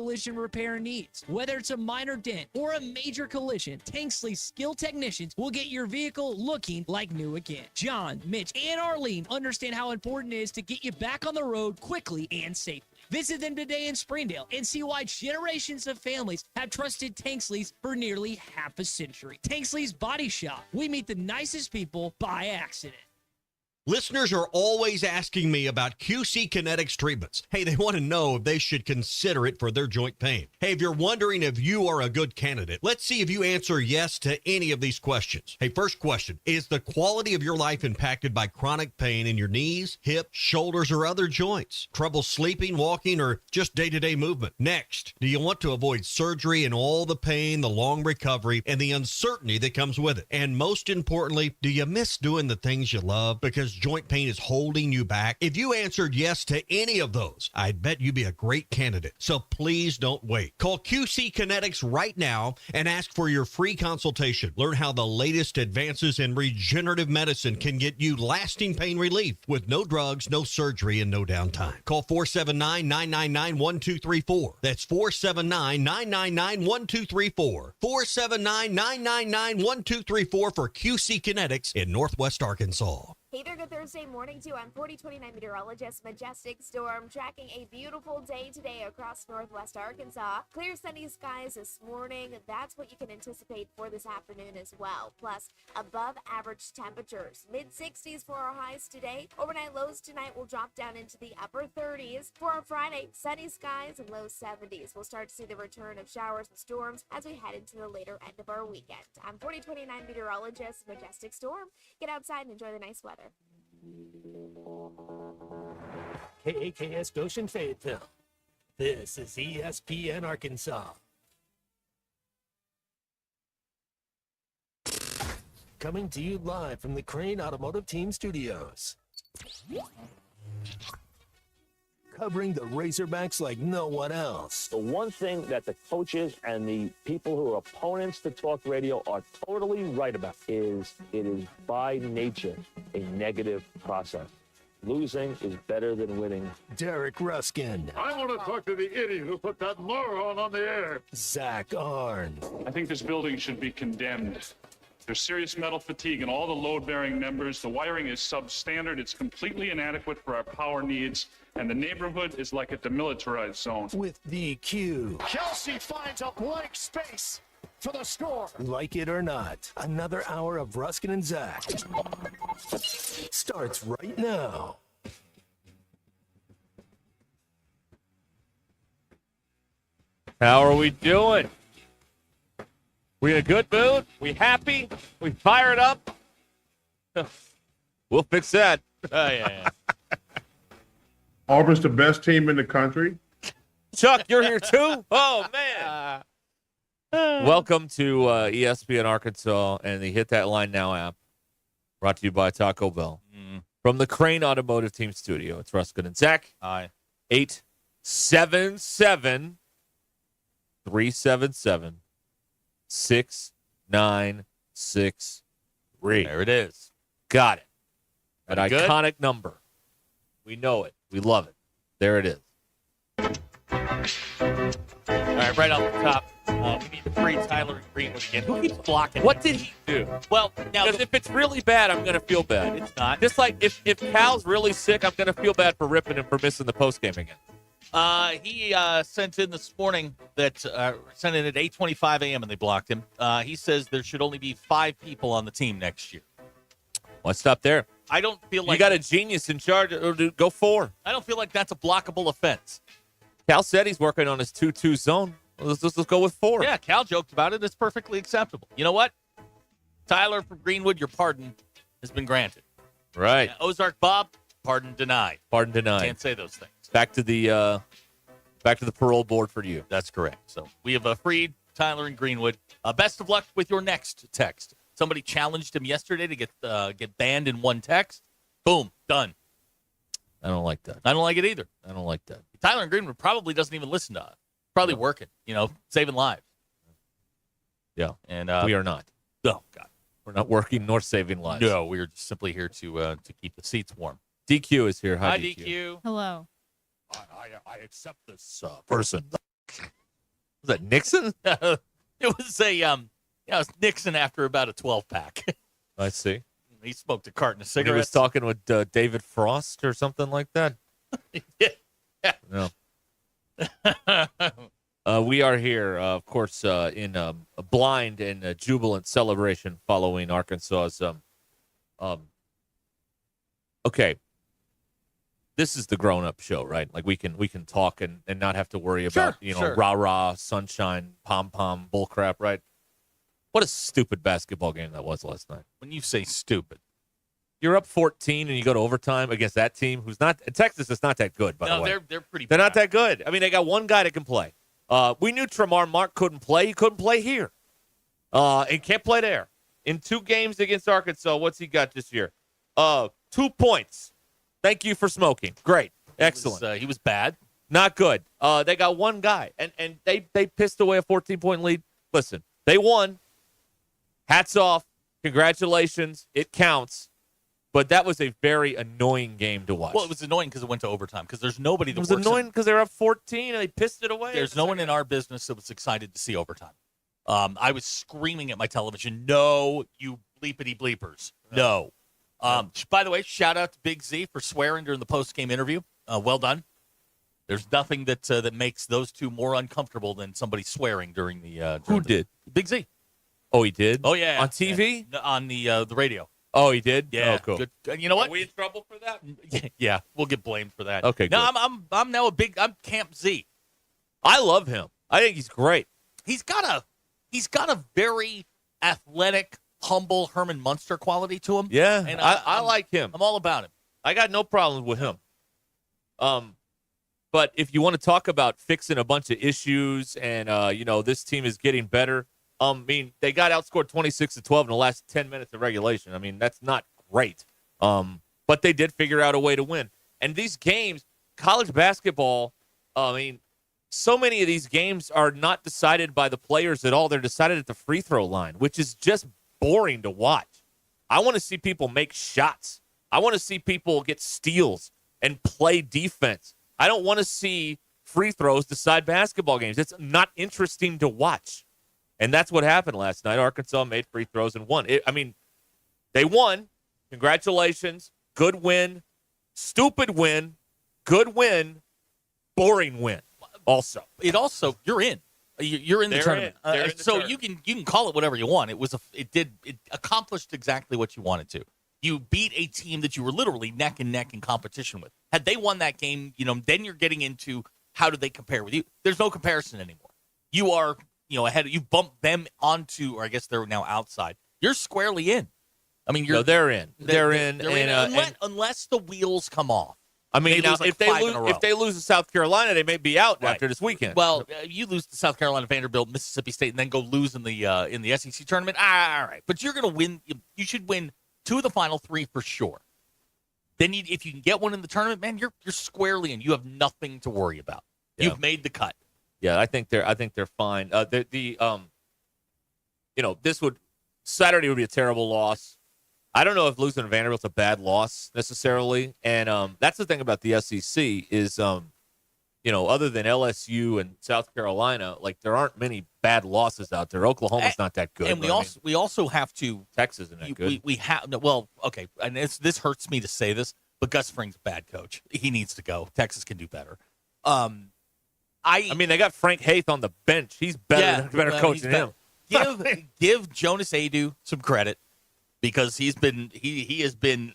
collision repair needs. Whether it's a minor dent or a major collision, Tanksley's skilled technicians will get your vehicle looking like new again. John, Mitch, and Arlene understand how important it is to get you back on the road quickly and safely. Visit them today in Springdale and see why generations of families have trusted Tanksley's for nearly half a century. Tanksley's Body Shop. We meet the nicest people by accident. Listeners are always asking me about QC Kinetics treatments. Hey, they want to know if they should consider it for their joint pain. Hey, if you're wondering if you are a good candidate, let's see if you answer yes to any of these questions. Hey, first question, is the quality of your life impacted by chronic pain in your knees, hips, shoulders, or other joints? Trouble sleeping, walking, or just day-to-day movement? Next, do you want to avoid surgery and all the pain, the long recovery, and the uncertainty that comes with it? And most importantly, do you miss doing the things you love because joint pain is holding you back? If you answered yes to any of those, I'd bet you'd be a great candidate. So please don't wait. Call QC Kinetics right now and ask for your free consultation. Learn how the latest advances in regenerative medicine can get you lasting pain relief with no drugs, no surgery, and no downtime. Call 479-999-1234. That's 479-999-1234. 479-999-1234 for QC Kinetics in Northwest Arkansas. Hey there, good Thursday morning to you. I'm 4029 meteorologist Majestic Storm, tracking a beautiful day today across Northwest Arkansas. Clear sunny skies this morning. That's what you can anticipate for this afternoon as well. Plus, above average temperatures. Mid-60s for our highs today. Overnight lows tonight will drop down into the upper 30s. For our Friday, sunny skies and low 70s. We'll start to see the return of showers and storms as we head into the later end of our weekend. I'm 4029 meteorologist Majestic Storm. Get outside and enjoy the nice weather. KAKS Goshen Fayetteville. This is ESPN Arkansas. Coming to you live from the Crane Automotive Team Studios. Covering the Razorbacks like no one else. The one thing that the coaches and the people who are opponents to talk radio are totally right about is it is by nature a negative process. Losing is better than winning. Derek Ruskin. I want to talk to the idiot who put that moron on the air. Zach Arndt. I think this building should be condemned. There's serious metal fatigue in all the load-bearing members. The wiring is substandard. It's completely inadequate for our power needs. And the neighborhood is like a demilitarized zone. With DQ. Kelsey finds a blank space for the score. Like it or not, another hour of Ruskin and Zach starts right now. How are we doing? We in a good mood? We happy? We fired up? We'll fix that. Yeah. Auburn's the best team in the country. Chuck, you're here too? Oh, man. Welcome to ESPN Arkansas and the Hit That Line Now app, brought to you by Taco Bell. From the Crane Automotive Team Studio, it's Ruskin and Zach. Hi. 877-377-6963. There it is. Got it. An Very good. iconic number. We know it. We love it. There it is. All right, right off the top, we need to free Tyler Greenwood again. Who keeps blocking What him? did he do? Well, now, Because if it's really bad, I'm going to feel bad. it's not. Just like if Cal's really sick, I'm going to feel bad for ripping him for missing the postgame again. He sent in this morning that sent in at 8:25 a.m. and they blocked him. He says there should only be 5 people on the team next year. Let's stop there. I don't feel like You got a genius in charge. Go 4. I don't feel like that's a blockable offense. Cal said he's working on his 2-2 zone. Let's go with 4. Yeah, Cal joked about it. It's perfectly acceptable. You know what? Tyler from Greenwood, your pardon has been granted. Right. Ozark Bob, pardon denied. Pardon denied. Can't say those things. Back to the parole board for you. That's correct. So we have freed Tyler and Greenwood. Best of luck with your next text. Somebody challenged him yesterday to get banned in one text. Boom, done. I don't like that. I don't like it either. I don't like that. Tyler and Greenwood probably doesn't even listen to us. Probably working, saving lives. Yeah. And We are not. Oh God, We're not working nor saving lives. no, we are just simply here to keep the seats warm. DQ is here. Hi, DQ. DQ. Hello. I accept this Person. Was that Nixon? It was it was Nixon after about a 12-pack. I see. He smoked a carton of When he was cigarettes. talking with David Frost or something like that. Yeah. No. We are here, of course, in a blind and jubilant celebration following Arkansas's. Okay, this is the grown-up show, right? Like we can talk and not have to worry about Sure. rah-rah, sunshine, pom-pom, bullcrap, right? What a stupid basketball game that was last night. When you say stupid. You're up 14 and you go to overtime against that team who's not – Texas is not that good, by the No, way. they're pretty They're bad. not that good. I mean, they got one guy that can play. We knew Tremar Mark couldn't play. He couldn't play here. And can't play there. In 2 games against Arkansas, what's he got this year? 2 points. Thank you for smoking. Great. Excellent. He was bad. Not good. They got one guy, and they pissed away a 14-point lead. Listen, they won. Hats off. Congratulations. It counts. But that was a very annoying game to watch. Well, it was annoying because it went to overtime because there's nobody that It was works annoying because they were up 14 and they pissed it away. There's no one in our business that was excited to see overtime. I was screaming at my television, no, you bleepity bleepers. No. By the way, shout out to Big Z for swearing during the post-game interview. Well done. There's nothing that makes those two more uncomfortable than somebody swearing during the Who did? Big Z. Oh, he did? Oh, yeah. On TV? Yeah. On the radio. Oh, he did? Yeah. Oh, cool. Good. And you know what? Are we in trouble for that? Yeah, we'll get blamed for that. Okay, No, good. I'm now I'm Camp Z. I love him. I think he's great. He's got a very athletic, humble Herman Munster quality to him. Yeah, And I like him. I'm all about him. I got no problems with him. But if you want to talk about fixing a bunch of issues and, this team is getting better, I mean, they got outscored 26-12 in the last 10 minutes of regulation. I mean, that's not great. But they did figure out a way to win. And these games, college basketball, I mean, so many of these games are not decided by the players at all. They're decided at the free throw line, which is just boring to watch. I want to see people make shots. I want to see people get steals and play defense. I don't want to see free throws decide basketball games. It's not interesting to watch. And that's what happened last night. Arkansas made free throws and won. They won. Congratulations. Good win. Stupid win. Good win. Boring win. Also, You're in. You're in the They're tournament. in. They're in the So tournament. you can call it whatever you want. It accomplished exactly what you wanted to. You beat a team that you were literally neck and neck in competition with. Had they won that game, then you're getting into how do they compare with you. There's no comparison anymore. You are, ahead. You bumped them onto, or I guess they're now outside. You're squarely in. I mean, they're in. They're in. Unless the wheels come off. I mean, They now, lose like if they 5 in lose, a row. if they lose to South Carolina, they may be out Right. after this weekend. Well, you lose to South Carolina, Vanderbilt, Mississippi State, and then go lose in the SEC tournament. All right, but you're going to win. You should win 2 of the final 3 for sure. Then, if you can get one in the tournament, man, you're squarely in. You have nothing to worry about. Yeah. You've made the cut. Yeah, I think they're fine. Saturday would be a terrible loss. I don't know if losing to Vanderbilt's a bad loss necessarily, and that's the thing about the SEC is, other than LSU and South Carolina, like there aren't many bad losses out there. Oklahoma's not that good, And we also have to. Texas isn't that good. We have okay, and this hurts me to say this, but Gus Fring's a bad coach. He needs to go. Texas can do better. I mean, they got Frank Haith on the bench. He's better coach than him. Give Jonas Adu some credit because he has been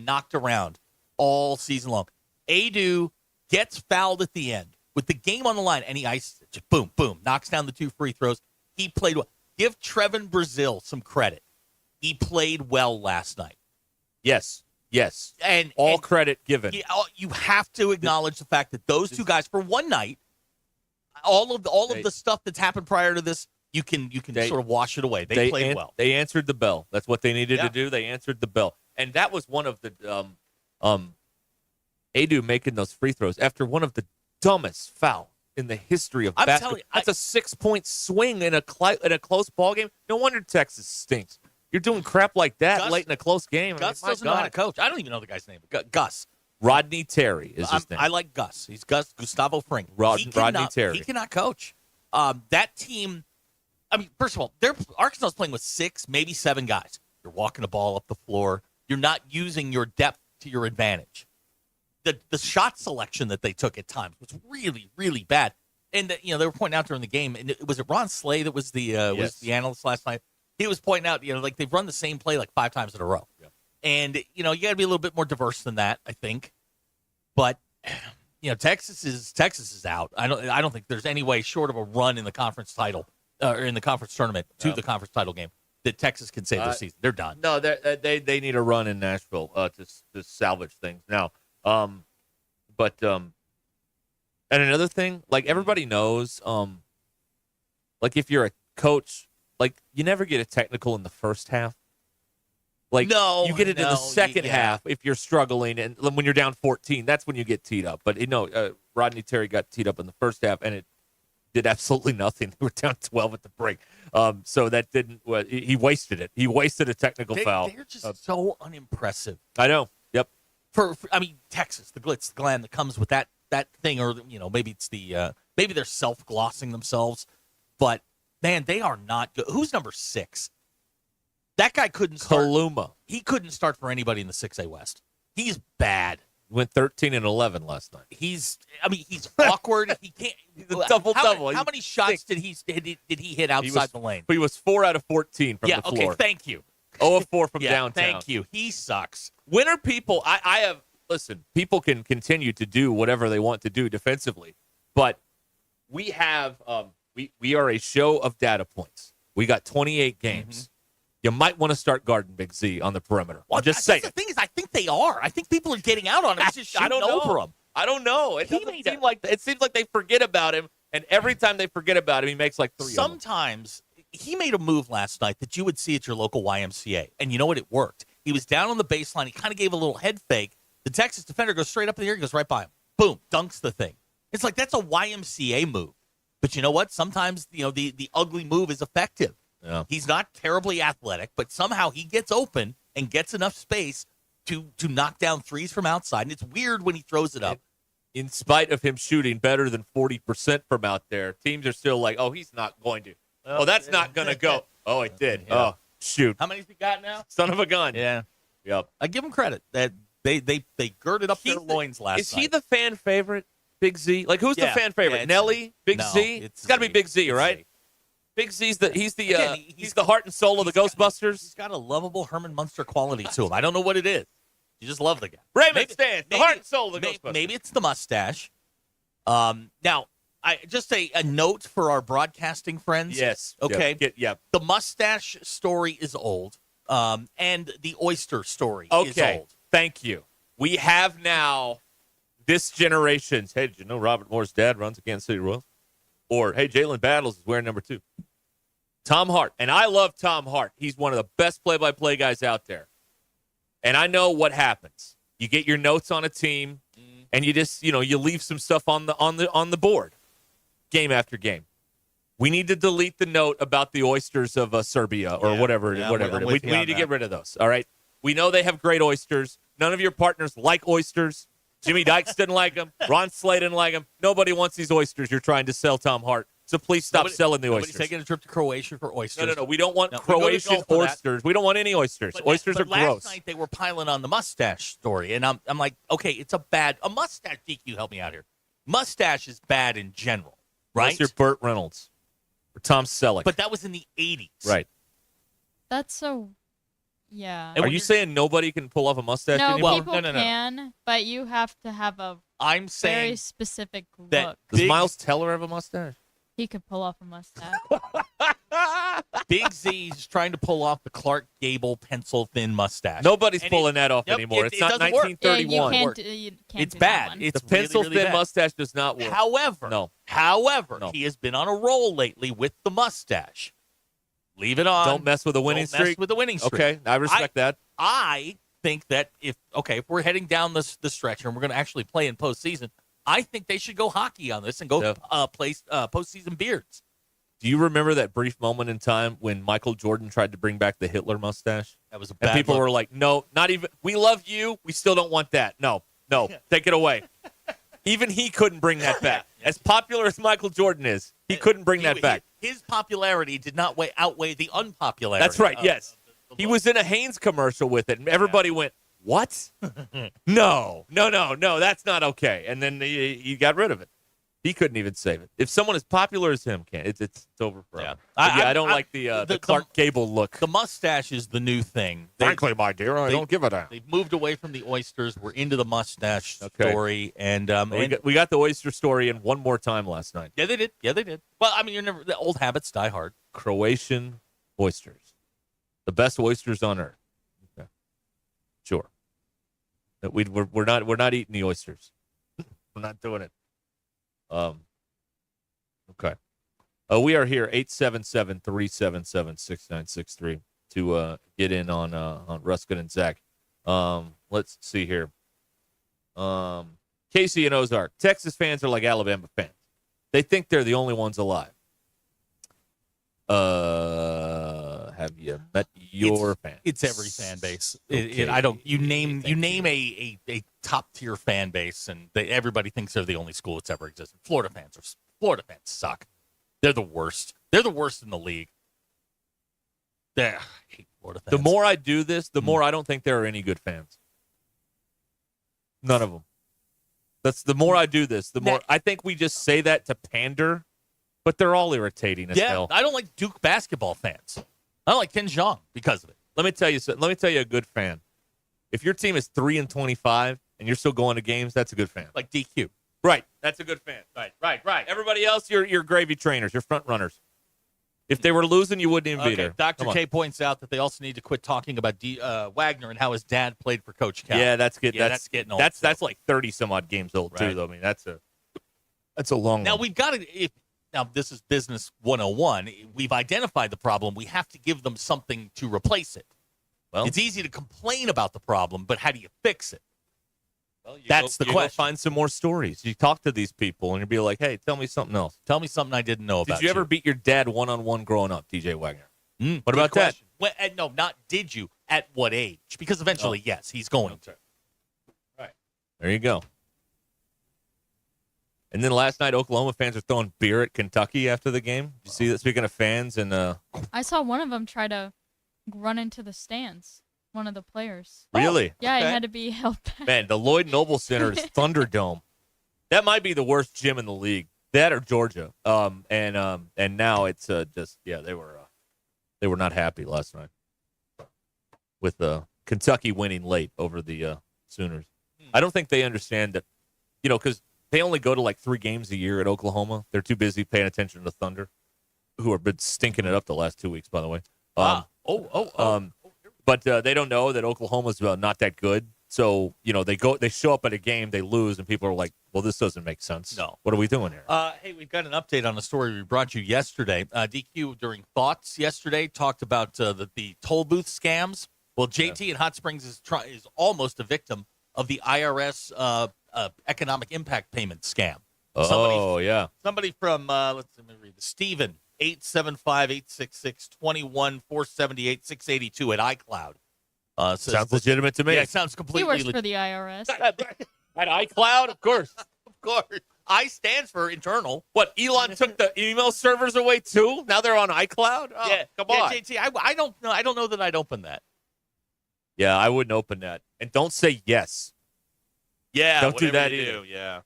knocked around all season long. Adu gets fouled at the end with the game on the line, and he just boom, knocks down the 2 free throws. He played well. Give Trevin Brazil some credit. He played well last night. Yes. And credit given. You have to acknowledge the fact that those 2 guys for one night, all of the stuff that's happened prior to this, you can sort of wash it away. They played well. They answered the bell. That's what they needed to do. They answered the bell, and that was one of the Adu making those free throws after one of the dumbest foul in the history of basketball. telling you, That's a 6-point swing in a close ball game. No wonder Texas stinks. You're doing crap like that late in a close game. Gus doesn't know how to coach. I don't even know the guy's name. Gus. Rodney Terry is his name. I like Gus. He's Gustavo Fring. Rodney Terry. He cannot coach. That team, I mean, first of all, Arkansas is playing with 6, maybe 7 guys. You're walking the ball up the floor. You're not using your depth to your advantage. The shot selection that they took at times was really, really bad. And they were pointing out during the game, and was it Ron Slay that was the analyst last night? He was pointing out, like they've run the same play like 5 times in a row. Yeah. And you got to be a little bit more diverse than that, I think. But Texas is out. I don't think there's any way short of a run in the conference title or in the conference tournament to the conference title game that Texas can save this season. They're done. No, they need a run in Nashville to salvage things now. And another thing, like everybody knows, like if you're a coach, like you never get a technical in the first half. Like you get it in the second half if you're struggling, and when you're down 14, that's when you get teed up. But Rodney Terry got teed up in the first half, and it did absolutely nothing. They were down 12 at the break, so that didn't. He wasted it. He wasted a technical foul. They're just so unimpressive. I know. Yep. For Texas, the glitz, the glam that comes with that thing, or maybe it's maybe they're self-glossing themselves, but man, they are not good. Who's number 6? That guy couldn't start. Kaluma. He couldn't start for anybody in the 6A West. He's bad. Went 13-11 last night. He's awkward. He can't. He's a double-double. How many shots did he hit outside the lane? But he was 4 out of 14 from the floor. Okay, thank you. 0 of 4 from downtown. Thank you. He sucks. When are people? Listen, people can continue to do whatever they want to do defensively, but we have we are a show of data points. We got 28 games. Mm-hmm. You might want to start guarding Big Z on the perimeter. Well, just saying. The thing is, I think they are. I think people are getting out on him. Just shooting over him. I don't know. It seems like they forget about him, and every time they forget about him, he makes like 3. Sometimes he made a move last night that you would see at your local YMCA, and you know what? It worked. He was down on the baseline. He kind of gave a little head fake. The Texas defender goes straight up in the air. He goes right by him. Boom. Dunks the thing. It's like that's a YMCA move. But you know what? Sometimes the ugly move is effective. Yeah. He's not terribly athletic, but somehow he gets open and gets enough space to knock down threes from outside. And it's weird when he throws it up. In spite of him shooting better than 40% from out there, teams are still like, oh, he's not going to. Oh, that's not going to go. Oh, it did. Yeah. Oh, shoot. How many's he got now? Son of a gun. Yeah. Yep. I give him credit that they girded up their loins last night. Is he the fan favorite, Big Z? Like, who's the fan favorite? Yeah, Nelly? Big Z? It's got to be Big Z, right? Big Z's he's the heart and soul of the Ghostbusters. He's got a lovable Herman Munster quality to him. I don't know what it is. You just love the guy. Raymond Stantz, the heart and soul of the Ghostbusters. Maybe it's the mustache. Now, just a note for our broadcasting friends. Yes. Okay. Yep. The mustache story is old, and the oyster story is old. Thank you. We have now this generation's, hey, did you know Robert Moore's dad runs the Kansas City Royals? Or, hey, Jalen Battles is wearing number 2. Tom Hart. And I love Tom Hart. He's one of the best play-by-play guys out there. And I know what happens. You get your notes on a team, and you just, you leave some stuff on the board, game after game. We need to delete the note about the oysters of Serbia or whatever. We need to get rid of those. All right. We know they have great oysters. None of your partners like oysters. Jimmy Dykes didn't like them. Ron Slay didn't like them. Nobody wants these oysters you're trying to sell, Tom Hart. So please stop selling the oysters. Nobody's taking a trip to Croatia for oysters. No. We don't want Croatian oysters. We don't want any oysters. Oysters are gross. Last night they were piling on the mustache story, and I'm like, okay, it's a mustache. DQ, help me out here. Mustache is bad in general, right? Unless you're Burt Reynolds or Tom Selleck. But that was in the 80s. Right. That's so... Yeah. Are you saying nobody can pull off a mustache no, anymore? People can, but you have to have a very specific look. Does Miles Teller have a mustache? He could pull off a mustache. Big Z's trying to pull off the Clark Gable pencil-thin mustache. Nobody's pulling that off anymore. It's not 1931. Yeah, you can't it's bad. The pencil-thin mustache does not work. However, he has been on a roll lately with the mustache. Leave it on. Don't mess with the winning streak. Mess with the winning streak. Okay, I respect that. I think that if we're heading down the stretch and we're going to actually play in postseason, I think they should go hockey on this and go play postseason beards. Do you remember that brief moment in time when Michael Jordan tried to bring back the Hitler mustache? That was a bad And people look. were like, no, not even. We love you. We still don't want that. No, take it away. Even he couldn't bring that back. As popular as Michael Jordan is, he couldn't bring that back. His popularity did not outweigh the unpopularity. That's right, yes. He was in a Hanes commercial with it, and everybody went, what? No, that's not okay. And then he got rid of it. He couldn't even save it. If someone as popular as him can, it's over forever. I don't like the Clark Gable look. The mustache is the new thing. Frankly, my dear, I don't give a damn. They've moved away from the oysters. We're into the mustache story. And, we got the oyster story in one more time last night. Yeah, they did. Well, I mean, the old habits die hard. Croatian oysters. The best oysters on earth. Okay. Sure. We're not eating the oysters. We're not doing it. Okay. We are here 877-377-6963 to get in on Ruscin and Zach. Let's see here. Casey and Ozark. Texas fans are like Alabama fans. They think they're the only ones alive. Have you met your fans? It's every fan base. Okay. You name a top tier fan base, and everybody thinks they're the only school that's ever existed. Florida fans suck. They're the worst. They're the worst in the league. I hate Florida fans. The more I do this, the more I don't think there are any good fans. None of them. The more I do this, the more I think we just say that to pander, but they're all irritating as hell. I don't like Duke basketball fans. I don't like Ken Jeong because of it. Let me tell you a good fan. If your team is 3-25 and you're still going to games, that's a good fan. Like DQ. Right. That's a good fan. Right. Everybody else, you're gravy trainers. You're front runners. If they were losing, you wouldn't even be there. Dr. K points out that they also need to quit talking about Wagner and how his dad played for Coach Cal. Yeah, that's getting old. That's like 30 some odd games old too, though. I mean, that's a long Now one. we've got to. Now this is business 101. We've identified the problem. We have to give them something to replace it. Well, it's easy to complain about the problem, but how do you fix it? Well, That's the question. Go find some more stories. You talk to these people, and you'll be like, hey, tell me something else. Tell me something I didn't know about. Did you ever beat your dad one-on-one growing up, DJ Wagner? What about that? Well, no, not did you. At what age? Because eventually, yes, he's going to. Right. There you go. And then last night, Oklahoma fans were throwing beer at Kentucky after the game. Did you see that? Speaking of fans, and I saw one of them try to run into the stands. One of the players. Really? Yeah, he had to be held back. Man, the Lloyd Noble Center is Thunderdome. That might be the worst gym in the league. That or Georgia. And now it's they were not happy last night with Kentucky winning late over the Sooners. I don't think they understand that, because they only go to like 3 games a year at Oklahoma. They're too busy paying attention to the Thunder, who have been stinking it up the last 2 weeks, by the way. But they don't know that Oklahoma's not that good. So, they show up at a game, they lose, and people are like, well, this doesn't make sense. No. What are we doing here? Hey, we've got an update on a story we brought you yesterday. DQ, during Thoughts yesterday, talked about the toll booth scams. Well, JT in Hot Springs is almost a victim of the IRS economic impact payment scam. Somebody from, let me read this, Steven. 875-866-21-478-682 at iCloud. Sounds legitimate to me. Yeah, it sounds completely He works for the IRS. At iCloud, of course. Of course. I stands for internal. What, Elon took the email servers away too? Now they're on iCloud? Oh, yeah, come on. JT, I don't know. I don't know that I'd open that. Yeah, I wouldn't open that. And don't say yes. Yeah, don't do that either. Yeah.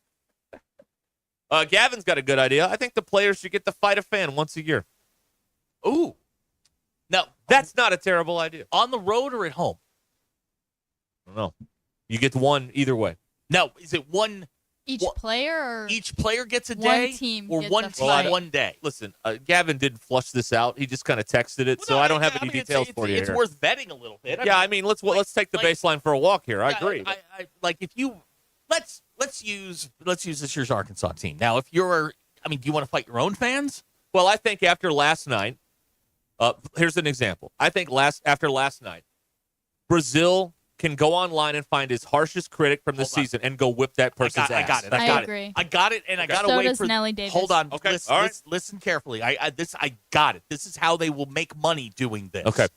Gavin's got a good idea. I think the players should get to fight a fan once a year. Ooh. Now, that's not a terrible idea. On the road or at home? I don't know. You get one either way. Now, is it one? Each player? Or each player gets a day? One team or gets one a team fight? one day? Listen, Gavin didn't flush this out. He just kind of texted it, so I don't have any details for you It's here. worth vetting a little bit. Let's take the baseline for a walk here. I agree. Let's use this year's Arkansas team. Now, do you want to fight your own fans? Well, I think after last night, here's an example. I think after last night, Brazil can go online and find his harshest critic from the season and go whip that person's ass. I got it. I agree. I got it, and I got to So wait does for. Nelly Davis. Hold on. Okay. All right. Listen carefully. I got it. This is how they will make money doing this. Okay.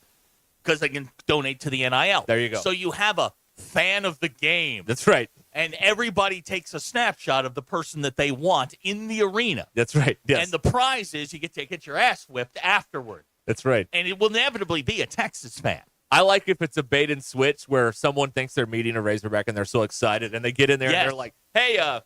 Because they can donate to the NIL. There you go. So you have a fan of the game. That's right. and everybody takes a snapshot of the person that they want in the arena. That's right. Yes. And the prize is you get to get your ass whipped afterward. That's right. And it will inevitably be a Texas fan. I like if it's a bait and switch where someone thinks they're meeting a Razorback and they're so excited and they get in there and they're like, hey,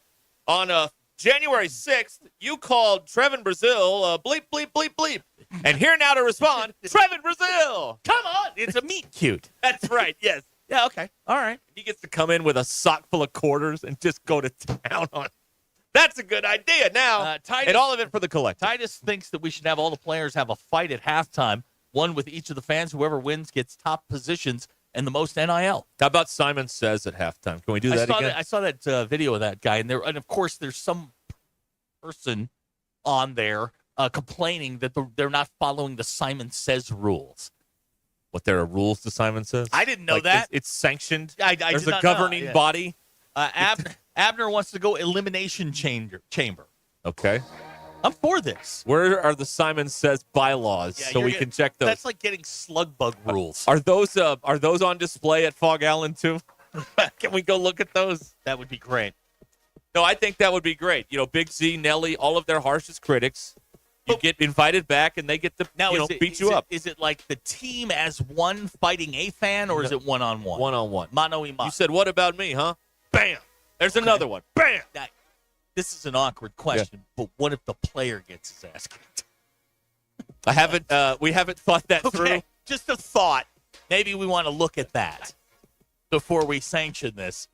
on January 6th, you called Trevin Brazil bleep, bleep, bleep, bleep. And here now to respond, Trevin Brazil. Come on. It's a meet cute. That's right. Yes. Yeah, okay. All right. He gets to come in with a sock full of quarters and just go to town on it. That's a good idea. Now, and all of it for the collector. Titus thinks that we should have all the players have a fight at halftime, one with each of the fans. Whoever wins gets top positions and the most NIL. How about Simon Says at halftime? Can we do that again? I saw that video of that guy, and of course, there's some person on there complaining that they're not following the Simon Says rules. What, there are rules to Simon Says? I didn't know that. It's sanctioned. There's a governing body. Abner wants to go elimination chamber. Okay. I'm for this. Where are the Simon Says bylaws so we can check those? That's like getting slug bug rules. Are those on display at Fog Allen too? Can we go look at those? That would be great. No, I think that would be great. Big Z, Nelly, all of their harshest critics. You get invited back, and they get to beat you up. Is it like the team as one fighting a fan, or is it one-on-one? One-on-one. Mano y mano. You said, what about me, huh? Bam! There's another one. Bam! This is an awkward question, but what if the player gets his ass kicked? We haven't thought that through. Just a thought. Maybe we want to look at that before we sanction this.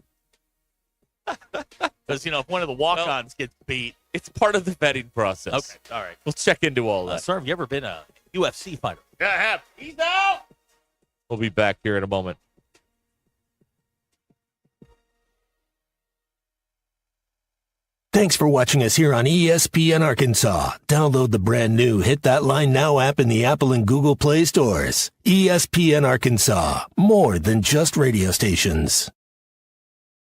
Because, if one of the walk-ons gets beat. It's part of the vetting process. Okay, all right. We'll check into all that. Sir, have you ever been a UFC fighter? Yeah, I have. He's out! We'll be back here in a moment. Thanks for watching us here on ESPN Arkansas. Download the brand new Hit That Line Now app in the Apple and Google Play stores. ESPN Arkansas, more than just radio stations.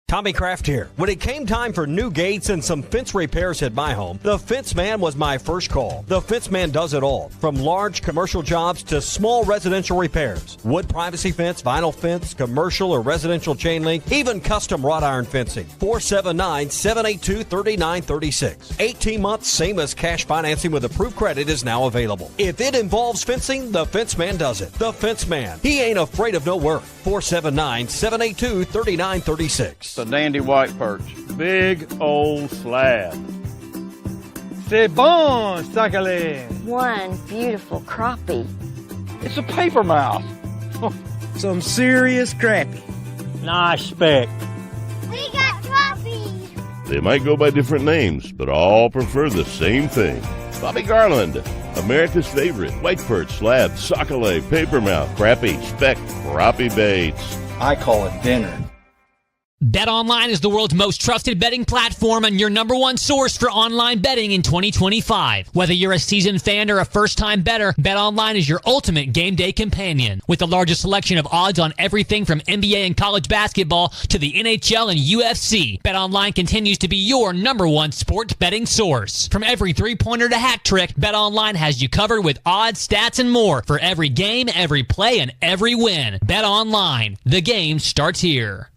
Tommy Kraft here. When it came time for new gates and some fence repairs at my home, the Fence Man was my first call. The Fence Man does it all, from large commercial jobs to small residential repairs. Wood privacy fence, vinyl fence, commercial or residential chain link, even custom wrought iron fencing. 479-782-3936. 18 months, same as cash financing with approved credit is now available. If it involves fencing, the Fence Man does it. The Fence Man. He ain't afraid of no work. 479-782-3936. A dandy white perch. Big old slab. C'est bon, sacale. One beautiful crappie. It's a paper mouth. Some serious crappie. Nice speck. We got crappies. They might go by different names, but all prefer the same thing. Bobby Garland, America's favorite. White perch, slab, sockeye, papermouth, crappie, speck, crappie baits. I call it dinner. BetOnline is the world's most trusted betting platform and your number one source for online betting in 2025. Whether you're a seasoned fan or a first-time bettor, BetOnline is your ultimate game day companion. With the largest selection of odds on everything from NBA and college basketball to the NHL and UFC, BetOnline continues to be your number one sports betting source. From every three-pointer to hat trick, BetOnline has you covered with odds, stats, and more for every game, every play, and every win. BetOnline. The game starts here.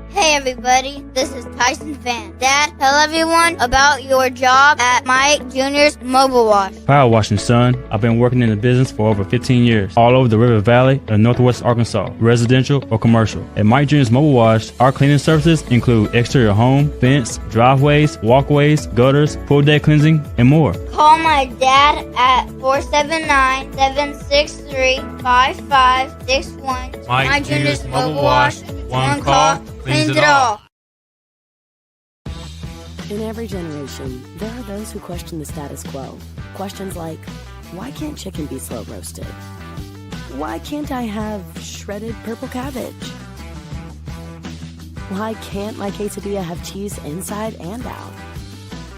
Hey everybody, this is Tyson Fan. Dad, tell everyone about your job at Mike Jr.'s Mobile Wash. Power washing, son. I've been working in the business for over 15 years, all over the River Valley and Northwest Arkansas, residential or commercial. At Mike Jr.'s Mobile Wash, our cleaning services include exterior home, fence, driveways, walkways, gutters, pool deck cleansing, and more. Call my dad at 479-763-5561. Mike Jr.'s Mobile Wash. One call, cleans it all. In every generation, there are those who question the status quo. Questions like, why can't chicken be slow roasted? Why can't I have shredded purple cabbage? Why can't my quesadilla have cheese inside and out?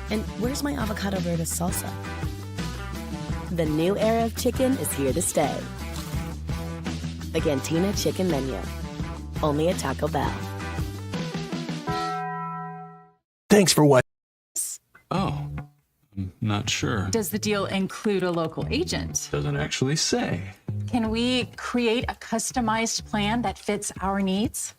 And where's my avocado verde salsa? The new era of chicken is here to stay. The Cantina Chicken Menu. Only at Taco Bell. Thanks for watching. Oh, I'm not sure. Does the deal include a local agent? Doesn't actually say. Can we create a customized plan that fits our needs?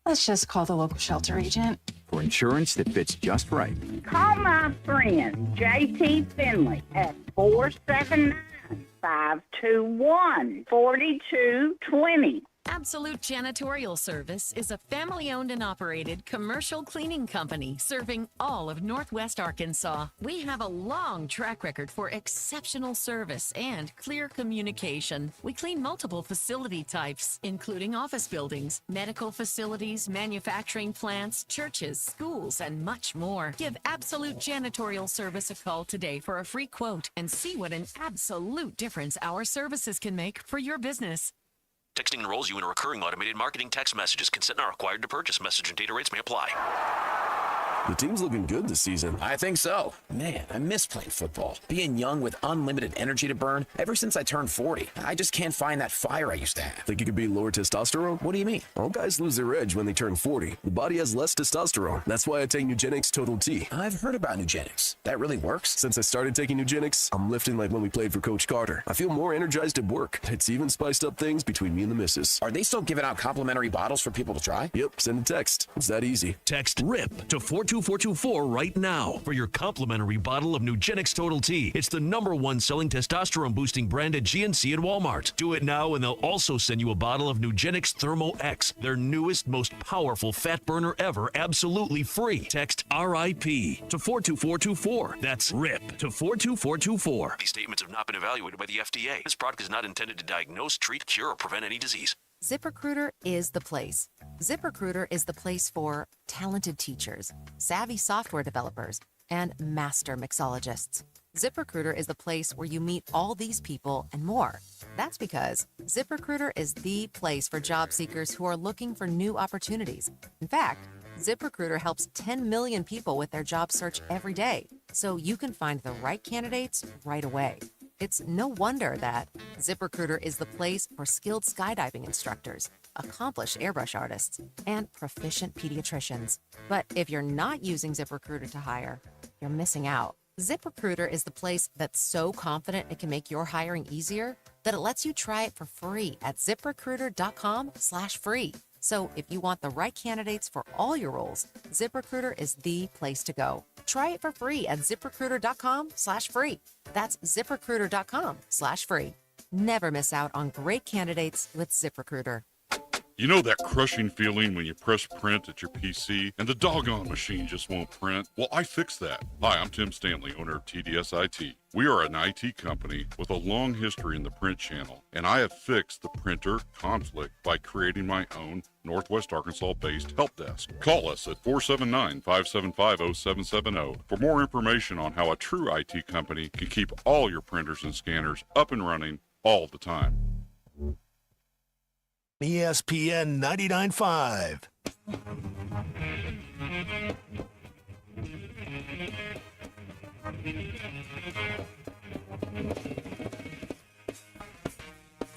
Let's just call the local shelter agent. For insurance that fits just right. Call my friend JT Finley at 479-521-4220. Absolute Janitorial Service is a family-owned and operated commercial cleaning company serving all of Northwest Arkansas. We have a long track record for exceptional service and clear communication. We clean multiple facility types, including office buildings, medical facilities, manufacturing plants, churches, schools, and much more. Give Absolute Janitorial Service a call today for a free quote and see what an absolute difference our services can make for your business. Texting enrolls you in a recurring automated marketing text messages. Consent not required to purchase. Message and data rates may apply. The team's looking good this season. I think so. Man, I miss playing football. Being young with unlimited energy to burn. Ever since I turned 40, I just can't find that fire I used to have. Think it could be lower testosterone? What do you mean? All guys lose their edge when they turn 40. The body has less testosterone. That's why I take Nugenix Total T. I've heard about Nugenix. That really works? Since I started taking Nugenix, I'm lifting like when we played for Coach Carter. I feel more energized at work. It's even spiced up things between me and the missus. Are they still giving out complimentary bottles for people to try? Yep, send a text. It's that easy. Text RIP to 42424 right now for your complimentary bottle of Nugenix Total T. It's the #1 selling testosterone boosting brand at GNC and Walmart. Do it now and they'll also send you a bottle of Nugenix Thermo X, their newest, most powerful fat burner ever, absolutely free. Text RIP to 42424. That's RIP to 42424. These statements have not been evaluated by the FDA. This product is not intended to diagnose, treat, cure, or prevent any disease. ZipRecruiter is the place. ZipRecruiter is the place for talented teachers, savvy software developers, and master mixologists. ZipRecruiter is the place where you meet all these people and more. That's because ZipRecruiter is the place for job seekers who are looking for new opportunities. In fact, ZipRecruiter helps 10 million people with their job search every day, so you can find the right candidates right away. It's no wonder that ZipRecruiter is the place for skilled skydiving instructors, accomplished airbrush artists, and proficient pediatricians. But if you're not using ZipRecruiter to hire, you're missing out. ZipRecruiter is the place that's so confident it can make your hiring easier that it lets you try it for free at ZipRecruiter.com/free. So if you want the right candidates for all your roles, ZipRecruiter is the place to go. Try it for free at ZipRecruiter.com/free. That's ZipRecruiter.com/free. Never miss out on great candidates with ZipRecruiter. You know that crushing feeling when you press print at your PC and the doggone machine just won't print? Well, I fixed that. Hi, I'm Tim Stanley, owner of TDS IT. We are an IT company with a long history in the print channel, and I have fixed the printer conflict by creating my own Northwest Arkansas-based help desk. Call us at 479-575-0770 for more information on how a true IT company can keep all your printers and scanners up and running all the time. ESPN 99.5.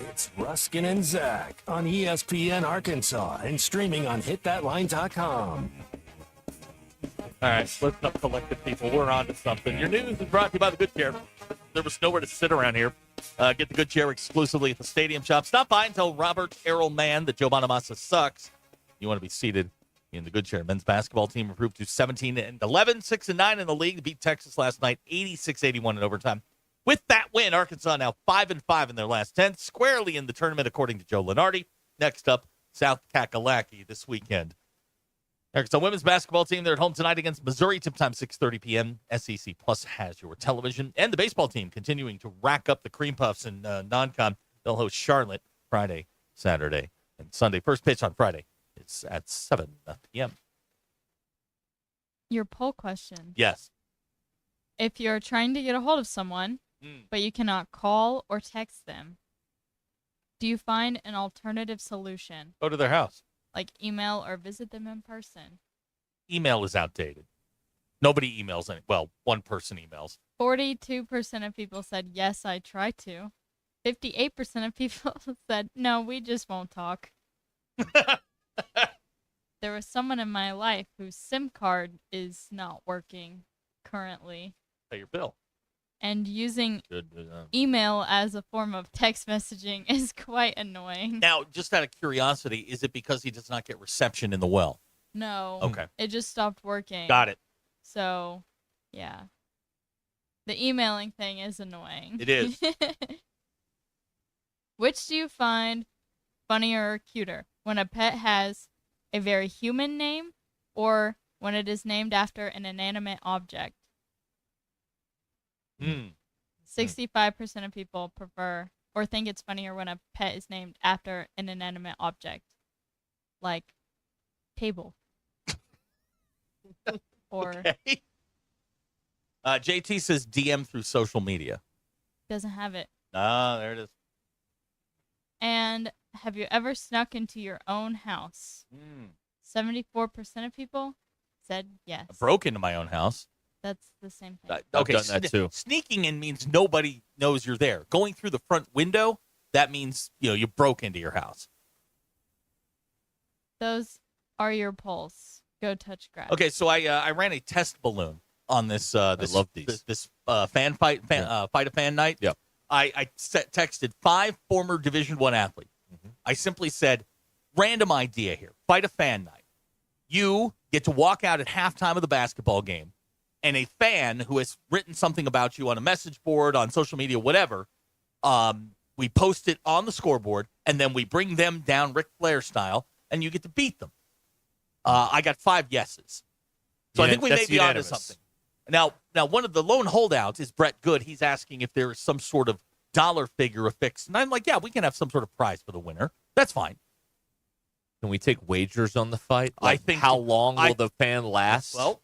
It's Ruskin and Zach on ESPN Arkansas and streaming on hitthatline.com. All right, listen up, collective people. We're on to something. Your news is brought to you by the Good Chair. There was nowhere to sit around here. Get the Good Chair exclusively at the Stadium Shop. Stop by and tell Robert Errolman that Joe Bonamassa sucks. You want to be seated in the Good Chair. Men's basketball team improved to 17-11, 6-9 in the league. Beat Texas last night, 86-81 in overtime. With that win, Arkansas now 5-5 in their last 10, squarely in the tournament, according to Joe Lenardi. Next up, South Kakalaki this weekend. Arkansas women's basketball team, they're at home tonight against Missouri. Tip time 6:30 p.m. SEC Plus has your television. And the baseball team continuing to rack up the cream puffs in non-con. They'll host Charlotte Friday, Saturday, and Sunday. First pitch on Friday. It's at 7 p.m. Your poll question. Yes. If you're trying to get a hold of someone, but you cannot call or text them, do you find an alternative solution? Go to their house. Like email or visit them in person? Email is outdated. Nobody emails any. Well, one person emails. 42% of people said, yes, I try to. 58% of people said, no, we just won't talk. There was someone in my life whose SIM card is not working currently. Pay your bill. And using Should do that. email as a form of text messaging is quite annoying. Now, just out of curiosity, is it because he does not get reception in the well? No. Okay. It just stopped working. Got it. So, yeah. The emailing thing is annoying. It is. Which do you find funnier or cuter? When a pet has a very human name or when it is named after an inanimate object? 65% of people prefer or think it's funnier when a pet is named after an inanimate object. Like table. Or Okay. JT says DM through social media. doesn't have it. Ah, there it is. And have you ever snuck into your own house? 74% of people said yes. I broke into my own house. That's the same thing. Okay, done that too. Sneaking in means nobody knows you're there. Going through the front window, that means you broke into your house. Those are your polls. Go touch grass. Okay, so I ran a test balloon on this. This love these. This fight a fan night. Yep. I texted 5 former Division I athletes. I simply said, random idea here. Fight a fan night. You get to walk out at halftime of the basketball game, and a fan who has written something about you on a message board, on social media, whatever, we post it on the scoreboard, and then we bring them down Ric Flair style, and you get to beat them. I got 5 yeses. So I think we may be onto something. Now, one of the lone holdouts is Brett Good. He's asking if there is some sort of dollar figure affixed. And I'm like, yeah, we can have some sort of prize for the winner. That's fine. Can we take wagers on the fight? I think how long will the fan last? Well,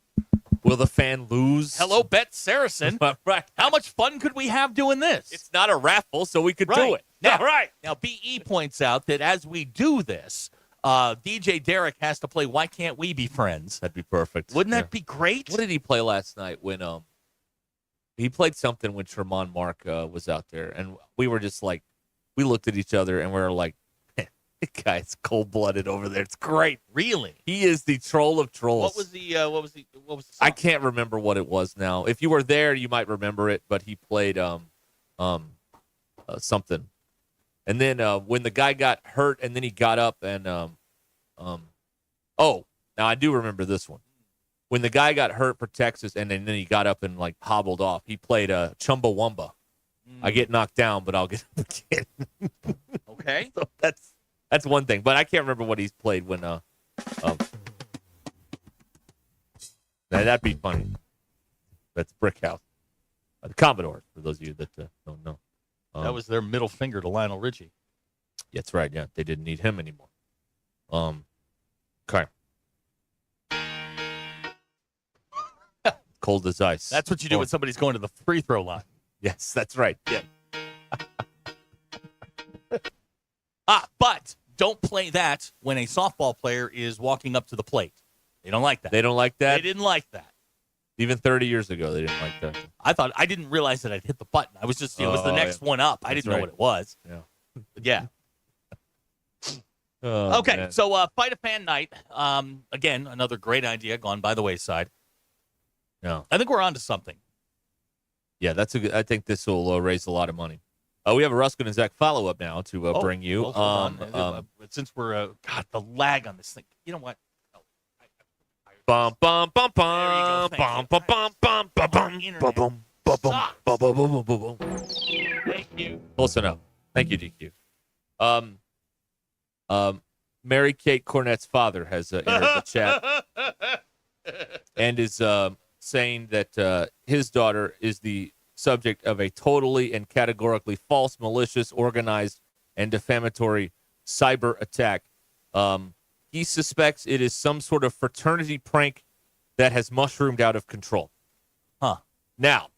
will the fan lose? Hello, Bet Saracen. Right. How much fun could we have doing this? It's not a raffle, so we could do it. Now, Now, BE points out that as we do this, DJ Derek has to play Why Can't We Be Friends? That'd be perfect. Wouldn't that be great? What did he play last night when he played something when Tremont Mark was out there, and we were just like, we looked at each other and we were like, the guy's cold-blooded over there. It's great. Really? He is the troll of trolls. What was the song? I can't remember what it was now. If you were there, you might remember it, but he played something. And then when the guy got hurt and then he got up and now I do remember this one. When the guy got hurt for Texas and then he got up and like hobbled off, he played Chumbawamba. I get knocked down, but I'll get up again. Okay. So that's one thing, but I can't remember what he's played when that'd be funny. That's Brick House. The Commodores, for those of you that don't know. That was their middle finger to Lionel Richie. That's right, yeah. They didn't need him anymore. Okay. Cold as ice. That's what you do when somebody's going to the free throw line. Yes, that's right. Yeah. But don't play that when a softball player is walking up to the plate. They don't like that. They don't like that? They didn't like that. Even 30 years ago, they didn't like that. I didn't realize that I'd hit the button. I was just, it was the next one up. I didn't know what it was. Yeah. Okay, man. so Fight a Fan Night. Again, another great idea gone by the wayside. Yeah. I think we're on to something. Yeah, that's a good. I think this will raise a lot of money. We have a Ruscin and Zach follow-up now to bring you. Well, hold on. Since we're, God, the lag on this thing. You know what? Bum bum bum bum There you go. bum bum bum bum bum bum Internet bum bum bum bum bum bum. Thank you. Close enough. Thank you, DQ. Mary Kate Cornett's father has entered the chat and is saying that his daughter is the subject of a totally and categorically false, malicious, organized, and defamatory cyber attack. He suspects it is some sort of fraternity prank that has mushroomed out of control. Now,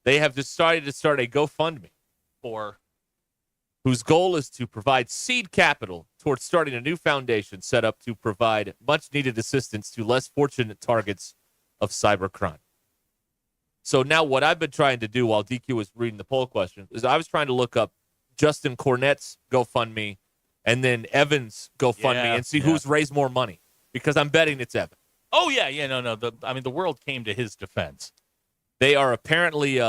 they have decided to start a GoFundMe For whose goal is to provide seed capital towards starting a new foundation set up to provide much-needed assistance to less fortunate targets of cybercrime. So now what I've been trying to do while DQ was reading the poll question is I was trying to look up Justin Cornett's GoFundMe and then Evan's GoFundMe and see who's raised more money, because I'm betting it's Evan. Oh, yeah. No. The world came to his defense. They are apparently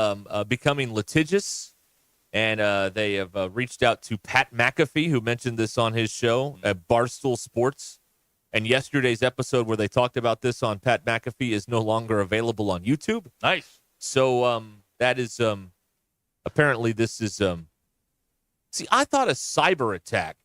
becoming litigious, and they have reached out to Pat McAfee, who mentioned this on his show at Barstool Sports. And yesterday's episode where they talked about this on Pat McAfee is no longer available on YouTube. Nice. So that is apparently this is see, I thought a cyber attack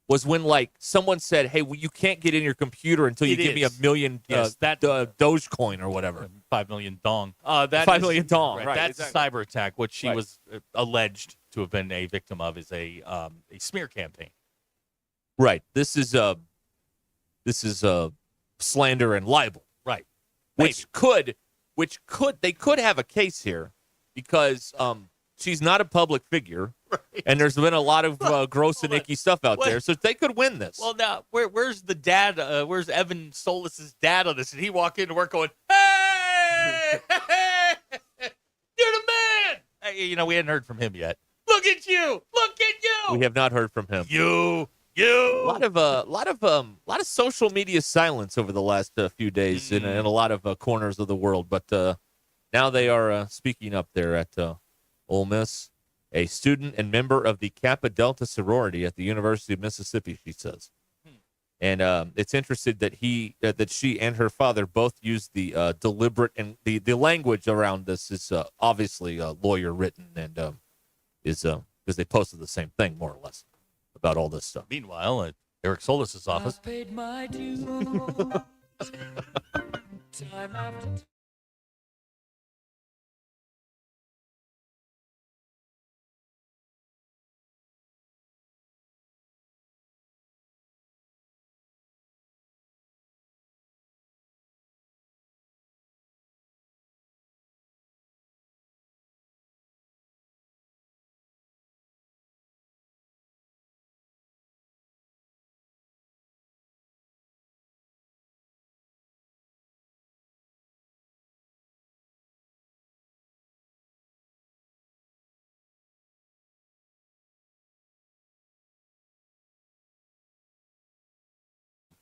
was when like someone said, "Hey, well, you can't get in your computer until you give me $1 million Dogecoin or whatever." 5 million dong. 5 million dong. Right. That's exactly. a cyber attack. What she was alleged to have been a victim of is a smear campaign. Right. This is slander and libel. Right. Which they could have a case here because she's not a public figure, and there's been a lot of gross and icky stuff out there, so they could win this. Well, now where's the dad? Where's Evan Solis's dad on this? Did he walk into work going, "Hey, you're the man"? Hey, we hadn't heard from him yet. Look at you! Look at you! We have not heard from him. You. A lot of social media silence over the last few days in a lot of corners of the world, but now they are speaking up there at Ole Miss. A student and member of the Kappa Delta sorority at the University of Mississippi, she says, and it's interesting that that she and her father both used the deliberate and the language around this is obviously lawyer written and is because they posted the same thing more or less about all this stuff. Meanwhile, at Eric Solis's office. I paid my dues. Time after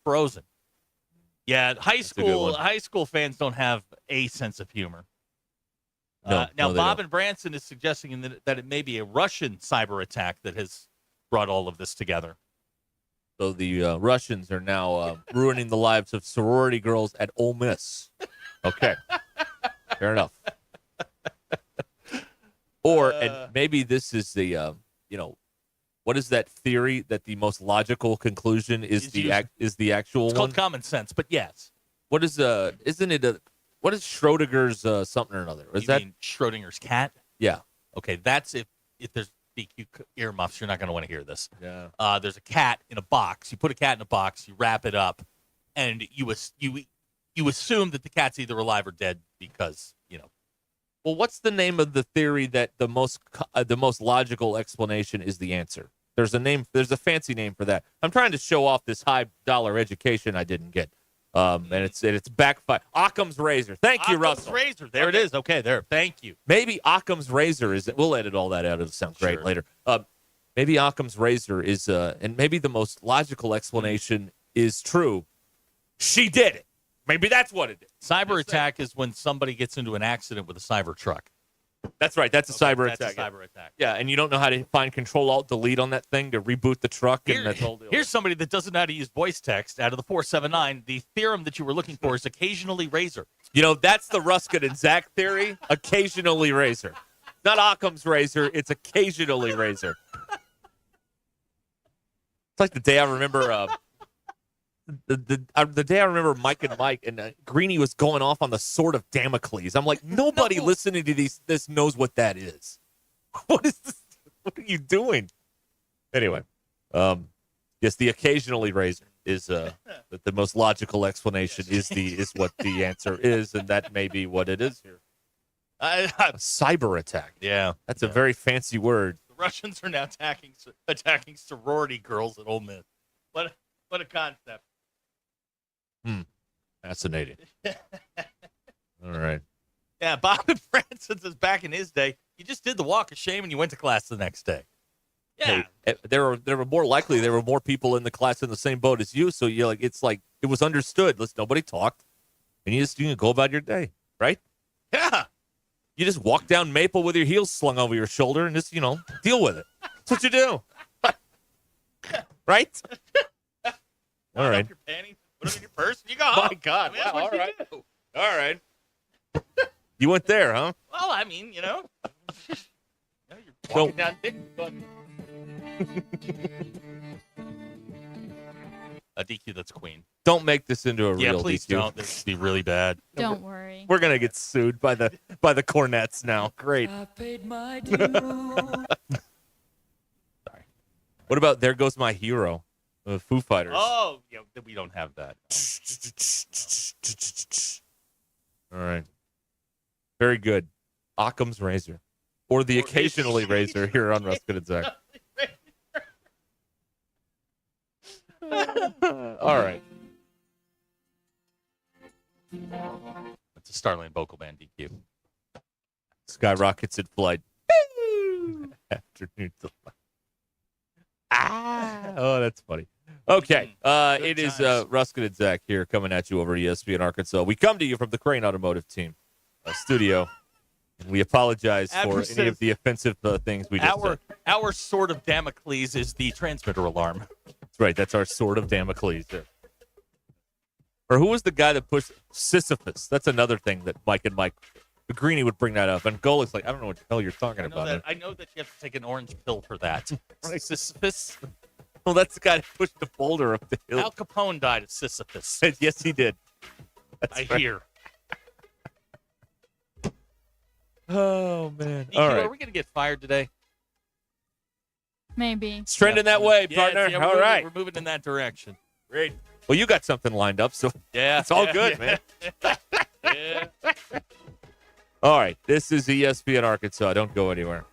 Frozen. Yeah, high school fans don't have a sense of humor. Now, Bob and Branson is suggesting that it may be a Russian cyber attack that has brought all of this together. So the Russians are now ruining the lives of sorority girls at Ole Miss. Okay, fair enough. And maybe this is the what is that theory that the most logical conclusion is the actual It's one? called common sense, but yes. What is what is Schrodinger's something or another? Is that mean Schrodinger's cat? Yeah. Okay, that's if there's DQ earmuffs, you're not going to want to hear this. Yeah. There's a cat in a box. You put a cat in a box, you wrap it up, and you assume that the cat's either alive or dead because Well, what's the name of the theory that the most logical explanation is the answer? There's a fancy name for that. I'm trying to show off this high dollar education I didn't get. And it's backfire. Occam's razor. Thank you, Russell. Occam's razor. There it is. Okay, there. Thank you. Maybe Occam's razor is. We'll edit all that out. It'll sound great later. Maybe Occam's razor is, and maybe the most logical explanation is true. She did it. Maybe that's what it is. Cyber attack is when somebody gets into an accident with a cyber truck. That's right. That's a cyber attack. That's a cyber attack. Yeah, and you don't know how to find Control-Alt-Delete on that thing to reboot the truck, and that's all. Here's somebody that doesn't know how to use voice text out of the 479. The theorem that you were looking for is occasionally razor. That's the Ruscin and Zach theory. Occasionally razor. Not Occam's razor. It's occasionally razor. It's like the day I remember. The day I remember Mike and Greeny was going off on the sword of Damocles. I'm like, nobody listening to this knows what that is. What is this? What are you doing? Anyway, yes, the occasionally razor is the most logical explanation is what the answer is, and that may be what it is here. A cyber attack. Yeah, that's a very fancy word. The Russians are now attacking sorority girls at Ole Miss. What a concept. Fascinating. All right. Yeah, Bob and Francis says back in his day, you just did the walk of shame and you went to class the next day. Yeah. Hey, there were more people in the class in the same boat as you, so it was understood. Nobody talked. And you can go about your day, right? Yeah. You just walk down Maple with your heels slung over your shoulder and just, deal with it. That's what you do. Right? All right. Your panties, put them in your purse, and you go home. My God. I mean, that's Wow, what all you right. do. All right. You went there, huh? Well, I mean, you're walking down a DQ, that's Queen. Don't make this into a real please DQ. don't. This would be really bad. Don't worry. We're gonna get sued by the Cornets now. Great. I paid my due. What about There Goes My Hero? The Foo Fighters. Oh, yeah, we don't have that. All right. Very good. Occam's Razor. Or the occasionally Razor here on Ruscin and Zach. All right. That's a Starland vocal band DQ. Skyrockets in flight. Afternoon delight. Oh, that's funny. Okay. It is Ruscin and Zach here coming at you over ESPN Arkansas. We come to you from the Crane Automotive Team studio. And we apologize for any of the offensive things we just said. Our sword of Damocles is the transmitter alarm. That's right. That's our sword of Damocles. Or who was the guy that pushed Sisyphus? That's another thing that Mike Greeny would bring that up. And Golik's like, I don't know what the hell you're talking about. I know that you have to take an orange pill for that. Sisyphus. Well, that's the guy that pushed the boulder up the hill. Al Capone died of Sisyphus. Yes, he did. I hear. Oh, man. DQ, All right. Are we going to get fired today? Maybe. It's trending that way, partner. Yeah, All right. We're moving in that direction. Great. Well, you got something lined up, so it's all good, man. Yeah. All right. This is ESPN Arkansas. Don't go anywhere.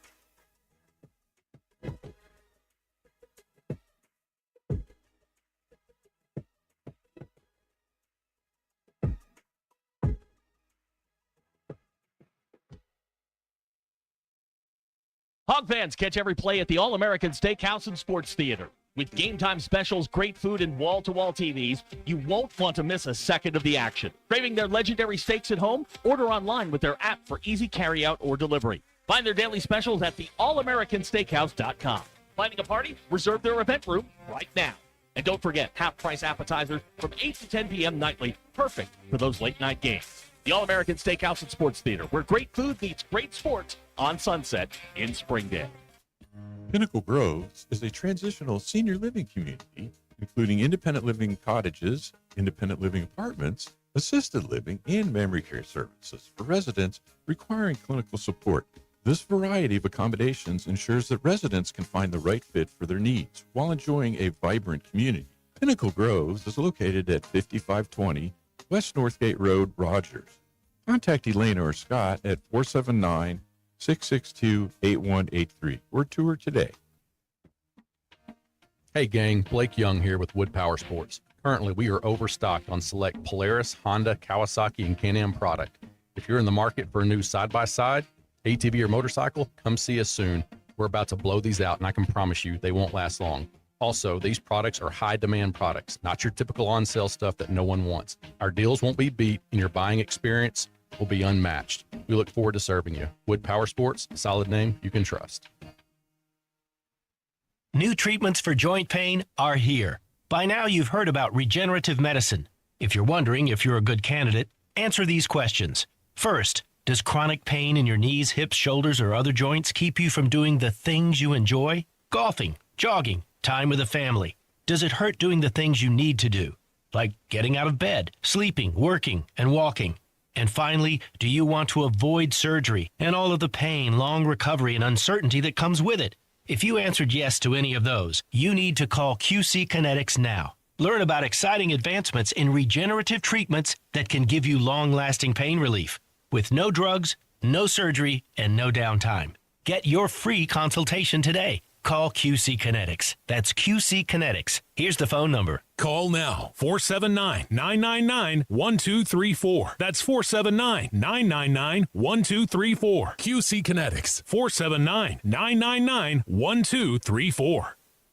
Hog fans, catch every play at the All-American Steakhouse and Sports Theater. With game time specials, great food, and wall-to-wall TVs, you won't want to miss a second of the action. Craving their legendary steaks at home? Order online with their app for easy carryout or delivery. Find their daily specials at theallamericansteakhouse.com. Planning a party? Reserve their event room right now. And don't forget, half-price appetizers from 8 to 10 p.m. nightly, perfect for those late-night games. The All-American Steakhouse and Sports Theater, where great food meets great sports on Sunset in Springdale. Pinnacle Groves is a transitional senior living community, including independent living cottages, independent living apartments, assisted living, and memory care services for residents requiring clinical support. This variety of accommodations ensures that residents can find the right fit for their needs while enjoying a vibrant community. Pinnacle Groves is located at 5520 West Northgate Road, Rogers. Contact Elena or Scott at 479-662-8183 or tour today. Hey gang, Blake Young here with Wood Power Sports. Currently, we are overstocked on select Polaris, Honda, Kawasaki, and Can-Am product. If you're in the market for a new side-by-side, ATV, or motorcycle, come see us soon. We're about to blow these out, and I can promise you they won't last long. Also, these products are high-demand products, not your typical on-sale stuff that no one wants. Our deals won't be beat, and your buying experience will be unmatched. We look forward to serving you. Wood Power Sports, solid name you can trust. New treatments for joint pain are here. By now, you've heard about regenerative medicine. If you're wondering if you're a good candidate, answer these questions. First, does chronic pain in your knees, hips, shoulders, or other joints keep you from doing the things you enjoy? Golfing, jogging, time with the family. Does it hurt doing the things you need to do? Like getting out of bed, sleeping, working, and walking. And finally, do you want to avoid surgery and all of the pain, long recovery, and uncertainty that comes with it? If you answered yes to any of those, you need to call QC Kinetics now. Learn about exciting advancements in regenerative treatments that can give you long-lasting pain relief with no drugs, no surgery, and no downtime. Get your free consultation today. Call QC Kinetics. That's QC Kinetics. Here's the phone number. Call now, 479-999-1234. That's 479-999-1234. QC Kinetics, 479-999-1234.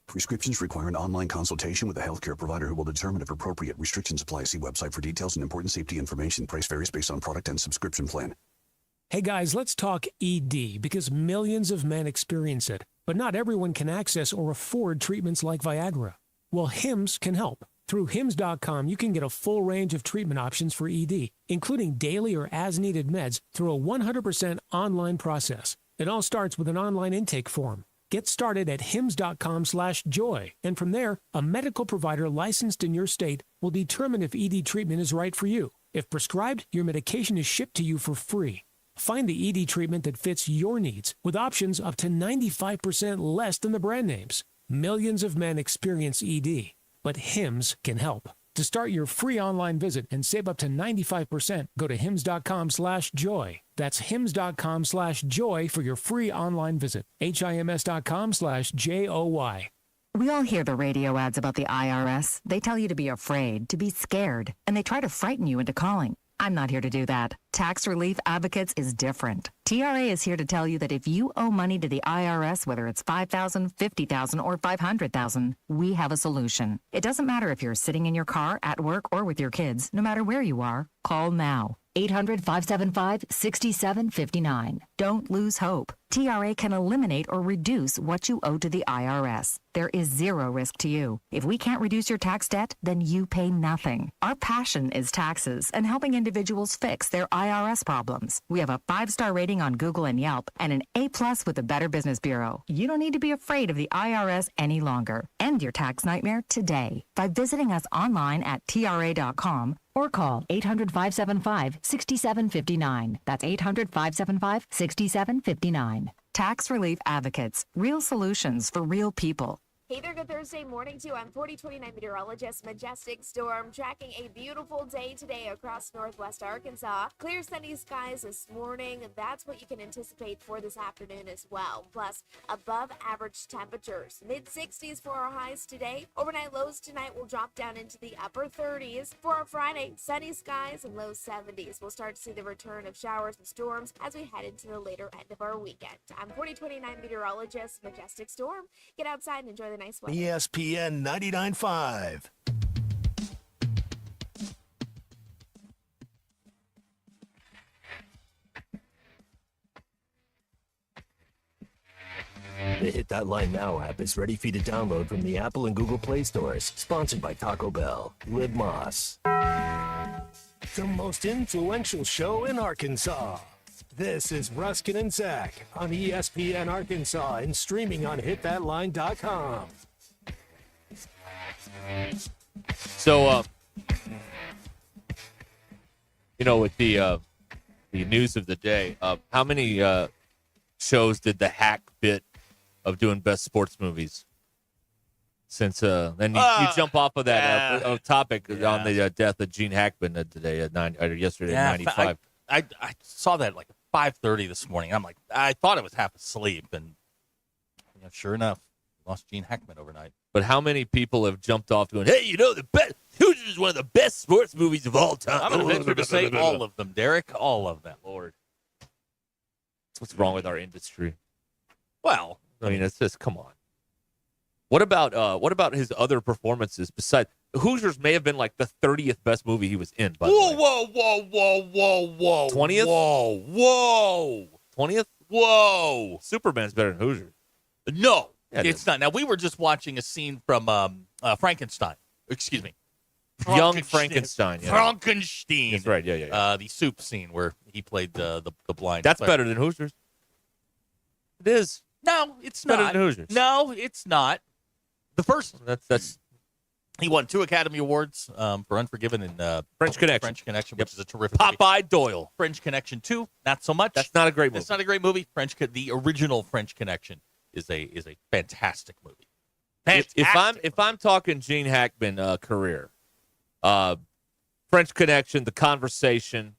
Prescriptions require an online consultation with a healthcare provider who will determine if appropriate. Restrictions apply. See website for details and important safety information. Price varies based on product and subscription plan. Hey guys, let's talk ED because millions of men experience it, but not everyone can access or afford treatments like Viagra. Well, Hims can help. Through Hims.com, you can get a full range of treatment options for ED, including daily or as-needed meds through a 100% online process. It all starts with an online intake form. Get started at hims.com/joy, and from there, a medical provider licensed in your state will determine if ED treatment is right for you. If prescribed, your medication is shipped to you for free. Find the ED treatment that fits your needs with options up to 95% less than the brand names. Millions of men experience ED, but Hims can help. To start your free online visit and save up to 95%, go to hims.com/joy. That's hims.com/joy for your free online visit. HIMS.com/JOY. We all hear the radio ads about the IRS. They tell you to be afraid, to be scared, and they try to frighten you into calling. I'm not here to do that. Tax Relief Advocates is different. TRA is here to tell you that if you owe money to the IRS, whether it's $5,000, $50,000, or $500,000, we have a solution. It doesn't matter if you're sitting in your car, at work, or with your kids. No matter where you are, call now. 800-575-6759. Don't lose hope. TRA can eliminate or reduce what you owe to the IRS. There is zero risk to you. If we can't reduce your tax debt, then you pay nothing. Our passion is taxes and helping individuals fix their IRS problems. We have a 5-star rating on Google and Yelp and an A+ with the Better Business Bureau. You don't need to be afraid of the IRS any longer. End your tax nightmare today by visiting us online at TRA.com or call 800-575-6759. That's 800-575-6759. Tax Relief Advocates. Real solutions for real people. Hey there, good Thursday morning to you. I'm 4029 meteorologist Majestic Storm, tracking a beautiful day today across northwest Arkansas. Clear sunny skies this morning. That's what you can anticipate for this afternoon as well. Plus, above average temperatures. Mid-60s for our highs today. Overnight lows tonight will drop down into the upper 30s. For our Friday, sunny skies and low 70s. We'll start to see the return of showers and storms as we head into the later end of our weekend. I'm 4029 meteorologist Majestic Storm. Get outside and enjoy the nice weather. ESPN 99.5. The Hit That Line Now app is ready for you to download from the Apple and Google Play stores. Sponsored by Taco Bell. Live Moss. The most influential show in Arkansas. This is Ruscin and Zach on ESPN Arkansas and streaming on hitthatline.com. So, with the news of the day, how many shows did the hack bit of doing best sports movies? Since then you jump off of that topic on the death of Gene Hackman today at yesterday at 95. I saw that like 5:30 this morning. I'm like, I thought I was half asleep, and sure enough, lost Gene Hackman overnight. But how many people have jumped off going, hey, the best Hoosiers is one of the best sports movies of all time? I'm going to venture to say all of them, Derek. All of them. Lord. That's what's wrong with our industry. Well, I mean, it's just, come on. What about his other performances besides Hoosiers may have been like the 30th best movie he was in, by the way. Whoa. 20th? Whoa. 20th? Whoa. Superman's better than Hoosiers. No, Yeah, it's not. Now, we were just watching a scene from Frankenstein. Excuse me. Young Frankenstein. Yeah. Frankenstein. That's right, yeah. The soup scene where he played the blind. That's better than Hoosiers. It is. No, it's not. Better than Hoosiers. No, it's not. The first. That's. He won 2 Academy Awards for Unforgiven and French Connection. French Connection, which is a terrific movie. Popeye Doyle. French Connection 2, not so much. That's not a great movie. It's not a great movie. The original French Connection is a fantastic movie. If I'm talking Gene Hackman career, French Connection, The Conversation,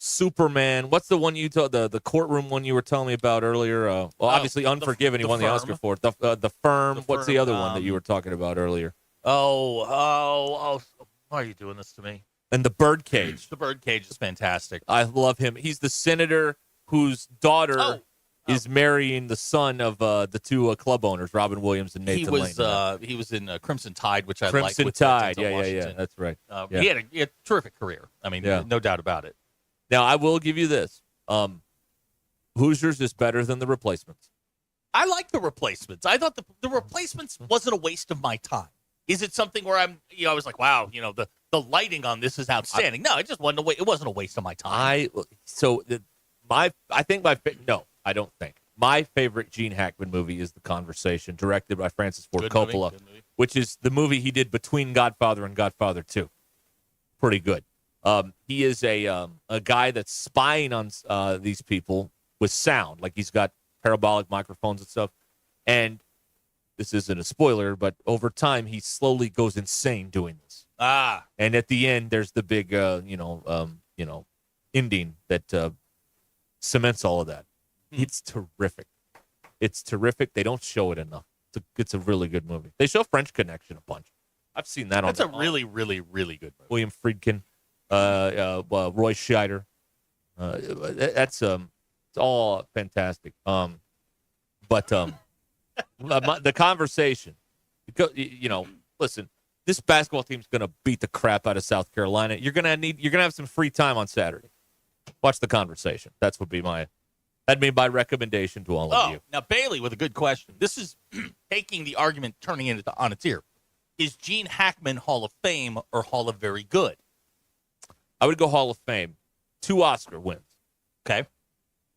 Superman. What's the one you told the courtroom one you were telling me about earlier? Obviously Unforgiven. He won the Oscar for it. The Firm. What's the other one that you were talking about earlier? Oh! Why are you doing this to me? And The Birdcage. The Birdcage is fantastic. I love him. He's the senator whose daughter is marrying the son of the two club owners, Robin Williams and Nathan Lane. He was in Crimson Tide, which I like. Crimson with Tide, Denzel Washington. yeah. That's right. He had a terrific career. I mean, no doubt about it. Now, I will give you this. Hoosiers is better than The Replacements. I like The Replacements. I thought the Replacements wasn't a waste of my time. Is it something where I was like, wow, the lighting on this is outstanding? No, it just wasn't it wasn't a waste of my time. I don't think. My favorite Gene Hackman movie is The Conversation, directed by Francis Ford Coppola, which is the movie he did between Godfather and Godfather 2. Pretty good. He is a guy that's spying on these people with sound. Like he's got parabolic microphones and stuff. And this isn't a spoiler, but over time, he slowly goes insane doing this. And at the end, there's the big, ending that cements all of that. It's terrific. It's terrific. They don't show it enough. It's a really good movie. They show French Connection a bunch. I've seen that. That's a really, really, really good movie. William Friedkin, Roy Scheider. It's all fantastic. But the conversation, listen, this basketball team's going to beat the crap out of South Carolina. You're going to have some free time on Saturday. Watch The Conversation. That'd be my recommendation to all of you. Now Bailey with a good question. This is taking the argument, turning it on its ear. Is Gene Hackman Hall of Fame or Hall of Very Good? I would go Hall of Fame. 2 Oscar wins. Okay.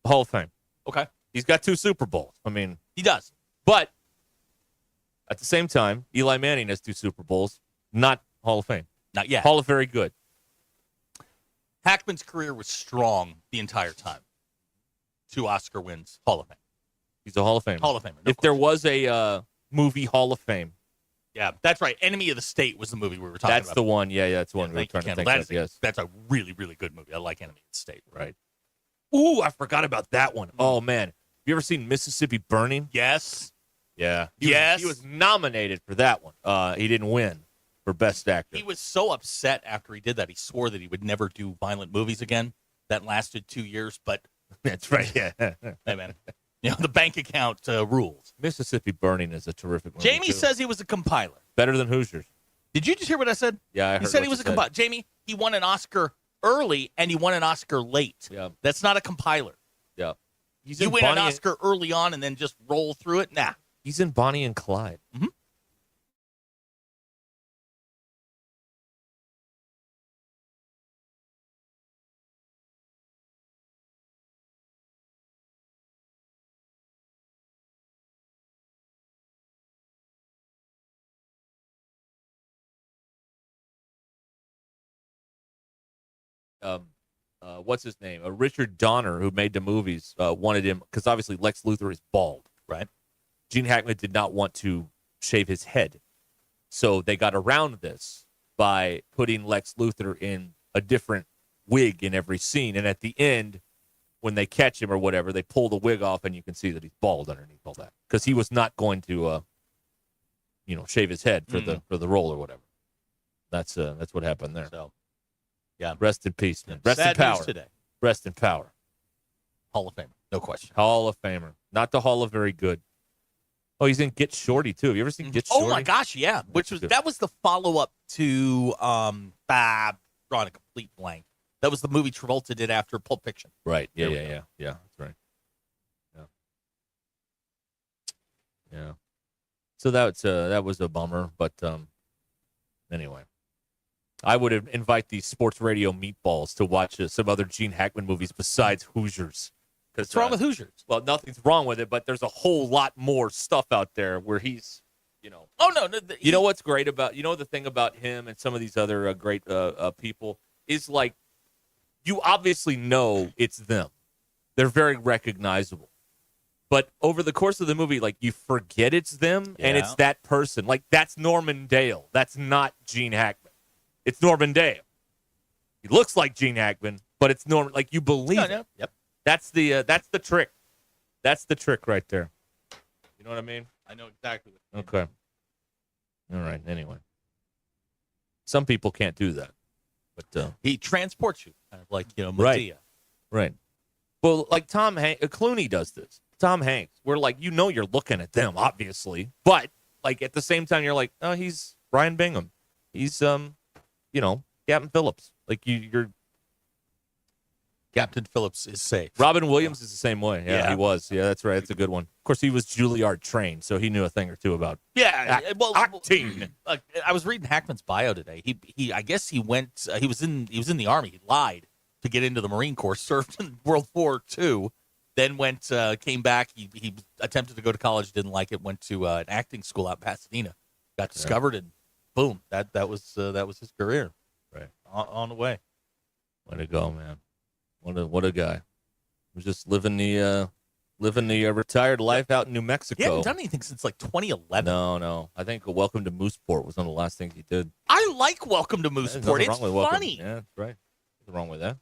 Hall of Fame. Okay. He's got 2 Super Bowls. I mean, he does. But at the same time, Eli Manning has 2 Super Bowls. Not Hall of Fame. Not yet. Hall of Very Good. Hackman's career was strong the entire time. 2 Oscar wins. Hall of Fame. He's a Hall of Famer. Hall of Famer. If there was a movie Hall of Fame. Yeah, that's right. Enemy of the State was the movie we were talking about. That's the one. Yeah, that's the one we were trying to think of. Yes. That's a really, really good movie. I like Enemy of the State. Right. Ooh, I forgot about that one. Oh, man. Have you ever seen Mississippi Burning? Yes. Yeah. Yes. He was nominated for that one. He didn't win for Best Actor. He was so upset after he did that. He swore that he would never do violent movies again. That lasted 2 years, but that's right. Yeah. Hey, man. The bank account rules. Mississippi Burning is a terrific movie. Jamie says he was a compiler. Better than Hoosiers. Did you just hear what I said? Yeah, I heard. He said he was a compiler. Jamie, he won an Oscar early and he won an Oscar late. Yeah. That's not a compiler. Yeah. You win an Oscar early on and then just roll through it? Nah. He's in Bonnie and Clyde. Mm-hmm. What's his name? Richard Donner, who made the movies, wanted him because obviously Lex Luthor is bald, right? Gene Hackman did not want to shave his head, so they got around this by putting Lex Luthor in a different wig in every scene, and at the end, when they catch him or whatever, they pull the wig off, and you can see that he's bald underneath all that because he was not going to, shave his head for the role or whatever. That's what happened there. So. Yeah. Rest in peace, man. Rest in power. Today. Rest in power. Hall of Famer. No question. Hall of Famer. Not the Hall of Very Good. Oh, he's in Get Shorty, too. Have you ever seen Get Shorty? Oh, my gosh, yeah. That was the follow-up to drawing a complete blank. That was the movie Travolta did after Pulp Fiction. Right. Yeah. Yeah, that's right. Yeah. So that was a bummer, but anyway. I would invite these sports radio meatballs to watch some other Gene Hackman movies besides Hoosiers. What's wrong with Hoosiers? Well, nothing's wrong with it, but there's a whole lot more stuff out there where he's, Oh, no. You know what's great about, the thing about him and some of these other great people is like, you obviously know it's them. They're very recognizable. But over the course of the movie, like, you forget it's them and it's that person. Like, that's Norman Dale. That's not Gene Hackman. It's Norman Dale. He looks like Gene Hackman, but it's Norman. Like, you believe it. Yep. That's the trick. That's the trick right there. You know what I mean? I know exactly what Okay. All right. Anyway. Some people can't do that. But he transports you, kind of like, Medea. Right. Well, like Clooney does this. Tom Hanks, where like you're looking at them, obviously, but like at the same time, you're like, oh, he's Ryan Bingham, he's Captain Phillips. Like you're Captain Phillips is safe. Robin Williams is the same way. Yeah, Yeah. he was. Yeah, that's right. That's a good one. Of course, he was Juilliard trained, so he knew a thing or two about. Acting. I was reading Hackman's bio today. He I guess he went. He was in the Army. He lied to get into the Marine Corps. Served in World War II. Then came back. He attempted to go to college, didn't like it. Went to an acting school out in Pasadena. Got discovered, and boom, that was his career. Right on the way. Way to go, man! What a guy! He was just living the retired life out in New Mexico. He hasn't done anything since like 2011. No. I think Welcome to Mooseport was one of the last things he did. I like Welcome to There's Mooseport. nothing It's wrong with Welcome. funny. Yeah, that's right. Nothing wrong with that.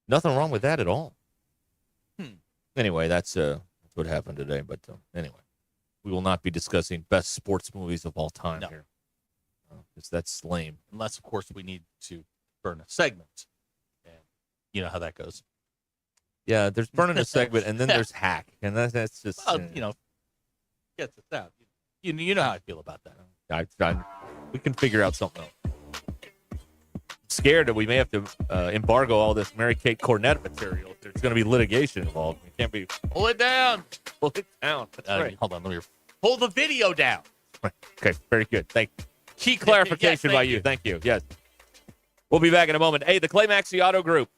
Nothing wrong with that at all. Anyway, that's what happened today. But anyway, we will not be discussing best sports movies of all time here. Because that's lame. Unless, of course, we need to burn a segment. And you know how that goes. Yeah, there's burning a segment, and then there's hack. And that's just... gets us out. You know how I feel about that. We can figure out something else. Scared that we may have to embargo all this Mary Kate Cornett material. There's going to be litigation involved. We can't be pull it down. That's right. Hold on, let me pull the video down. Okay, very good. Thank you. Key clarification by you. Thank you. Yes. We'll be back in a moment. Hey, the Clay Maxey Auto Group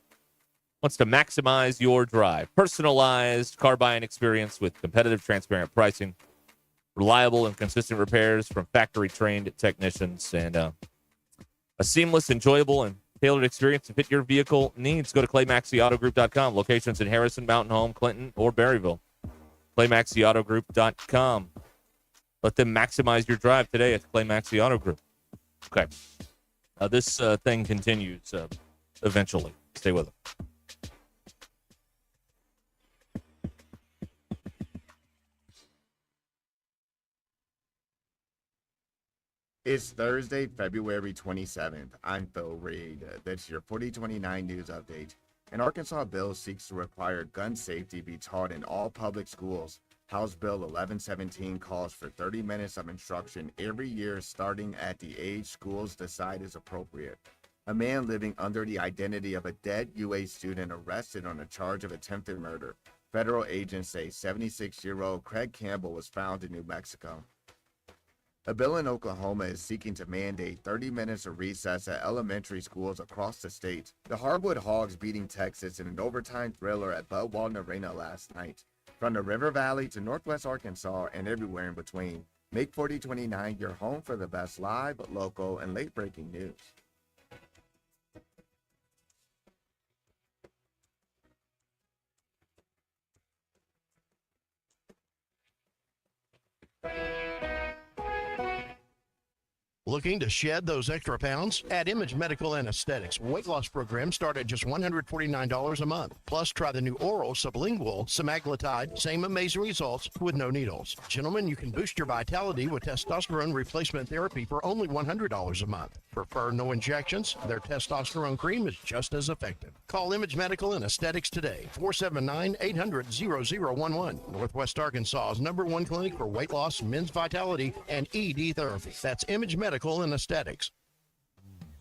wants to maximize your drive. Personalized car buying experience with competitive, transparent pricing, reliable and consistent repairs from factory-trained technicians, and a seamless, enjoyable, and tailored experience to fit your vehicle needs. Go to ClayMaxeyAutoGroup.com. Locations in Harrison, Mountain Home, Clinton, or Berryville. ClayMaxeyAutoGroup.com. Let them maximize your drive today at Clay Maxey Auto Group. Okay. This thing continues eventually. Stay with us. It's Thursday, February 27th. I'm Phil Reed. That's your 4029 news update. An Arkansas bill seeks to require gun safety be taught in all public schools. House Bill 1117 calls for 30 minutes of instruction every year starting at the age schools decide is appropriate. A man living under the identity of a dead UA student arrested on a charge of attempted murder. Federal agents say 76-year-old Craig Campbell was found in New Mexico. A bill in Oklahoma is seeking to mandate 30 minutes of recess at elementary schools across the state. The Hardwood Hogs beating Texas in an overtime thriller at Bud Walton Arena last night. From the River Valley to Northwest Arkansas and everywhere in between, make 4029 your home for the best live, local, and late-breaking news. Looking to shed those extra pounds? At Image Medical and Aesthetics, weight loss programs start at just $149 a month. Plus, try the new oral sublingual semaglutide. Same amazing results with no needles. Gentlemen, you can boost your vitality with testosterone replacement therapy for only $100 a month. Prefer no injections? Their testosterone cream is just as effective. Call Image Medical and Aesthetics today. 479-800-0011. Northwest Arkansas's #1 clinic for weight loss, men's vitality, and ED therapy. That's Image Medical and Aesthetics.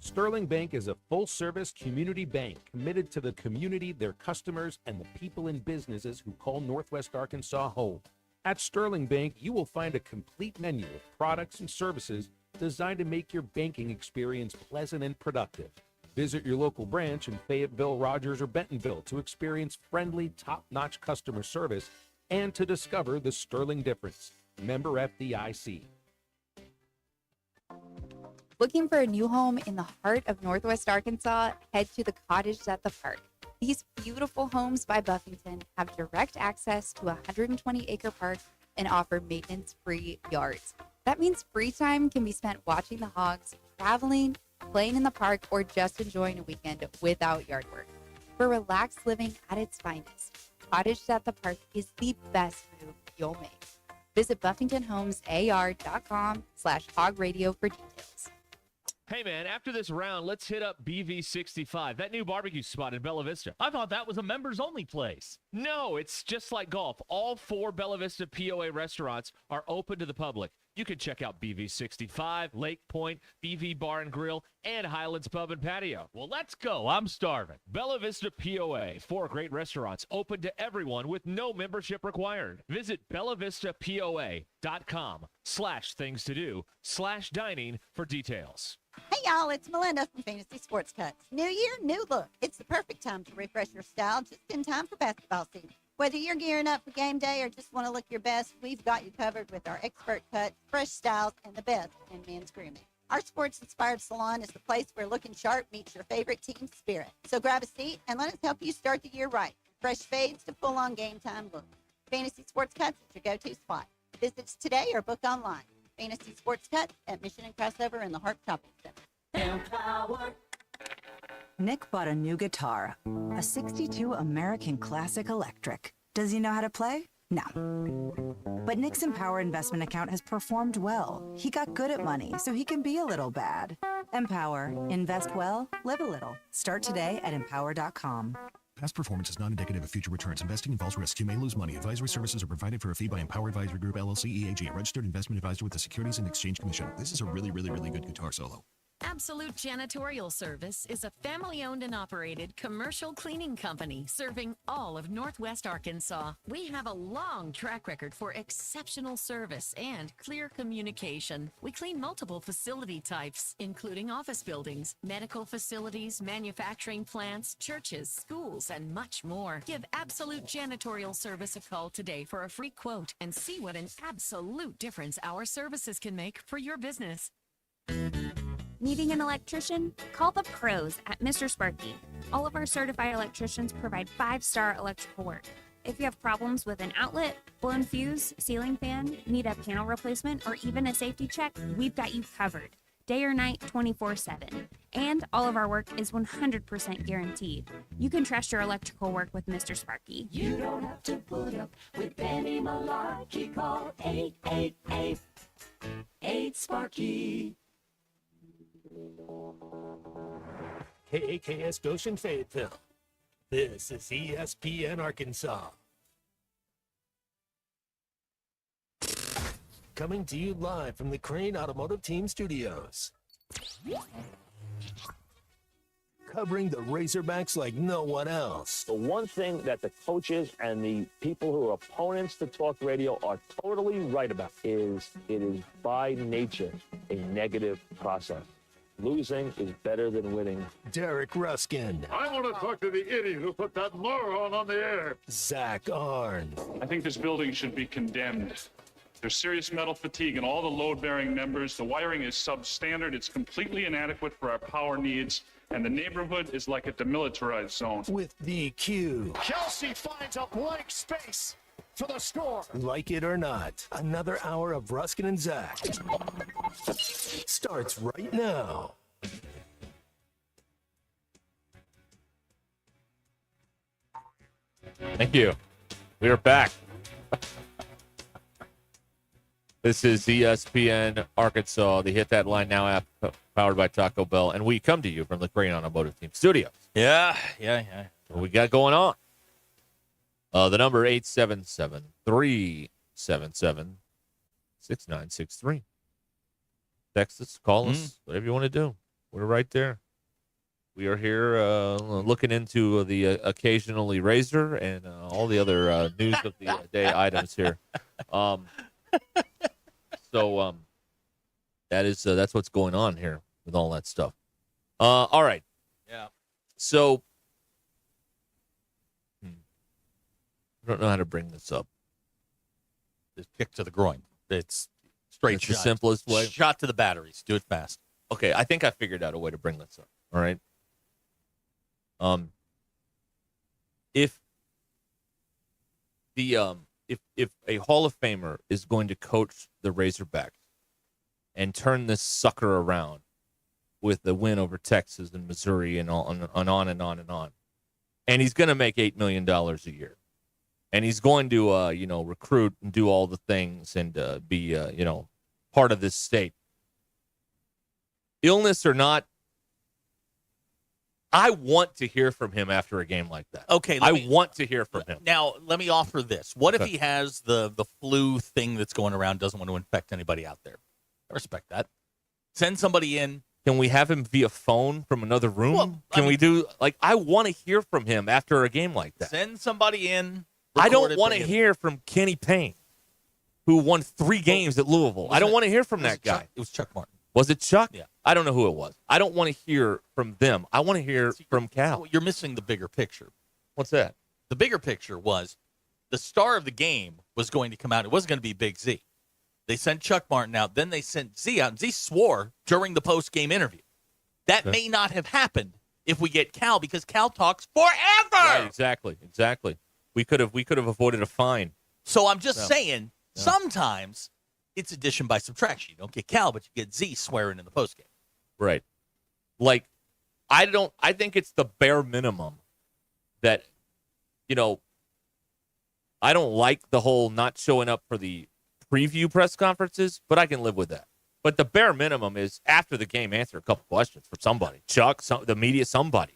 Sterling Bank is a full-service community bank committed to the community, their customers, and the people and businesses who call Northwest Arkansas home. At Sterling Bank, you will find a complete menu of products and services designed to make your banking experience pleasant and productive. Visit your local branch in Fayetteville, Rogers, or Bentonville to experience friendly, top-notch customer service and to discover the Sterling difference. Member FDIC. Looking for a new home in the heart of Northwest Arkansas? Head to the Cottage at the Park. These beautiful homes by Buffington have direct access to a 120-acre park and offer maintenance-free yards. That means free time can be spent watching the hogs, traveling, playing in the park, or just enjoying a weekend without yard work. For relaxed living at its finest, Cottage at the Park is the best move you'll make. Visit BuffingtonHomesAR.com/hogradio for details. Hey, man, after this round, let's hit up BV65, that new barbecue spot in Bella Vista. I thought that was a members-only place. No, it's just like golf. All 4 Bella Vista POA restaurants are open to the public. You can check out BV65, Lake Point, BV Bar and Grill, and Highlands Pub and Patio. Well, let's go. I'm starving. Bella Vista POA, 4 great restaurants open to everyone with no membership required. Visit bellavistapoa.com/things-to-do/dining for details. Hey y'all, it's Melinda from Fantasy Sports Cuts. New year, new look. It's the perfect time to refresh your style just in time for basketball season. Whether you're gearing up for game day or just want to look your best, we've got you covered with our expert cuts, fresh styles, and the best in men's grooming. Our sports-inspired salon is the place where looking sharp meets your favorite team spirit. So grab a seat and let us help you start the year right. Fresh fades to full-on game time look. Fantasy Sports Cuts is your go-to spot. Visit us today or book online. Fantasy Sports Cuts at Mission and Crossover in the Harp Shopping Center. Nick bought a new guitar, a 62 American Classic Electric. Does he know how to play? No. But Nick's Empower investment account has performed well. He got good at money, so he can be a little bad. Empower. Invest well, live a little. Start today at empower.com. Past performance is not indicative of future returns. Investing involves risks. You may lose money. Advisory services are provided for a fee by Empower Advisory Group, LLC, EAG, a registered investment advisor with the Securities and Exchange Commission. This is a really good guitar solo. Absolute Janitorial Service is a family-owned and operated commercial cleaning company serving all of Northwest Arkansas. We have a long track record for exceptional service and clear communication. We clean multiple facility types, including office buildings, medical facilities, manufacturing plants, churches, schools, and much more. Give Absolute Janitorial Service a call today for a free quote and see what an absolute difference our services can make for your business. Needing an electrician? Call the pros at Mr. Sparky. All of our certified electricians provide 5-star electrical work. If you have problems with an outlet, blown fuse, ceiling fan, need a panel replacement, or even a safety check, we've got you covered. Day or night, 24/7. And all of our work is 100% guaranteed. You can trust your electrical work with Mr. Sparky. You don't have to put up with Benny Malarkey. Call 888-8-SPARKY. KAKS Goshen Fayetteville. This is ESPN Arkansas. Coming to you live from the Crane Automotive Team Studios. Covering the Razorbacks like no one else. The one thing that the coaches and the people who are opponents to talk radio are totally right about is it is by nature a negative process. Losing is better than winning. Derek Ruskin. I want to talk to the idiot who put that moron on the air. Zach Arn. I think this building should be condemned. There's serious metal fatigue in all the load-bearing members. The wiring is substandard. It's completely inadequate for our power needs. And the neighborhood is like a demilitarized zone. With DQ. Kelsey finds a blank space for the score. Like it or not, another hour of Ruskin and Zach starts right now. Thank you. We are back. This is ESPN Arkansas, the Hit That Line Now app powered by Taco Bell, and we come to you from the Crane Automotive Team Studios. Yeah. What we got going on? The number 877-377-6963. Text us, call us, whatever you want to do. We're right there. We are here looking into the occasionally razor and all the other news of the day items here. So that's what's going on here with all that stuff. All right. Yeah. So I don't know how to bring this up. Just kick to the groin. It's straight It's shot. the simplest way. Shot to the batteries. Do it fast. Okay, I think I figured out a way to bring this up. All right. If a Hall of Famer is going to coach the Razorbacks and turn this sucker around with the win over Texas and Missouri and on and on and on and on, and he's going to make $8 million a year, and he's going to recruit and do all the things and be part of this state. illness or not, I want to hear from him after a game like that. Okay. I want to hear from him. Now, let me offer this. What if Okay. he has the flu thing that's going around, doesn't want to infect anybody out there? I respect that. Send somebody in. Can we have him via phone from another room? We do, I want to hear from him after a game like that. Send somebody in. I record don't it, want to bring it. hear from Kenny Payne, who won 3 games at Louisville. I don't want to hear from that guy. It was Chuck Martin. Was it Chuck? Yeah. I don't know who it was. I don't want to hear from them. I want to hear from Cal. Well, you're missing the bigger picture. What's that? The bigger picture was the star of the game was going to come out. It wasn't going to be Big Z. They sent Chuck Martin out. Then they sent Z out. And Z swore during the post-game interview. That may not have happened if we get Cal, because Cal talks forever. Right, exactly. We could have avoided a fine. So I'm just saying, sometimes it's addition by subtraction. You don't get Cal, but you get Z swearing in the postgame. Right. I think it's the bare minimum that, I don't like the whole not showing up for the preview press conferences, but I can live with that. But the bare minimum is after the game, answer a couple questions for somebody. Chuck, the media, somebody.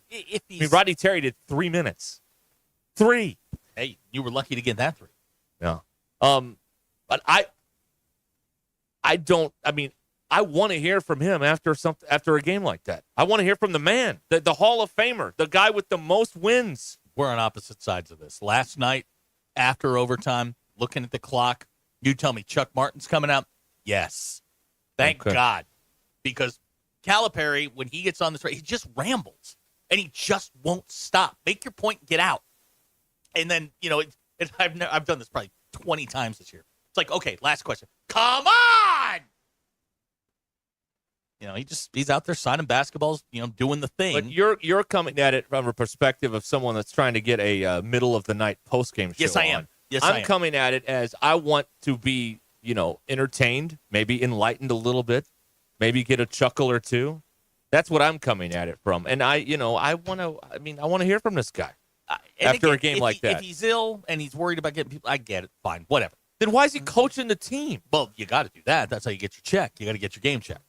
Rodney Terry did 3 minutes. 3. Hey, you were lucky to get that 3. Yeah. But I want to hear from him after a game like that. I want to hear from the man, the Hall of Famer, the guy with the most wins. We're on opposite sides of this. Last night, after overtime, looking at the clock, you tell me Chuck Martin's coming out? Yes. Thank God. Because Calipari, when he gets on this, he just rambles. And he just won't stop. Make your point and get out. And then, I've done this probably 20 times this year. It's like, okay, last question. Come on! He's out there signing basketballs, doing the thing. But you're coming at it from a perspective of someone that's trying to get a middle of the night postgame show. Yes, I am. on. Yes, I I'm am. coming at it as I want to be, entertained, maybe enlightened a little bit, maybe get a chuckle or two. That's what I'm coming at it from. And I want to hear from this guy after a game like that. If he's ill and he's worried about getting people, I get it. Fine, whatever. Then why is he coaching the team? Well, you got to do that. That's how you get your check. You got to get your game check.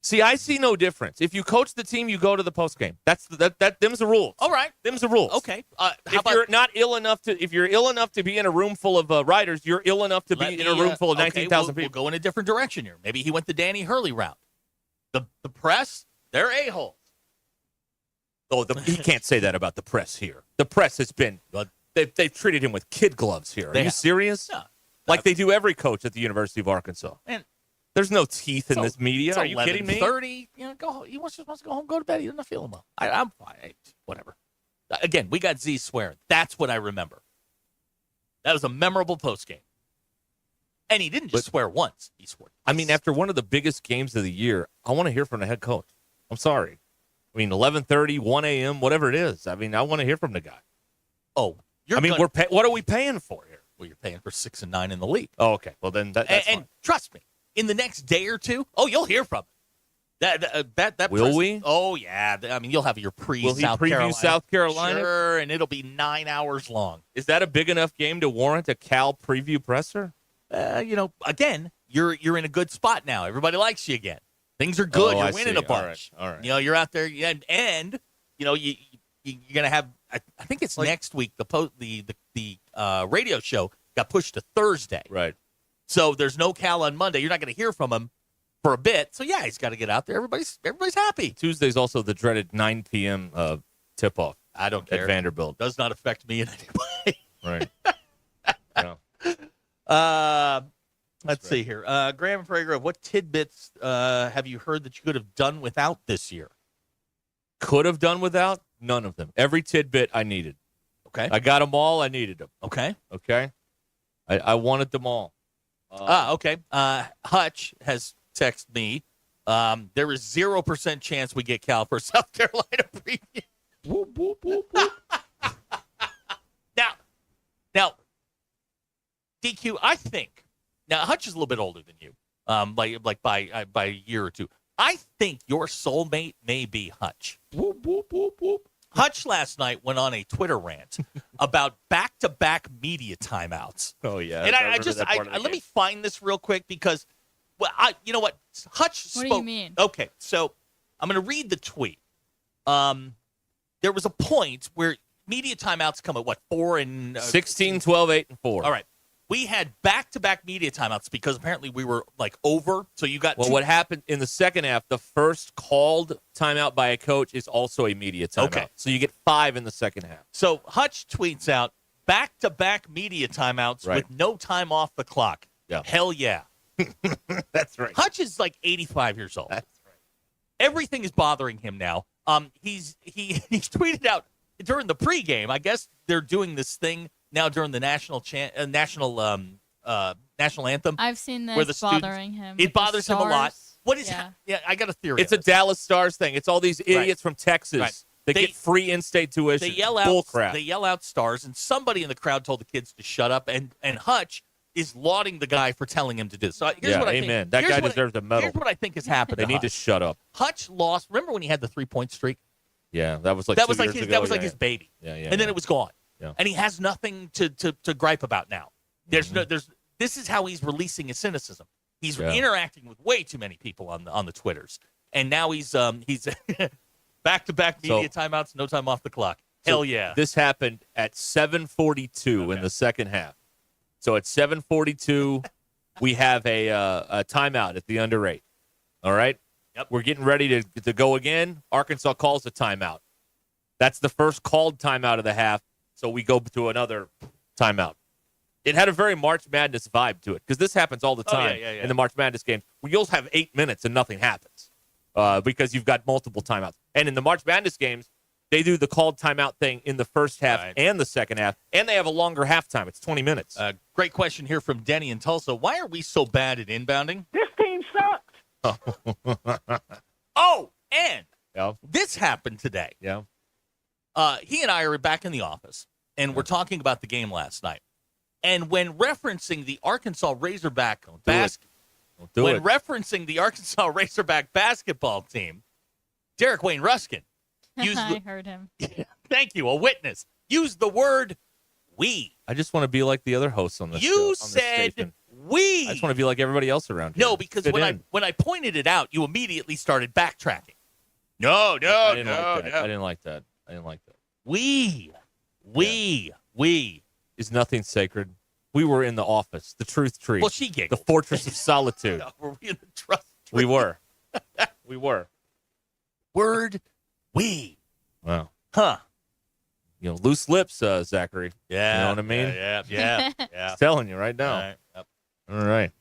See, I see no difference. If you coach the team, you go to the postgame. Them's the rules. All right. Them's the rules. Okay. If you're ill enough to be in a room full of writers, you're ill enough to be in a room full of 19,000 people. We'll go in a different direction here. Maybe he went the Danny Hurley route. The press, they're a-holes. Oh, he can't say that about the press here. The press has been they've treated him with kid gloves here. Are you serious? Yeah. Like they do every coach at the University of Arkansas. Man, there's no teeth in this media. It's Are you kidding me? 11:30. Go home. He wants to go home, go to bed. He doesn't feel well. I'm fine. Whatever. Again, we got Z swearing. That's what I remember. That was a memorable postgame. And he didn't just swear once. He swore. After one of the biggest games of the year, I want to hear from the head coach. I'm sorry. 11:30, 1 a.m., whatever it is. I want to hear from the guy. Oh, what are we paying for here? Well, you're paying for 6 and 9 in the league. Oh, okay. Well, then that's and trust me, in the next day or two, you'll hear from him. Will we? Oh yeah. You'll have your Will he preview South Carolina? Sure, and it'll be 9 hours long. Is that a big enough game to warrant a Cal preview presser? Again, you're in a good spot now. Everybody likes you again. Things are good. You're winning a bunch. All right. You're out there, and you're gonna have. I think it's next week. The radio show got pushed to Thursday. Right. So there's no Cal on Monday. You're not going to hear from him for a bit. So yeah, he's got to get out there. Everybody's happy. Tuesday's also the dreaded 9 p.m. Tip-off. I don't care. At Vanderbilt. Does not affect me in any way. Right. Let's see here. Graham Frager, what tidbits have you heard that you could have done without this year? Could have done without? None of them. Every tidbit I needed. Okay. I got them all. I needed them. Okay. I wanted them all. Okay. Hutch has texted me. There is 0% chance we get Cal for South Carolina preview. Whoop, whoop, whoop, whoop. Now, DQ, I think. Now, Hutch is a little bit older than you, like by a year or two. I think your soulmate may be Hutch. Whoop, whoop, whoop, whoop. Hutch last night went on a Twitter rant about back-to-back media timeouts. Oh, yeah. And I let me find this real quick because Well, you know what? Hutch spoke. What do you mean? Okay, so I'm going to read the tweet. There was a point where media timeouts come at, 4 and... 16, 12, 8, and 4. All right. We had back-to-back media timeouts because apparently we were, over. So you got Well, what happened in the second half, the first called timeout by a coach is also a media timeout. Okay. So you get 5 in the second half. So Hutch tweets out, back-to-back media timeouts with no time off the clock. Yeah. Hell yeah. That's right. Hutch is 85 years old. That's right. Everything is bothering him now. He's tweeted out during the pregame. I guess they're doing this thing now during the national anthem. I've seen where this the students- bothering him. It bothers him a lot. What is? Yeah. I got a theory. It's a Dallas Stars thing. It's all these idiots from Texas Right. that get free in-state tuition. They yell out. Bull crap. They yell out stars, and somebody in the crowd told the kids to shut up. And Hutch is lauding the guy for telling him to do this. So here's what I amen. think. That here's guy what deserves a medal. Here's what I think has happened. They need to Hutch. shut up. Hutch lost. Remember when he had the 3-point streak? Yeah, that was like that 2 was like years his ago. that was like Yeah. his baby. Yeah, And then it was gone. Yeah. And he has nothing to gripe about now. There's Mm-hmm. this is how he's releasing his cynicism. He's Yeah. interacting with way too many people on the Twitters. And now he's back-to-back media timeouts, no time off the clock. Hell yeah. This happened at 7:42 in the second half. So at 7:42, we have a timeout at the under 8. All right? Yep. We're getting ready to go again. Arkansas calls a timeout. That's the first called timeout of the half, so we go to another timeout. It had a very March Madness vibe to it because this happens all the time in the March Madness games. You'll have 8 minutes and nothing happens because you've got multiple timeouts. And in the March Madness games, they do the called timeout thing in the first half and the second half, and they have a longer halftime. It's 20 minutes. Great question here from Denny in Tulsa. Why are we so bad at inbounding? This team sucks. Oh, and Yeah. this happened today. Yeah. He and I are back in the office, and we're talking about the game last night. And when referencing the Arkansas Razorback referencing the Arkansas Razorback basketball team, Derek Wayne Ruskin used I heard him. Thank you, a witness. Used the word "we." I just want to be like the other hosts on this show. You on this said station. "we." I just want to be like everybody else around here. No, because Fit when in. I pointed it out, you immediately started backtracking. No, I didn't like that. I didn't like that. We. Is nothing sacred. We were in the office, the truth tree. Well, she the giggled. fortress of solitude. Were we in the trust? We were. We were. Word "we." Wow. Huh. Loose lips, Zachary. Yeah. You know what I mean? Yeah. Just telling you right now. All right. Yep. All right.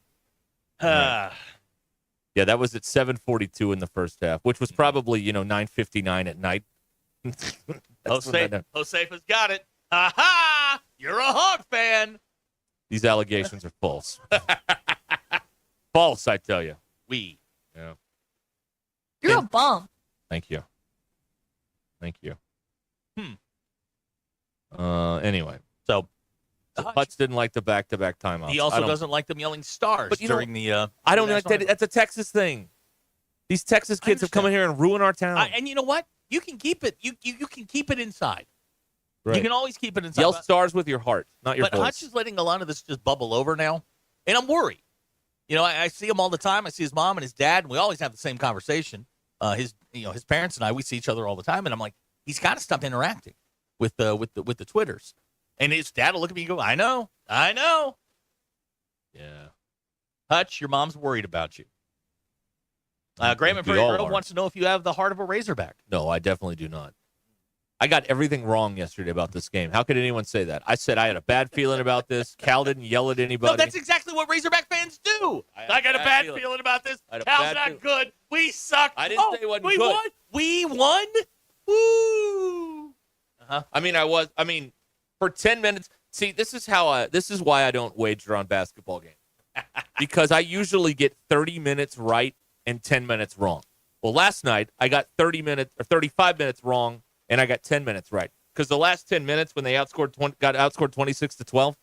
Yeah, that was at 7:42 in the first half, which was probably 9:59 at night. Josefa's got it. Ha! You're a Hog fan. These allegations are false. False, I tell you. We. Yeah. You're a bum. Thank you. Anyway, so Hutch didn't like the back-to-back timeouts. He also doesn't like them yelling stars during the. I don't like that. That's a Texas thing. These Texas kids have come in here and ruined our town. And you know what? You can keep it. You can keep it inside. Right. You can always keep it inside. Yell stars with your heart, not your but voice. Hutch is letting a lot of this just bubble over now, and I'm worried. I see him all the time. I see his mom and his dad, and we always have the same conversation. His parents and I, we see each other all the time, and I'm like, he's got to stop interacting with the Twitters. And his dad will look at me and go, I know. Yeah. Hutch, your mom's worried about you. Graham and We Prairie all Grove are. wants to know if you have the heart of a Razorback. No, I definitely do not. I got everything wrong yesterday about this game. How could anyone say that? I said I had a bad feeling about this. Cal didn't yell at anybody. No, that's exactly what Razorback fans do. I got a bad feeling about this. I had a Cal's bad not feeling. good. We suck. I didn't say it wasn't we good. won. We won. Woo. I mean, for 10 minutes. See, this is why I don't wager on basketball games. Because I usually get 30 minutes right and 10 minutes wrong. Well, last night I got 30 minutes or 35 minutes wrong and I got 10 minutes right. Because the last 10 minutes when they got outscored 26-12,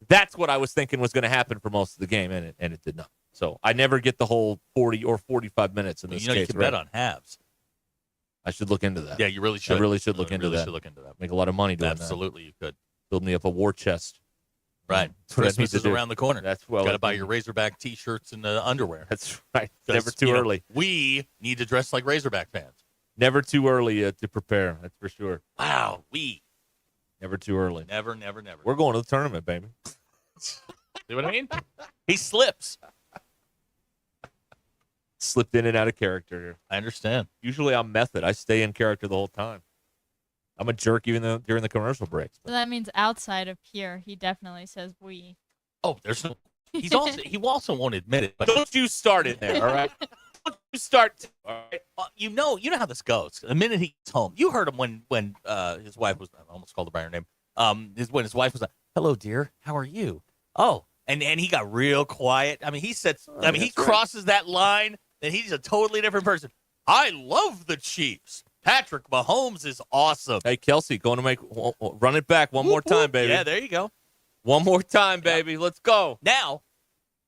that's what I was thinking was going to happen for most of the game, and it did not. So I never get the whole 40 or 45 minutes in this case. You can bet on halves. I should look into that. Yeah, you really should. I really should look into that. Should look into that. Make a lot of money doing that. Absolutely, you could. Build me up a war chest. Right. That's what I need Christmas to is do. around the corner. That's well. Got to buy your Razorback T-shirts and underwear. That's right. 'Cause, Never too early. We need to dress like Razorback fans. Never too early to prepare. That's for sure. Wow. Never too early. Never, never, never. We're going to the tournament, baby. See what I mean? He slips. Slipped in and out of character here. I understand. Usually I'm method. I stay in character the whole time. I'm a jerk even though during the commercial breaks. So that means outside of here, he definitely says we. Oh, there's no. He also won't admit it. But Don't you start in there, all right? Don't you start. All right. you know how this goes. The minute he gets home, you heard him when his wife was. I almost called her by her name. When his wife was like, "Hello, dear. How are you?" Oh, and he got real quiet. I mean, he said. He crosses that line, and he's a totally different person. I love the Chiefs. Patrick Mahomes is awesome. Hey, Kelsey, going to run it back one more time, baby. Yeah, there you go. One more time, baby. Let's go. Now,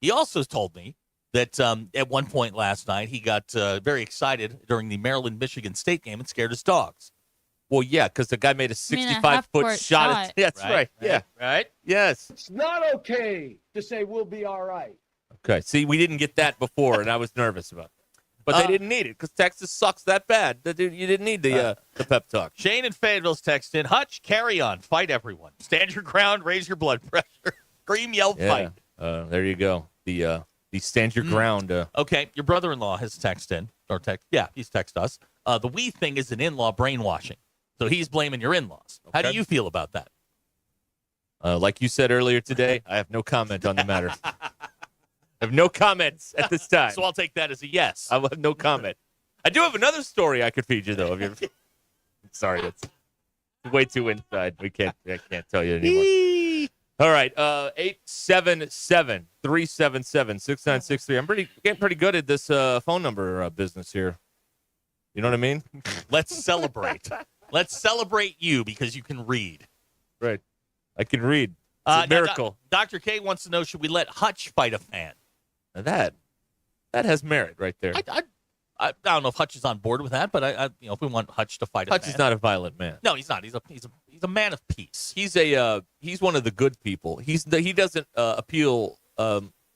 he also told me that at one point last night, he got very excited during the Maryland-Michigan State game and scared his dogs. Well, yeah, because the guy made a 65-foot shot. That's right. Yeah. Right? Yes. It's not okay to say we'll be all right. Okay. See, we didn't get that before, and I was nervous about that. But they didn't need it because Texas sucks that bad. You didn't need the pep talk. Shane and Fayetteville's text in. Hutch, carry on. Fight everyone. Stand your ground. Raise your blood pressure. Scream, yell, fight. There you go. The stand your ground. Okay, your brother-in-law has text in. Yeah, he's texted us. The we thing is an in-law brainwashing. So he's blaming your in-laws. How do you feel about that? Like you said earlier today, I have no comment on the matter. I have no comments at this time. So I'll take that as a yes. I have no comment. I do have another story I could feed you, though. Sorry, that's way too inside. I can't tell you anymore. All right, 877-377-6963. I'm getting pretty good at this phone number business here. You know what I mean? Let's celebrate. Let's celebrate you because you can read. Right. I can read. It's a miracle. Dr. K wants to know, should we let Hutch fight a fan? Now that has merit right there. I don't know if Hutch is on board with that, but if we want Hutch to fight a fan. Hutch is not a violent man. No, he's not. He's a man of peace. He's one of the good people. He doesn't appeal.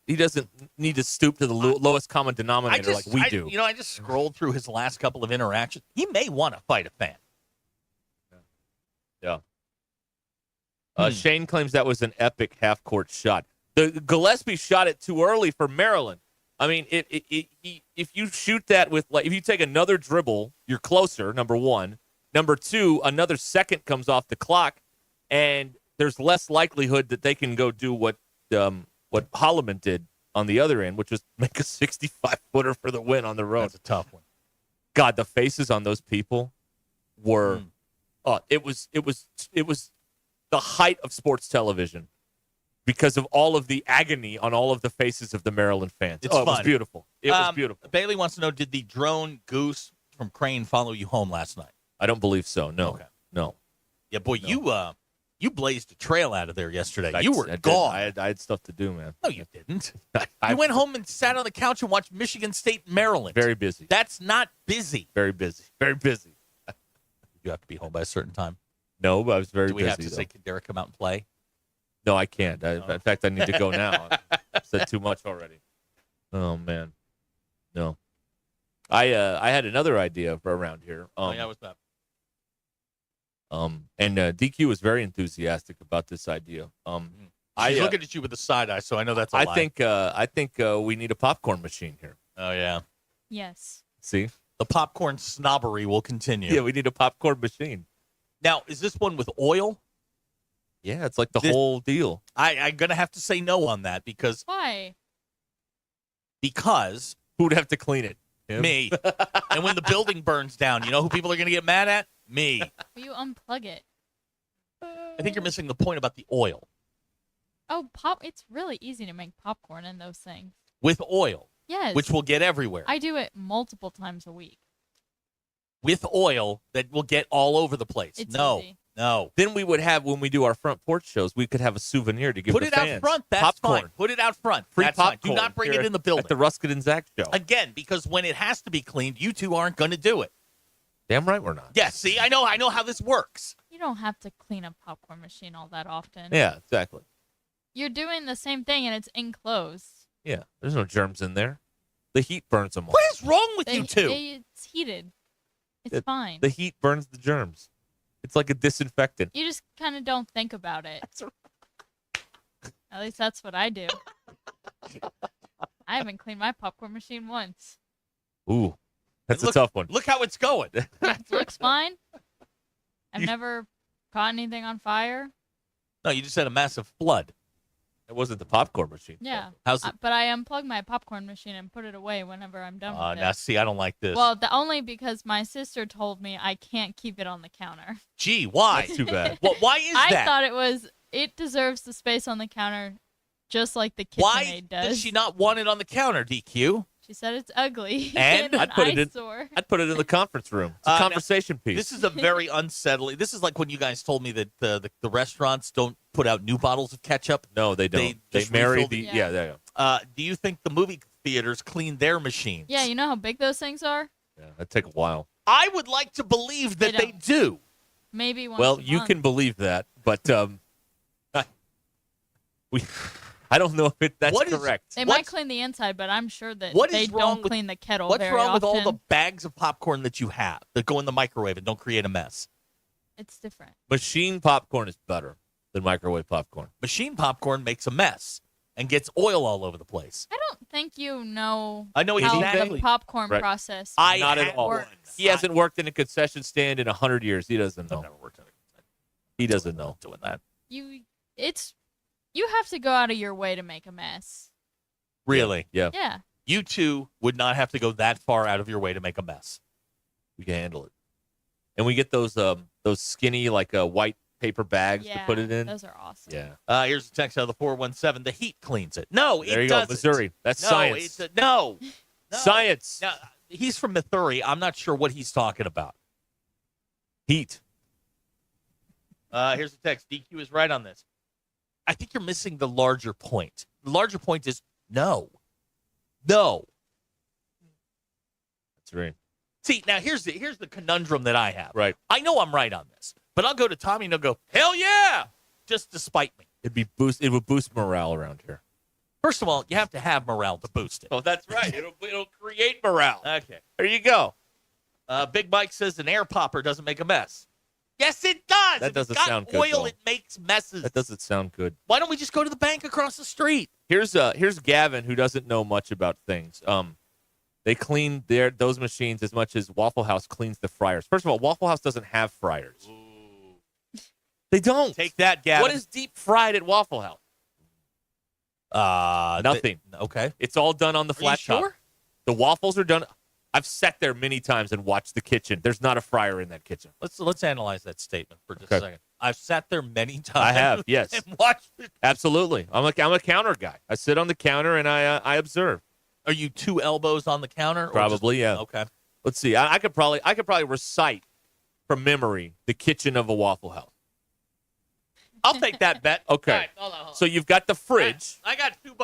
He doesn't need to stoop to the lowest common denominator like we do. I just scrolled through his last couple of interactions. He may want to fight a fan. Yeah. Shane claims that was an epic half-court shot. The Gillespie shot it too early for Maryland. I mean, if you shoot that with, if you take another dribble, you're closer, number one. Number two, another second comes off the clock, and there's less likelihood that they can go do what Holloman did on the other end, which was make a 65-footer for the win on the road. That's a tough one. God, the faces on those people were it was the height of sports television because of all of the agony on all of the faces of the Maryland fans. It was beautiful. It was beautiful. Bailey wants to know, did the drone goose from Crane follow you home last night? I don't believe so. No. Okay. No. Yeah, boy, you blazed a trail out of there yesterday. I were gone. I had stuff to do, man. No, you didn't. You went home and sat on the couch and watched Michigan State, Maryland. Very busy. That's not busy. Very busy. Very busy. You have to be home by a certain time. No, but I was very busy. Do we have to say, can Derek come out and play? No, I can't. In fact, I need to go now. I've said too much already. Oh, man. No. I had another idea for around here. What's that? And DQ was very enthusiastic about this idea. She's looking at you with a side eye, so I know that's a lie. I think we need a popcorn machine here. Oh, yeah. Yes. See? The popcorn snobbery will continue. Yeah, we need a popcorn machine. Now, is this one with oil? Yeah, it's like the whole deal. I'm going to have to say no on that because... Why? Because... Who would have to clean it? Him? Me. And when the building burns down, you know who people are going to get mad at? Me. Will you unplug it? I think you're missing the point about the oil. Oh, it's really easy to make popcorn in those things. With oil. Yes. Which will get everywhere. I do it multiple times a week. With oil that will get all over the place. It's no. easy. No. Then we would have, when we do our front porch shows, we could have a souvenir to give Put the it fans. out front. That's popcorn. fine. Put it out front. Free That's popcorn. fine. Do not bring here it in the building. At the Ruscin and Zach show. Again, because when it has to be cleaned, you two aren't going to do it. Damn right we're not. Yeah, see, I know how this works. You don't have to clean a popcorn machine all that often. Yeah, exactly. you're doing the same thing and it's enclosed. Yeah, there's no germs in there. The heat burns them all. What is wrong with you two? It's heated. It's fine. The heat burns the germs. It's like a disinfectant. You just kind of don't think about it. At least that's what I do. I haven't cleaned my popcorn machine once. Ooh, that's Look- a tough one. Look how it's going. It looks fine. I've never caught anything on fire. No, you just had a massive flood. It wasn't the popcorn machine. Yeah. How's it? But I unplug my popcorn machine and put it away whenever I'm done with Now, it. see, I don't like this. Well, only because my sister told me I can't keep it on the counter. Gee, why? That's too bad. Well, why is I that? thought it deserves the space on the counter just like the KitchenAid Why does. does she not want it on the counter, DQ? She said it's ugly. And? I'd put it in. eyesore. I'd put it in the conference room. It's a Now, conversation piece. This is a very unsettling. This is like when you guys told me that the restaurants don't put out new bottles of ketchup. No, they don't. They just marry refill the. Yeah. Yeah, there you go. Do you think the movie theaters clean their machines? Yeah, you know how big those things are? Yeah, that'd take a while. I would like to believe that they do. Maybe once Well, a you month. can believe that, but I don't know if that's What is- correct. They might clean the inside, but I'm sure that What they is wrong don't with- clean the kettle What's very wrong with all often. the bags of popcorn that you have that go in the microwave and don't create a mess? It's different. Machine popcorn is better than microwave popcorn. Machine popcorn makes a mess and gets oil all over the place. I don't think you know I know how exactly. the popcorn Right. process Not at all. works. He hasn't worked in a concession stand in 100 years. He doesn't know. I've never worked in a He doesn't know. doing that. You have to go out of your way to make a mess. Really? Yeah. Yeah. You two would not have to go that far out of your way to make a mess. We can handle it. And we get those skinny white paper bags to put it in. Those are awesome. Yeah. Here's a text out of the 417. The heat cleans it. No, There it you doesn't. go, Missouri. That's No, science. No. Science. Now, he's from Missouri. I'm not sure what he's talking about. Heat. Here's a text. DQ is right on this. I think you're missing the larger point. The larger point is no. No. That's right. See, now here's the conundrum that I have. Right. I know I'm right on this, but I'll go to Tommy and he'll go, hell yeah, just to spite me. It would boost morale around here. First of all, you have to have morale to boost it. Oh, that's right. It'll create morale. Okay. There you go. Big Mike says an air popper doesn't make a mess. Yes, it does. That If doesn't it's got sound good, oil, though. it makes messes. That doesn't sound good. Why don't we just go to the bank across the street? Here's Gavin, who doesn't know much about things. They clean those machines as much as Waffle House cleans the fryers. First of all, Waffle House doesn't have fryers. They don't. Take that, Gavin. What is deep fried at Waffle House? Nothing. Okay. It's all done on the Are you flat top. sure? The waffles are done. I've sat there many times and watched the kitchen. There's not a fryer in that kitchen. Let's analyze that statement for just a second. I've sat there many times. I have, yes. And watched it. Absolutely. I'm a counter guy. I sit on the counter and I observe. Are you two elbows on the counter? or Probably, yeah. Okay. Let's see. I could probably recite from memory the kitchen of a Waffle House. I'll take that bet. Okay. All right, hold on. So you've got the fridge. I got $2.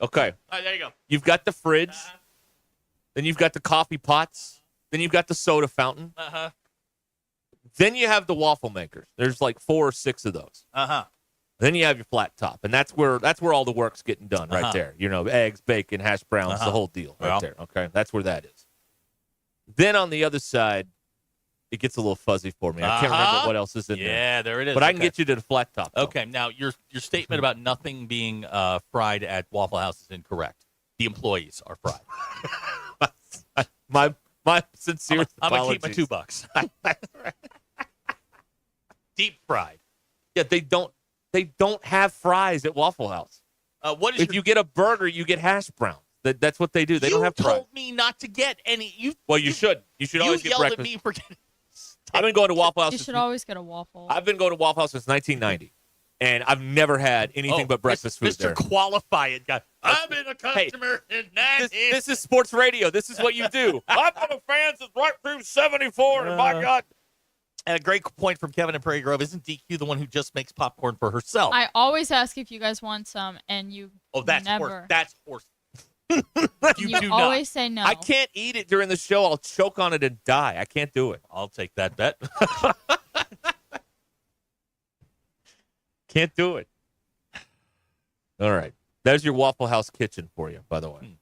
Okay. All right, there you go. You've got the fridge. Then you've got the coffee pots. Then you've got the soda fountain. Uh-huh. Then you have the waffle makers. There's like 4 or 6 of those. Uh-huh. Then you have your flat top, and that's where all the work's getting done right Uh-huh. there. You know, eggs, bacon, hash browns, Uh-huh. the whole deal right Yeah. there. Okay, that's where that is. Then on the other side, it gets a little fuzzy for me. I can't remember what else is in there. Yeah, there it is. But I can Okay. get you to the flat top. though. Okay, now your statement about nothing being fried at Waffle House is incorrect. The employees are fried. My sincere I'm gonna keep apologies. my $2. Deep fried. Yeah, they don't have fries at Waffle House. What is If you get a burger, you get hash browns. That's what they do. They don't have fries. told me not to get any. You should. You should always get yelled breakfast. at me for getting. I've been going to Waffle House. You should always get a waffle. I've been going to Waffle House since 1990, and I've never had anything but breakfast food Mr. there. Qualified guy. I've been a customer in 90. This is sports radio. This is what you do. I've been a fan since right through 74, and my God. And a great point from Kevin in Prairie Grove. Isn't DQ the one who just makes popcorn for herself? I always ask if you guys want some, and you that's never. horse. That's horse. You do always not. say no. I can't eat it during the show. I'll choke on it and die. I can't do it. I'll take that bet. Can't do it. All right. There's your Waffle House kitchen for you, by the way.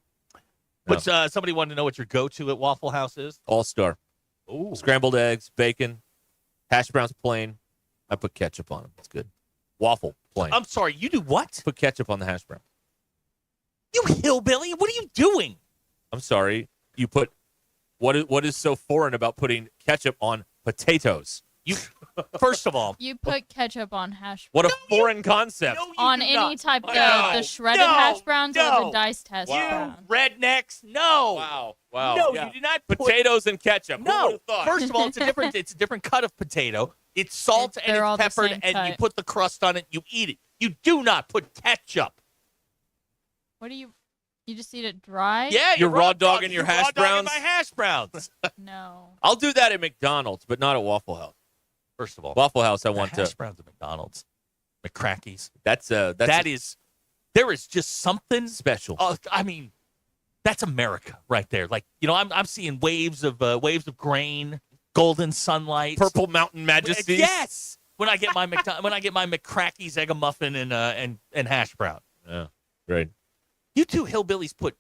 But somebody wanted to know what your go-to at Waffle House is? All-Star. Ooh. Scrambled eggs, bacon, hash browns plain. I put ketchup on them. It's good. Waffle plain. I'm sorry, you do what? Put ketchup on the hash brown. You hillbilly, what are you doing? I'm sorry. You put what is so foreign about putting ketchup on potatoes? You first of all, You put ketchup on hash what a foreign concept. on do any not. type of No, the shredded no, hash browns or no. the diced hash browns. rednecks, no. Wow. No, Yeah. you do not put Potatoes and ketchup. Who No. would've thought? First of all, it's a different cut of potato. It's salt and They're all it's the peppered, same and you cut. put the crust on it. You eat it. You do not put ketchup. What do you just eat it dry? Yeah, You're raw dogging your you're hash raw dogging browns? my hash browns. No. I'll do that at McDonald's, but not at Waffle House. First of all, Waffle House, I the want hash to. browns at McDonald's, McCrackies. That's There is just something special. I mean, that's America right there. Like, you know, I'm seeing waves of grain, golden sunlight, Purple Mountain Majesties. Yes. When I get my McCrackies, egg muffin, and hash brown. Yeah, great. You two hillbillies put.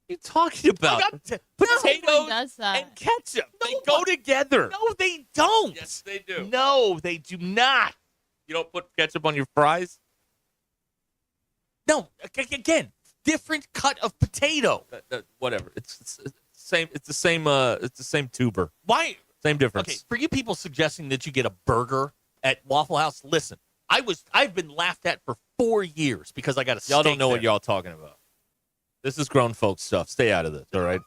What are you talking about? Potatoes does that? and ketchup. They go together. No, they don't. Yes, they do. No, they do not. You don't put ketchup on your fries? No, again, different cut of potato. Whatever. It's same. It's the same. It's the same tuber. Why? Same difference. Okay, for you people suggesting that you get a burger at Waffle House, listen, I've been laughed at for 4 years because I got a steak Y'all don't know there. what y'all talking about. This is grown folks stuff. Stay out of this. All right.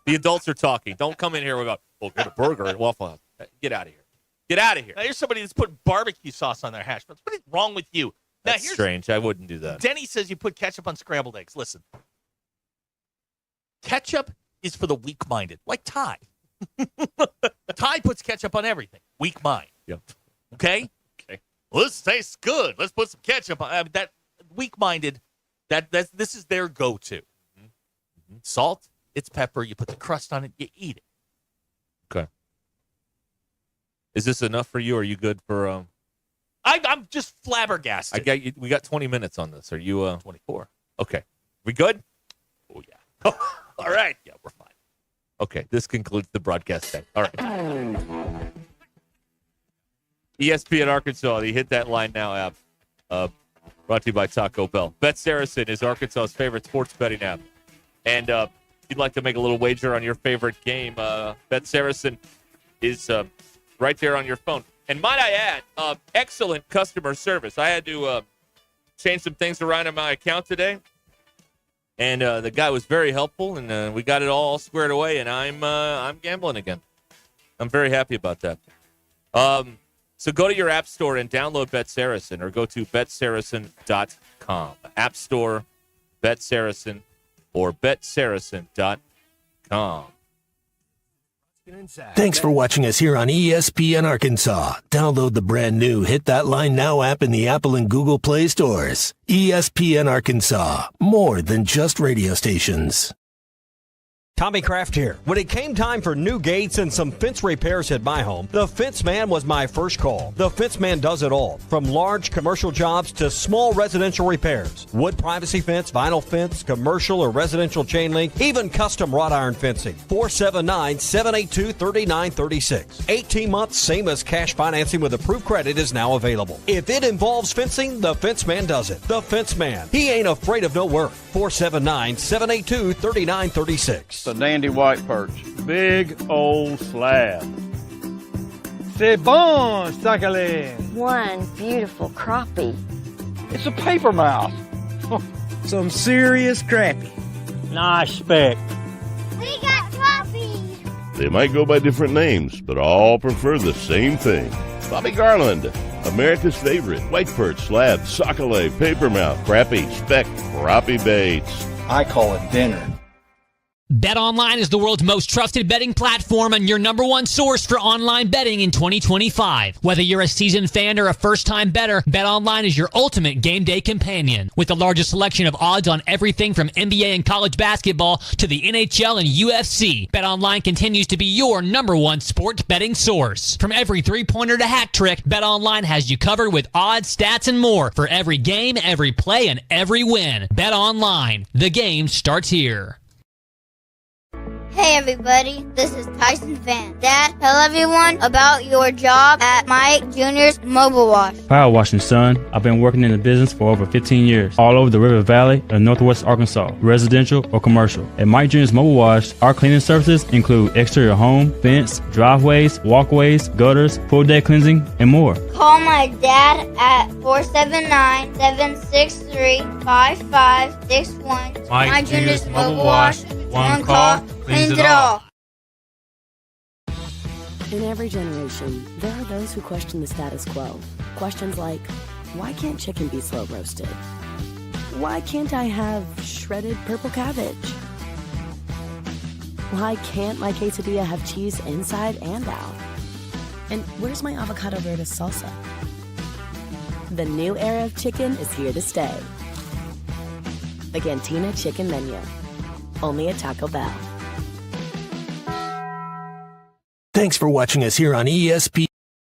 The adults are talking. Don't come in here and go, well, get a burger at Waffle House. Get out of here. Get out of here. Now, here's somebody that's putting barbecue sauce on their hash browns. What is wrong with you? Now, That's strange. I wouldn't do that. Denny says you put ketchup on scrambled eggs. Listen, ketchup is for the weak-minded, like Ty. Ty puts ketchup on everything. Weak mind. Yep. Okay? Okay. Well, this tastes good. Let's put some ketchup on. I mean, that weak-minded, this is their go-to. Mm-hmm. Salt, it's pepper. You put the crust on it, you eat it. Okay. Is this enough for you? Or are you good for? I'm just flabbergasted. I got you. We got 20 minutes on this. Are you? 24. Okay. We good? Oh yeah. All right. Yeah, we're fine. Okay. This concludes the broadcast day. All right. ESPN Arkansas. The Hit That Line Now app. Brought to you by Taco Bell. Bet Saracen is Arkansas's favorite sports betting app. And if you'd like to make a little wager on your favorite game, Bet Saracen is right there on your phone. And might I add, excellent customer service. I had to change some things around in my account today. And the guy was very helpful, and we got it all squared away, and I'm gambling again. I'm very happy about that. So go to your app store and download Bet Saracen, or go to betsaracen.com. App Store, Bet Saracen, or betsaracen.com. Thanks for watching us here on ESPN Arkansas. Download the brand new Hit That Line Now app in the Apple and Google Play stores. ESPN Arkansas, more than just radio stations. Tommy Kraft here. When it came time for new gates and some fence repairs at my home, the Fence Man was my first call. The Fence Man does it all, from large commercial jobs to small residential repairs. Wood privacy fence, vinyl fence, commercial or residential chain link, even custom wrought iron fencing. 479-782-3936. 18 months, same as cash financing with approved credit is now available. If it involves fencing, the Fence Man does it. The Fence Man. He ain't afraid of no work. 479-782-3936. The dandy white perch. Big old slab. C'est bon, sacalé. One beautiful crappie. It's a paper mouth. Some serious crappie. Nice speck. We got crappies. They might go by different names, but all prefer the same thing. Bobby Garland, America's favorite white perch, slab, sockeye, paper mouth, crappie, speck, crappie baits. I call it dinner. BetOnline is the world's most trusted betting platform and your number one source for online betting in 2025. Whether you're a seasoned fan or a first-time bettor, BetOnline is your ultimate game day companion. With the largest selection of odds on everything from NBA and college basketball to the NHL and UFC, BetOnline continues to be your number one sports betting source. From every three-pointer to hat trick, BetOnline has you covered with odds, stats, and more for every game, every play, and every win. BetOnline. The game starts here. Hey everybody, this is Tyson Fan. Dad, tell everyone about your job at Mike Jr.'s Mobile Wash. Power washing, son. I've been working in the business for over 15 years, all over the River Valley and Northwest Arkansas, residential or commercial. At Mike Jr.'s Mobile Wash, our cleaning services include exterior home, fence, driveways, walkways, gutters, full deck cleansing, and more. Call my dad at 479-763-5561. Mike Jr.'s Mobile Wash. One call, cleans it all. In every generation, there are those who question the status quo. Questions like, why can't chicken be slow roasted? Why can't I have shredded purple cabbage? Why can't my quesadilla have cheese inside and out? And where's my avocado verde salsa? The new era of chicken is here to stay. The Cantina Chicken Menu. Only at Taco Bell. Thanks for watching us here on ESP.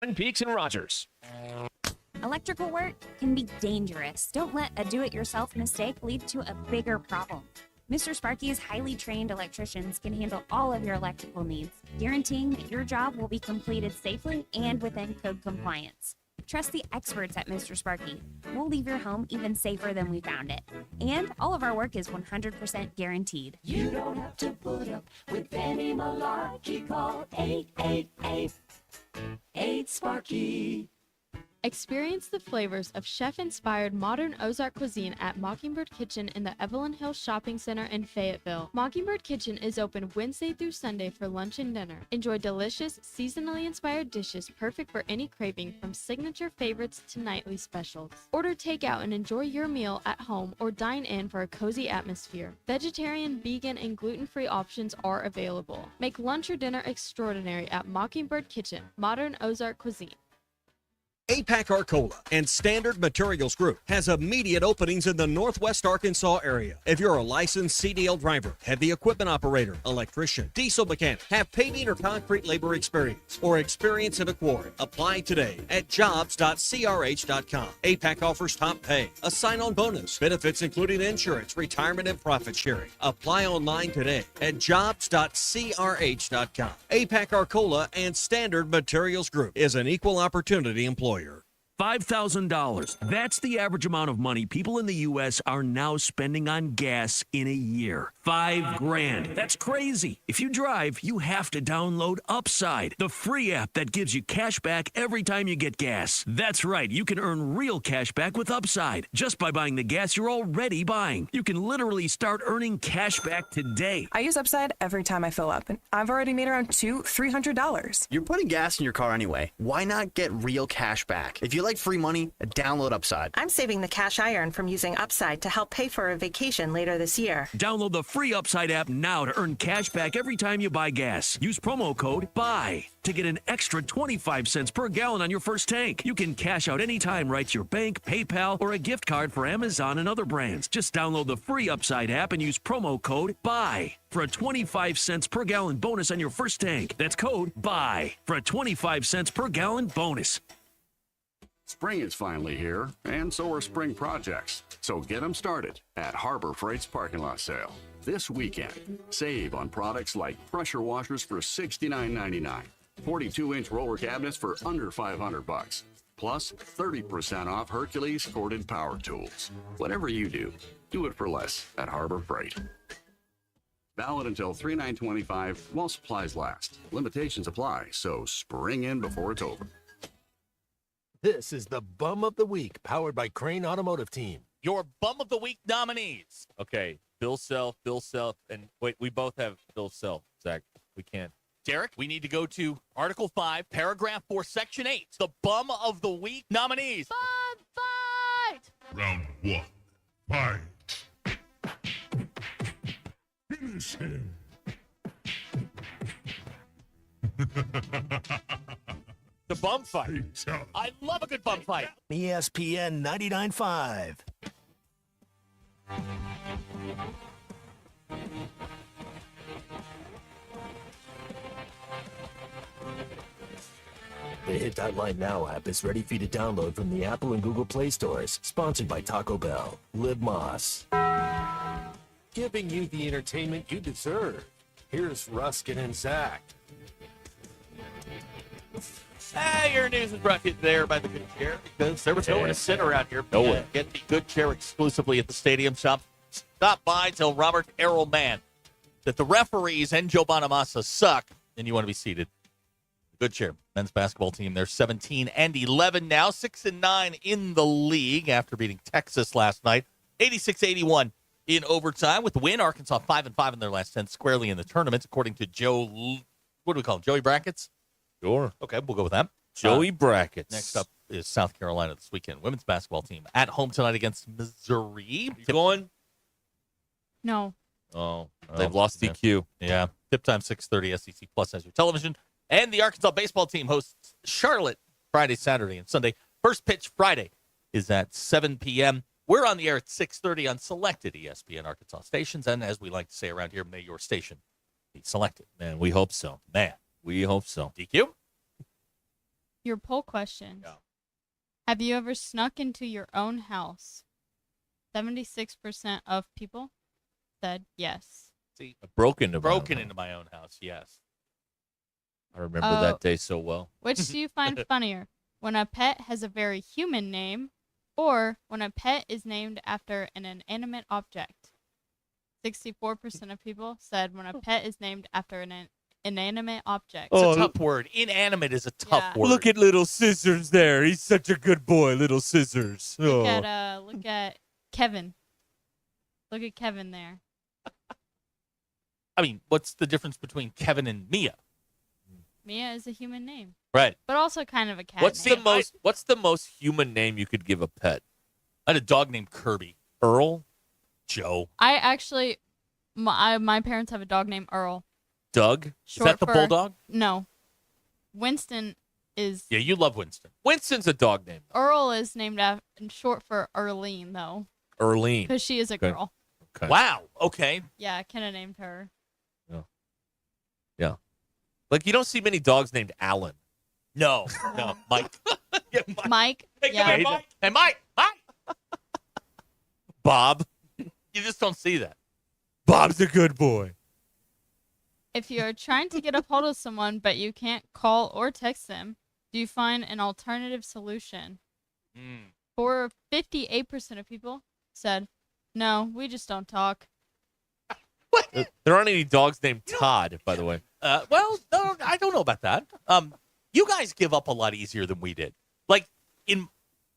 Twin Peaks and Rogers. Electrical work can be dangerous. Don't let a do-it-yourself mistake lead to a bigger problem. Mr. Sparky's highly trained electricians can handle all of your electrical needs, guaranteeing that your job will be completed safely and within code compliance. Trust the experts at Mr. Sparky. We'll leave your home even safer than we found it. And all of our work is 100% guaranteed. You don't have to put up with Benny Malarkey. Call 888-8-SPARKY. Experience the flavors of chef-inspired modern Ozark cuisine at Mockingbird Kitchen in the Evelyn Hills Shopping Center in Fayetteville. Mockingbird Kitchen is open Wednesday through Sunday for lunch and dinner. Enjoy delicious, seasonally inspired dishes perfect for any craving, from signature favorites to nightly specials. Order takeout and enjoy your meal at home or dine in for a cozy atmosphere. Vegetarian, vegan, and gluten-free options are available. Make lunch or dinner extraordinary at Mockingbird Kitchen, modern Ozark cuisine. APAC Arcola and Standard Materials Group has immediate openings in the Northwest Arkansas area. If you're a licensed CDL driver, heavy equipment operator, electrician, diesel mechanic, have paving or concrete labor experience, or experience in a quarry, apply today at jobs.crh.com. APAC offers top pay, a sign-on bonus, benefits including insurance, retirement, and profit sharing. Apply online today at jobs.crh.com. APAC Arcola and Standard Materials Group is an equal opportunity employer. $5,000. That's the average amount of money people in the U.S. are now spending on gas in a year. $5,000. That's crazy. If you drive, you have to download Upside, the free app that gives you cash back every time you get gas. That's right. You can earn real cash back with Upside just by buying the gas you're already buying. You can literally start earning cash back today. I use Upside every time I fill up, and I've already made around $300. You're putting gas in your car anyway. Why not get real cash back? If you like free money, download Upside. I'm saving the cash I earn from using Upside to help pay for a vacation later this year. Download the free Upside app now to earn cash back every time you buy gas. Use promo code BUY to get an extra 25 cents per gallon on your first tank. You can cash out anytime right to your bank, PayPal, or a gift card for Amazon and other brands. Just download the free Upside app and use promo code BUY for a 25 cents per gallon bonus on your first tank. That's code BUY for a 25 cents per gallon bonus. Spring is finally here, and so are spring projects. So get them started at Harbor Freight's parking lot sale. This weekend, save on products like pressure washers for $69.99, 42-inch roller cabinets for under $500, plus 30% off Hercules corded power tools. Whatever you do, do it for less at Harbor Freight. Valid until 3/9/25 while supplies last. Limitations apply, so spring in before it's over. This is the Bum of the Week, powered by Crane Automotive Team. Your Bum of the Week nominees. Okay, Bill Self, and wait, we both have Bill Self, Zach. We can't. Derek, we need to go to Article 5, Paragraph 4, Section 8. The Bum of the Week nominees. Fight! Round 1. Fight. Finish him. The bum fight. I love a good bum fight. ESPN 99.5. The Hit That Line Now app is ready for you to download from the Apple and Google Play stores. Sponsored by Taco Bell. Live Moss. Giving you the entertainment you deserve. Here's Ruskin and Zach. Your news is brought to you there by the Good Chair, because there was nowhere to sit around here. Nowhere. Get the Good Chair exclusively at the Stadium Shop. Stop by, tell Robert Errolman that the referees and Joe Bonamassa suck, and you want to be seated. Good Chair men's basketball team, they're 17-11 now, 6-9 in the league after beating Texas last night, 86-81 in overtime. With the win, Arkansas 5-5 in their last 10 squarely in the tournament, according to Joe. What do we call him? Joey Brackets? Sure. Okay, we'll go with that. Joey Brackets. Next up is South Carolina this weekend. Women's basketball team at home tonight against Missouri. You going? No. Oh, They've lost DQ. Yeah. Tip time 6:30. SEC Plus as your television. And the Arkansas baseball team hosts Charlotte Friday, Saturday, and Sunday. First pitch Friday is at 7 p.m. We're on the air at 6:30 on selected ESPN Arkansas stations. And as we like to say around here, may your station be selected. Man, we hope so. Man, we hope so. DQ? Your poll question. Yeah. Have you ever snuck into your own house? 76% of people said yes. See, Broken into my own house, yes. I remember that day so well. Which do you find funnier? When a pet has a very human name, or when a pet is named after an inanimate object? 64% of people said when a pet is named after an inanimate object. It's a tough word. Inanimate is a tough word. Look at little Scissors there. He's such a good boy, little Scissors. Look at Kevin. Look at Kevin there. I mean, what's the difference between Kevin and Mia? Mia is a human name. Right. But also kind of a cat What's name. What's the most human name you could give a pet? I had a dog named Kirby. Earl? Joe. I actually, my parents have a dog named Earl. Doug? Short Is that the for- bulldog? No. Winston is... Yeah, you love Winston. Winston's a dog name. Earl is named after, short for Earlene, though. Earlene. Because she is a Okay. girl. Okay. Wow. Okay. Yeah, I kind of named her. Yeah. Like, you don't see many dogs named Alan. No. Mike. Yeah, Mike. Hey, Yeah. come here, Mike. Hey, Mike. Bob. You just don't see that. Bob's a good boy. If you're trying to get a hold of someone but you can't call or text them, do you find an alternative solution? For 58% of people said, no, we just don't talk. There aren't any dogs named Todd, by the way. Well, no, I don't know about that. You guys give up a lot easier than we did. Like, in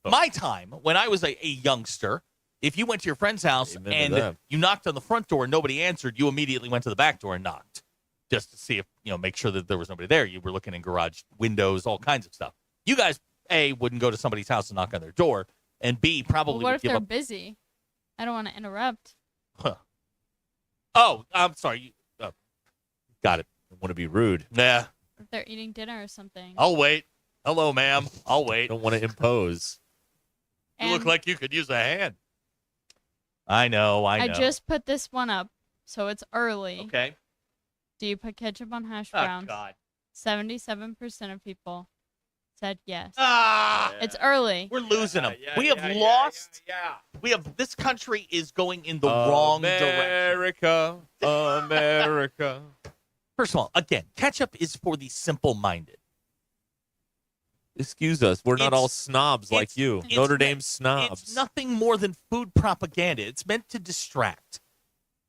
my time, when I was a youngster, if you went to your friend's house Amen to and that. you knocked on the front door and nobody answered, you immediately went to the back door and knocked just to see if, make sure that there was nobody there. You were looking in garage windows, all kinds of stuff. You guys, A, wouldn't go to somebody's house and knock on their door, and B, probably Well, what would if give they're up. busy? I don't want to interrupt. Oh, I'm sorry. Got it. I want to be rude. Yeah. If they're eating dinner or something. I'll wait. Hello, ma'am. I'll wait. Don't want to impose. You look And- like you could use a hand. I know. I just put this one up, so it's early. Okay. Do you put ketchup on hash Oh, browns? God. 77% of people said yes. Ah! It's early. We're losing them. We have lost. We have. This country is going in the wrong direction. America. First of all, again, ketchup is for the simple-minded. Excuse us. We're not It's- all snobs like you. it's Notre not- Dame snobs. It's nothing more than food propaganda. It's meant to distract.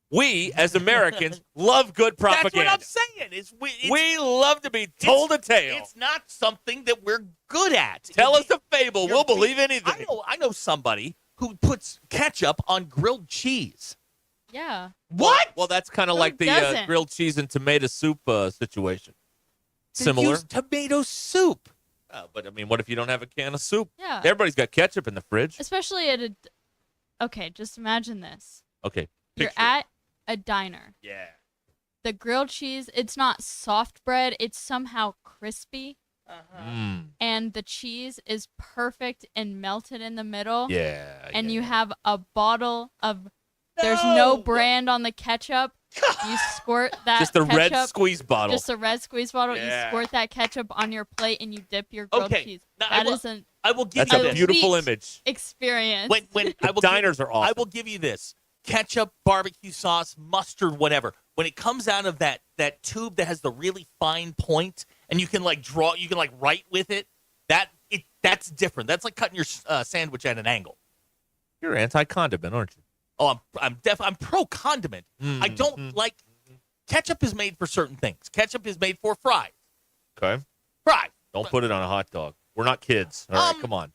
We, as Americans, love good propaganda. That's what I'm saying. We love to be told a tale. It's not something that we're good at. Tell us a fable. We'll believe anything. I know somebody who puts ketchup on grilled cheese. Yeah. What? Well, that's kind of Who like the doesn't? grilled cheese and tomato soup situation. They Similar. use tomato soup. But, I mean, what if you don't have a can of soup? Yeah. Everybody's got ketchup in the fridge. Especially at a... Okay, just imagine this. Okay. You're picture. at a diner. Yeah. the grilled cheese, it's not soft bread, it's somehow crispy. And the cheese is perfect and melted in the middle. Yeah. And you have a bottle of, there's no brand on the ketchup. You squirt that Just a ketchup, red squeeze bottle. Just a red squeeze bottle. Yeah. You squirt that ketchup on your plate and you dip your grilled cheese. Now, That is I will give That's you a beautiful elite image. experience. When I will diners are awesome. I will give you this: ketchup, barbecue sauce, mustard, whatever. When it comes out of that tube that has the really fine point, and you can you can write with it. That's different. That's like cutting your sandwich at an angle. You're anti-condiment, aren't you? Oh, I'm pro condiment. I don't like ketchup is made for certain things. Ketchup is made for fries. Okay. Fries. Don't put it on a hot dog. We're not kids. All right, come on.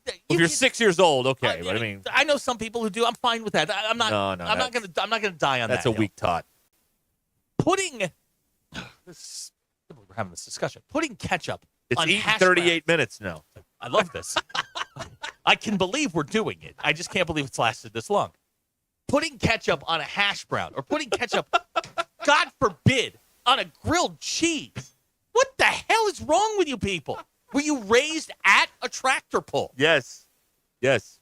If you're can- 6 years old, okay. But I mean, I know some people who do. I'm fine with that. I'm not. No, I'm not gonna die on that. that's a weak tot. Putting. We're having this discussion. Putting ketchup It's on eaten hash 38 minutes now. I love this. I can believe we're doing it. I just can't believe it's lasted this long. Putting ketchup on a hash brown or putting ketchup, God forbid, on a grilled cheese. What the hell is wrong with you people? Were you raised at a tractor pull? Yes. Yes.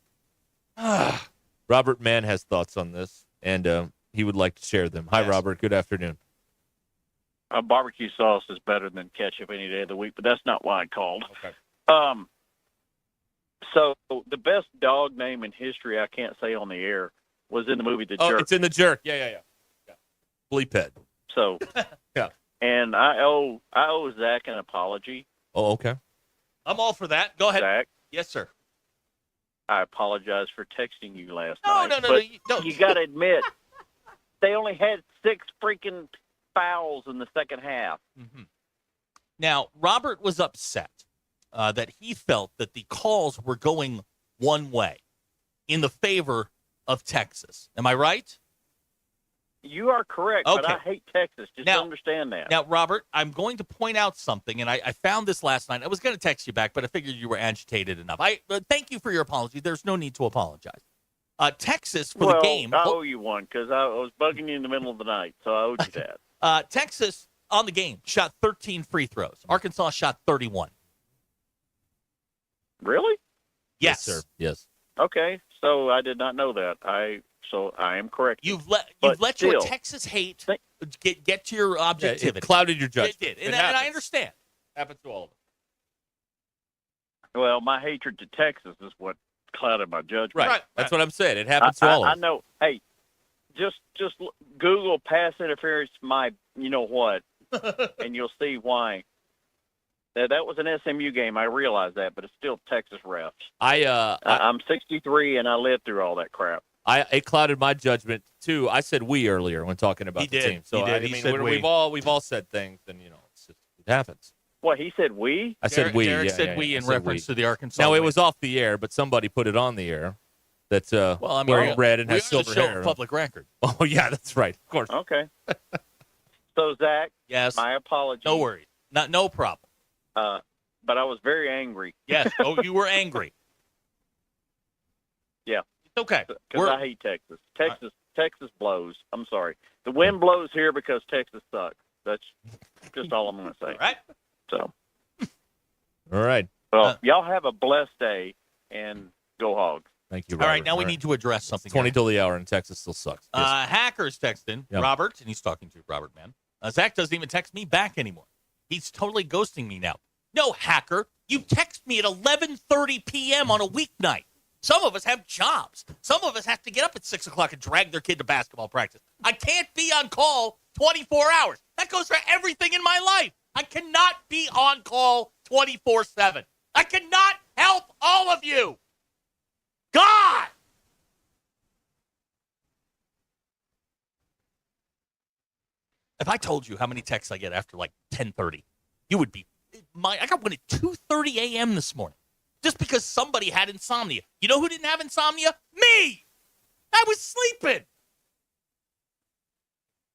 Robert Mann has thoughts on this, and he would like to share them. Hi, Robert. Good afternoon. Barbecue sauce is better than ketchup any day of the week, but that's not why I called. Okay. So the best dog name in history I can't say on the air was in the movie The Jerk. It's in The Jerk. Yeah. Bleep it. So yeah. And I owe Zach an apology. Oh, okay. I'm all for that. Go ahead. Zach. Yes, sir. I apologize for texting you last No, night. no. You got to admit, they only had 6 freaking fouls in the second half. Mm-hmm. Now, Robert was upset that he felt that the calls were going one way in the favor of Texas. Am I right? You are correct, but Okay. I hate Texas. Just understand that. Now, Robert, I'm going to point out something, and I found this last night. I was going to text you back, but I figured you were agitated enough. Thank you for your apology. There's no need to apologize. Texas, for the game. I owe you one because I was bugging you in the middle of the night, so I owed you that. Texas, on the game, shot 13 free throws. Arkansas shot 31. Really? Yes, sir. Yes. Okay, so I did not know that. So I am correct. You've let still, your Texas hate get to your objectivity. It clouded your judgment. It did, and happens. I understand. Happens to all of us. Well, my hatred to Texas is what clouded my judgment. Right. That's what I'm saying. It happens to all of us. I know. Hey, just Google pass interference, you know what, and you'll see why. That was an SMU game. I realize that, but it's still Texas refs. I'm 63 and I lived through all that crap. It clouded my judgment too. I said we earlier when talking about the team. So we've all said things, and it happens. What, he said we? I said we. Derek yeah, said yeah, we yeah. in I said reference to the Arkansas. Now, it win. was off the air, but somebody put it on the air. That's wearing red and we has are silver the show hair. of public record. Oh yeah, that's right. Of course. Okay. So Zach, yes, my apologies. No worries. No problem. But I was very angry. Yes. Oh, you were angry. Yeah. It's okay. Because I hate Texas. Texas blows. I'm sorry. The wind blows here because Texas sucks. That's just all I'm going to say. All right. So. All right. Well, y'all have a blessed day, and go Hogs. Thank you, All Robert. right. Now we need to address something. 20 till the hour, and Texas still sucks. Yes. Hackers texting Robert, and he's talking to Robert, man. Zach doesn't even text me back anymore. He's totally ghosting me now. No, hacker. You text me at 11:30 p.m. on a weeknight. Some of us have jobs. Some of us have to get up at 6 o'clock and drag their kid to basketball practice. I can't be on call 24 hours. That goes for everything in my life. I cannot be on call 24/7. I cannot help all of you. God! If I told you how many texts I get after like 10:30, you would be I got one at 2:30 a.m. this morning just because somebody had insomnia. You know who didn't have insomnia? Me! I was sleeping.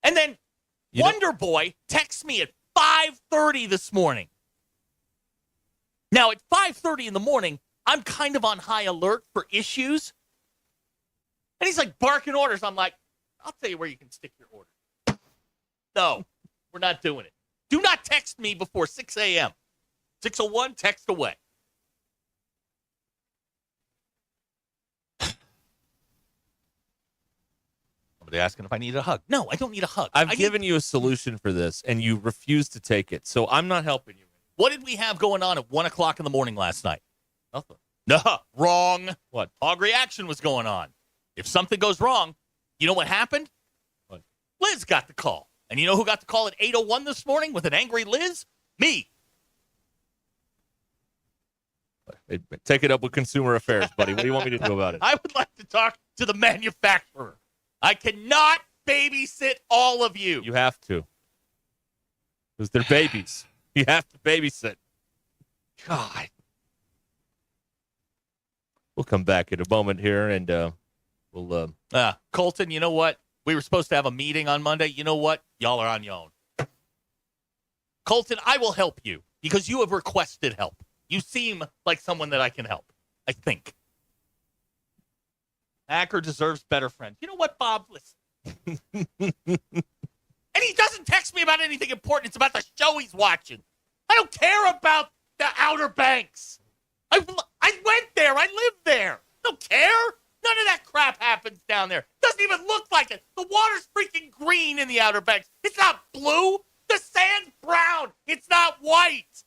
And then Wonder Boy texts me at 5:30 this morning. Now, at 5:30 in the morning, I'm kind of on high alert for issues. And he's like barking orders. I'm like, I'll tell you where you can stick your order. No, we're not doing it. Do not text me before 6 a.m. 6:01, text away. Somebody asking if I need a hug. No, I don't need a hug. I've given you a solution for this, and you refuse to take it, so I'm not helping you. What did we have going on at 1 o'clock in the morning last night? Nothing. No, wrong. What? Hog reaction was going on. If something goes wrong, you know what happened? What? Liz got the call. And you know who got the call at 8:01 this morning with an angry Liz? Me. Take it up with Consumer Affairs, buddy. What do you want me to do about it? I would like to talk to the manufacturer. I cannot babysit all of you. You have to. Because they're babies. You have to babysit. God. We'll come back in a moment here, and we'll... Colton, you know what? We were supposed to have a meeting on Monday. You know what? Y'all are on your own. Colton, I will help you because you have requested help. You seem like someone that I can help, I think. Acker deserves better friends. You know what, Bob? Listen. And he doesn't text me about anything important. It's about the show he's watching. I don't care about the Outer Banks. I went there. I lived there. I don't care. None of that crap happens down there. Doesn't even look like it. The water's freaking green in the Outer Banks. It's not blue. The sand's brown. It's not white.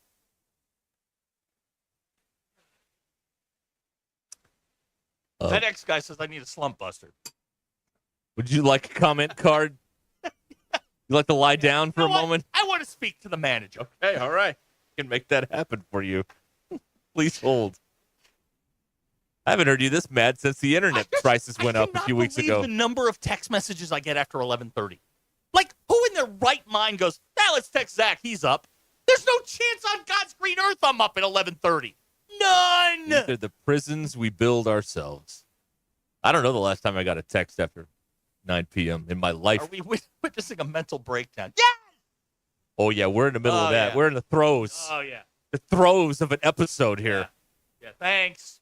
FedEx guy says I need a slump buster. Would you like a comment card? You like to lie down for a moment? I want to speak to the manager. Okay, all right. I can make that happen for you. Please hold. I haven't heard you this mad since the internet prices went up a few weeks ago. The number of text messages I get after 11:30. Like, who in their right mind goes, let's text Zach, he's up. There's no chance on God's green earth I'm up at 11:30. None. These are the prisons we build ourselves. I don't know the last time I got a text after 9 p.m. in my life. Are we witnessing a mental breakdown? Yeah. Oh, yeah, we're in the middle of that. Yeah. We're in the throes. Oh, yeah. The throes of an episode here. Yeah, thanks.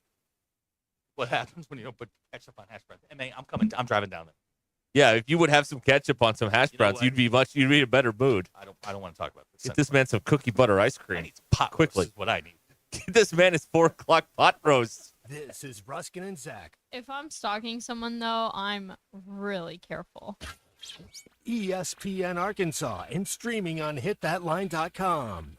What happens when you don't put ketchup on hash browns? Hey, I'm coming. I'm driving down there. Yeah, if you would have some ketchup on some hash browns, you'd be in a better mood. I don't want to talk about this. Get this man some cookie butter ice cream. I need some pot quickly. roast is what I need. Get this man his 4 o'clock pot roast. This is Ruskin and Zach. If I'm stalking someone, though, I'm really careful. ESPN Arkansas and streaming on hitthatline.com.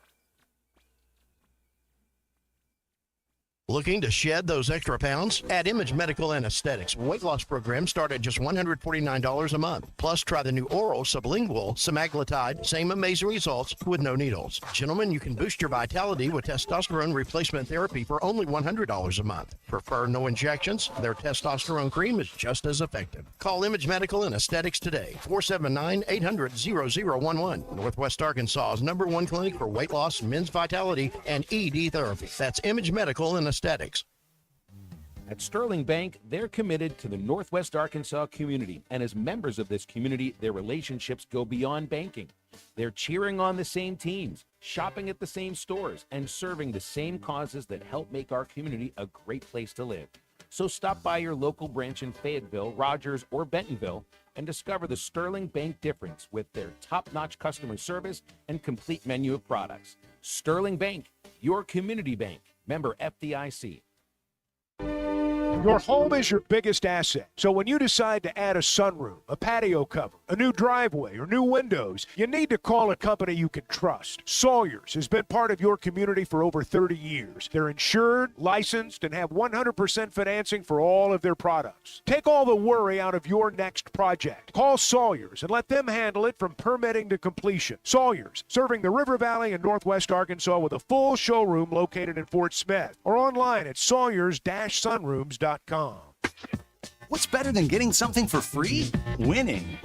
Looking to shed those extra pounds? At Image Medical and Aesthetics, weight loss programs start at just $149 a month. Plus, try the new oral sublingual semaglutide. Same amazing results with no needles. Gentlemen, you can boost your vitality with testosterone replacement therapy for only $100 a month. Prefer no injections? Their testosterone cream is just as effective. Call Image Medical and Aesthetics today. 479-800-0011. Northwest Arkansas's #1 clinic for weight loss, men's vitality, and ED therapy. That's Image Medical and Aesthetics. At Sterling Bank, they're committed to the Northwest Arkansas community, and as members of this community, their relationships go beyond banking. They're cheering on the same teams, shopping at the same stores, and serving the same causes that help make our community a great place to live. So stop by your local branch in Fayetteville, Rogers, or Bentonville and discover the Sterling Bank difference with their top-notch customer service and complete menu of products. Sterling Bank, your community bank. Member FDIC. Your home is your biggest asset. So when you decide to add a sunroom, a patio cover, a new driveway, or new windows, you need to call a company you can trust. Sawyers has been part of your community for over 30 years. They're insured, licensed, and have 100% financing for all of their products. Take all the worry out of your next project. Call Sawyers and let them handle it from permitting to completion. Sawyers, serving the River Valley and Northwest Arkansas with a full showroom located in Fort Smith or online at sawyers-sunrooms.com. What's better than getting something for free? Winning.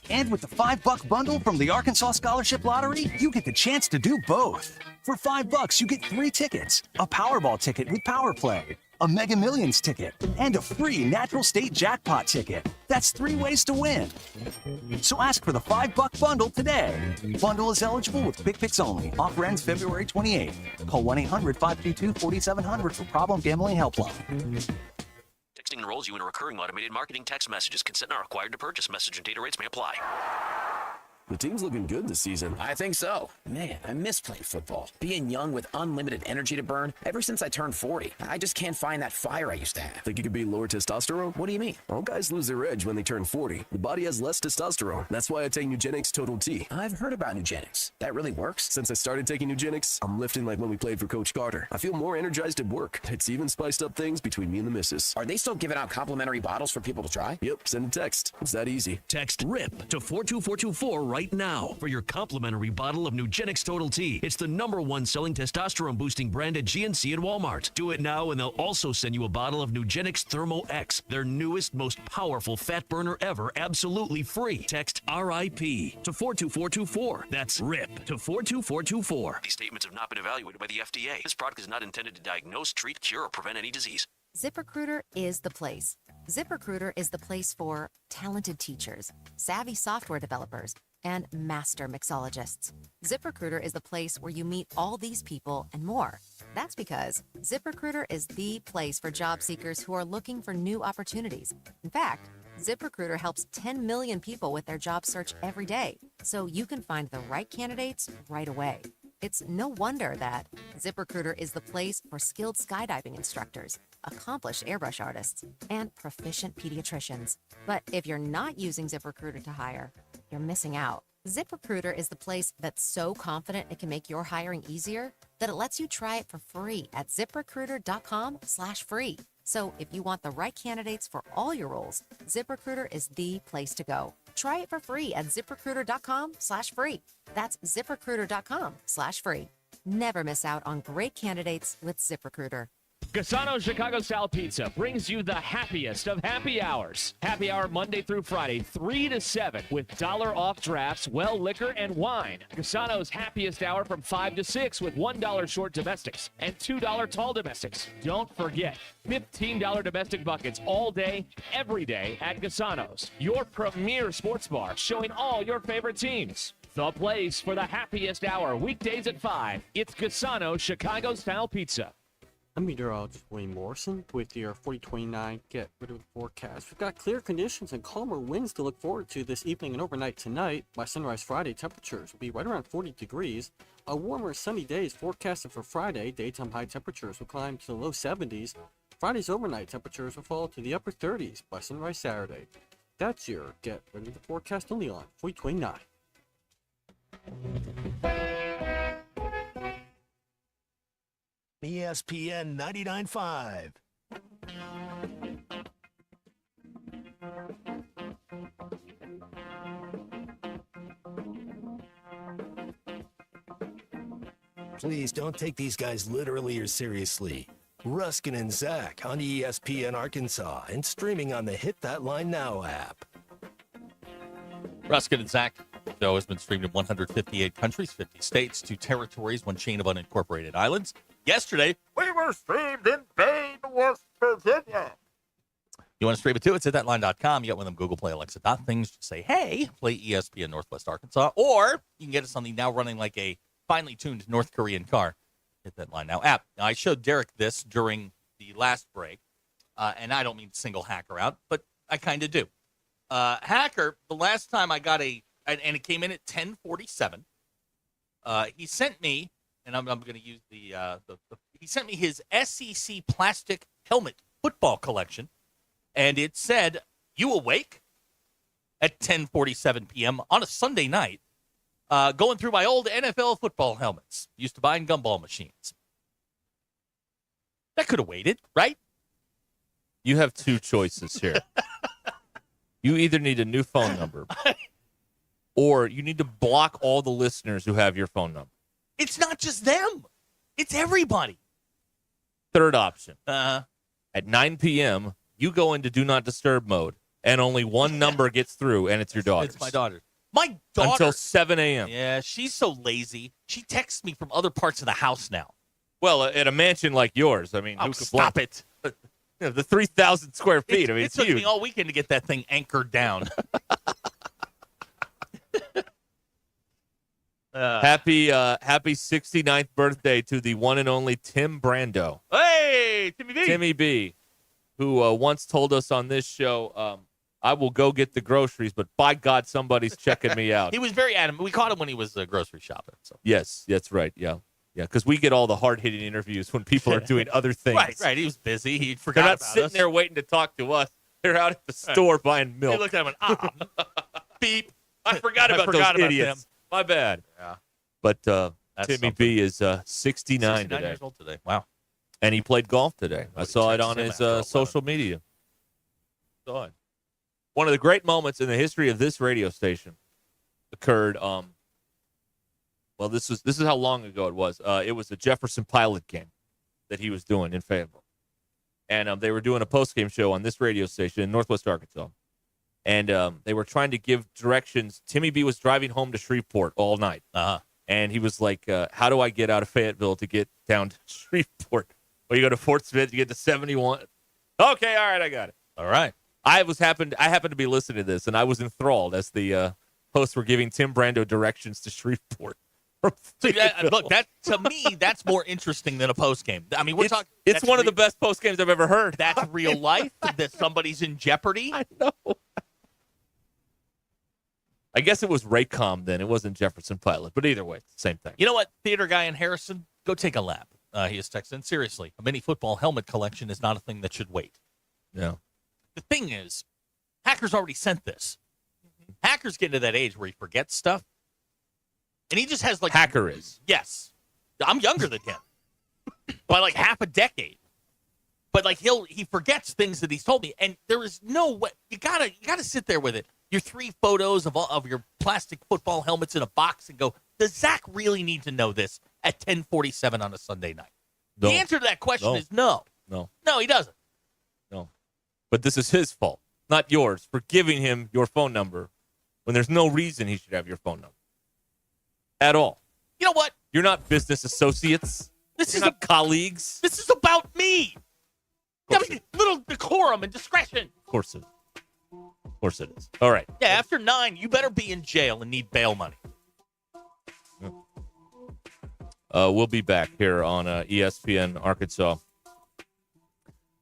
And with the $5 bundle from the Arkansas Scholarship Lottery, you get the chance to do both. For $5, you get 3 tickets, a Powerball ticket with Power Play, a Mega Millions ticket, and a free Natural State Jackpot ticket. That's 3 ways to win. So ask for the $5 bundle today. Bundle is eligible with Quick Picks only. Offer ends February 28th. Call 1-800-522-4700 for Problem Gambling Helpline. Texting enrolls you in a recurring automated marketing text messages. Consent not required to purchase. Message and data rates may apply. The team's looking good this season. I think so. Man, I miss playing football. Being young with unlimited energy to burn. Ever since I turned 40, I just can't find that fire I used to have. Think you could be lower testosterone? What do you mean? All guys lose their edge when they turn 40. The body has less testosterone. That's why I take Nugenix Total T. I've heard about Nugenix. That really works? Since I started taking Nugenix, I'm lifting like when we played for Coach Carter. I feel more energized at work. It's even spiced up things between me and the missus. Are they still giving out complimentary bottles for people to try? Yep, send a text. It's that easy. Text RIP to 42424 right now for your complimentary bottle of Nugenix Total T. It's the #1 selling testosterone boosting brand at GNC and Walmart. Do it now and they'll also send you a bottle of Nugenix Thermo X, their newest, most powerful fat burner ever, absolutely free. Text RIP to 42424. That's RIP to 42424. These statements have not been evaluated by the FDA. This product is not intended to diagnose, treat, cure, or prevent any disease. ZipRecruiter is the place. ZipRecruiter is the place for talented teachers, savvy software developers, and master mixologists. ZipRecruiter is the place where you meet all these people and more. That's because ZipRecruiter is the place for job seekers who are looking for new opportunities. In fact, ZipRecruiter helps 10 million people with their job search every day, so you can find the right candidates right away. It's no wonder that ZipRecruiter is the place for skilled skydiving instructors, accomplished airbrush artists, and proficient pediatricians. But if you're not using ZipRecruiter to hire, you're missing out. ZipRecruiter is the place that's so confident it can make your hiring easier that it lets you try it for free at ZipRecruiter.com/free. So if you want the right candidates for all your roles, ZipRecruiter is the place to go. Try it for free at ZipRecruiter.com/free. That's ZipRecruiter.com/free. Never miss out on great candidates with ZipRecruiter. Gasano's Chicago Style Pizza brings you the happiest of happy hours. Happy hour Monday through Friday, 3 to 7, with $1 off drafts, well liquor, and wine. Gasano's happiest hour from 5 to 6 with $1 short domestics and $2 tall domestics. Don't forget, $15 domestic buckets all day, every day at Gasano's. Your premier sports bar showing all your favorite teams. The place for the happiest hour, weekdays at 5. It's Gasano's Chicago Style Pizza. I'm meteorologist Wayne Morrison with your 4029 Get Rid of the Forecast. We've got clear conditions and calmer winds to look forward to this evening and overnight tonight. By sunrise Friday, temperatures will be right around 40 degrees. A warmer sunny day is forecasted for Friday. Daytime high temperatures will climb to the low 70s. Friday's overnight temperatures will fall to the upper 30s by sunrise Saturday. That's your Get Rid of the Forecast only on 4029. ESPN 99.5. Please don't take these guys literally or seriously. Ruscin and Zach on ESPN Arkansas and streaming on the Hit That Line Now app. Ruscin and Zach show has been streamed in 158 countries, 50 states, 2 territories, 1 chain of unincorporated islands. Yesterday, we were streamed in Maine, West Virginia. You want to stream it too? It's at thatline.com. You got one of them Google Play, Alexa things. Just say, hey, play ESPN Northwest Arkansas. Or you can get us on the now running like a finely tuned North Korean car. Hit That Line Now app. Now, I showed Derek this during the last break, and I don't mean to single Hacker out, but I kind of do. Hacker, the last time I got and it came in at 10:47. He sent me, and I'm going to use he sent me his SEC plastic helmet football collection, and it said, "You awake?" at 10:47 p.m. on a Sunday night, going through my old NFL football helmets. Used to buy in gumball machines. That could have waited, right? You have 2 choices here. You either need a new phone number, or you need to block all the listeners who have your phone number. It's not just them. It's everybody. Third option. At 9 p.m., you go into Do Not Disturb mode, and only one number gets through, and it's your daughter's. It's my daughter. My daughter. Until 7 a.m. Yeah, she's so lazy. She texts me from other parts of the house now. Well, at a mansion like yours, I mean, who could stop it. The 3,000 square feet. It took huge. me all weekend to get that thing anchored down. Happy 69th birthday to the one and only Tim Brando. Hey, Timmy B. Timmy B, who once told us on this show, I will go get the groceries, but by God, somebody's checking me out. He was very adamant. We caught him when he was grocery shopping. So Yes, that's right. Yeah. Yeah, because we get all the hard-hitting interviews when people are doing other things. Right. He was busy. He They're forgot not about sitting us. there waiting to talk to us. They're out at the store buying milk. He looked at him and beep. I forgot about those idiots. My bad. Yeah. But That's Timmy something. B is 69 today. years old today. Wow. And he played golf today. I saw it on him his after 11. social media. Saw it. One of the great moments in the history of this radio station occurred. Well, this is how long ago it was. It was a Jefferson Pilot game that he was doing in Fayetteville, and they were doing a post-game show on this radio station in Northwest Arkansas, and they were trying to give directions. Timmy B was driving home to Shreveport all night, and he was like, "How do I get out of Fayetteville to get down to Shreveport?" Well, you go to Fort Smith, you get to 71. Okay, all right, I got it. All right. I happened to be listening to this, and I was enthralled as the hosts were giving Tim Brando directions to Shreveport. See, look, that to me, that's more interesting than a post game. I mean, we're talking. It's one of the best post games I've ever heard. That's real life. That somebody's in jeopardy. I know. I guess it was Raycom then. It wasn't Jefferson Pilot, but either way, it's the same thing. You know what, theater guy in Harrison, go take a lap. He is texting. Seriously, a mini football helmet collection is not a thing that should wait. Yeah. The thing is, hackers already sent this. Hackers get into that age where he forgets stuff. And he just has like Hacker is. Yes. I'm younger than him. By like half a decade. But like he forgets things that he's told me. And there is no way you gotta sit there with it. Your 3 photos of your plastic football helmets in a box and go, does Zach really need to know this at 10:47 on a Sunday night? No. The answer to that question No. is no. No. No, he doesn't. No. But this is his fault, not yours, for giving him your phone number when there's no reason he should have your phone number. At all. You know what? You're not business associates. This You're is not colleagues. This is about me. I mean, little decorum and discretion. Of course it is. Of course it is. All right. Yeah, after 9, you better be in jail and need bail money. We'll be back here on ESPN Arkansas.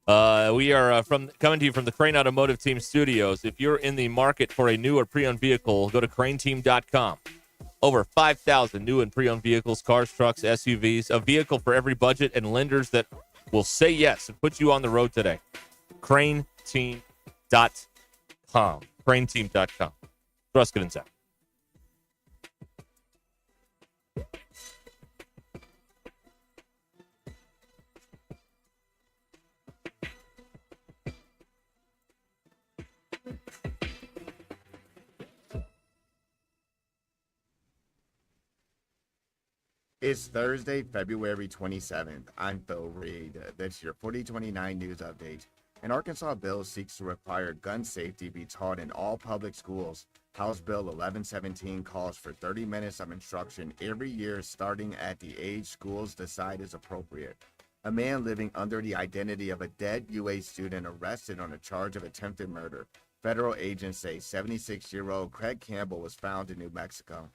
We are coming to you from the Crane Automotive Team studios. If you're in the market for a new or pre-owned vehicle, go to craneteam.com. Over 5,000 new and pre-owned vehicles, cars, trucks, SUVs, a vehicle for every budget, and lenders that will say yes and put you on the road today. craneteam.com. craneteam.com. Ruscin and Zach. It's Thursday, February 27th. I'm Phil Reed. That's your 4029 news update. An Arkansas bill seeks to require gun safety be taught in all public schools. House Bill 1117 calls for 30 minutes of instruction every year starting at the age schools decide is appropriate. A man living under the identity of a dead UA student arrested on a charge of attempted murder. Federal agents say 76-year-old Craig Campbell was found in New Mexico.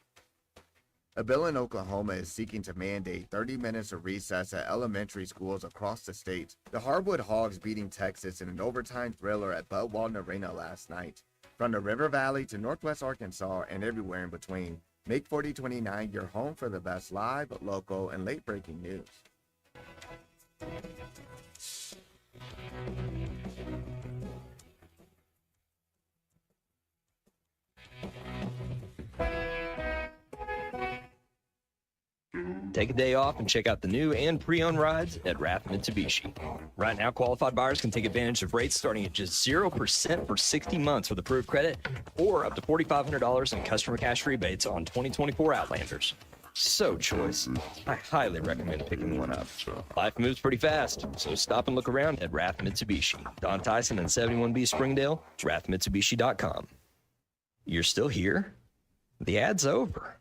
A bill in Oklahoma is seeking to mandate 30 minutes of recess at elementary schools across the state. The Hardwood Hogs beating Texas in an overtime thriller at Bud Walton Arena last night. From the River Valley to Northwest Arkansas and everywhere in between, make 4029 your home for the best live, local, and late-breaking news. Take a day off and check out the new and pre-owned rides at Rath Mitsubishi. Right now, qualified buyers can take advantage of rates starting at just 0% for 60 months with approved credit or up to $4,500 in customer cash rebates on 2024 Outlanders. So choice. I highly recommend picking one up. Life moves pretty fast, so stop and look around at Rath Mitsubishi. Don Tyson and 71B Springdale, rathmitsubishi.com. You're still here? The ad's over.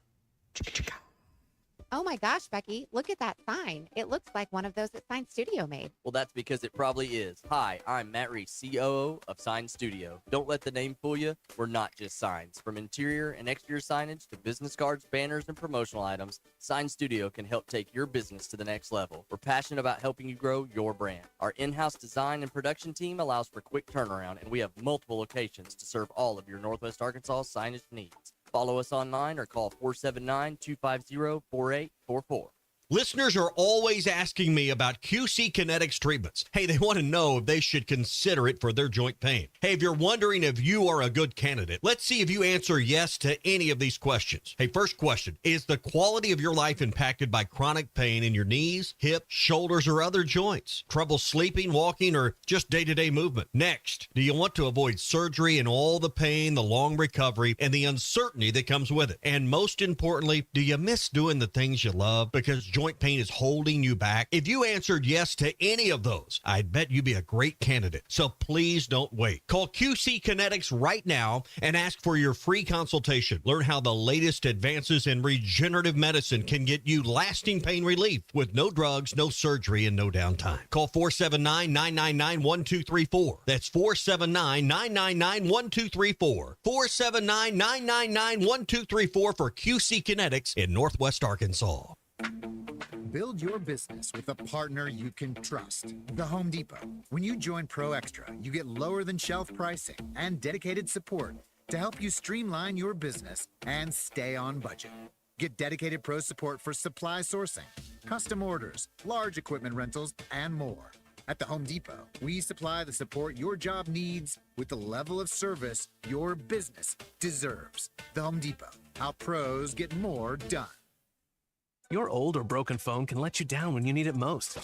Oh my gosh, Becky, look at that sign. It looks like one of those that Sign Studio made. Well, that's because it probably is. Hi, I'm Matt Reese, COO of Sign Studio. Don't let the name fool you. We're not just signs. From interior and exterior signage to business cards, banners, and promotional items, Sign Studio can help take your business to the next level. We're passionate about helping you grow your brand. Our in-house design and production team allows for quick turnaround, and we have multiple locations to serve all of your Northwest Arkansas signage needs. Follow us online or call 479-250-4844. Listeners are always asking me about QC Kinetics treatments. Hey, they want to know if they should consider it for their joint pain. Hey, if you're wondering if you are a good candidate, let's see if you answer yes to any of these questions. Hey, first question, is the quality of your life impacted by chronic pain in your knees, hips, shoulders, or other joints? Trouble sleeping, walking, or just day-to-day movement? Next, do you want to avoid surgery and all the pain, the long recovery, and the uncertainty that comes with it? And most importantly, do you miss doing the things you love because joint pain is holding you back? If you answered yes to any of those, I'd bet you'd be a great candidate. So please don't wait. Call QC Kinetics right now and ask for your free consultation. Learn how the latest advances in regenerative medicine can get you lasting pain relief with no drugs, no surgery, and no downtime. Call 479-999-1234. That's 479-999-1234. 479-999-1234 for QC Kinetics in Northwest Arkansas. Build your business with a partner you can trust. The Home Depot. When you join Pro Extra, you get lower than shelf pricing and dedicated support to help you streamline your business and stay on budget. Get dedicated pro support for supply sourcing, custom orders, large equipment rentals, and more. At the Home Depot, we supply the support your job needs with the level of service your business deserves. The Home Depot. How pros get more done. Your old or broken phone can let you down when you need it most.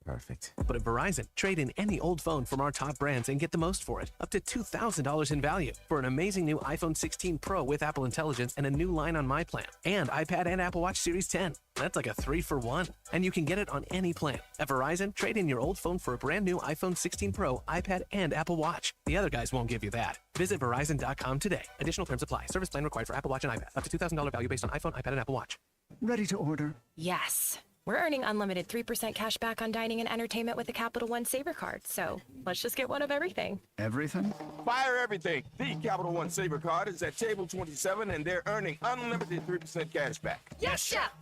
Perfect. But at Verizon, trade in any old phone from our top brands and get the most for it, up to $2,000 in value for an amazing new iPhone 16 Pro with Apple Intelligence and a new line on My Plan, and iPad and Apple Watch Series 10. That's like a 3-for-1, and you can get it on any plan. At Verizon, trade in your old phone for a brand new iPhone 16 Pro, iPad, and Apple Watch. The other guys won't give you that. Visit Verizon.com today. Additional terms apply. Service plan required for Apple Watch and iPad. Up to $2,000 value based on iPhone, iPad, and Apple Watch. Ready to order? Yes. We're earning unlimited 3% cash back on dining and entertainment with the Capital One Saver card, so let's just get one of everything. Everything? Fire everything. The Capital One Saver card is at table 27, and they're earning unlimited 3% cash back. Yes, chef!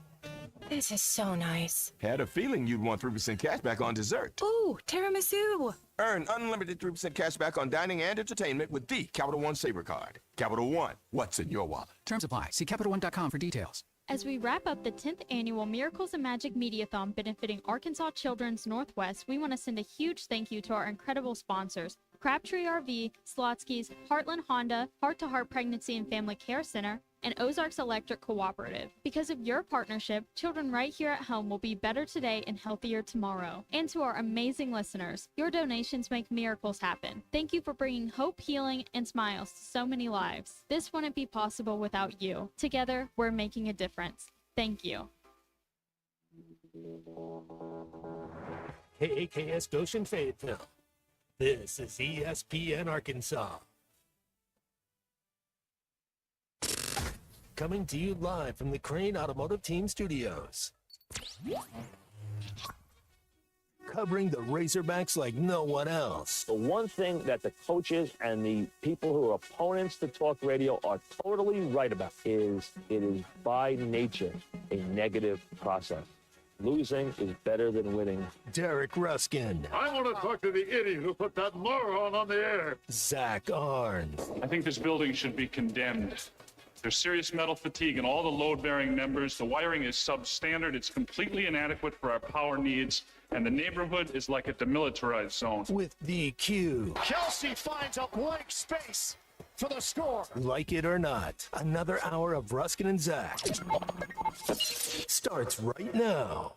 This is so nice. Had a feeling you'd want 3% cash back on dessert. Ooh, tiramisu. Earn unlimited 3% cash back on dining and entertainment with the Capital One Saver card. Capital One, what's in your wallet? Terms apply. See CapitalOne.com for details. As we wrap up the 10th annual Miracles and Magic Mediathon benefiting Arkansas Children's Northwest, we want to send a huge thank you to our incredible sponsors, Crabtree RV, Slotsky's, Heartland Honda, Heart to Heart Pregnancy and Family Care Center, and Ozarks Electric Cooperative. Because of your partnership, children right here at home will be better today and healthier tomorrow. And to our amazing listeners, your donations make miracles happen. Thank you for bringing hope, healing, and smiles to so many lives. This wouldn't be possible without you. Together, we're making a difference. Thank you. KAKS Goshen Fayetteville. This is ESPN Arkansas. Coming to you live from the Crane Automotive Team Studios. Covering the Razorbacks like no one else. The one thing that the coaches and the people who are opponents to talk radio are totally right about is it is by nature a negative process. Losing is better than winning. Derek Ruskin. I want to talk to the idiot who put that moron on the air. Zach Arns. I think this building should be condemned. There's serious metal fatigue in all the load-bearing members. The wiring is substandard. It's completely inadequate for our power needs. And the neighborhood is like a demilitarized zone. With DQ. Kelsey finds a blank space for the score. Like it or not, another hour of Ruskin and Zach starts right now.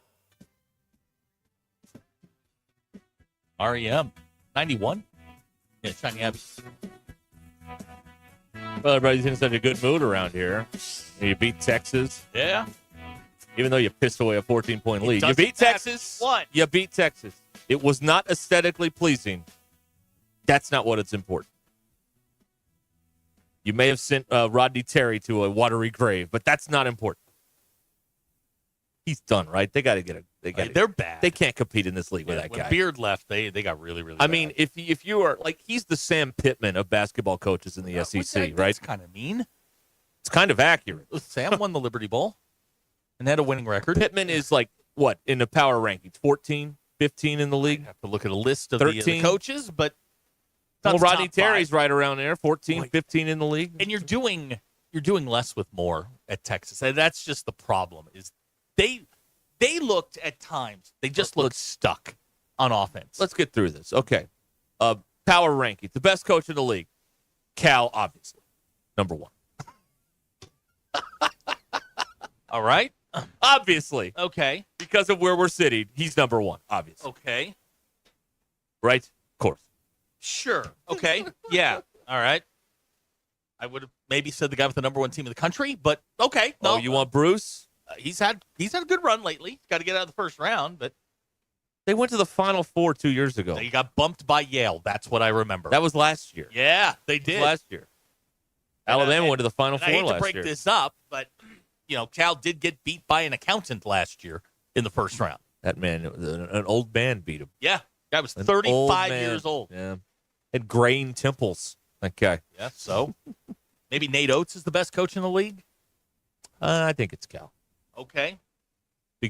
REM 91. Yeah, Shiny Abbey. Well, everybody's in such a good mood around here. You beat Texas. Yeah. Even though you pissed away a 14-point lead. You doesn't beat Texas. What? You beat Texas. It was not aesthetically pleasing. That's not what it's important. You may have sent Rodney Terry to a watery grave, but that's not important. He's done, right? They got to get They're bad. They can't compete in this league with that when guy. Beard left, they got really, really I bad. mean, if you are like, he's the Sam Pittman of basketball coaches in the SEC, right? That's kind of mean. It's kind of accurate. Sam won the Liberty Bowl and had a winning record. Pittman is like, what, in the power rankings? 14, 15 in the league? I have to look at a list of the coaches, but well, Rodney Terry's right around there, 14, 15 in the league. And you're doing less with more at Texas. And that's just the problem. Is they looked at times, they just looked stuck on offense. Let's get through this. Okay. Power rankings. The best coach in the league. Cal, obviously. Number 1. All right. Obviously. Okay. Because of where we're sitting, he's number 1, obviously. Okay. Right? Of course. Sure. Okay. Yeah. All right. I would have maybe said the guy with the number 1 team in the country, but okay. No, you want Bruce? He's had a good run lately. He's got to get out of the first round, but they went to the Final Four 2 years ago. They got bumped by Yale. That's what I remember. That was last year. Yeah, they did. Last year. Alabama went to the Final Four last year. I hate to break this up, but Cal did get beat by an accountant last year in the first round. That man, an old man beat him. Yeah, guy was 35 years old. Yeah, had graying temples. That guy. Yeah, so maybe Nate Oates is the best coach in the league. I think it's Cal. Okay.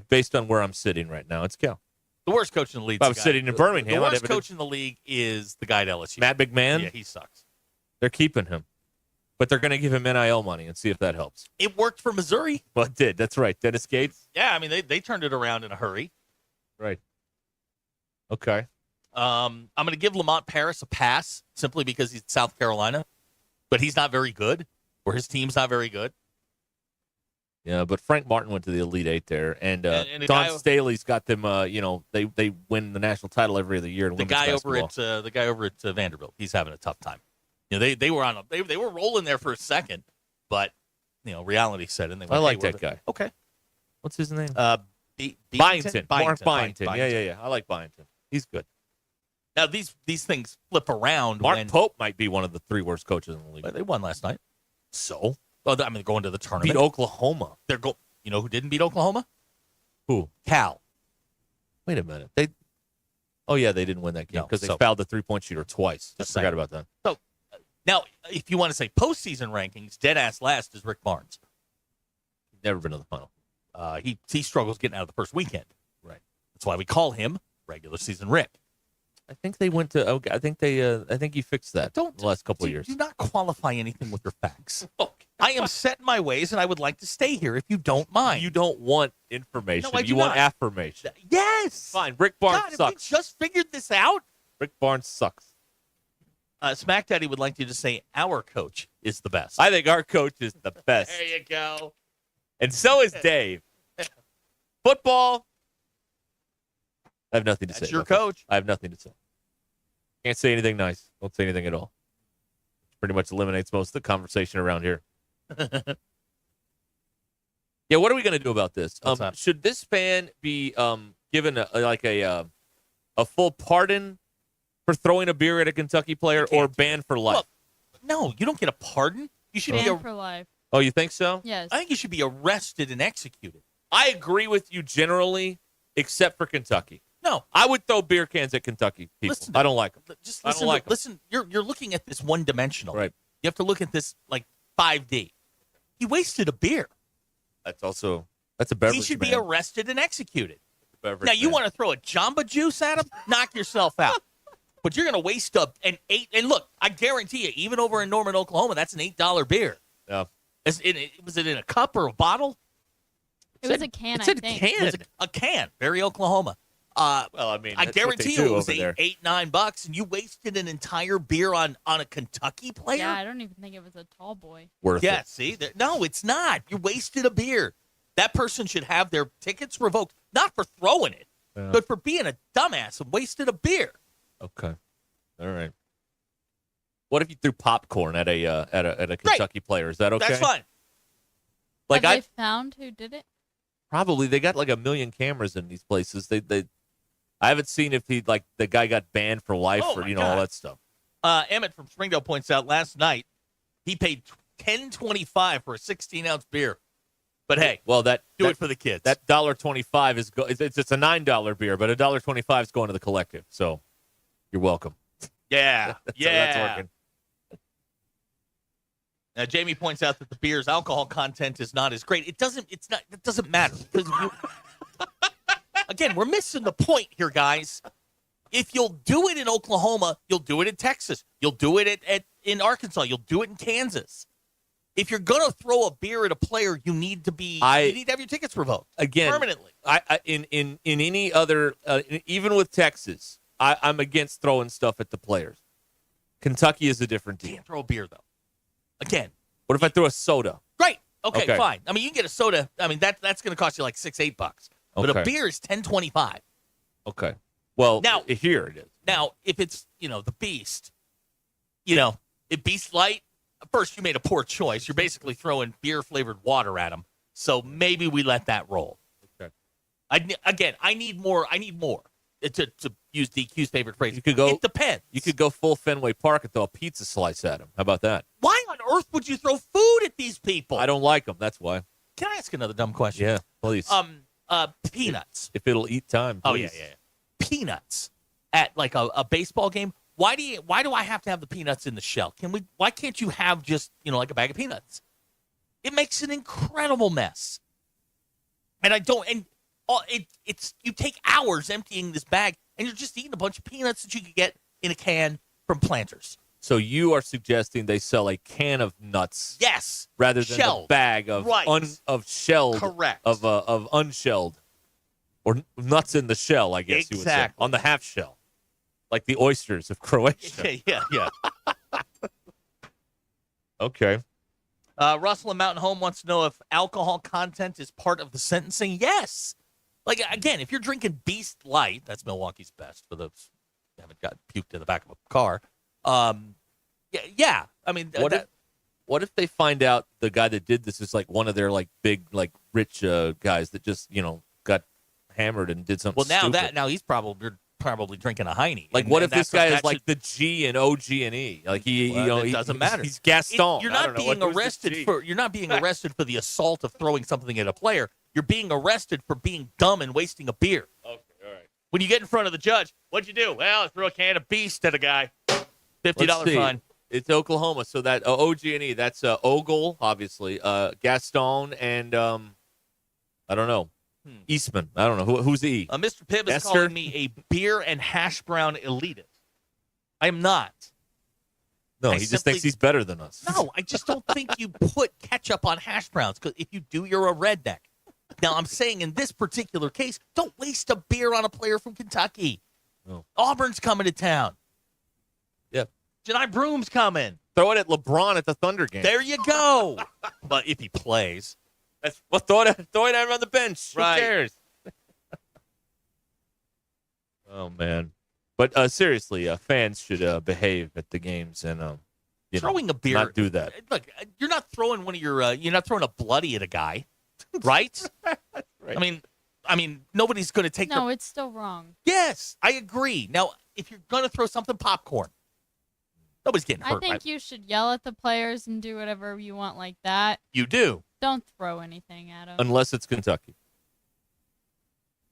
Based on where I'm sitting right now, it's Cal. The worst coach in the league. If I was sitting in Birmingham, the worst coach in the league is the guy at LSU. Matt McMahon. Yeah, he sucks. They're keeping him, but they're going to give him NIL money and see if that helps. It worked for Missouri. Well, it did. That's right. Dennis Gates. Yeah, I mean they turned it around in a hurry. Right. Okay. I'm going to give Lamont Paris a pass simply because he's South Carolina, but he's not very good, or his team's not very good. Yeah, but Frank Martin went to the Elite Eight there, and Don Staley's got them. They win the national title every other year. The guy over at Vanderbilt, he's having a tough time. They were they were rolling there for a second, but reality set in. I like that guy. Okay, what's his name? Byington. Mark Byington. Yeah. I like Byington. He's good. Now these things flip around. Mark Pope might be one of the 3 worst coaches in the league. They won last night. So. Well, I mean, they're going to the tournament. Beat Oklahoma. You know who didn't beat Oklahoma? Who? Cal. Wait a minute. They didn't win that game because they fouled the 3-point shooter twice. I forgot about that. So now, if you want to say postseason rankings, dead ass last is Rick Barnes. Never been to the final. He struggles getting out of the first weekend. Right. That's why we call him regular season Rick. I think they went to. Okay, I think you fixed that. The last couple of years. Do not qualify anything with your facts. Okay. I am set in my ways, and I would like to stay here if you don't mind. You don't want information. No, I you do want not. affirmation. Yes. Fine. Rick Barnes God, sucks. If we just figured this out. Rick Barnes sucks. Smack Daddy would like you to say our coach is the best. I think our coach is the best. There you go. And so is Dave. Football. I have nothing to say. That's your about that. coach. I have nothing to say. Can't say anything nice. Don't say anything at all. Pretty much eliminates most of the conversation around here. Yeah, what are we going to do about this? Should this fan be given a full pardon for throwing a beer at a Kentucky player or banned for life? Look, no, you don't get a pardon. You should be Banned for life. Oh, you think so? Yes. I think you should be arrested and executed. I agree with you generally, except for Kentucky. No, I would throw beer cans at Kentucky people. I don't like them. Just I listen. don't like them. Listen, you're looking at this one dimensional. Right. You have to look at this like 5D. He wasted a beer. That's a beverage. He should man. be arrested and executed. Beverage Now you man. want to throw a Jamba Juice at him? Knock yourself out. But you're going to waste an $8. And look, I guarantee you, even over in Norman, Oklahoma, that's an $8 beer. Yeah. Was it in a cup or a bottle? It was a can, It's I a think. can. It was a can. Very Oklahoma. Well, I mean, I that's what guarantee they you do it was over there. $8-9, and you wasted an entire beer on a Kentucky player. Yeah, I don't even think it was a tall boy. Worth Yeah, it. see, no, it's not. You wasted a beer. That person should have their tickets revoked, not for throwing it, but for being a dumbass and wasted a beer. Okay. All right. What if you threw popcorn at a Kentucky player? Is that okay? That's fine. Like Have they found who did it? Probably they got like 1 million cameras in these places. I haven't seen if the guy got banned for life Oh, or my all God. that stuff. Emmett from Springdale points out last night he paid $10.25 for a 16-ounce beer. But hey, well, do it for the kids. That $1.25 is it's a $9 beer, but $1.25 is going to the collective. So you're welcome. Yeah, That's working. Now, Jamie points out that the beer's alcohol content is not as great. It doesn't matter because again, we're missing the point here, guys. If you'll do it in Oklahoma, you'll do it in Texas. You'll do it in Arkansas. You'll do it in Kansas. If you're gonna throw a beer at a player, you need to have your tickets revoked again permanently. In any other, even with Texas, I'm against throwing stuff at the players. Kentucky is a different deal. Can't throw a beer though. Again, what if I throw a soda? Great. Okay, fine. I mean, you can get a soda. I mean, that's going to cost you like $6-8. But a beer is $10.25. Okay. Well, now here it is. Now, if it's the Beast, Beast Light. First, you made a poor choice. You're basically throwing beer flavored water at them. So maybe we let that roll. Okay. I need more. To use DQ's favorite phrase. You could go. It depends. You could go full Fenway Park and throw a pizza slice at him. How about that? Why on earth would you throw food at these people? I don't like them. That's why. Can I ask another dumb question? Yeah, please. Peanuts. If it'll eat time. Please. Oh yeah. Peanuts at like a baseball game. Why do I have to have the peanuts in the shell? Why can't you have just like a bag of peanuts? It makes an incredible mess. And I don't. And it's you take hours emptying this bag, and you're just eating a bunch of peanuts that you could get in a can from Planters. So you are suggesting they sell a can of nuts, yes, rather than shelled. a bag of of shelled, correct, of unshelled, or nuts in the shell. I guess you would say on the half shell, like the oysters of Croatia. Yeah. Okay. Russell in Mountain Home wants to know if alcohol content is part of the sentencing. Yes. Like, again, if you're drinking Beast Light, that's Milwaukee's best for those who haven't got puked in the back of a car. Yeah. I mean, what if they find out the guy that did this is like one of their like big like rich guys that just got hammered and did something? Well, now he's probably drinking a Heine. Like, what if this guy is like the G and OG and E? Like it doesn't matter. He's Gaston. You're not being arrested for the assault of throwing something at a player. You're being arrested for being dumb and wasting a beer. Okay, all right. When you get in front of the judge, what'd you do? Well, I threw a can of Beast at a guy. $50 fine. It's Oklahoma, so that OG and E, that's Ogle, obviously, Gaston, and I don't know, Eastman. I don't know who's E. Mr. Pibb is calling me a beer and hash brown elitist. I am not. No, he just thinks he's better than us. No, I just don't think you put ketchup on hash browns, because if you do, you're a redneck. Now, I'm saying in this particular case, don't waste a beer on a player from Kentucky. No. Auburn's coming to town. Yep. Janai Broom's coming. Throw it at LeBron at the Thunder game. There you go. But if he plays. Throw it out on the bench. Right. Who cares? Oh, man. But seriously, fans should behave at the games and throwing a beer. Not do that. Look, you're not throwing you're not throwing a bloody at a guy, right? Right. I mean, nobody's going to take. No, it's still wrong. Yes, I agree. Now, if you're going to throw something, popcorn. Nobody's getting hurt. I think you should yell at the players and do whatever you want like that. You do. Don't throw anything at them. Unless it's Kentucky.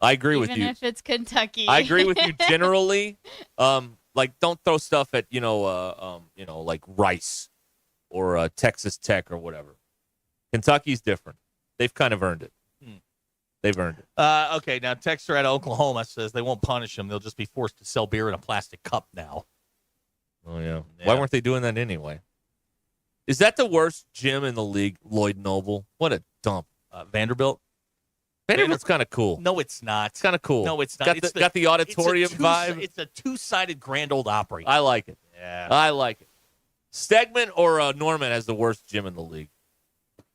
I agree with you. Even if it's Kentucky. I agree with you generally. Like, don't throw stuff at like Rice or Texas Tech or whatever. Kentucky's different. They've kind of earned it. They've earned it. Okay, now Texter out of Oklahoma says they won't punish them. They'll just be forced to sell beer in a plastic cup now. Oh, yeah. Why weren't they doing that anyway? Is that the worst gym in the league, Lloyd Noble? What a dump. Vanderbilt? Vanderbilt's kind of cool. No, it's not. It's kind of cool. No, it's not. Got the auditorium vibe. It's a two-sided Grand Old Opry. I like it. Yeah. I like it. Stegman or Norman has the worst gym in the league.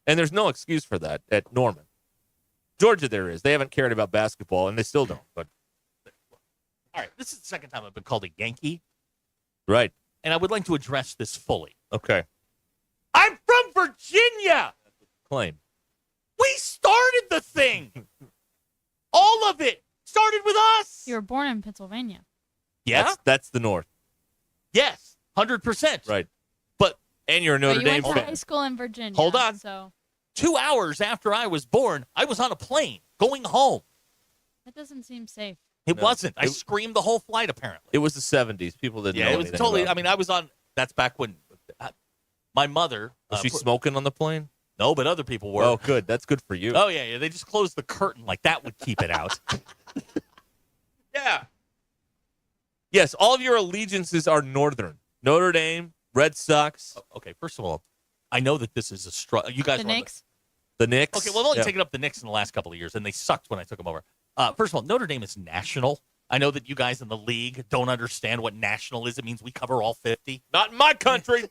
And there's no excuse for that at Norman. Georgia there is. They haven't cared about basketball, and they still don't. But all right, this is the second time I've been called a Yankee. Right. And I would like to address this fully. Okay. I'm from Virginia. Claim. We started the thing. All of it started with us. You were born in Pennsylvania. Yeah? That's the North. Yes, 100%. Right. But and you're a Notre you Dame went to fan. high school in Virginia. Hold on. So 2 hours after I was born, I was on a plane going home. That doesn't seem safe. It No. wasn't. I screamed the whole flight, apparently. It was the 70s. People didn't know Yeah, it was anything totally. about I mean, I was on. That's back when my mother. Was she smoking on the plane? No, but other people were. Oh, good. That's good for you. Oh, yeah. They just closed the curtain. Like, that would keep it out. Yeah. Yes, all of your allegiances are Northern. Notre Dame, Red Sox. Okay, first of all, I know that this is a struggle. You guys The were on Knicks? The Knicks. Okay, well, I've only Yeah. taken up the Knicks in the last couple of years, and they sucked when I took them over. First of all, Notre Dame is national. I know that you guys in the league don't understand what national is. It means we cover all 50. Not in my country.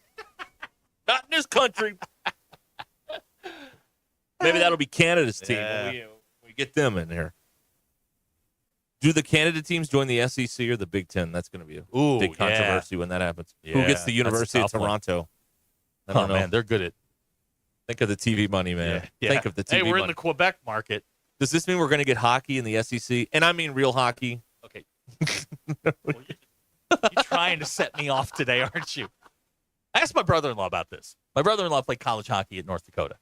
Not in this country. Maybe that'll be Canada's team when we get them in here. Do the Canada teams join the SEC or the Big Ten? That's going to be a big controversy when that happens. Who gets the that's a University of tough one. Toronto? I Oh, don't know. man, they're good at. Think of the TV money, man. Yeah. Think of the TV Hey, we're money. in the Quebec market. Does this mean we're going to get hockey in the SEC? And I mean real hockey. Okay. You're trying to set me off today, aren't you? I asked my brother-in-law about this. My brother-in-law played college hockey at North Dakota.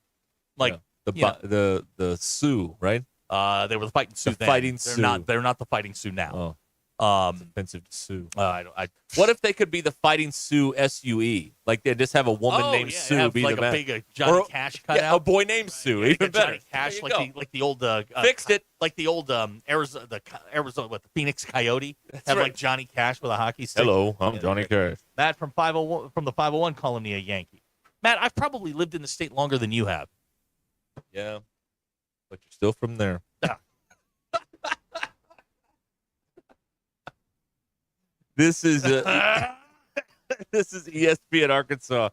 Like the Sioux, right? They were the Fighting Sioux. The then. Fighting They're Sioux. not. They're not the Fighting Sioux now. It's offensive to Sue. I What if they could be the Fighting Sioux SUE? Like they just have a woman named Sue have be like the a man. big Johnny Cash cut yeah, out. a boy named Sue. Like Even a better. Johnny Cash, There you like go. the old Fixed it. like the old Arizona, what, the Phoenix Coyote have right. like Johnny Cash with a hockey stick. Hello, I'm Johnny Cash. Matt from 501 from the 501 calling me a Yankee. Matt, I've probably lived in the state longer than you have. Yeah, but you're still from there. This is this is ESPN Arkansas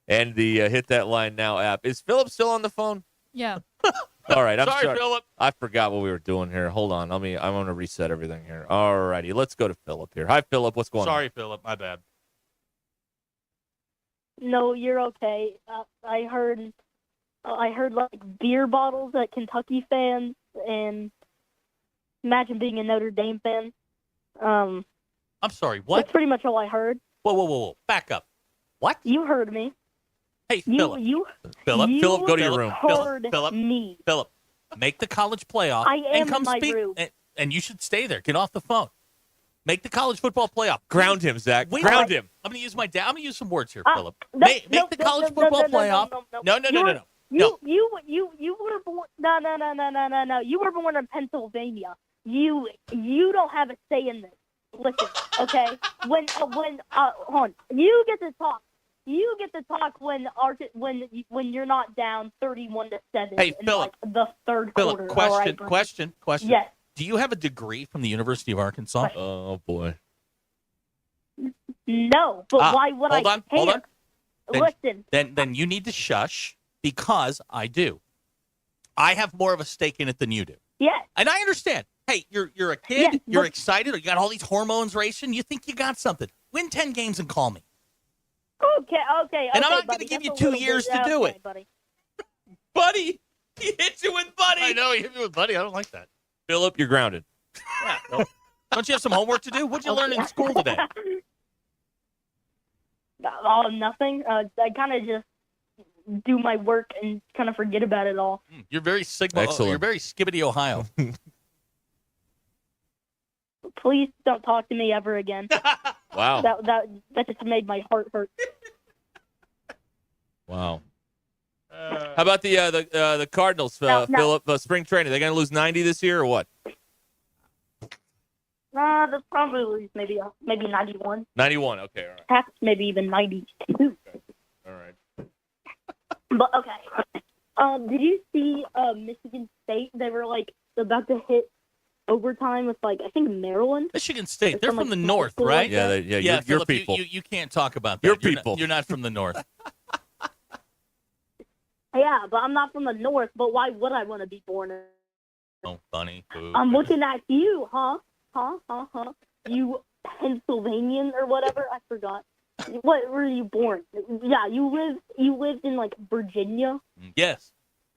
and the Hit That Line Now app. Is Philip still on the phone? Yeah. All right, I'm Sorry, Philip. I forgot what we were doing here. Hold on, I'm going to reset everything here. All righty, let's go to Philip here. Hi, Philip. What's going on? Sorry, Philip. My bad. No, you're okay. I heard like beer bottles at Kentucky fans, and imagine being a Notre Dame fan. I'm sorry. What? That's pretty much all I heard. Whoa. Back up. What? You heard me. Hey, Philip. Philip, go to your room. Heard Philip, me. Philip, make the college playoff I am and come in my speak. room. And you should stay there. Get off the phone. Make the college football playoff. Ground him, Zach. Wait, Ground him. I'm going to use my dad. I'm going to use some words here, Philip. No, Make the college football playoff. No. You were born. No. You were born in Pennsylvania. You don't have a say in this. Listen, okay? When hold on. You get to talk. You get to talk when you're not down 31-7 Hey, in Philip. like the third Philip, quarter. question. Yes. Do you have a degree from the University of Arkansas? Oh, boy. No, but why would hold I on, hold care? on. Listen. Then you need to shush because I do. I have more of a stake in it than you do. Yes. And I understand. Hey, you're a kid. Yes, you're but- excited. You got all these hormones racing. You think you got something. Win 10 games and call me. Okay. And I'm not going to give you 2 years to do it. Buddy. Buddy, he hit you with Buddy. I know, he hit me with Buddy. I don't like that. Philip, you're grounded. Yeah. Don't you have some homework to do? What'd you learn in school today? Oh, nothing. I kind of just do my work and kind of forget about it all. You're very Sigma. Excellent. You're very Skibbity, Ohio. Please don't talk to me ever again. Wow. That just made my heart hurt. Wow. How about the Cardinals, No. Philip? Spring training. They going to lose 90 this year or what? That's probably maybe 91. 91. Okay, all right. Perhaps maybe even 92. All right. But okay. Did you see Michigan State? They were like about to hit overtime with I think Maryland. Michigan State. They're Some, from the small north, school right? like that. Yeah, your Philip, people. You can't talk about that. Your You're people. You're not from the north. Yeah, but I'm not from the north. But why would I want to be born in? Oh, funny. Boo. I'm looking at you, huh? You Pennsylvanian or whatever? I forgot. What were you born? Yeah, you lived in Virginia. Yes.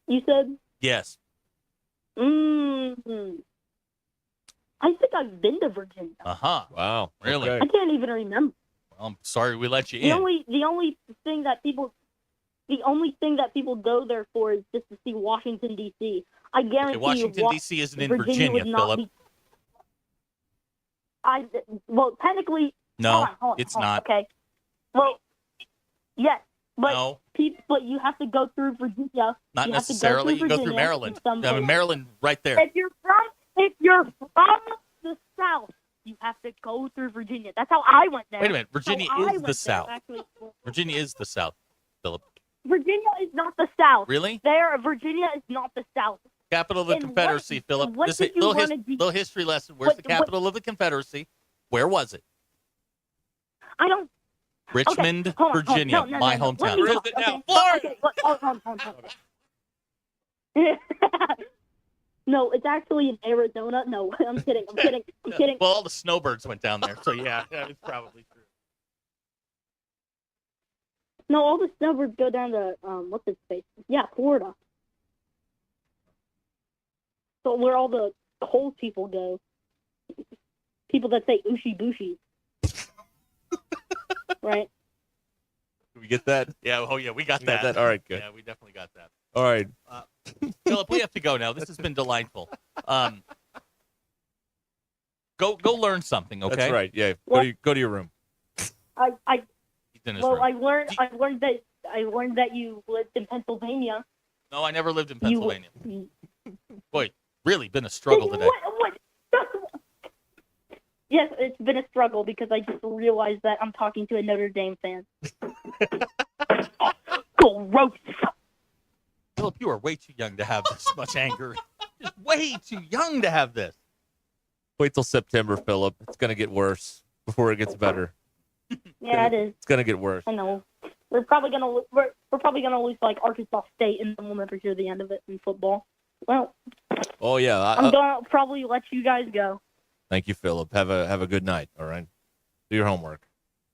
You said. Yes. I think I've been to Virginia. Wow. Really? I can't even remember. Well, I'm sorry we let you The in. only thing that people the only thing that people go there for is just to see Washington, D.C. I guarantee Washington, you, D.C. isn't in Virginia Virginia, would not Philip. Well, technically, No, hold on, it's hold on, not. Okay. Well, yes, but No. but you have to go through Virginia. Not you necessarily. Have to You go go through Virginia Maryland. in some I mean, place. Maryland, right there. If you're from the South, you have to go through Virginia. That's how I went there. Wait a minute. Virginia How I is went the there, South. actually. Virginia is the South, Philip. Virginia is not the South. Really? Virginia is not the South. Capital of the And Confederacy, Philip. what This did you little, wanna do- little history lesson. Where's the capital of the Confederacy? Where was it? I don't. Richmond, Okay, hold on, Virginia, no, my no. hometown. Let me talk, okay? Okay, hold on. No, it's actually in Arizona. No, I'm kidding. I'm kidding. I'm kidding. Well, all the snowbirds went down there, so yeah, it's probably true. No, all the snowbirds go down to what's its face? Yeah, Florida. So where all the cold people go. People that say "ooshy booshy." Right. Did we get that? Yeah. Oh, yeah. We got We got that. that? All right, good. Yeah, we definitely got that. All right. Philip, we have to go now. This has been delightful. Go learn something. Okay. That's right. Yeah. Go to your room. He's in his room. I learned that you lived in Pennsylvania. No, I never lived in You- Pennsylvania. Boy, really been a struggle today. What? Yes, it's been a struggle because I just realized that I'm talking to a Notre Dame fan. Gross. Philip, you are way too young to have this much anger. Just way too young to have this. Wait till September, Philip. It's going to get worse before it gets better. Yeah, it is. It's going to get worse. I know. We're probably gonna lose like Arkansas State, and then we'll never hear the end of it in football. Well, Oh, yeah. I'm gonna probably let you guys go. Thank you, Philip. Have a good night, all right? Do your homework.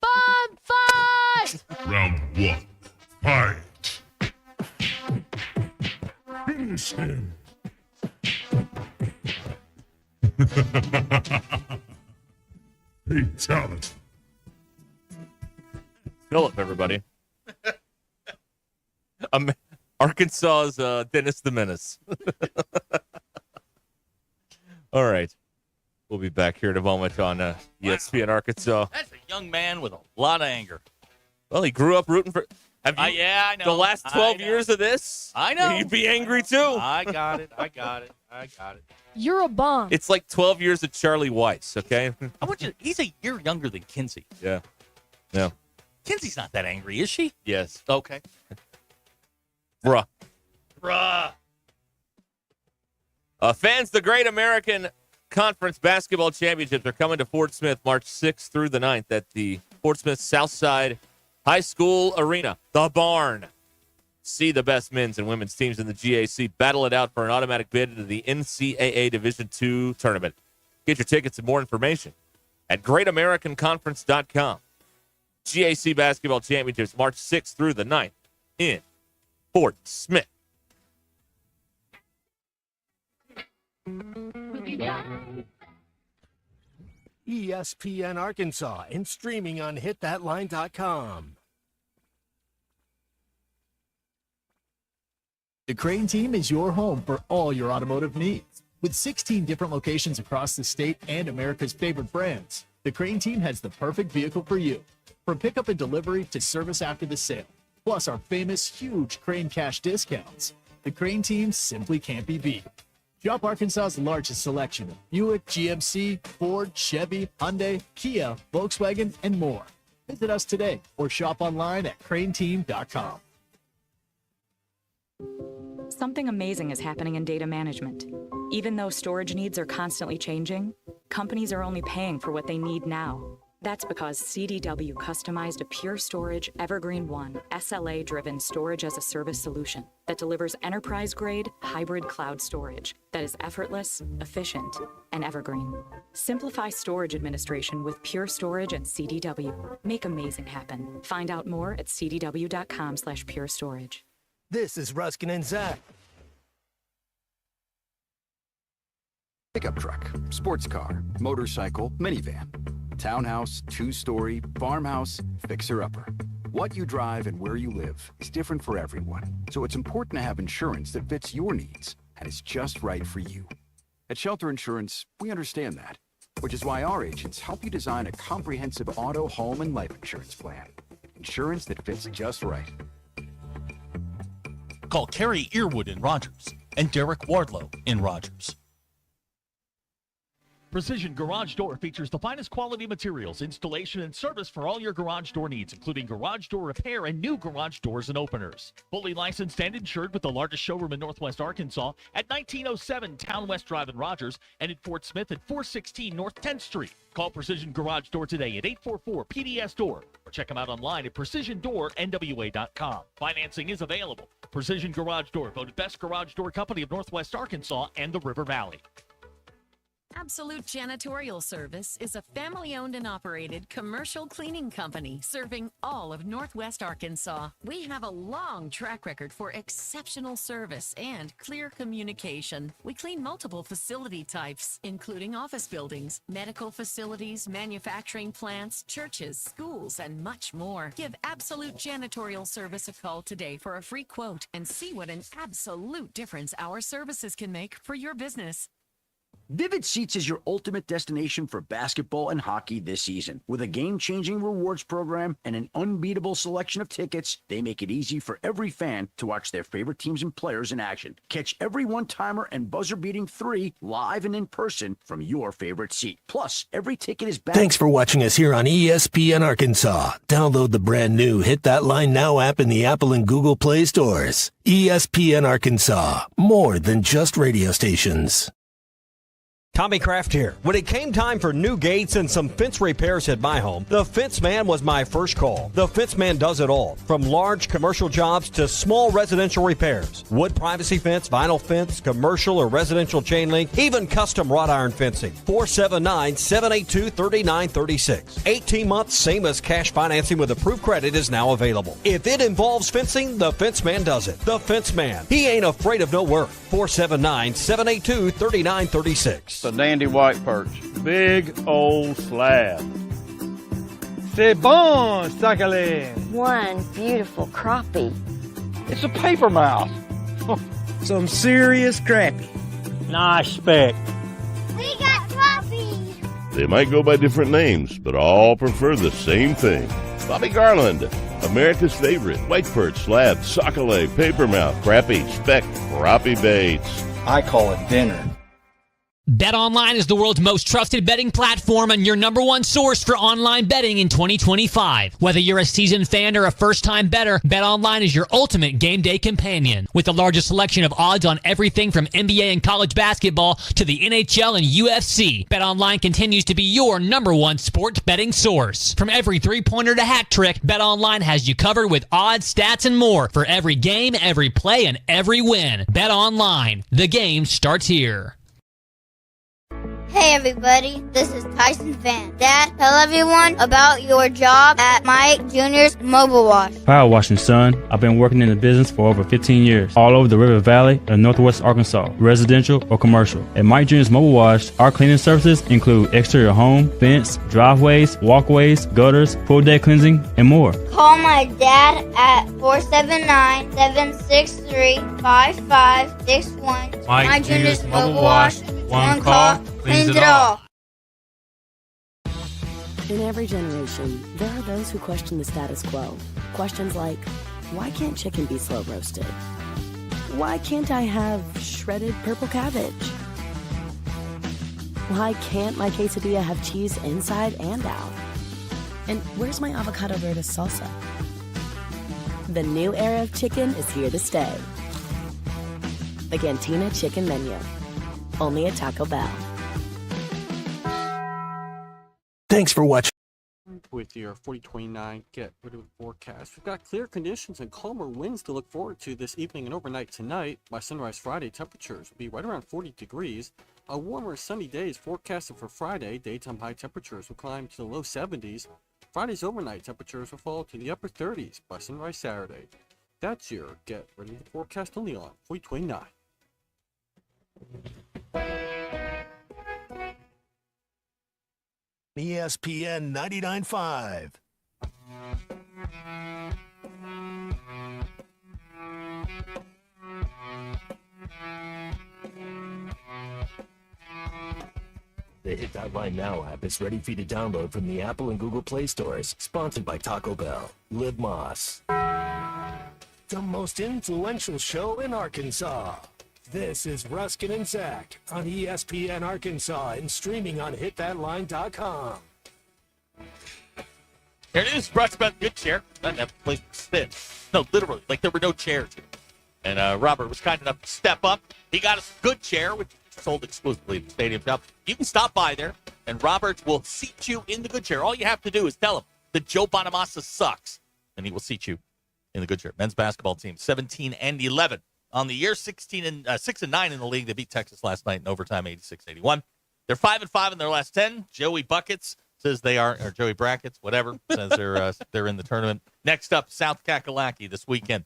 Bug fight! Round one. Fight. Finish him. Fatality. Philip, everybody. Arkansas's Dennis the Menace. All right. We'll be back here in a moment on ESPN Arkansas. That's a young man with a lot of anger. Well, he grew up rooting for. Have you? Yeah, I know. The last 12 I know. years of this? I know. You'd be angry too. I got it. You're a bum. It's like 12 years of Charlie Weiss, okay? I want you. He's a year younger than Kinsey. Yeah. Yeah. Kinsey's not that angry, is she? Yes. Okay. Bruh. Bruh. Fans, the Great American Conference Basketball Championships are coming to Fort Smith March 6th through the 9th at the Fort Smith Southside High School Arena, the Barn. See the best men's and women's teams in the GAC battle it out for an automatic bid into the NCAA Division II tournament. Get your tickets and more information at GreatAmericanConference.com. GAC Basketball Championships March 6th through the 9th in Fort Smith. ESPN Arkansas and streaming on hitthatline.com. The Crane Team is your home for all your automotive needs. With 16 different locations across the state and America's favorite brands, the Crane Team has the perfect vehicle for you. From pickup and delivery to service after the sale, plus our famous huge Crane Cash discounts, the Crane Team simply can't be beat. Shop Arkansas's largest selection of Buick, GMC, Ford, Chevy, Hyundai, Kia, Volkswagen, and more. Visit us today or shop online at craneteam.com. Something amazing is happening in data management. Even though storage needs are constantly changing, companies are only paying for what they need now. That's because CDW customized a Pure Storage Evergreen One SLA-driven storage as a service solution that delivers enterprise-grade hybrid cloud storage that is effortless, efficient, and evergreen. Simplify storage administration with Pure Storage at CDW. Make amazing happen. Find out more at cdw.com/purestorage. This is Ruskin and Zach. Pickup truck, sports car, motorcycle, minivan, townhouse, two-story, farmhouse, fixer-upper. What you drive and where you live is different for everyone, so it's important to have insurance that fits your needs and is just right for you. At Shelter Insurance, we understand that, which is why our agents help you design a comprehensive auto, home, and life insurance plan. Insurance that fits just right. Call Kerry Earwood in Rogers and Derek Wardlow in Rogers. Precision Garage Door features the finest quality materials, installation, and service for all your garage door needs, including garage door repair and new garage doors and openers. Fully licensed and insured with the largest showroom in Northwest Arkansas at 1907 Town West Drive in Rogers and at Fort Smith at 416 North 10th Street. Call Precision Garage Door today at 844-PDS-DOOR or check them out online at precisiondoornwa.com. Financing is available. Precision Garage Door, voted best garage door company of Northwest Arkansas and the River Valley. Absolute Janitorial Service is a family-owned and operated commercial cleaning company serving all of Northwest Arkansas. We have a long track record for exceptional service and clear communication. We clean multiple facility types, including office buildings, medical facilities, manufacturing plants, churches, schools, and much more. Give Absolute Janitorial Service a call today for a free quote and see what an absolute difference our services can make for your business. Vivid Seats is your ultimate destination for basketball and hockey this season. With a game-changing rewards program and an unbeatable selection of tickets, they make it easy for every fan to watch their favorite teams and players in action. Catch every one-timer and buzzer-beating 3 live and in person from your favorite seat. Plus, every ticket is back. Thanks for watching us here on ESPN Arkansas. Download the brand new Hit That Line Now app in the Apple and Google Play stores. ESPN Arkansas, more than just radio stations. Tommy Kraft here. When it came time for new gates and some fence repairs at my home, the Fence Man was my first call. The Fence Man does it all, from large commercial jobs to small residential repairs. Wood privacy fence, vinyl fence, commercial or residential chain link, even custom wrought iron fencing. 479-782-3936. 18 months, same as cash financing with approved credit is now available. If it involves fencing, the Fence Man does it. The Fence Man. He ain't afraid of no work. 479-782-3936. A dandy white perch. Big old slab. C'est bon, Sakhalin. One beautiful crappie. It's a paper mouse. Some serious crappie. Nice speck. We got crappies. They might go by different names, but all prefer the same thing. Bobby Garland, America's favorite white perch, slab, sockeye, papermouth, crappie, speck, crappie baits. I call it dinner. BetOnline is the world's most trusted betting platform and your number one source for online betting in 2025. Whether you're a seasoned fan or a first-time bettor, BetOnline is your ultimate game day companion. With the largest selection of odds on everything from NBA and college basketball to the NHL and UFC, BetOnline continues to be your number one sports betting source. From every three-pointer to hat trick, BetOnline has you covered with odds, stats, and more for every game, every play, and every win. BetOnline. The game starts here. Hey everybody, this is Tyson Van. Dad, tell everyone about your job at Mike Jr.'s Mobile Wash. Power washing, son. I've been working in the business for over 15 years, all over the River Valley and Northwest Arkansas, residential or commercial. At Mike Jr.'s Mobile Wash, our cleaning services include exterior home, fence, driveways, walkways, gutters, pool deck cleansing, and more. Call my dad at 479-763-5561. Mike Jr.'s Mobile Wash. One call cleans it all. In every generation, there are those who question the status quo. Questions like, why can't chicken be slow roasted? Why can't I have shredded purple cabbage? Why can't my quesadilla have cheese inside and out? And where's my avocado verde salsa? The new era of chicken is here to stay. The Cantina Chicken Menu. Only at Taco Bell. Thanks for watching. With your 4029 Get Rid of forecast, we've got clear conditions and calmer winds to look forward to this evening and overnight tonight. By sunrise Friday, temperatures will be right around 40 degrees. A warmer sunny day is forecasted for Friday. Daytime high temperatures will climb to the low 70s. Friday's overnight temperatures will fall to the upper 30s by sunrise Saturday. That's your Get Ready to Forecast only on 4029. ESPN 99.5. The Hit That Line Now app is ready for you to download from the Apple and Google Play stores. Sponsored by Taco Bell. Live Moss. The most influential show in Arkansas. This is Ruscin and Zach on ESPN Arkansas and streaming on hitthatline.com. Here it is, brought to you by the good chair. Doesn't have a place to sit. No, literally, like there were no chairs here. And Robert was kind enough to step up. He got us a good chair, which is sold exclusively at the stadium shop. You can stop by there, and Robert will seat you in the good chair. All you have to do is tell him that Joe Bonamassa sucks, and he will seat you in the good chair. Men's basketball team, 17-11 on the year, 6-9 in the league. They beat Texas last night in overtime, 86-81. They're 5-5 in their last 10. Joey Buckets says they are, or Joey Brackets, whatever, says they're in the tournament. Next up, South Kakalaki this weekend.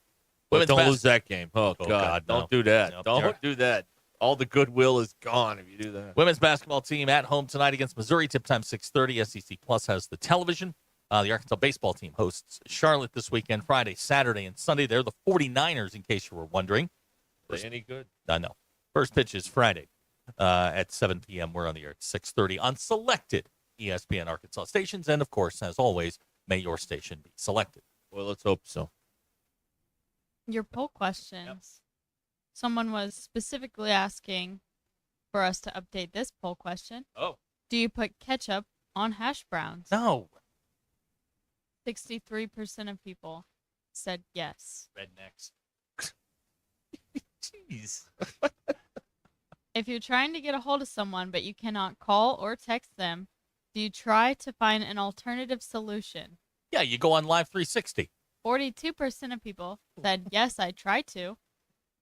But don't lose that game. Oh, God, no. don't do that. No, don't do that. All the goodwill is gone if you do that. Women's basketball team at home tonight against Missouri. Tip time 6:30. SEC Plus has the television. The Arkansas baseball team hosts Charlotte this weekend, Friday, Saturday, and Sunday. They're the 49ers, in case you were wondering. Are they any good? No. First pitch is Friday at 7 p.m. We're on the air at 6:30 on selected ESPN Arkansas stations. And, of course, as always, may your station be selected. Well, let's hope so. Your poll questions. Someone was specifically asking for us to update this poll question. Oh. Do you put ketchup on hash browns? No. 63% of people said yes. Rednecks. Jeez. If you're trying to get a hold of someone but you cannot call or text them, do you try to find an alternative solution? Yeah, you go on Live 360. 42% of people said yes, I try to.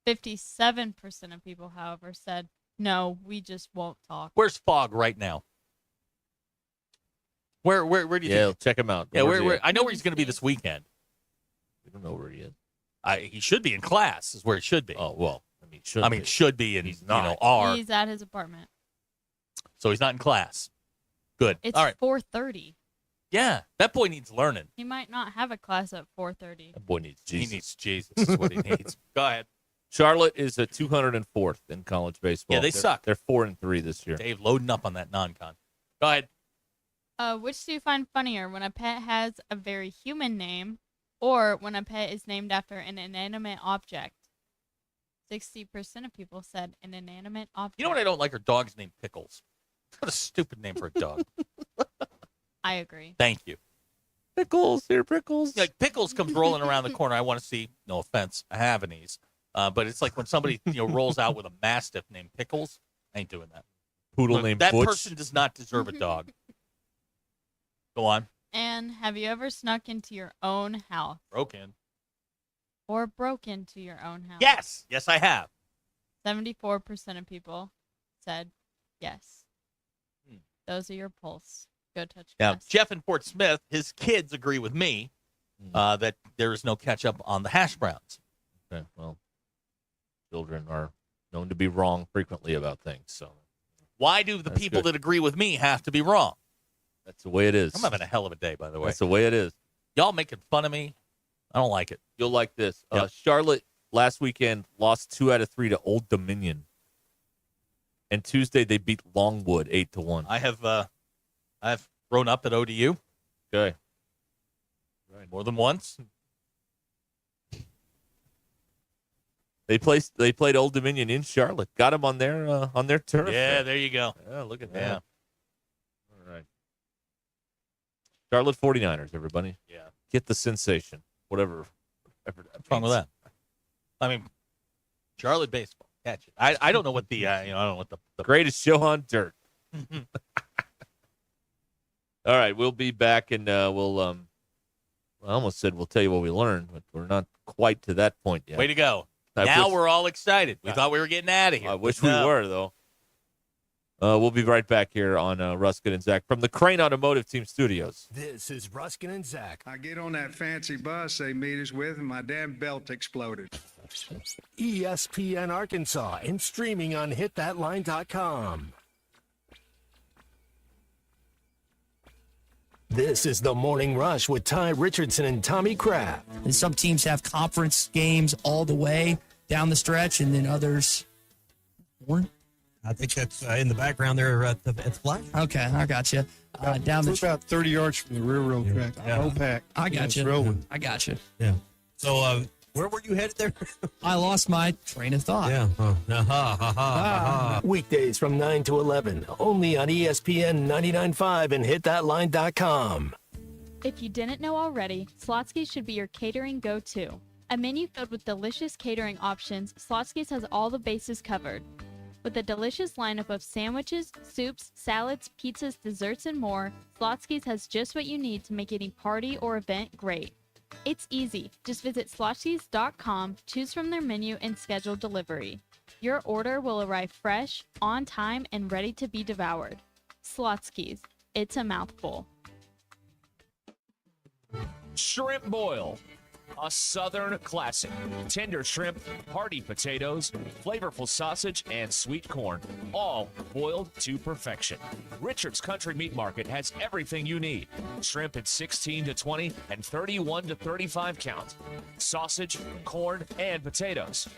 57% of people, however, said no, we just won't talk. Where's Fogg right now? Where do you think? Check him out. Yeah, where I know where he's going to be this weekend. We don't know where he is. He should be in class, is where he should be. Oh, well, should be, and he's not. R. He's at his apartment. So he's not in class. Good. It's all right. 4:30. Yeah, that boy needs learning. He might not have a class at 4:30. That boy needs Jesus. He needs Jesus is what he needs. Go ahead. Charlotte is a 204th in college baseball. Yeah, they suck. They're 4-3 this year. Dave loading up on that non-con. Go ahead. Which do you find funnier, when a pet has a very human name or when a pet is named after an inanimate object? 60% of people said an inanimate object. You know what I don't like are dogs named Pickles. What a stupid name for a dog. I agree. Thank you. Pickles, here, Pickles. Like Pickles comes rolling around the corner. I want to see, no offense, a Havanese. But it's like when somebody rolls out with a Mastiff named Pickles. I ain't doing that. Poodle named that Butch. person does not deserve a dog. Go on. And have you ever snuck into your own house? Broke in. Or broke into your own house? Yes. Yes, I have. 74% of people said yes. Those are your polls. Go touch Now, grass. Jeff in Fort Smith, his kids agree with me that there is no ketchup on the hash browns. Okay, well, children are known to be wrong frequently about things. So, why do the people that agree with me have to be wrong? That's the way it is. I'm having a hell of a day, by the way. That's the way it is. Y'all making fun of me. I don't like it. You'll like this. Yep. Charlotte last weekend lost 2 out of 3 to Old Dominion. And Tuesday they beat Longwood 8-1. I've grown up at ODU. Okay. Right. More than once. They played Old Dominion in Charlotte. Got them on their turf. Yeah, there you go. Yeah, look at Yeah. that. All right. Charlotte 49ers, everybody. Yeah. Get the sensation. Whatever What's wrong with that? I mean, Charlotte baseball. Catch it. I don't know what the I don't know what the greatest show on dirt. All right, we'll be back and we'll I almost said we'll tell you what we learned, but we're not quite to that point yet. Way to go. Now we're all excited. We thought we were getting out of here. I wish we were, though. We'll be right back here on Ruscin and Zach from the Crane Automotive Team Studios. This is Ruscin and Zach. I get on that fancy bus they meet us with, and my damn belt exploded. ESPN Arkansas and streaming on hitthatline.com. This is the Morning Rush with Ty Richardson and Tommy Kraft. And some teams have conference games all the way down the stretch, and then others weren't. I think that's in the background there at the flag. Okay, I got you. Down the about 30 yards from the railroad track. Yeah. Pack. I got you. Rolling. I got you. Yeah. So where were you headed there? I lost my train of thought. Yeah. Weekdays from 9 to 11, only on ESPN 99.5 and hitthatline.com. If you didn't know already, Slotsky's should be your catering go-to. A menu filled with delicious catering options, Slotsky's has all the bases covered. With a delicious lineup of sandwiches, soups, salads, pizzas, desserts, and more, Slotsky's has just what you need to make any party or event great. It's easy. Just visit Slotsky's.com, choose from their menu, and schedule delivery. Your order will arrive fresh, on time, and ready to be devoured. Slotsky's. It's a mouthful. Shrimp boil, a Southern classic. Tender shrimp, hearty potatoes, flavorful sausage, and sweet corn, all boiled to perfection. Richard's Country Meat Market has everything you need. Shrimp at 16 to 20 and 31 to 35 count. Sausage, corn, and potatoes.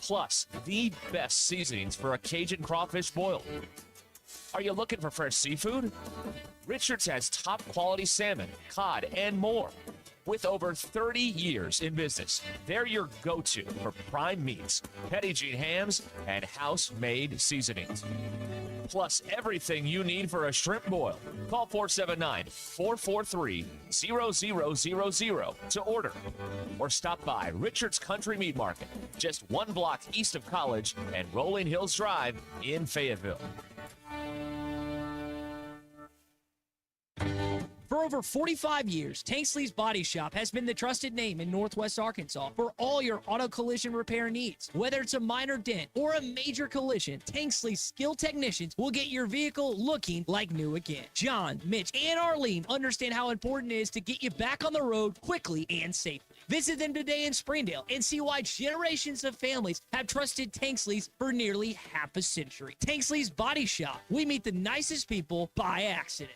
Plus, the best seasonings for a Cajun crawfish boil. Are you looking for fresh seafood? Richard's has top quality salmon, cod, and more. With over 30 years in business, they're your go-to for prime meats, Petit hams, and house-made seasonings. Plus everything you need for a shrimp boil. Call 479-443-0000 to order. Or stop by Richard's Country Meat Market, just 1 block east of College and Rolling Hills Drive in Fayetteville. For over 45 years, Tanksley's Body Shop has been the trusted name in Northwest Arkansas for all your auto collision repair needs. Whether it's a minor dent or a major collision, Tanksley's skilled technicians will get your vehicle looking like new again. John, Mitch, and Arlene understand how important it is to get you back on the road quickly and safely. Visit them today in Springdale and see why generations of families have trusted Tanksley's for nearly half a century. Tanksley's Body Shop. We meet the nicest people by accident.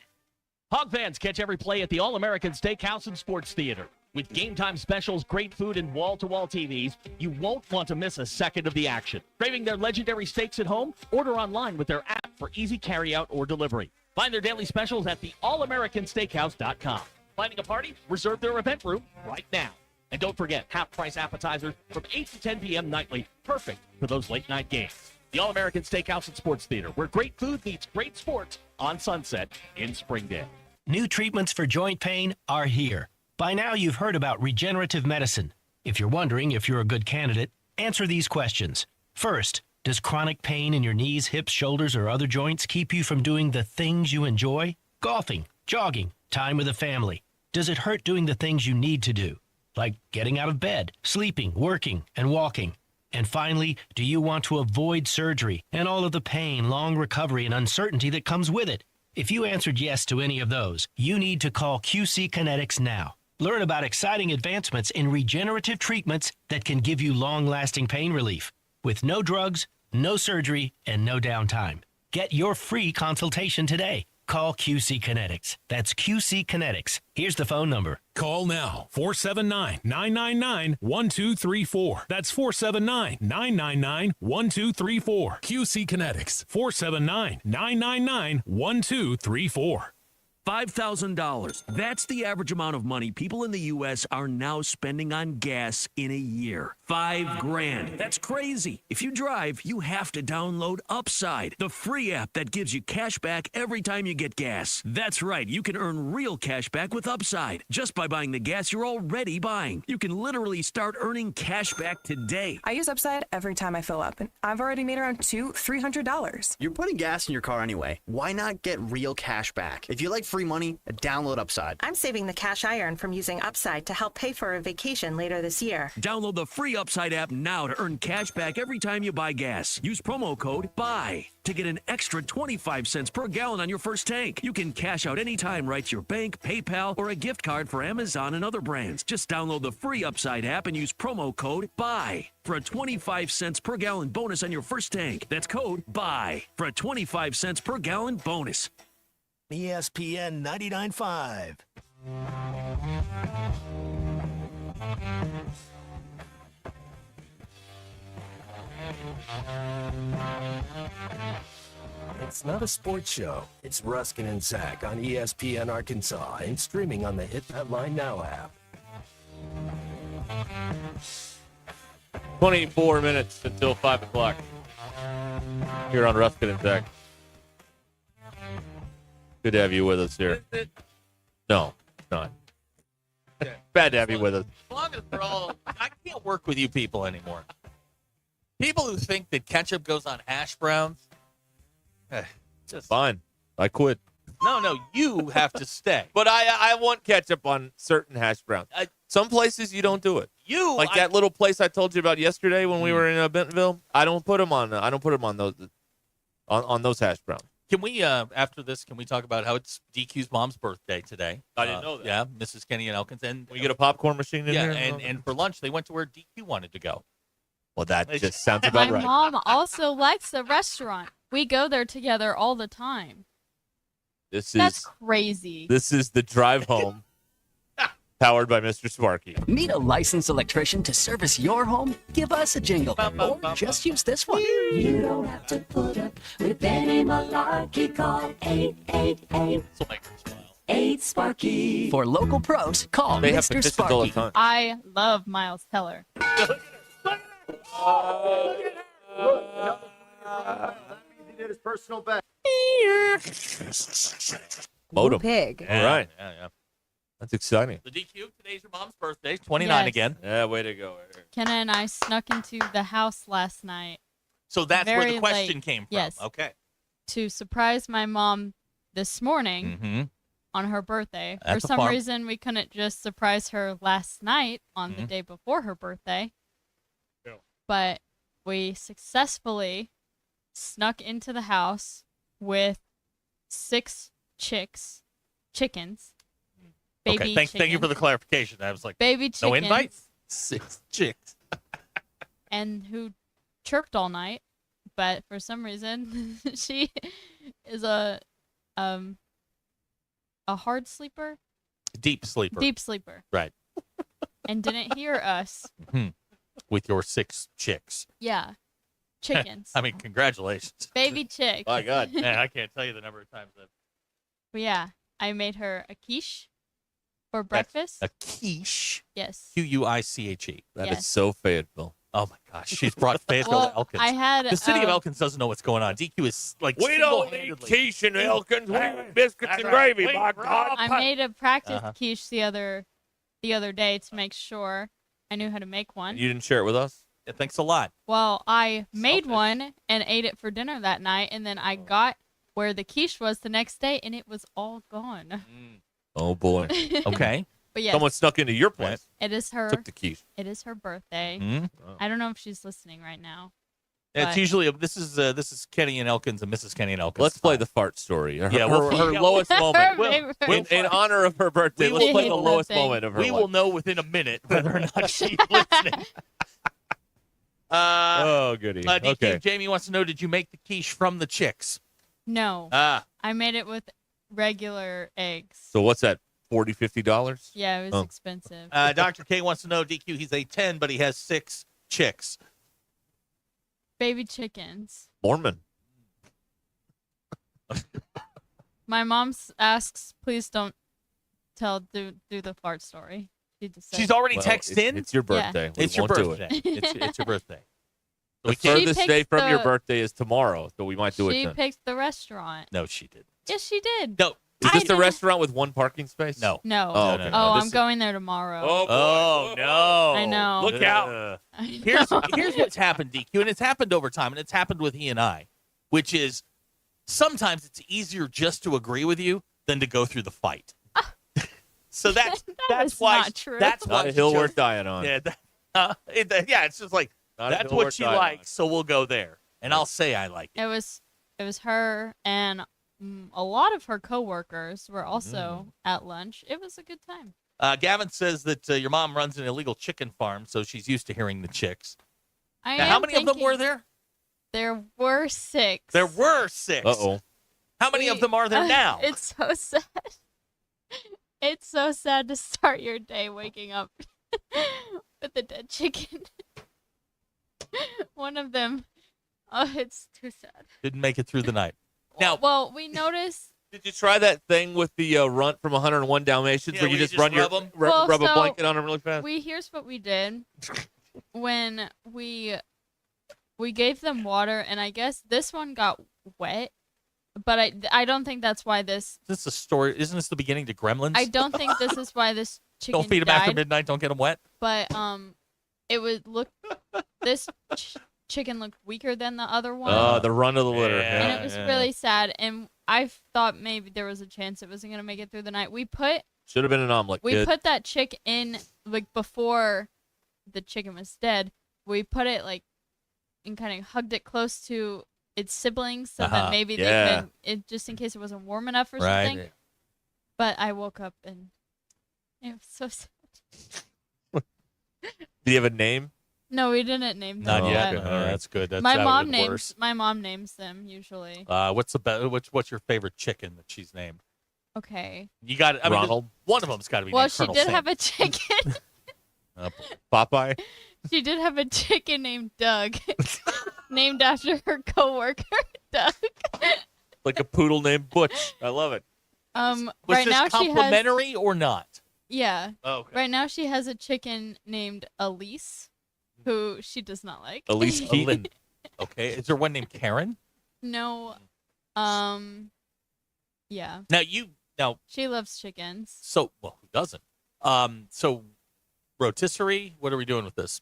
Hog fans, catch every play at the All-American Steakhouse and Sports Theater. With game-time specials, great food, and wall-to-wall TVs, you won't want to miss a second of the action. Craving their legendary steaks at home? Order online with their app for easy carryout or delivery. Find their daily specials at theallamericansteakhouse.com. Planning a party? Reserve their event room right now. And don't forget, half-price appetizers from 8 to 10 p.m. nightly, perfect for those late-night games. The All-American Steakhouse and Sports Theater, where great food meets great sports on Sunset in Springdale. New treatments for joint pain are here. By now, you've heard about regenerative medicine. If you're wondering if you're a good candidate, answer these questions. First, does chronic pain in your knees, hips, shoulders, or other joints keep you from doing the things you enjoy? Golfing, jogging, time with the family. Does it hurt doing the things you need to do, like getting out of bed, sleeping, working, and walking? And finally, do you want to avoid surgery and all of the pain, long recovery, and uncertainty that comes with it? If you answered yes to any of those, you need to call QC Kinetics now. Learn about exciting advancements in regenerative treatments that can give you long-lasting pain relief with no drugs, no surgery, and no downtime. Get your free consultation today. Call QC Kinetics. That's QC Kinetics. Here's the phone number. Call now, 479-999-1234. That's 479-999-1234. QC Kinetics, 479-999-1234. $5,000. That's the average amount of money people in the U.S. are now spending on gas in a year. $5,000. That's crazy. If you drive, you have to download Upside, the free app that gives you cash back every time you get gas. That's right. You can earn real cash back with Upside just by buying the gas you're already buying. You can literally start earning cash back today. I use Upside every time I fill up, and I've already made around $300. You're putting gas in your car anyway. Why not get real cash back? If you like free money, download Upside. I'm saving the cash I earn from using Upside to help pay for a vacation later this year. Download the free Upside app now to earn cash back every time you buy gas. Use promo code BUY to get an extra 25 cents per gallon on your first tank. You can cash out anytime right to your bank, PayPal, or a gift card for Amazon and other brands. Just download the free Upside app and use promo code BUY for a 25 cents per gallon bonus on your first tank. That's code BUY for a 25 cents per gallon bonus. ESPN 99.5. It's not a sports show. It's Ruskin and Zach on ESPN Arkansas and streaming on the Hit That Line Now app. 24 minutes until 5 o'clock here on Ruskin and Zach. Good to have you with us here. No, it's not. Bad to have you with us. As long as we're all, I can't work with you people anymore. People who think that ketchup goes on hash browns, just Fine. I quit. no, you have to stay. But I want ketchup on certain hash browns. Some places you don't do it. Like that little place I told you about yesterday when we were in Bentonville. I don't put them on. I don't put them on those on those hash browns. Can we, after this, can we talk about how it's DQ's mom's birthday today? I didn't know that. Yeah, Mrs. Kenny and Elkins. And we get a popcorn machine in there? And for lunch, they went to where DQ wanted to go. Well, that just sounds about My right. mom also likes the restaurant. We go there together all the time. That's crazy. This is the drive home powered by Mr. Sparky. Need a licensed electrician to service your home? Give us a jingle. Or just use this one. You don't have to put up with any malarkey. Call 888-8 For local pros, call They have Mr. petitions all the Sparky. time. I love Miles Teller. He did his personal best. Modem. Pig. All right. Yeah. That's exciting. The DQ, today's your mom's birthday. 29 Yes. again. Yeah, way to go. Kenna and I snuck into the house last night. So that's where Very the question late. came from. Yes. Okay. To surprise my mom this morning Mm-hmm. on her birthday. At For the some farm. reason, we couldn't just surprise her last night on the Mhm. day before her birthday. Yeah. But we successfully snuck into the house with 6 chickens. Baby Okay, thank you for chickens. the clarification. I was like, Baby no chickens. invite? 6 chicks. And who chirped all night, but for some reason she is a hard sleeper, Deep sleeper. deep sleeper, Right. and didn't hear us. With your 6 chicks. Yeah, chickens, I mean, congratulations. baby chick. My God. Man, I can't tell you the number of times that. But yeah, I made her a quiche for breakfast. A quiche. Yes. Q-U-I-C-H-E. That is Yes. so Fayetteville. Oh, my gosh. She's brought Fayetteville Well, to Elkins. I had, the city of uh, Elkins doesn't know what's going on. DQ is like We don't need single-handedly- quiche in Elkins. We need biscuits and gravy, by God. I made a practice Uh-huh. quiche the other day to make sure I knew how to make one. You didn't share it with us? Yeah, thanks a lot. Well, I made one and ate it for dinner that night, and then I got where the quiche was the next day, and it was all gone. Oh, boy. Okay. But yes, Someone snuck into your place. it is her. Took the quiche. It is her birthday. Mhm. I don't know if she's listening right now. It's But- usually this is Kenny and Elkins and Mrs. Kenny and Elkins. Let's play the fart story. Her, Yeah, her, her lowest moment. Favorite. In honor of her birthday, We let's will play the know- lowest moment of her We life. will know within a minute whether or not she's listening. Oh, goody. DQ, Okay. Jamie wants to know, did you make the quiche from the chicks? No, I made it with regular eggs. So what's that, $40, $50? Yeah, it was Oh. expensive. Dr. K wants to know, DQ, he's a 10, but he has 6 chicks. Baby chickens. Mormon. My mom asks, please don't do the fart story. She just said, She's already Well, texted in? It's your birthday. Yeah. We It's your won't do it. birthday. It's your birthday. The She furthest day picked from your the- birthday is tomorrow, so we might do She it then. picked the restaurant. No, she didn't. Yes, she did. No. Is I this the didn't- restaurant with one parking space? No. No. Oh, okay. Oh, This I'm is- going there tomorrow. Oh, boy. Oh, no. I know. Look out. I Here's know. what's happened, DQ, and it's happened over time, and it's happened with he and I, which is sometimes it's easier just to agree with you than to go through the fight. So that's is why not true. that's Not why a hill she worth chose- dying on. Yeah, it's just like Not a that's hill what worth she dying on. likes, so we'll go there, and I'll say I like it. It was her and a lot of her coworkers were also at lunch. It was a good time. Gavin says that your mom runs an illegal chicken farm, so she's used to hearing the chicks. I Now, how am many of them were thinking there? There were 6. There were 6. Uh-oh. How many of them are there now? It's so sad. It's so sad to start your day waking up with a dead chicken. One of them, oh, it's too sad. Didn't make it through the night. Now, well, we noticed. Did you try that thing with the runt from 101 Dalmatians Yeah, where you where you just just run your rub 'em? rub a so blanket on them really fast? Here's what we did. When we gave them water, and I guess this one got wet, but I don't think that's why this. Is this a story? Isn't this the beginning to Gremlins? I don't think this is why this chicken Don't feed them died. after midnight. Don't get them wet. But it would look. This chicken looked weaker than the other one. Oh, the run of the litter. Yeah. And it was really sad. And I thought maybe there was a chance it wasn't gonna make it through the night. Should have been an omelet. We kid. put that chick in like before the chicken was dead. We put it like and kind of hugged it close to its siblings so that maybe they could, it just in case it wasn't warm enough or something. Right. But I woke up and it was so sad. Do you have a name? No, we didn't name them. Not yet. okay. Oh, that's good. That's my that mom would've been worse. My mom names them usually. What's the what's your favorite chicken that she's named? Okay. You got. I mean, Ronald. one of them's got to be. Well, named she Colonel did Sam. have a chicken. Popeye. She did have a chicken named Doug, named after her coworker, Doug. Like a poodle named Butch. I love it. Was Right this now she has. complimentary or not? Yeah. Oh, okay. Right now she has a chicken named Elise, who she does not like. Elise Keaton. Okay. Is there one named Karen? No. Yeah. Now She loves chickens. so well who doesn't? So rotisserie. What are we doing with this?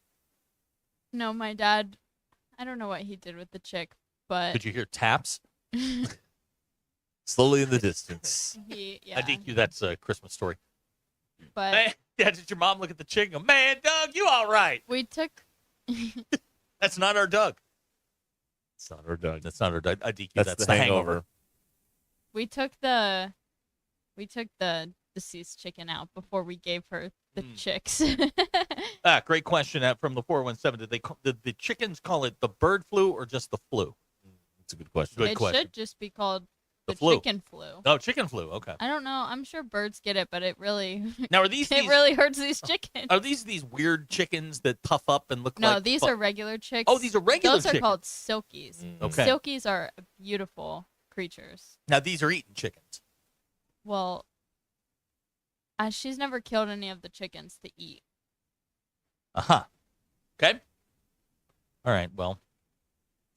No, my dad. I don't know what he did with the chick, but Did you hear taps? Slowly in the distance. yeah. DQ, that's a Christmas story. But Man, did your mom look at the chicken and go, man, Doug, you all right? we took. That's not our Doug. It's not our Doug. That's not our Doug. DQ, That's that's the hangover. We took the deceased chicken out before we gave her the chicks. Great question from the 417. Did the chickens call it the bird flu or just the flu? That's a good question. Good it question. should just be called the flu. chicken flu. Oh, chicken flu. Okay. I don't know. I'm sure birds get it, but it really Now, are these it really hurts these chickens. Are these weird chickens that puff up and look No, like? these are regular chicks. Oh, these are regular Those are chickens. called silkies. Okay. Silkies are beautiful creatures. Now these are eating chickens. Well, she's never killed any of the chickens to eat. Okay. All right. Well.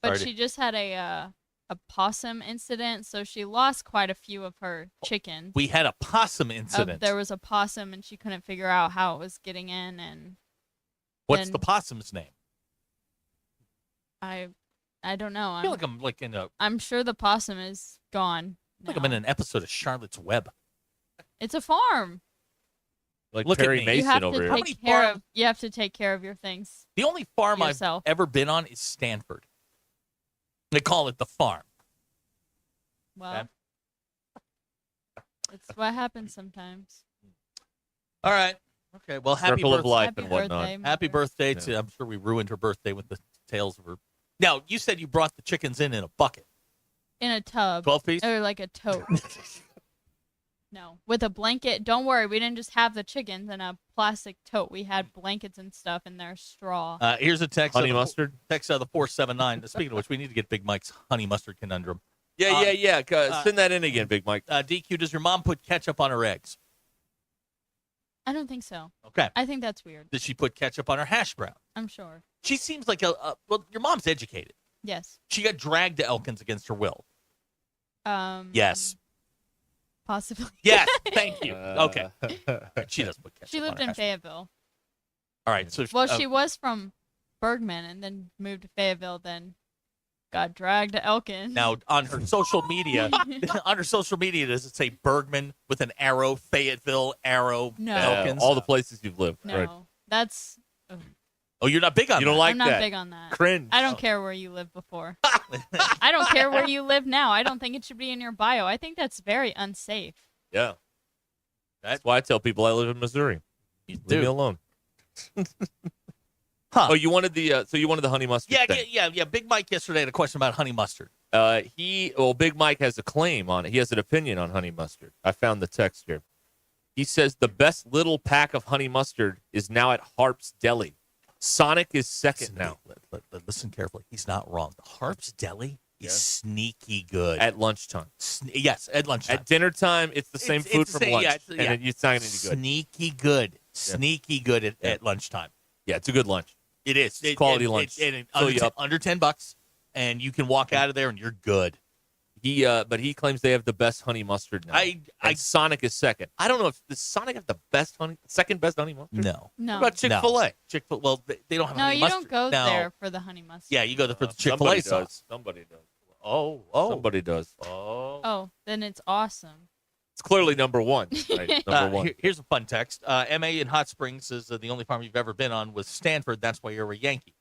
But sorry she just had a possum incident, so she lost quite a few of her chickens. We had a possum incident. There was a possum, and she couldn't figure out how it was getting in. And What's then the possum's name? I don't know. I feel like I'm like in a I'm sure the possum is gone. like I'm in an episode of Charlotte's Web. It's a farm. Like Look at Perry me. Mason You have over to here. take care of. You have to take care of your things. The only farm yourself. I've ever been on is Stanford. They call it the farm. Well, Okay. it's what happens sometimes. All right. Okay. Well, happy Circle of birthday. life Happy and whatnot. birthday, Happy Mother. birthday to. I'm sure we ruined her birthday with the tales of her. Now you said you brought the chickens in a bucket. In a tub. 12 piece? Or like a tote. No, with a blanket. Don't worry, we didn't just have the chickens in a plastic tote. We had blankets and stuff in their straw. Here's a text. Honey of the, mustard? Text out of the 479. Speaking of which, we need to get Big Mike's honey mustard conundrum. Yeah. Send that in again, Big Mike. DQ, does your mom put ketchup on her eggs? I don't think so. Okay. I think that's weird. Does she put ketchup on her hash brown? I'm sure. She seems like well, your mom's educated. Yes. She got dragged to Elkins against her will. Yes. Possibly. Yes. Thank you. Okay. She doesn't put ketchup She on lived her in hash brown. Fayetteville. All right. So Well, she was from Bergman and then moved to Fayetteville, then got dragged to Elkins. now on her social media, does it say Bergman with an arrow, Fayetteville, arrow, No. Elkins? All the places you've lived. No, Right. that's. Oh, you're not big on You that. don't like I'm not that. big on that. Cringe. I don't care where you lived before. I don't care where you live now. I don't think it should be in your bio. I think that's very unsafe. Yeah. That's why I tell people I live in Missouri. Leave me alone. Huh. Oh, you wanted the honey mustard thing. Yeah. Big Mike yesterday had a question about honey mustard. Big Mike has a claim on it. He has an opinion on honey mustard. I found the text here. He says the best little pack of honey mustard is now at Harp's Deli. Sonic is second now. Listen carefully. He's not wrong. The Harp's Deli is sneaky good. At lunchtime. Yes, at lunchtime. At dinner time, it's the same food from lunch. Yeah, and it's not going to be good. Sneaky good. Sneaky good at lunchtime. Yeah, it's a good lunch. It is. It's quality lunch. Under $10, and you can walk out of there and you're good. But he claims they have the best honey mustard now. Sonic is second. I don't know if does Sonic have the second best honey mustard? No. No. What about Chick-fil-A? Chick-fil-A. Well, they don't have No, honey you mustard. don't go No. there for the honey mustard. Yeah, you go there for the Chick-fil-A sauce. Somebody does. Oh. Somebody does. Oh, then it's awesome. It's clearly number one. Right? Number one. Here's a fun text. MA in Hot Springs says the only farm you've ever been on was Stanford. That's why you're a Yankee.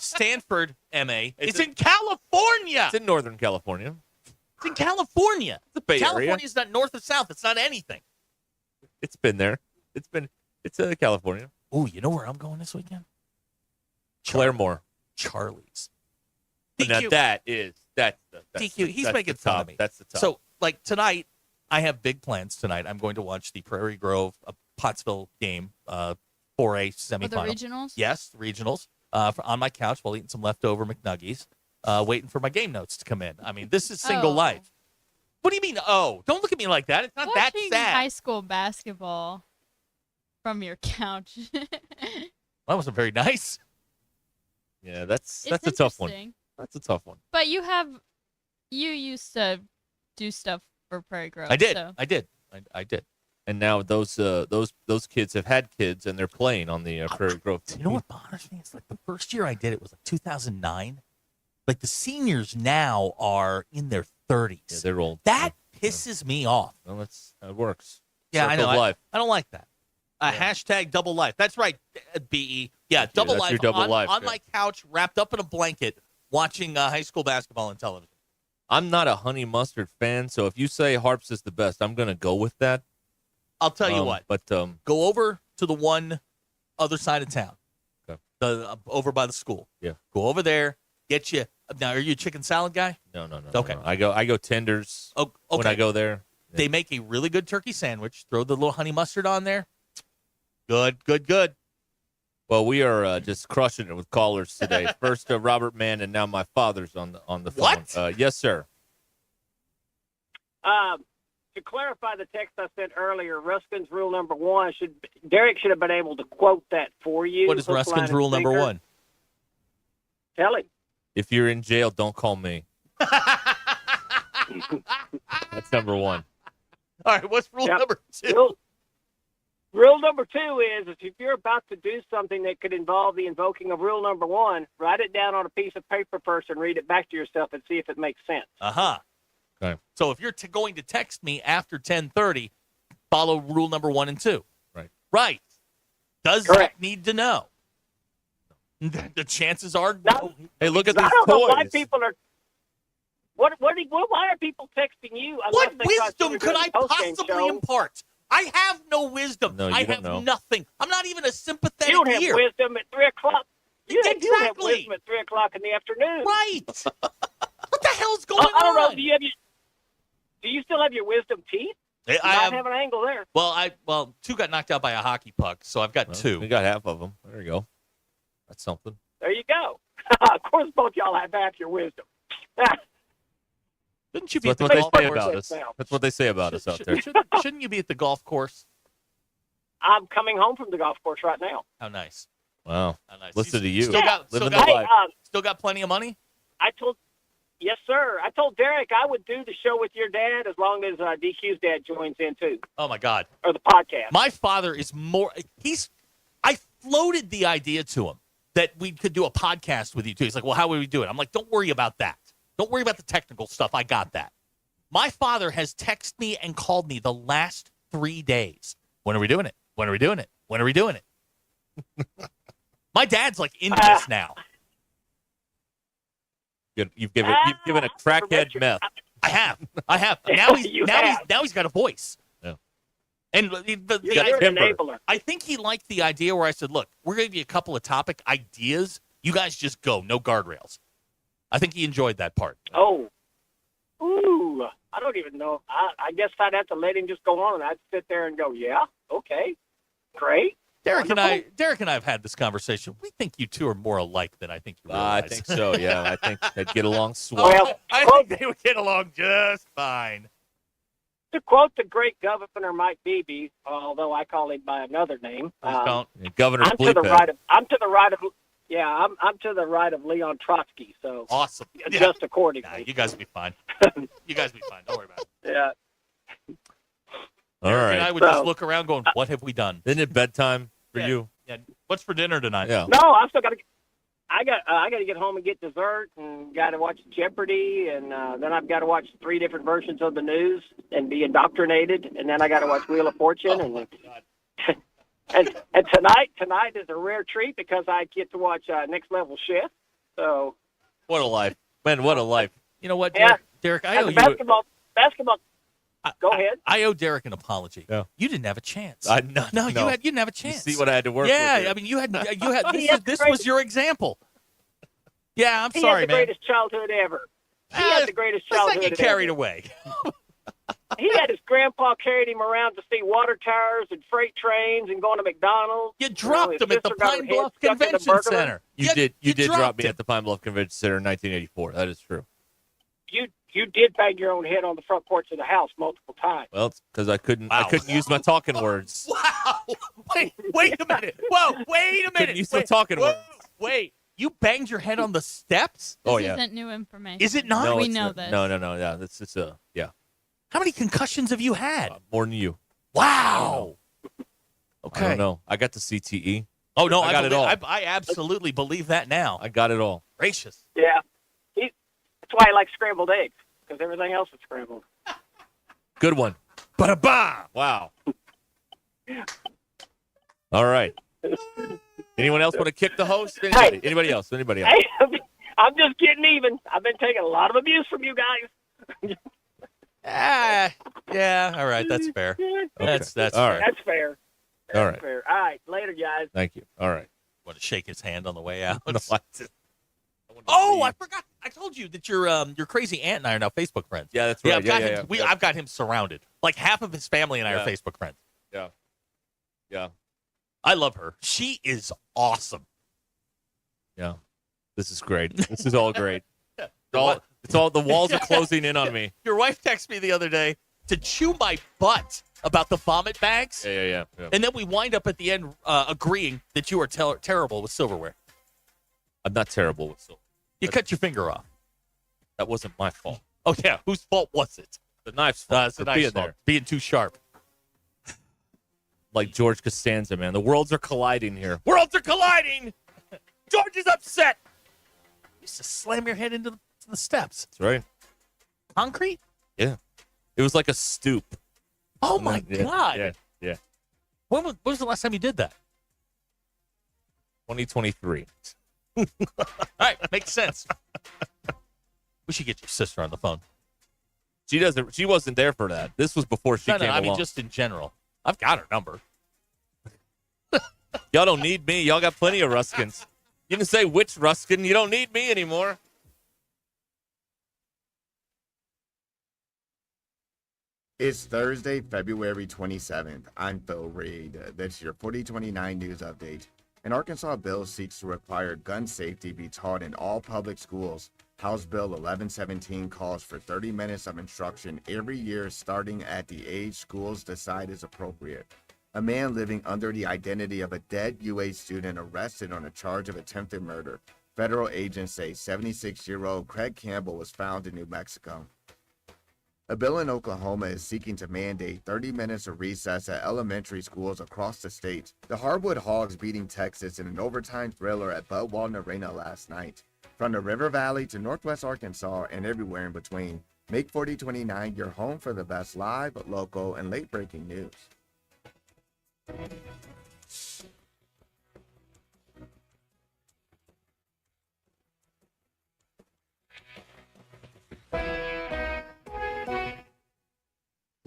Stanford, MA. It's in California. It's in Northern California. It's in California. The Bay Area. California's not north or south. It's not anything. It's been there. It's California. Oh, you know where I'm going this weekend? Claremore. Charlie's. Now that's DQ. He's making fun of me. That's the top. So, like tonight, I have big plans tonight. I'm going to watch the Prairie Grove Pottsville game, 4A semifinal. For the regionals? Yes, the regionals. On my couch while eating some leftover McNuggies, waiting for my game notes to come in. I mean, this is single life. What do you mean? Oh, don't look at me like that. It's not that Watching sad. high school basketball from your couch. That wasn't very nice. Yeah, that's It's a tough one. interesting. That's a tough one. But you used to do stuff for Prairie Grove. I did. So. I did. And now those kids have had kids and they're playing on the Prairie Grove team. You know what bothers me? It's like the first year I did it was like 2009. Like the seniors now are in their 30s. Yeah, they're old. That pisses me off. Well, that's how it works. Yeah, Circle I of know. life. I don't like that. Hashtag double life. That's right, BE. Yeah, double that's life. your double life, on yeah. my couch, wrapped up in a blanket, watching high school basketball on television. I'm not a honey mustard fan, so if you say Harps is the best, I'm going to go with that. I'll tell you what. But go over to the one other side of town, over by the school. Yeah. Go over there. Get you. Now, are you a chicken salad guy? No. Okay. No. I go tenders okay. when I go there. Yeah. They make a really good turkey sandwich. Throw the little honey mustard on there. Good. Well, we are just crushing it with callers today. First, Robert Mann, and now my father's on the phone. What? Yes, sir. To clarify the text I sent earlier, Ruskin's rule number one Derek should have been able to quote that for you. What is Ruskin's rule number one? Tell him. If you're in jail, don't call me. That's number one. All right, what's rule number two? Rule number two is if you're about to do something that could involve the invoking of rule number one, write it down on a piece of paper first and read it back to yourself and see if it makes sense. Uh-huh. Okay. So if you're going to text me after 10:30, follow rule number 1 and 2. Right. Does Zach need to know? The chances are no. Hey, look at I these don't know why toys. people are. Why are people texting you? What wisdom could I possibly impart? I have no wisdom. No, you I don't have know. nothing. I'm not even a sympathetic You don't have ear. wisdom at 3 o'clock. You have Exactly. wisdom at 3 o'clock in the afternoon. Right. What the hell's going on? I don't know. Do you still have your wisdom teeth? I have an angle there. Well, 2 got knocked out by a hockey puck, so I've got 2. We got half of them. There you go. That's something. There you go. Of course, both y'all have half your wisdom. Shouldn't you be That's at what the they golf say course? about us. That's what they say about us out there. Shouldn't you be at the golf course? I'm coming home from the golf course right now. How nice. Wow. How nice. Listen to you. Still got Living the life. still got plenty of money? Yes, sir. I told Derek I would do the show with your dad as long as DQ's dad joins in too. Oh my God. Or the podcast. My father is more. I floated the idea to him that we could do a podcast with you too. He's like, "Well, how would we do it?" I'm like, "Don't worry about that. Don't worry about the technical stuff. I got that." My father has texted me and called me the last 3 days. When are we doing it? When are we doing it? When are we doing it? My dad's like into this now. You've given a crackhead meth. I have. Now he's got a voice. Yeah. And You're an enabler. I think he liked the idea where I said, "Look, we're going to give you a couple of topic ideas. You guys just go, no guardrails." I think he enjoyed that part. Oh. Ooh. I don't even know. I guess I'd have to let him just go on, and I'd sit there and go, yeah, okay, great. Derek and I have had this conversation. We think you two are more alike than I think you realize. I think so, yeah. I think they'd get along swell. Well, I think they would get along just fine. To quote the great Governor Mike Beebe, although I call him by another name, Governor I'm to the right of Leon Trotsky. So awesome. Just accordingly. Nah, you guys will be fine. You guys will be fine. Don't worry about it. Yeah. All right. And I would just look around going, what have we done? Isn't it bedtime for you? Yeah. What's for dinner tonight? Yeah. No, I still got to. I got to get home and get dessert, and got to watch Jeopardy, and then I've got to watch 3 different versions of the news and be indoctrinated, and then I got to watch Wheel of Fortune, and tonight is a rare treat because I get to watch Next Level Shift. So what a life, man! What a life. You know what, yeah. Derek? I And owe the you. basketball. Go ahead. I owe Derek an apology. Yeah. You didn't have a chance. No. You didn't have a chance. You see what I had to work with. Yeah, here. I mean, you had. This was your example. Yeah, I'm He sorry, had the man. greatest childhood ever. He had the greatest Let's childhood not get carried ever. away. He had his grandpa carried him around to see water towers and freight trains and going to McDonald's. You dropped his him at the sister got her Pine head Bluff stuck in the Convention burglar. Center. You did drop dropped me him. at the Pine Bluff Convention Center in 1984. That is true. You did bang your own head on the front porch of the house multiple times. Well, it's because I couldn't use my talking words. Wow! Wait a minute! Whoa! Wait a minute! Couldn't use my talking words. Wait! You banged your head on the steps? This isn't new information. Is it not? No, we it's know not. this. No. Yeah, that's just yeah. How many concussions have you had? More than you. Wow. Okay. I don't know. I got the CTE. Oh no, I got it all. I absolutely believe that now. I got it all. Gracious. Yeah. That's why I like scrambled eggs, because everything else is scrambled. Good one. Ba-da-ba! Wow. All right. Anyone else want to kick the host? Anybody else? Anybody else? Hey, I'm just getting even. I've been taking a lot of abuse from you guys. Yeah. All right, that's fair. That's all fair. right. That's fair. All right. Fair. All right. Later, guys. Thank you. All right. Want to shake his hand on the way out? No, I forgot. I told you that your crazy aunt and I are now Facebook friends. Yeah, that's right. I've got him surrounded. Like half of his family and I are Facebook friends. Yeah. Yeah. I love her. She is awesome. Yeah. This is great. This is all great. It's all the walls are closing in on me. Your wife texted me the other day to chew my butt about the vomit bags. Yeah. And then we wind up at the end agreeing that you are terrible with silverware. I'm not terrible with silver. You cut your finger off. That wasn't my fault. Oh, yeah. Whose fault was it? The knife's fault. It's the for knife's being fault. there. Being too sharp. Like George Costanza, man. The worlds are colliding here. Worlds are colliding. George is upset. You used to slam your head into the steps. That's right. Concrete? Yeah. It was like a stoop. Oh, my God. Yeah. When was the last time you did that? 2023. All right. Makes sense. We should get your sister on the phone. She wasn't there for that. This was before she came along. I mean, just in general. I've got her number. Y'all don't need me. Y'all got plenty of Ruskins. You can say which Ruskin. You don't need me anymore. It's Thursday, February 27th. I'm Phil Reed. That's your 4029 news update. An Arkansas bill seeks to require gun safety be taught in all public schools. House Bill 1117 calls for 30 minutes of instruction every year starting at the age schools decide is appropriate. A man living under the identity of a dead UA student arrested on a charge of attempted murder. Federal agents say 76-year-old Craig Campbell was found in New Mexico. A bill in Oklahoma is seeking to mandate 30 minutes of recess at elementary schools across the state. The Hardwood Hogs beating Texas in an overtime thriller at Bud Walton Arena last night. From the River Valley to Northwest Arkansas and everywhere in between, make 4029 your home for the best live, local, and late-breaking news.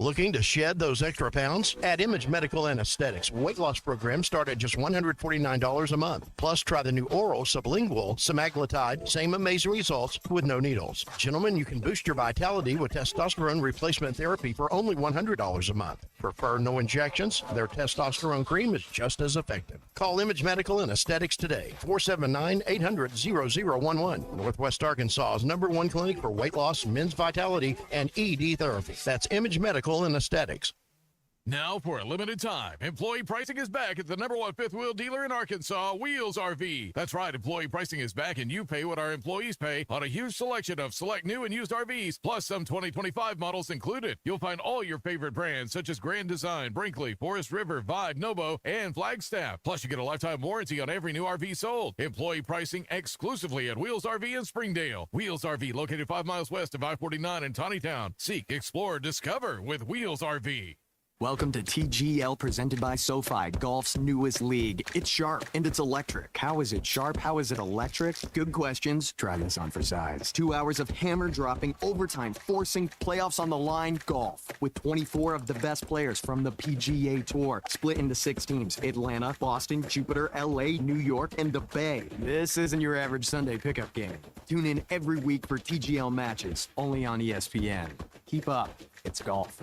Looking to shed those extra pounds? At Image Medical and Aesthetics, weight loss programs start at just $149 a month. Plus, try the new oral sublingual semaglutide, same amazing results with no needles. Gentlemen, you can boost your vitality with testosterone replacement therapy for only $100 a month. Prefer no injections? Their testosterone cream is just as effective. Call Image Medical and Aesthetics today, 479-800-0011. Northwest Arkansas's #1 clinic for weight loss, men's vitality, and ED therapy. That's Image Medical and Aesthetics. Now, for a limited time, employee pricing is back at the #1 fifth wheel dealer in Arkansas, Wheels RV. That's right, employee pricing is back, and you pay what our employees pay on a huge selection of select new and used RVs, plus some 2025 models included. You'll find all your favorite brands, such as Grand Design, Brinkley, Forest River, Vibe, Nobo, and Flagstaff. Plus, you get a lifetime warranty on every new RV sold. Employee pricing exclusively at Wheels RV in Springdale. Wheels RV, located 5 miles west of I-49 in Tawnytown. Seek, explore, discover with Wheels RV. Welcome to TGL, presented by SoFi, golf's newest league. It's sharp and it's electric. How is it sharp? How is it electric? Good questions. Try this on for size. 2 hours of hammer dropping, overtime, forcing, playoffs on the line, golf. With 24 of the best players from the PGA Tour, split into 6 teams: Atlanta, Boston, Jupiter, LA, New York, and the Bay. This isn't your average Sunday pickup game. Tune in every week for TGL matches, only on ESPN. Keep up. It's golf.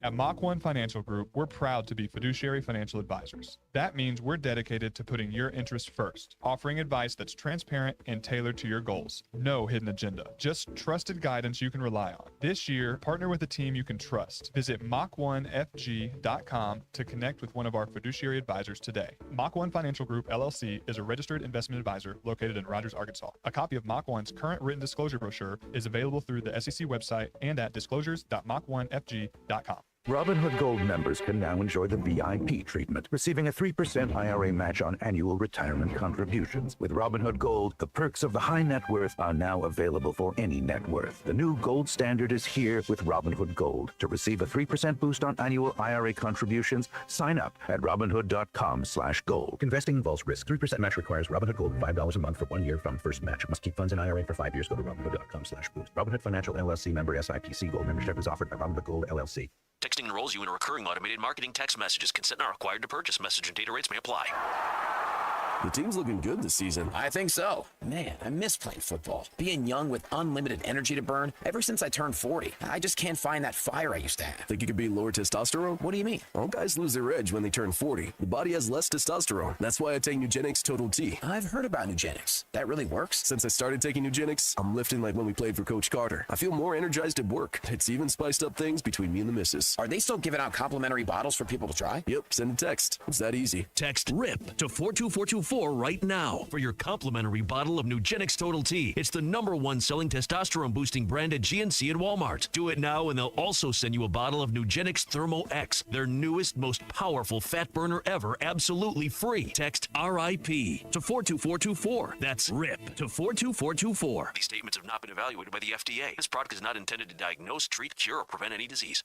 At Mach 1 Financial Group, we're proud to be fiduciary financial advisors. That means we're dedicated to putting your interests first, offering advice that's transparent and tailored to your goals. No hidden agenda, just trusted guidance you can rely on. This year, partner with a team you can trust. Visit Mach1FG.com to connect with one of our fiduciary advisors today. Mach 1 Financial Group, LLC is a registered investment advisor located in Rogers, Arkansas. A copy of Mach 1's current written disclosure brochure is available through the SEC website and at disclosures.mach1fg.com. Robinhood Gold members can now enjoy the VIP treatment, receiving a 3% IRA match on annual retirement contributions. With Robinhood Gold, the perks of the high net worth are now available for any net worth. The new gold standard is here with Robinhood Gold. To receive a 3% boost on annual IRA contributions, sign up at Robinhood.com/gold. Investing involves risk. 3% match requires Robinhood Gold $5 a month for 1 year from first match. Must keep funds in IRA for 5 years. Go to Robinhood.com/boost. Robinhood Financial LLC, member SIPC. Gold membership is offered by Robinhood Gold LLC. Texting enrolls you in a recurring automated marketing text messages. Consent not required to purchase. Message and data rates may apply. The team's looking good this season. I think so. Man, I miss playing football. Being young with unlimited energy to burn. Ever since I turned 40, I just can't find that fire I used to have. Think you could be lower testosterone? What do you mean? All guys lose their edge when they turn 40. The body has less testosterone. That's why I take Nugenix Total T. I've heard about Nugenix. That really works? Since I started taking Nugenix, I'm lifting like when we played for Coach Carter. I feel more energized at work. It's even spiced up things between me and the missus. Are they still giving out complimentary bottles for people to try? Yep, send a text. It's that easy. Text RIP to 42424 right now for your complimentary bottle of Nugenix Total T. It's the #1 selling testosterone boosting brand at GNC and Walmart. Do it now and they'll also send you a bottle of Nugenix Thermo X, their newest, most powerful fat burner ever, absolutely free. Text RIP to 42424. That's RIP to 42424. These statements have not been evaluated by the FDA. This product is not intended to diagnose, treat, cure, or prevent any disease.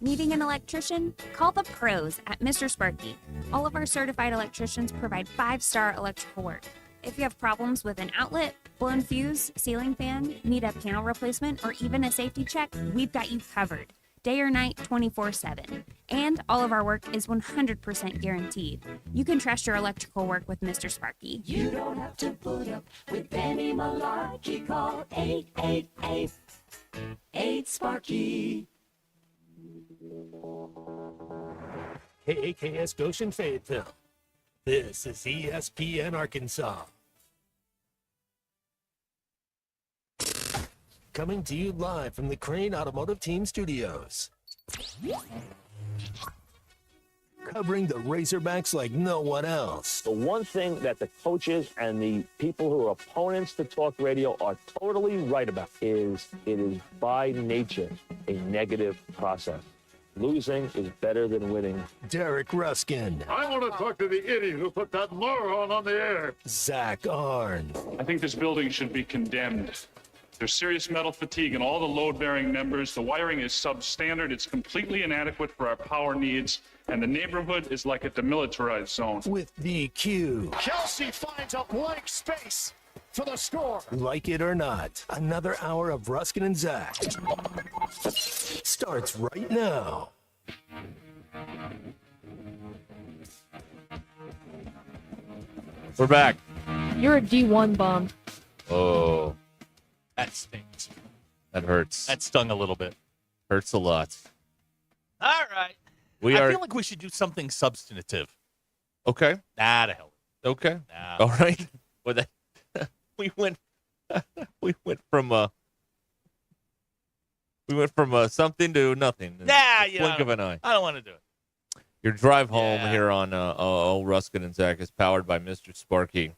Needing an electrician? Call the pros at Mr. Sparky. All of our certified electricians provide 5-star electrical work. If you have problems with an outlet, blown fuse, ceiling fan, need a panel replacement, or even a safety check, we've got you covered. Day or night, 24/7. And all of our work is 100% guaranteed. You can trust your electrical work with Mr. Sparky. You don't have to put up with any malarkey. Call 888-8-SPARKY. KAKS Goshen Fayetteville. This is ESPN Arkansas. Coming to you live from the Crane Automotive Team Studios. Covering the Razorbacks like no one else. The one thing that the coaches and the people who are opponents to talk radio are totally right about is it is by nature a negative process. Losing is better than winning. Derek Ruscin. I want to talk to the idiot who put that moron on the air. Zach Arnn. I think this building should be condemned. There's serious metal fatigue in all the load-bearing members. The wiring is substandard. It's completely inadequate for our power needs. And the neighborhood is like a demilitarized zone. With DQ. Kelsey finds a blank space. for the score. Like it or not, another hour of Ruskin and Zach starts right now. We're back. You're a D1 bum. Oh, That stings. that hurts. That stung a little bit. Hurts a lot. All right. We I are feel like we should do something substantive. okay. Nah, to hell. Okay. Nah. All right. Well, that, we went from something to nothing. in Nah, the blink of an eye. I don't want to do it. Your drive home here on old Ruskin and Zach is powered by Mr. Sparky.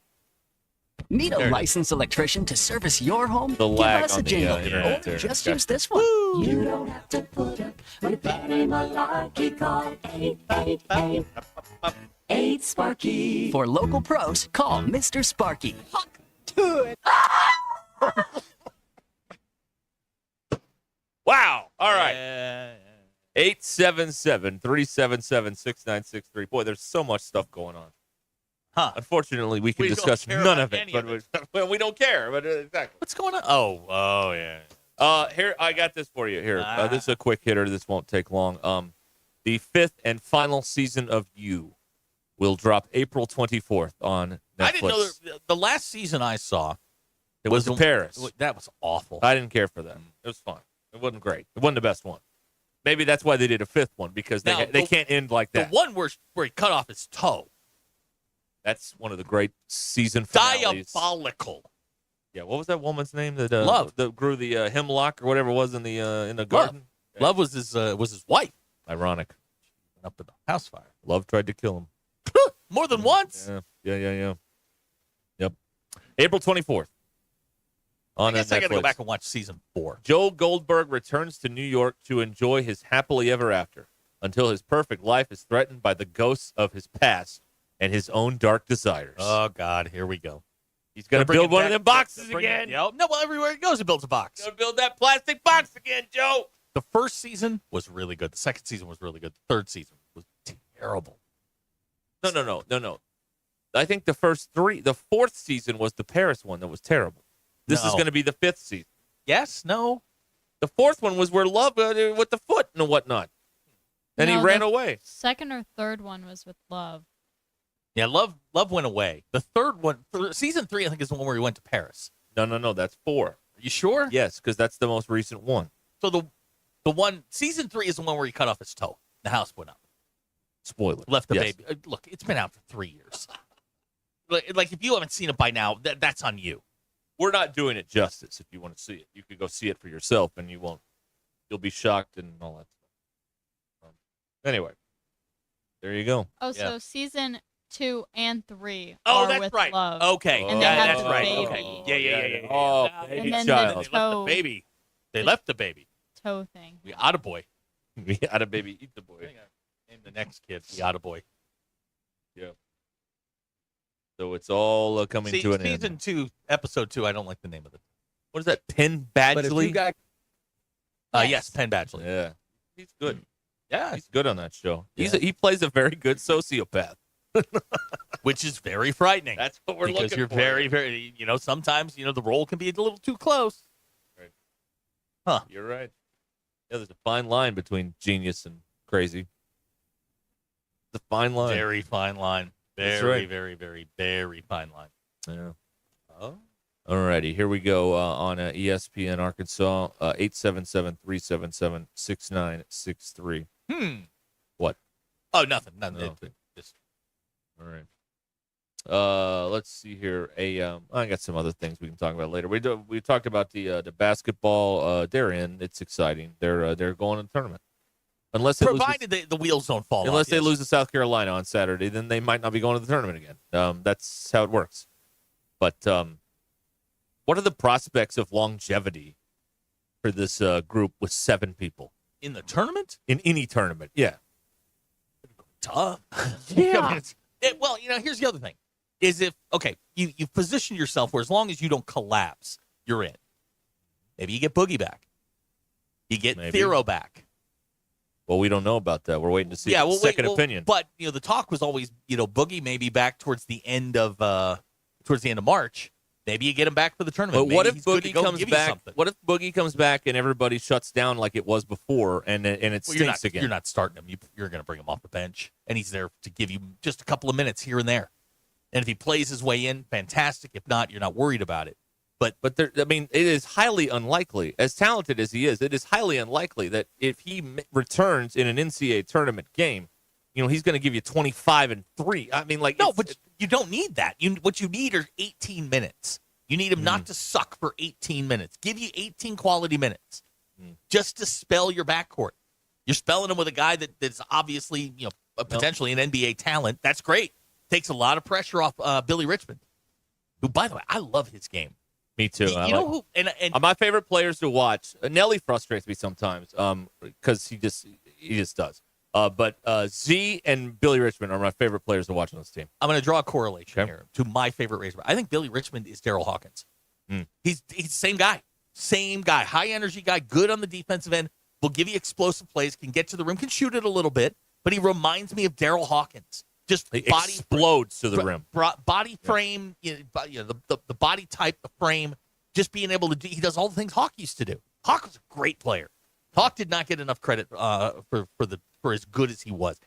Need a licensed electrician to service your home? The Give lag us a on the, jingle, internet or there. just Okay. use this one. You don't have to put up with Benny Malarkey. Call 888 Sparky. For local pros, call Mr. Sparky. Wow. All right. 877-377-6963. Boy, there's so much stuff going on. Huh. Unfortunately, we can We don't discuss care none about of it, any but of it. well, we don't care. But exactly. What's going on? Oh, yeah. Here, I got this for you. Here, this is a quick hitter. This won't take long. The 5th and final season of You will drop April 24th on Netflix. I didn't know the last season I saw. It was in Paris. That was awful. I didn't care for that. It was fine. It wasn't great. It wasn't the best one. Maybe that's why they did a 5th one, because they can't end like that. The one where he cut off his toe. That's one of the great season finales. Diabolical. Yeah, what was that woman's name that Love. that grew the hemlock or whatever it was in the garden? Love was his wife. Ironic. Up in the house fire. Love tried to kill him. More than once. Yeah. Yep. April 24th. I guess I got to go Netflix. back and watch season 4. Joe Goldberg returns to New York to enjoy his happily ever after until his perfect life is threatened by the ghosts of his past and his own dark desires. Oh, God. Here we go. He's going to build one of them boxes again. No, well, everywhere he goes, he builds a box. Going to build that plastic box again, Joe. The first season was really good. The second season was really good. The third season was terrible. No. I think the fourth season was the Paris one that was terrible. This is No. going to be the 5th season. Yes? No? The 4th one was where Love with the foot and whatnot. And he No, ran the away. Second or third one was with Love. Yeah, Love went away. The third one, season 3, I think, is the one where he went to Paris. No, that's 4. Are you sure? Yes, because that's the most recent one. So the one, season 3 is the one where he cut off his toe. The house went up. Spoiler. Left the Yes. baby. Look, it's been out for 3 years. Like, if you haven't seen it by now, that's on you. We're not doing it justice. If you want to see it, you could go see it for yourself, and you'll be shocked and all that stuff. Anyway, there you go. Oh, so season 2 and 3 Oh, are that's with right. Love. Okay. And they yeah, have that's the right. baby. Okay. Yeah. Oh, And baby then child. the They left the toe, baby. They left the baby. toe thing. We oughta boy. We had a baby eat the boy. Name the next kid. We oughta boy. Yeah. So it's all coming to an end. Season 2, episode 2. I don't like the name of it. What is that? Penn Badgley? Yes, Penn Badgley. Yeah. He's good. Yeah. He's good on that show. Yeah. He plays a very good sociopath. Which is very frightening. That's what we're because looking you're for. very, very, sometimes, the role can be a little too close. Right. Huh. You're right. Yeah, there's a fine line between genius and crazy. The fine line. Very fine line. That's Very, right. very, very, very fine line. Yeah. Oh. All righty, here we go on ESPN Arkansas, 877-377-6963. What? Oh, nothing. No. Just All right. Let's see here. I got some other things we can talk about later. We talked about the basketball. They're in. It's exciting. They're going to the tournament. Unless they provided the wheels don't fall Unless off. they lose to South Carolina on Saturday, then they might not be going to the tournament again. That's how it works. But what are the prospects of longevity for this group with 7 people? In the tournament? In any tournament, yeah. Tough. Yeah. Well, here's the other thing. Is if, you position yourself where as long as you don't collapse, you're in. Maybe you get Boogie back. You get Thero back. Well, we don't know about that. We're waiting to see second opinion. But the talk was always, Boogie may be back towards the end of March, Maybe you get him back for the tournament. But what Maybe if he's good to Boogie go and comes give you back? something. What if Boogie comes back and everybody shuts down like it was before, and it stinks again? You're not starting him. You're going to bring him off the bench, and he's there to give you just a couple of minutes here and there. And if he plays his way in, fantastic. If not, you're not worried about it. But there, I mean, it is highly unlikely, as talented as he is, it is highly unlikely that if he returns in an NCAA tournament game, he's going to give you 25 and 3. I mean, like, no, but you don't need that. What you need are 18 minutes. You need him not to suck for 18 minutes. Give you 18 quality minutes just to spell your backcourt. You're spelling him with a guy that's obviously, potentially an NBA talent. That's great. Takes a lot of pressure off Billy Richmond, who, by the way, I love his game. Me too. You know who? And my favorite players to watch. Nelly frustrates me sometimes because he just does. But Z and Billy Richmond are my favorite players to watch on this team. I'm going to draw a correlation here to my favorite Razorback. I think Billy Richmond is Daryl Hawkins. He's the same guy. High energy guy, good on the defensive end, will give you explosive plays, can get to the rim, can shoot it a little bit, but he reminds me of Daryl Hawkins. Just he body explodes to the rim. Body frame, the body type, the frame, just being able to do. He does all the things Hawk used to do. Hawk was a great player. Hawk did not get enough credit for as good as he was.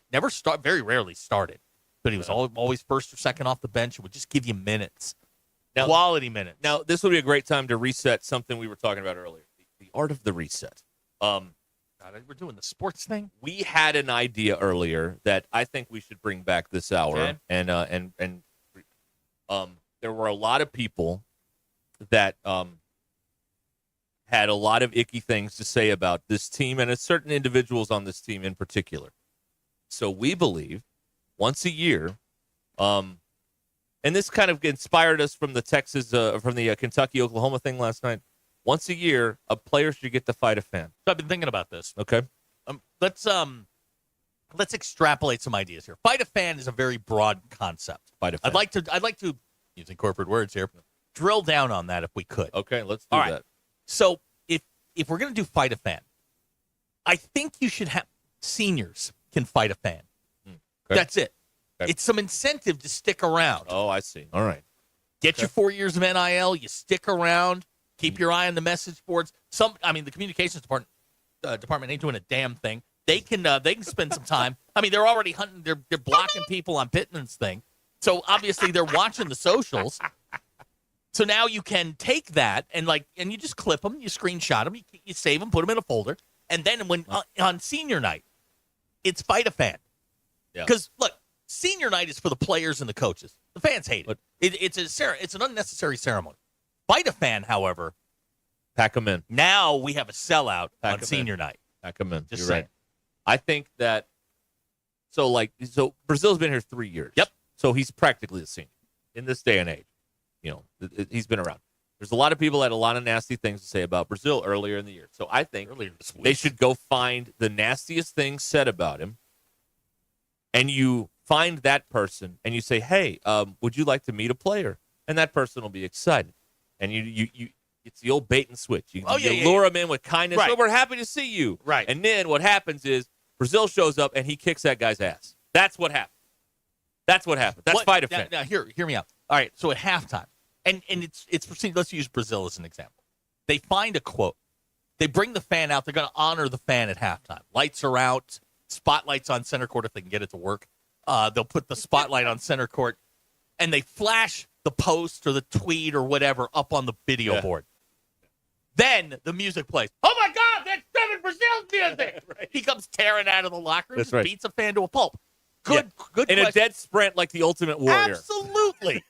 Very rarely started, but he was always first or second off the bench and would just give you minutes, quality minutes. Now, this would be a great time to reset something we were talking about earlier: the art of the reset. God, we're doing the sports thing. We had an idea earlier that I think we should bring back this hour, okay. and there were a lot of people that had a lot of icky things to say about this team and certain individuals on this team in particular. So we believe once a year, and this kind of inspired us from the Kentucky-Oklahoma thing last night. Once a year, a player should get to fight a fan. So I've been thinking about this. Okay. Let's extrapolate some ideas here. Fight a fan is a very broad concept. Fight a fan. I'd like to using corporate words here, drill down on that if we could. Okay, let's do that. So if we're going to do fight a fan, I think you should have seniors can fight a fan. Okay. That's it. Okay. It's some incentive to stick around. Oh, I see. All right. Get your 4 years of NIL. You stick around. Keep your eye on the message boards. The communications department ain't doing a damn thing. They can spend some time. I mean, they're already hunting. They're blocking people on Pittman's thing. So obviously they're watching the socials. So now you can take that and you just clip them, you screenshot them, you save them, put them in a folder, and then when on senior night, it's fight a fan. Because look, senior night is for the players and the coaches. The fans hate it. It's an unnecessary ceremony. Fight a fan, however, pack them in. Now we have a sellout on senior night. Pack them in. Just You're saying. right. I think that so Brazil's been here 3 years. Yep. So he's practically a senior in this day and age. He's been around. There's a lot of people that had a lot of nasty things to say about Brazil earlier in the year. So I think they should go find the nastiest things said about him, and you find that person and you say, "Hey, would you like to meet a player?" And that person will be excited. And you it's the old bait and switch. You lure them in with kindness. Right. Oh, we're happy to see you. Right. And then what happens is Brazil shows up and he kicks that guy's ass. That's what happens. That's fight a fan. Now, hear me out. All right, so at halftime, and it's proceeding. Let's use Brazil as an example. They find a quote. They bring the fan out. They're going to honor the fan at halftime. Lights are out. Spotlights on center court if they can get it to work. They'll put the spotlight on center court, and they flash the post or the tweet or whatever up on the video board. Then the music plays. Oh, my God, that's Devin Brazil's music. Right. He comes tearing out of the locker room and beats a fan to a pulp. Good in a dead sprint like the Ultimate Warrior. Absolutely.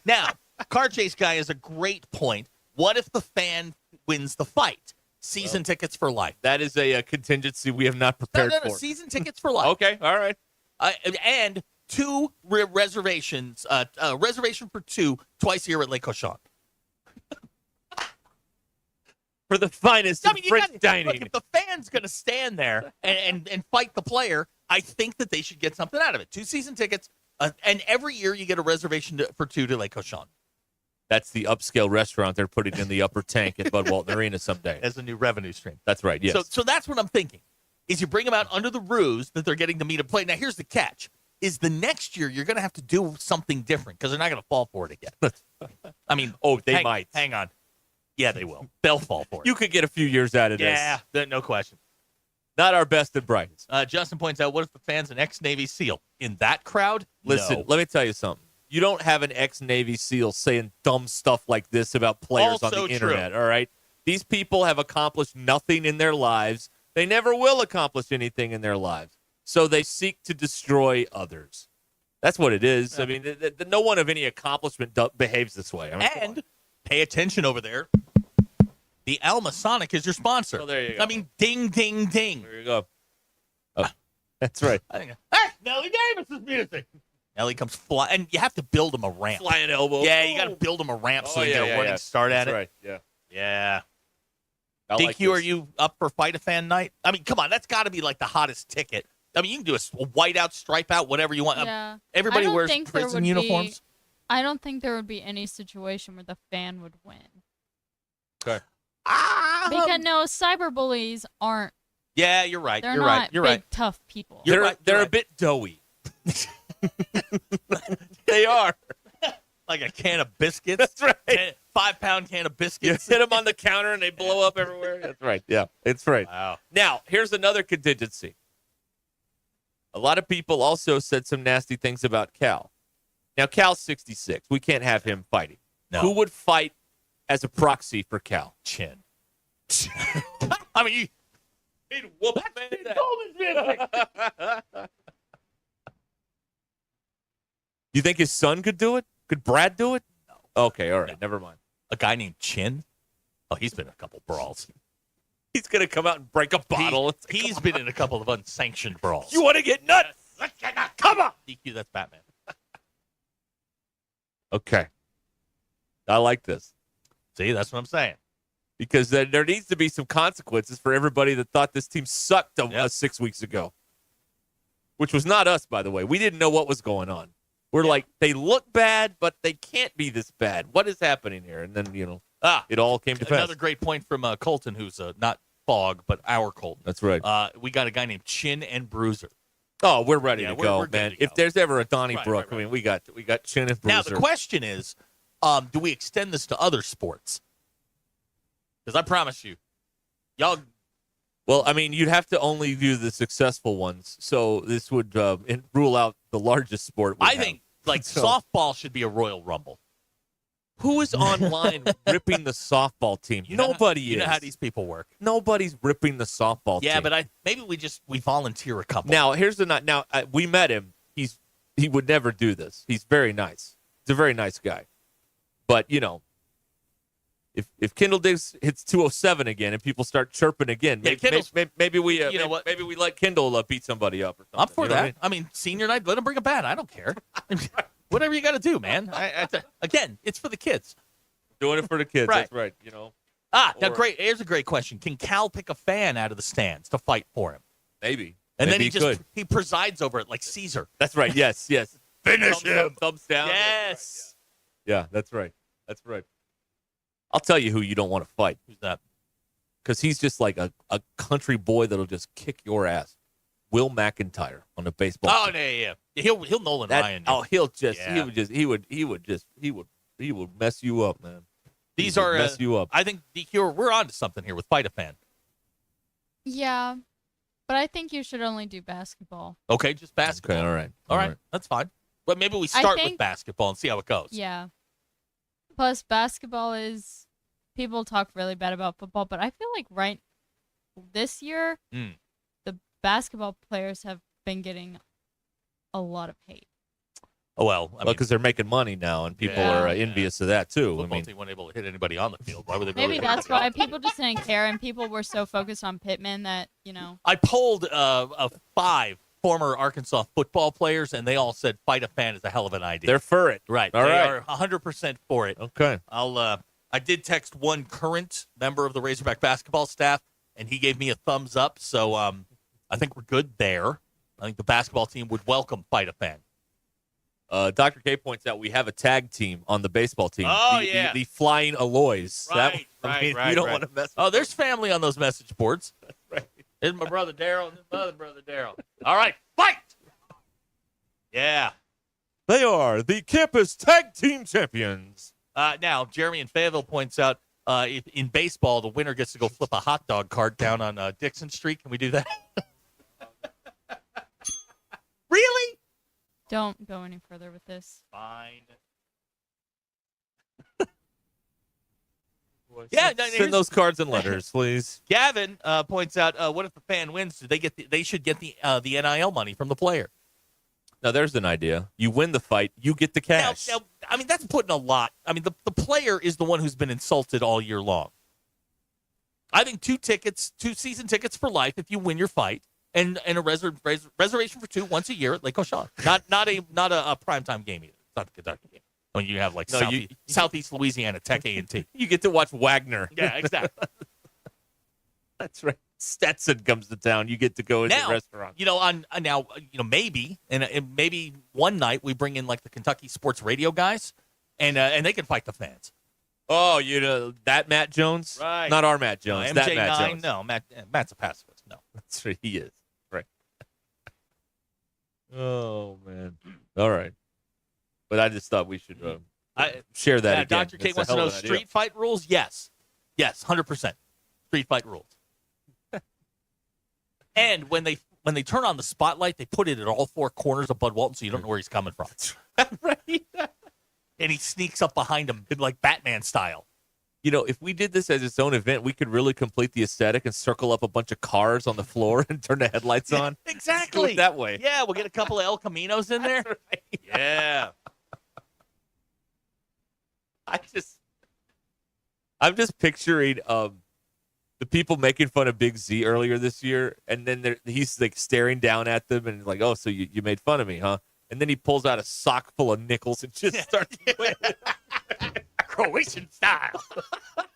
Now, Car Chase Guy is a great point. What if the fan wins the fight? Season tickets for life. That is a contingency we have not prepared for. Season tickets for life. Okay, all right. And 2 reservations, reservation for 2 twice a year at Lake Cochon. For the finest of French dining. Look, if the fan's going to stand there and fight the player, I think that they should get something out of it. 2 season tickets, and every year you get a reservation for 2 to Lake Cochon. That's the upscale restaurant they're putting in the upper tank at Bud Walton Arena someday. As a new revenue stream. That's right, yes. So that's what I'm thinking, is you bring them out under the ruse that they're getting to meet a play. Now, here's the catch, is the next year you're going to have to do something different because they're not going to fall for it again. I mean, they might. Hang on. Yeah, they will. They'll fall for it. You could get a few years out of this. Yeah, no question. Not our best and brightest. Justin points out, what if the fan's an ex-Navy SEAL? In that crowd? Listen, No. let me tell you something. You don't have an ex-Navy SEAL saying dumb stuff like this about players on Also the true. internet, all right? These people have accomplished nothing in their lives. They never will accomplish anything in their lives. So they seek to destroy others. That's what it is. Yeah. I mean, no one of any accomplishment behaves this way. I mean, and pay attention over there. The Alma Sonic is your sponsor. Oh, there you go. I mean, ding, ding, ding. There you go. Oh, that's right. Hey, Nellie Davis's music. Nellie comes flying, and you have to build him a ramp. Flying elbow. Yeah, you got to build him a ramp so you get a running start at that's it. Right. Yeah. Yeah. DQ, like are you up for Fight a Fan night? I mean, come on, that's got to be like the hottest ticket. I mean, you can do a white out, stripe out, whatever you want. Yeah. Everybody wears prison uniforms. I don't think there would be any situation where the fan would win. Okay. Because no, cyberbullies aren't. Yeah, you're right. They're you're not right. You're big, right. tough people. They're a bit doughy. They are. Like a can of biscuits. That's right. 5-pound can of biscuits. You hit them on the counter and they blow up everywhere. That's right. Yeah, it's right. Wow. Now, here's another contingency. A lot of people also said some nasty things about Cal. Now, Cal's 66. We can't have him fighting. No. Who would fight as a proxy for Cal? Chin. I mean, he'd whoop You think his son could do it? Could Brad do it? No. Okay, all right. Never mind. A guy named Chin? Oh, he's been in a couple brawls. He's going to come out and break a bottle. He's been in a couple of unsanctioned brawls. You want to get nuts? Let's get nuts. Come on. DQ, that's Batman. Okay. I like this. See, that's what I'm saying. Because there needs to be some consequences for everybody that thought this team sucked 6 weeks ago. Which was not us, by the way. We didn't know what was going on. We're like, they look bad, but they can't be this bad. What is happening here? And then, it all came to pass. Another great point from Colton, who's not Fog, but our Colton. That's right. We got a guy named Chin and Bruiser. Oh, we're ready to go, we're man. to go. If there's ever a Donnybrook, I mean, we got Chin and Bruiser. Now, the question is, do we extend this to other sports? Because I promise you, y'all... Well, I mean, you'd have to only view the successful ones. So this would rule out the largest sport. I think, softball should be a Royal Rumble. Who is online ripping the softball team? Nobody is. You know how these people work. Nobody's ripping the softball team. Yeah, but maybe we volunteer a couple. Now, we met him. He would never do this. He's very nice. He's a very nice guy. But, if Kendall Diggs hits 207 again and people start chirping again, maybe we let Kendall beat somebody up or something. I'm for that. I mean, senior night, let him bring a bat. I don't care. Whatever you got to do, man. Again, it's for the kids. Doing it for the kids. Right. That's right. Now great. Here's a great question. Can Cal pick a fan out of the stands to fight for him? Maybe. And Maybe then he presides over it like Caesar. That's right. Yes. Finish him. Thumbs down. Yes. Yeah, that's right. That's right. I'll tell you who you don't want to fight. Who's that? Because he's just like a country boy that'll just kick your ass. Will McIntyre on the baseball team. Yeah. He'll Nolan Ryan. Oh, he would mess you up, man. These are mess you up. I think DQ, we're on to something here with Fight a Fan. Yeah, but I think you should only do basketball. Okay, just basketball. Okay, all right. That's fine. But maybe we start with basketball and see how it goes. Yeah. Plus, basketball is people talk really bad about football, but I feel like this year, the basketball players have been getting a lot of hate. Oh, well, because they're making money now, and people are envious of that, too. Football team weren't able to hit anybody on the field. Why would they? Maybe that's why people just didn't care, and people were so focused on Pittman that, I polled 5 former Arkansas football players, and they all said Fight a Fan is a hell of an idea. They're for it. Right. All they right. are 100% for it. Okay. I did text one current member of the Razorback basketball staff, and he gave me a thumbs up. So I think we're good there. I think the basketball team would welcome Fight a Fan. Dr. K points out we have a tag team on the baseball team. Oh, the Flying Alloys. Right, You don't want to mess with Oh, there's family on those message boards. That's right. There's my brother Daryl and his other brother Daryl. All right, fight! Yeah. They are the campus tag team champions. Now, Jeremy in Fayetteville points out if in baseball, the winner gets to go flip a hot dog cart down on Dixon Street. Can we do that? Really? Don't go any further with this. Fine. Yeah, Send those cards and letters, please. Gavin points out, what if the fan wins? Do they get? They should get the NIL money from the player. Now, there's an idea. You win the fight, you get the cash. Now, I mean, that's putting a lot. I mean, the player is the one who's been insulted all year long. I think 2 season tickets for life if you win your fight, and a reservation for 2 once a year at Lake Ocean. Not a primetime game either. It's not the Kentucky game. When you have like Southeast Louisiana Tech A&T. You get to watch Wagner. Yeah, exactly. That's right. Stetson comes to town. You get to go into the restaurant. Maybe maybe one night we bring in like the Kentucky sports radio guys, and they can fight the fans. Oh, that Matt Jones? Right. Not our Matt Jones. No, that MJ9, Matt Jones. No, Matt's a pacifist. No. That's right. He is. Right. Oh, man. All right. But I just thought we should share that again. Dr. K wants to know street fight rules? Yes. Yes, 100%. Street fight rules. And when they turn on the spotlight, they put it at all 4 corners of Bud Walton so you don't know where he's coming from. Right. And he sneaks up behind him like Batman style. If we did this as its own event, we could really complete the aesthetic and circle up a bunch of cars on the floor and turn the headlights on. Exactly. Do it that way. Yeah, we'll get a couple of El Caminos in there. Right. Yeah. I'm just picturing the people making fun of Big Z earlier this year, and then he's like staring down at them and like, oh, so you made fun of me, huh? And then he pulls out a sock full of nickels and just starts doing Croatian style.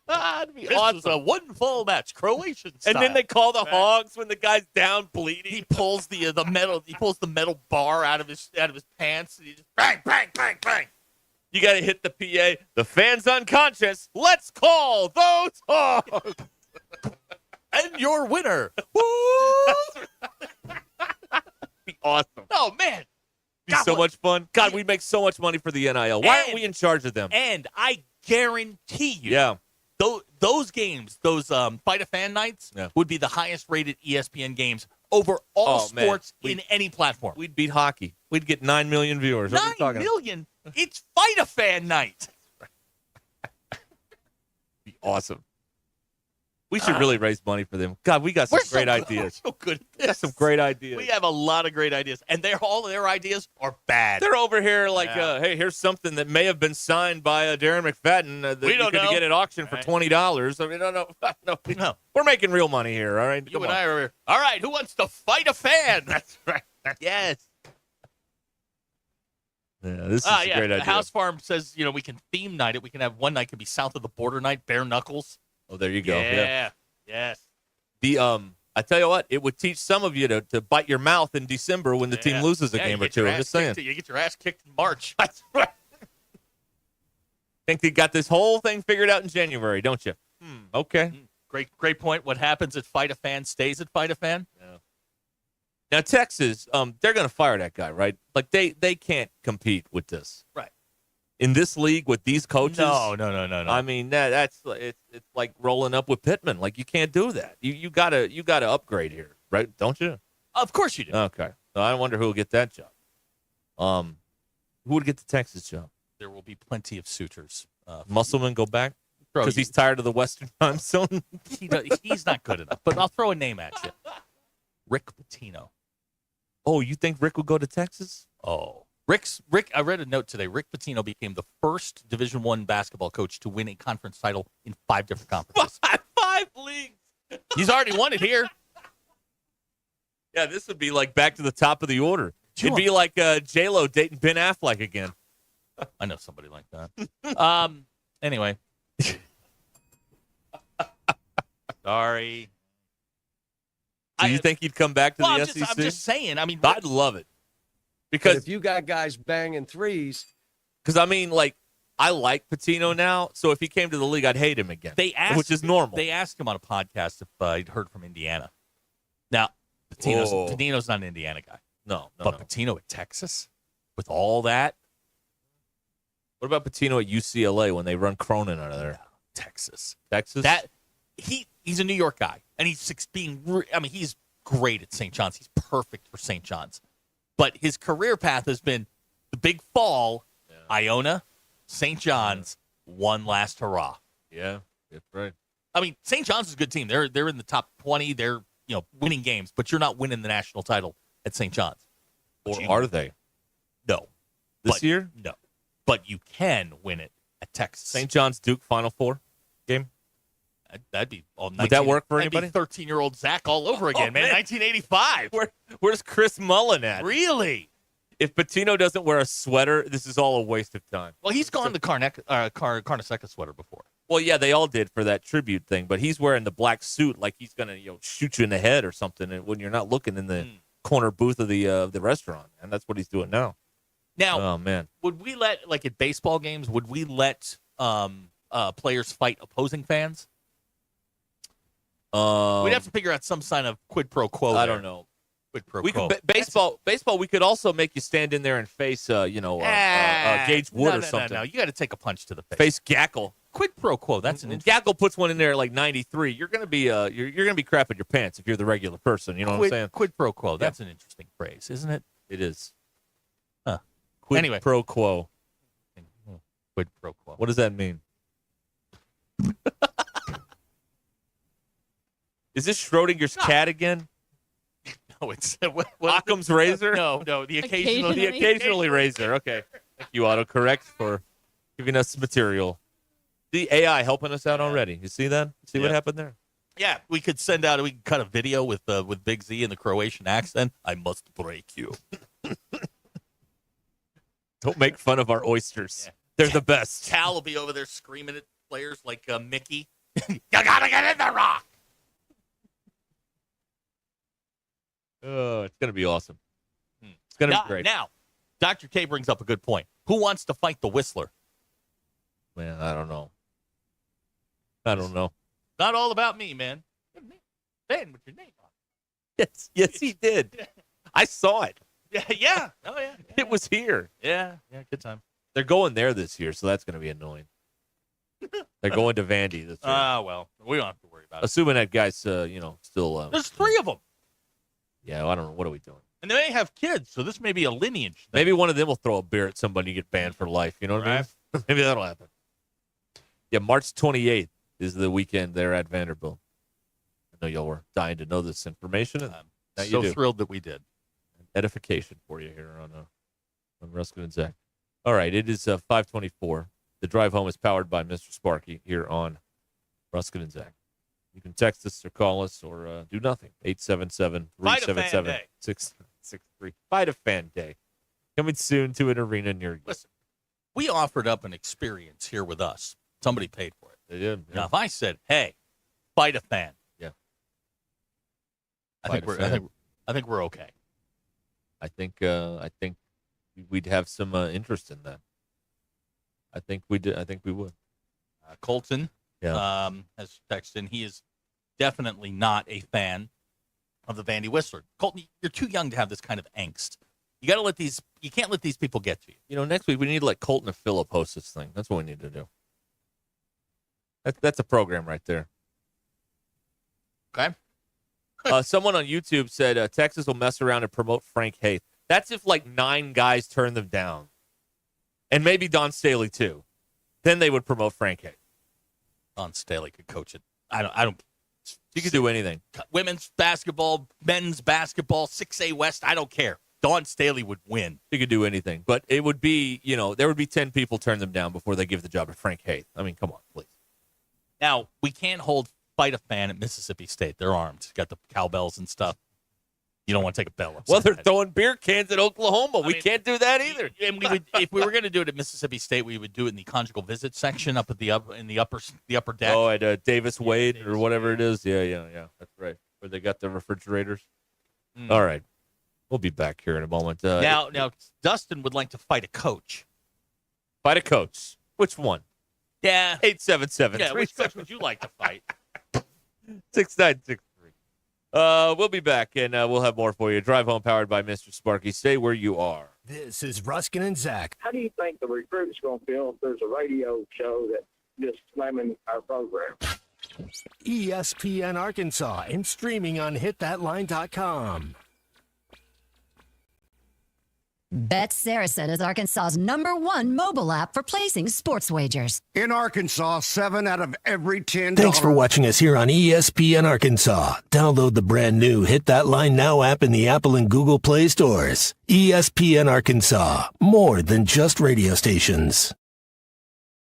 That'd be This awesome. is a 1-fall match, Croatian style. And then they call the hogs when the guy's down bleeding. He pulls the metal. He pulls the metal bar out of his pants, and he just bang, bang, bang, bang. You got to hit the PA. The fan's unconscious. Let's call those hogs. And your winner. Be awesome. Oh man. Be so much fun. God, we'd make so much money for the NIL. Why aren't we in charge of them? And I guarantee you, Yeah. those games, those Fight a Fan nights, would be the highest rated ESPN games over all sports in any platform. We'd beat hockey. We'd get 9 million viewers. 9 million? It's Fight a Fan night. Be awesome. We should really raise money for them. God, we got some great ideas. We're so good at We got some great ideas. We have a lot of great ideas, and all their ideas are bad. They're over here like, hey, here's something that may have been signed by Darren McFadden that We don't you could know. get at auction for $20. I mean, no. We're making real money here, all right? You and I are here. All right, who wants to fight a fan? That's right. Yes. Yeah, this is a great idea. The House Farm says, we can theme night it. We can have one night can be south of the border night, bare knuckles. Oh, there you go. Yeah. Yes. I tell you what, it would teach some of you to bite your mouth in December when the team loses a game or two. I'm just saying. You get your ass kicked in March. That's right. Think they got this whole thing figured out in January, don't you? Okay. Great point. What happens at Fight a Fan stays at Fight a Fan. Yeah. Now Texas, they're going to fire that guy, right? Like they can't compete with this, right? In this league with these coaches, No. I mean it's like rolling up with Pittman. Like you can't do that. You gotta upgrade here, right? Don't you? Of course you do. Okay. So I wonder who will get that job. Who would get the Texas job? There will be plenty of suitors. Musselman go back Bro, because he's tired of the Western time zone. He's not good enough. But I'll throw a name at you. Rick Pitino. Oh, you think Rick will go to Texas? Oh. Rick, I read a note today. Rick Pitino became the first Division I basketball coach to win a conference title in 5 different conferences. 5 leagues. He's already won it here. Yeah, this would be like back to the top of the order. It'd be like J-Lo dating Ben Affleck again. I know somebody like that. Anyway. Sorry. Do you think he'd come back to the SEC? I'm just saying. I mean, I'd love it. But Because if you got guys banging threes, I mean, like, I like Pitino now, so if he came to the league, I'd hate him again, which is normal. They asked him on a podcast if he'd heard from Indiana. Now, Pitino's not an Indiana guy. No. But Pitino at Texas with all that? What about Patino at UCLA when they run Cronin out of there? Texas. Texas? He's a New York guy, and he's he's great at St. John's. He's perfect for St. John's. But his career path has been the big fall, Iona, St. John's, one last hurrah. Yeah, that's right. I mean, St. John's is a good team. They're in the top 20. They're winning games, but you're not winning the national title at St. John's. Or are they? No. This year? No. But you can win it at Texas. St. John's Duke Final Four game? That'd be all. Would that work for anybody? 13-year-old Zach all over again, man. 1985. Where's Chris Mullen at? Really? If Patino doesn't wear a sweater, this is all a waste of time. Well, he's gone the Carnesecca sweater before. Well, yeah, they all did for that tribute thing, but he's wearing the black suit like he's going to shoot you in the head or something when you're not looking in the corner booth of the restaurant, and that's what he's doing now. Now, oh man, would we let, like at baseball games, would we let players fight opposing fans? We'd have to figure out some sign of quid pro quo. I don't know. Quid pro We quo. could baseball. We could also make you stand in there and face, Gage Wood or something. No. You got to take a punch to the face. Face Gackle. Quid pro quo. That's an Gackle puts one in there at like 93. You're gonna be you're gonna be crapping your pants if you're the regular person. You know what I'm saying? Quid pro quo. That's an interesting phrase, isn't it? It is. Huh. Quid Anyway. pro quo. Quid pro quo. What does that mean? Is this Schrodinger's cat again? No, it's Occam's razor. No, the occasionally. The occasionally razor. Okay. Thank you, autocorrect, for giving us material. The AI helping us out already. You see that? See what happened there? Yeah, we could cut a video with Big Z in the Croatian accent. I must break you. Don't make fun of our oysters. They're the best. Cal will be over there screaming at players like Mickey. You gotta get in the rock. Oh, it's gonna be awesome. It's gonna be great. Now, Dr. K brings up a good point. Who wants to fight the Whistler? Man, I don't know. Not all about me, man. Ben, with your name on. Yes, he did. I saw it. Yeah. Oh, yeah. It was here. Yeah, good time. They're going there this year, so that's going to be annoying. They're going to Vandy this year. Well, we don't have to worry about it. Assuming that guy's, still. There's 3 of them. Yeah, I don't know. What are we doing? And they may have kids, so this may be a lineage thing. Maybe one of them will throw a beer at somebody and get banned for life. You know what I mean? Maybe that'll happen. Yeah, March 28th is the weekend there at Vanderbilt. I know y'all were dying to know this information. And now so you do. Thrilled that we did. Edification for you here on Ruscin and Zach. All right, it is 5:24. The drive home is powered by Mr. Sparky here on Ruscin and Zach. You can text us or call us or do nothing. 877-377-6663. Fight a Fan Day. Coming soon to an arena near you. Listen, we offered up an experience here with us. Somebody paid for it. They did. Yeah. Now, if I said, "Hey, fight a fan," I think we're okay. I think we'd have some interest in that. I think we did. I think we would. Colton has texted in. He is definitely not a fan of the Vandy Whistler. Colton, you're too young to have this kind of angst. You got to let these. You can't let these people get to you. You know, next week we need to let Colton and Phillip host this thing. That's what we need to do. That's a program right there. Okay. Someone on YouTube said Texas will mess around and promote Frank Haith. That's if like 9 guys turn them down, and maybe Don Staley too. Then they would promote Frank Haith. Don Staley could coach it. I don't. He could do anything. Women's basketball, men's basketball, 6A West. I don't care. Don Staley would win. He could do anything, but it would be, there would be 10 people turn them down before they give the job to Frank Haith. I mean, come on, please. Now, we can't fight a fan at Mississippi State. They're armed. Got the cowbells and stuff. You don't want to take a bell. Well, they're throwing beer cans at Oklahoma. We can't do that either. And we would, if we were going to do it at Mississippi State, we would do it in the conjugal visit section up at the upper deck. Oh, at Davis Wade or whatever it is. Yeah. That's right. Where they got the refrigerators. All right. We'll be back here in a moment. Now, Dustin would like to fight a coach. Fight a coach. Which one? Yeah. 877. Yeah, which coach would you like to fight? 6963. We'll be back, and we'll have more for you. Drive home powered by Mr. Sparky. Stay where you are. This is Ruskin and Zach. How do you think the recruit's going to feel if there's a radio show that just slamming our program? ESPN Arkansas and streaming on hitthatline.com. Bet Saracen is Arkansas's #1 mobile app for placing sports wagers. In Arkansas, 7 out of every 10. Thanks for watching us here on ESPN Arkansas. Download the brand new Hit That Line Now app in the Apple and Google Play stores. ESPN Arkansas, more than just radio stations.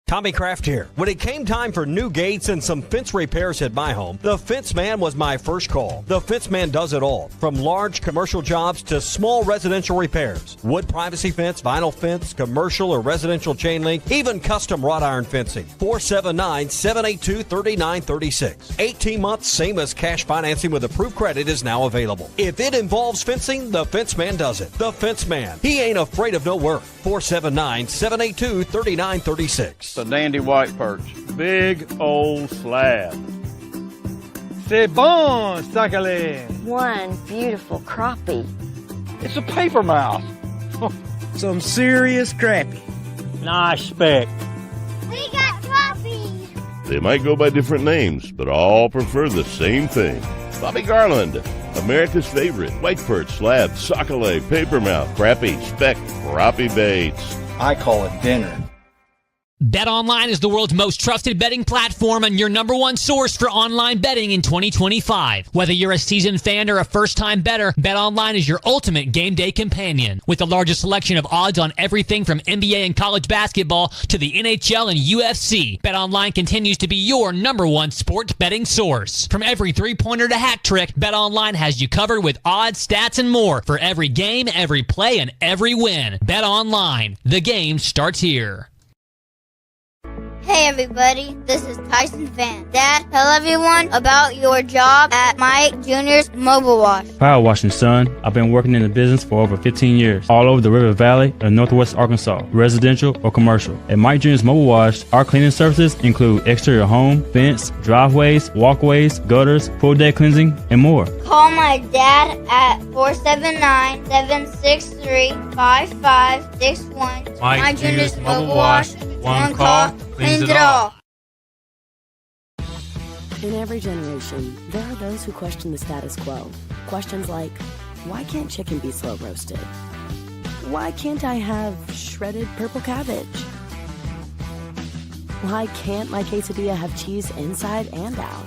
Tommy Kraft here. When it came time for new gates and some fence repairs at my home, the Fence Man was my first call. The Fence Man does it all, from large commercial jobs to small residential repairs. Wood privacy fence, vinyl fence, commercial or residential chain link, even custom wrought iron fencing. 479-782-3936. 18 months, same as cash financing with approved credit is now available. If it involves fencing, the Fence Man does it. The Fence Man. He ain't afraid of no work. 479-782-3936. The dandy white perch. Big old slab. C'est bon, sacalé. One beautiful crappie. It's a paper mouse. Some serious crappie. Nice speck. We got crappie. They might go by different names, but all prefer the same thing. Bobby Garland, America's favorite. White perch, slab, sockeye, papermouth, crappie, speck, crappie baits. I call it dinner. BetOnline is the world's most trusted betting platform and your #1 source for online betting in 2025. Whether you're a seasoned fan or a first-time bettor, BetOnline is your ultimate game day companion. With the largest selection of odds on everything from NBA and college basketball to the NHL and UFC, BetOnline continues to be your #1 sports betting source. From every three-pointer to hat trick, BetOnline has you covered with odds, stats, and more for every game, every play, and every win. BetOnline. The game starts here. Hey everybody, this is Tyson Van. Dad, tell everyone about your job at Mike Jr.'s Mobile Wash. Power washing, son. I've been working in the business for over 15 years, all over the River Valley and Northwest Arkansas, residential or commercial. At Mike Jr.'s Mobile Wash, our cleaning services include exterior home, fence, driveways, walkways, gutters, pool deck cleansing, and more. Call my dad at 479-763-5561. Mike Jr.'s Mobile Wash. One call, cleans it all. In every generation, there are those who question the status quo. Questions like, why can't chicken be slow roasted? Why can't I have shredded purple cabbage? Why can't my quesadilla have cheese inside and out?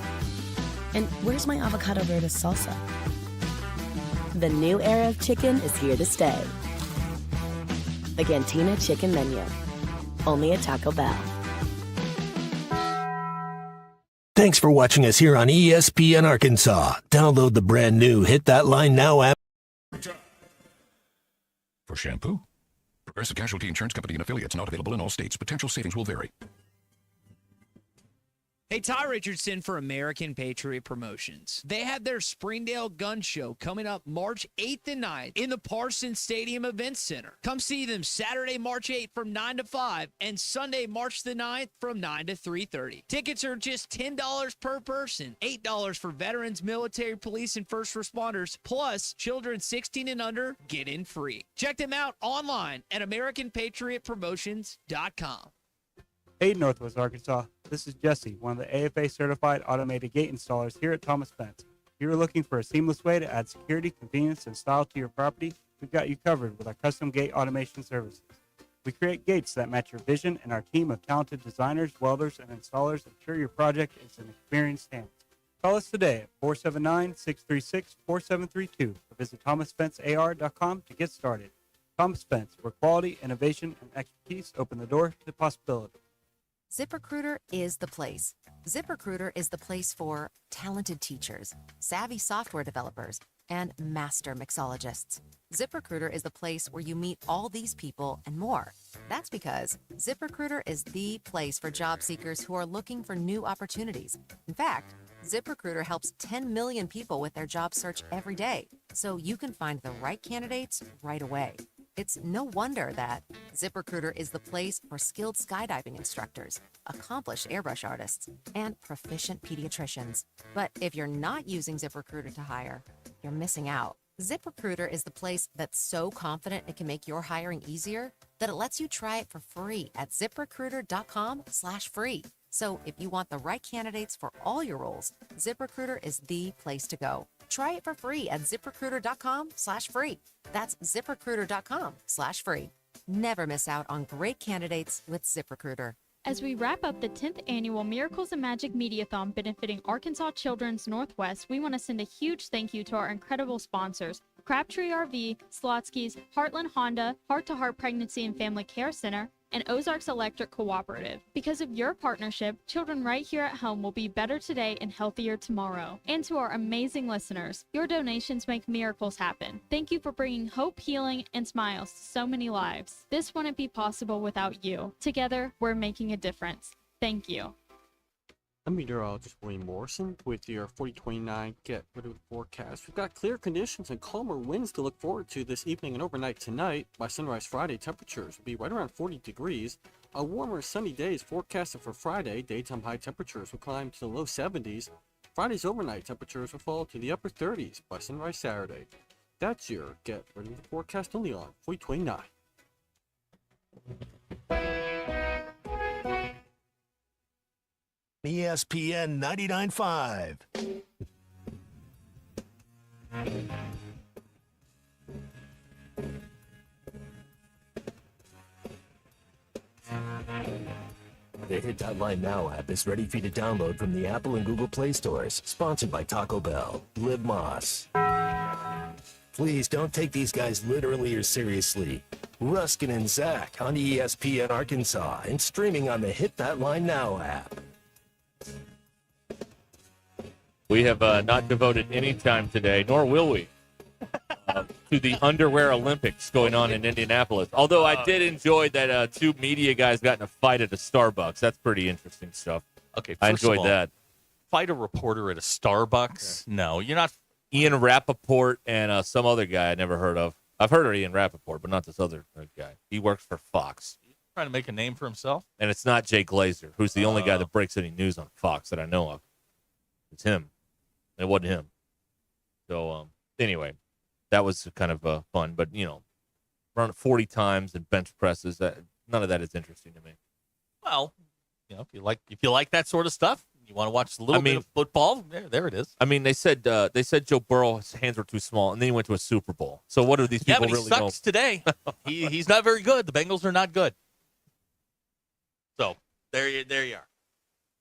And where's my avocado verde salsa? The new era of chicken is here to stay. The Cantina Chicken Menu. Only at Taco Bell. Thanks for watching us here on ESPN Arkansas. Download the brand new Hit That Line Now app. For shampoo, Progressive Casualty Insurance Company and affiliates, not available in all states. Potential savings will vary. Hey, Ty Richardson for American Patriot Promotions. They have their Springdale Gun Show coming up March 8th and 9th in the Parsons Stadium Events Center. Come see them Saturday, March 8th from 9 to 5 and Sunday, March the 9th from 9 to 3:30. Tickets are just $10 per person, $8 for veterans, military, police, and first responders, plus children 16 and under get in free. Check them out online at AmericanPatriotPromotions.com. Hey, Northwest Arkansas. This is Jesse, one of the AFA certified automated gate installers here at Thomas Fence. If you are looking for a seamless way to add security, convenience, and style to your property, we've got you covered with our custom gate automation services. We create gates that match your vision, and our team of talented designers, welders, and installers ensure your project is an experienced hand. Call us today at 479-636-4732 or visit thomasfencear.com to get started. Thomas Fence, where quality, innovation, and expertise open the door to possibility. ZipRecruiter is the place. ZipRecruiter is the place for talented teachers, savvy software developers, and master mixologists. ZipRecruiter is the place where you meet all these people and more. That's because ZipRecruiter is the place for job seekers who are looking for new opportunities. In fact, ZipRecruiter helps 10 million people with their job search every day, so you can find the right candidates right away. It's no wonder that ZipRecruiter is the place for skilled skydiving instructors, accomplished airbrush artists, and proficient pediatricians. But if you're not using ZipRecruiter to hire, you're missing out. ZipRecruiter is the place that's so confident it can make your hiring easier that it lets you try it for free at ziprecruiter.com/free. So if you want the right candidates for all your roles, ZipRecruiter is the place to go. Try it for free at ziprecruiter.com/free. That's ziprecruiter.com/free. Never miss out on great candidates with ZipRecruiter. As we wrap up the 10th annual Miracles of Magic Mediathon benefiting Arkansas Children's Northwest, we want to send a huge thank you to our incredible sponsors, Crabtree RV, Slotsky's, Heartland Honda, Heart to Heart Pregnancy and Family Care Center, and Ozarks Electric Cooperative. Because of your partnership, children right here at home will be better today and healthier tomorrow. And to our amazing listeners, your donations make miracles happen. Thank you for bringing hope, healing, and smiles to so many lives. This wouldn't be possible without you. Together, we're making a difference. Thank you. I'm meteorologist Wayne Morrison with your 4029 Get Ready with Forecast. We've got clear conditions and calmer winds to look forward to this evening and overnight tonight. By sunrise Friday, temperatures will be right around 40 degrees. A warmer sunny day is forecasted for Friday. Daytime high temperatures will climb to the low 70s. Friday's overnight temperatures will fall to the upper 30s by sunrise Saturday. That's your Get Ready with Forecast only on 4029. ESPN 99.5. The Hit That Line Now app is ready for you to download from the Apple and Google Play stores. Sponsored by Taco Bell. Live Moss. Please don't take these guys literally or seriously. Ruscin and Zach on ESPN Arkansas and streaming on the Hit That Line Now app. We have not devoted any time today, nor will we, to the Underwear Olympics going on in Indianapolis. Although I did enjoy that two media guys got in a fight at a Starbucks. That's pretty interesting stuff. Okay, I first of enjoyed all, that. Fight a reporter at a Starbucks? No, you're not. Ian Rappaport and some other guy I never heard of. I've heard of Ian Rappaport, but not this other guy. He works for Fox. Trying to make a name for himself? And it's not Jay Glazer, who's the only guy that breaks any news on Fox that I know of. It's him. It wasn't him. So, anyway, that was kind of fun. But, run it 40 times and bench presses, none of that is interesting to me. Well, if you like that sort of stuff, you want to watch a little bit of football, there it is. I mean, they said Joe Burrow's hands were too small, and then he went to a Super Bowl. So what do these people really know? Yeah, but he sucks today. He's not very good. The Bengals are not good. So there you are.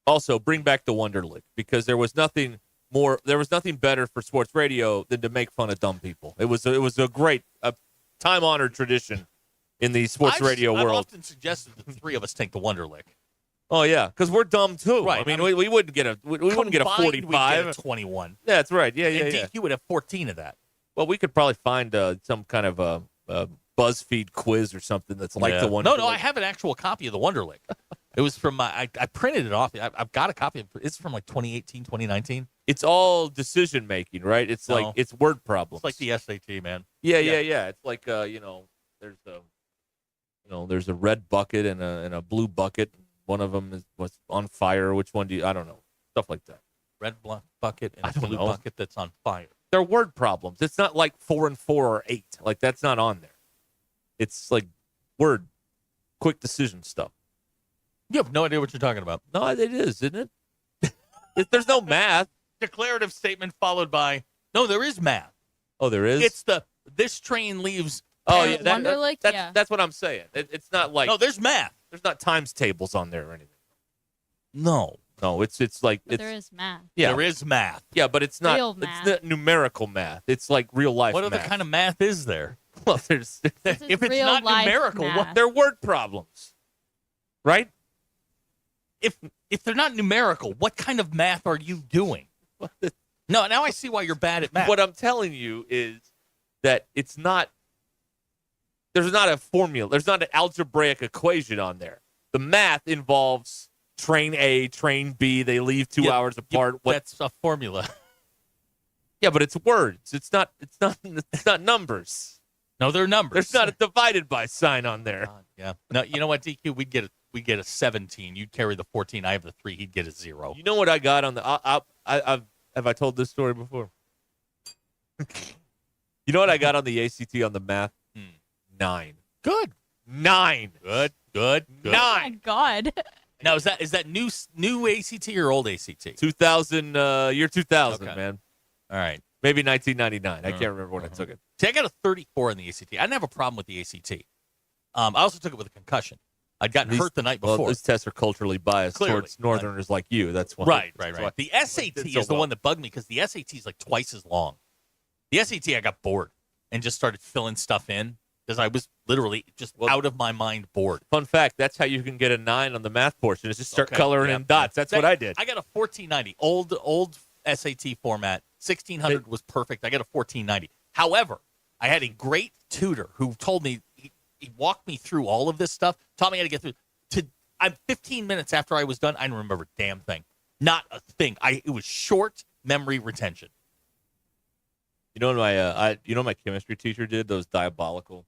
Also, bring back the Wonderlic, because there was nothing better for sports radio than to make fun of dumb people. It was a great time-honored tradition in the sports radio world. I've often suggested the three of us take the Wonderlic. Oh yeah, because we're dumb too. Right. I mean, we wouldn't get a 45. We'd get a 21. Yeah, that's right. Yeah. And DQ would have 14 of that. Well, we could probably find some kind of a BuzzFeed quiz or something that's like the Wonderlic. No, I have an actual copy of the Wonderlic. It was from I printed it off. I've got a copy of it. It's from like 2018, 2019. It's all decision making, right? It's like it's word problems. It's like the SAT, man. Yeah. It's like there's a red bucket and a blue bucket. One of them was on fire. Which one I don't know. Stuff like that. Red bucket and a blue bucket that's on fire. They're word problems. It's not like 4 and 4 or 8. Like that's not on there. It's like word, quick decision stuff. You have no idea what you're talking about. No, it is, isn't it? There's no math. Declarative statement followed by, no, there is math. Oh, there is? It's this train leaves. Oh, yeah. Wonderlic, that's what I'm saying. It's not like. No, there's math. There's not times tables on there or anything. No, it's like. But there is math. Yeah. There is math. Yeah, but it's not. Real math. It's not numerical math. It's like real life What math. other kind of math is there? Well, there's. This is if it's real not life numerical, math. They're word problems. Right? If they're not numerical, what kind of math are you doing? No, now I see why you're bad at math. What I'm telling you is that it's not. There's not a formula. There's not an algebraic equation on there. The math involves train A, train B. They leave 2 hours apart. That's a formula. Yeah, but it's words. It's not numbers. No, they're numbers. There's not a divided by sign on there. Yeah. No, you know what, DQ? We'd get a 17. You'd carry the 14. I have the 3. He'd get a 0. You know what I got on the? Have I told this story before? You know what I got on the ACT on the math? 9. Good. 9. Good. 9. Oh my God. Now, is that new ACT or old ACT? 2000, year 2000, Okay. man. All right. Maybe 1999. I can't remember when I took it. See, I got a 34 in the ACT. I didn't have a problem with the ACT. I also took it with a concussion. I'd gotten hurt the night before. Well, these tests are culturally biased Clearly. towards Northerners like you. That's why. Right. that's why- The SAT did so is the well. one that bugged me because the SAT is like twice as long. The SAT, I got bored and just started filling stuff in because I was literally just out of my mind bored. Fun fact, that's how you can get a 9 on the math portion is just start Okay, coloring yeah. in dots. That's what I did. I got a 1490. Old SAT format. 1600 was perfect. I got a 1490. However, I had a great tutor who told me, he walked me through all of this stuff, taught me how to get through. I'm 15 minutes after I was done, I didn't remember a damn thing. Not a thing. It was short memory retention. You know what my chemistry teacher did? Those diabolical.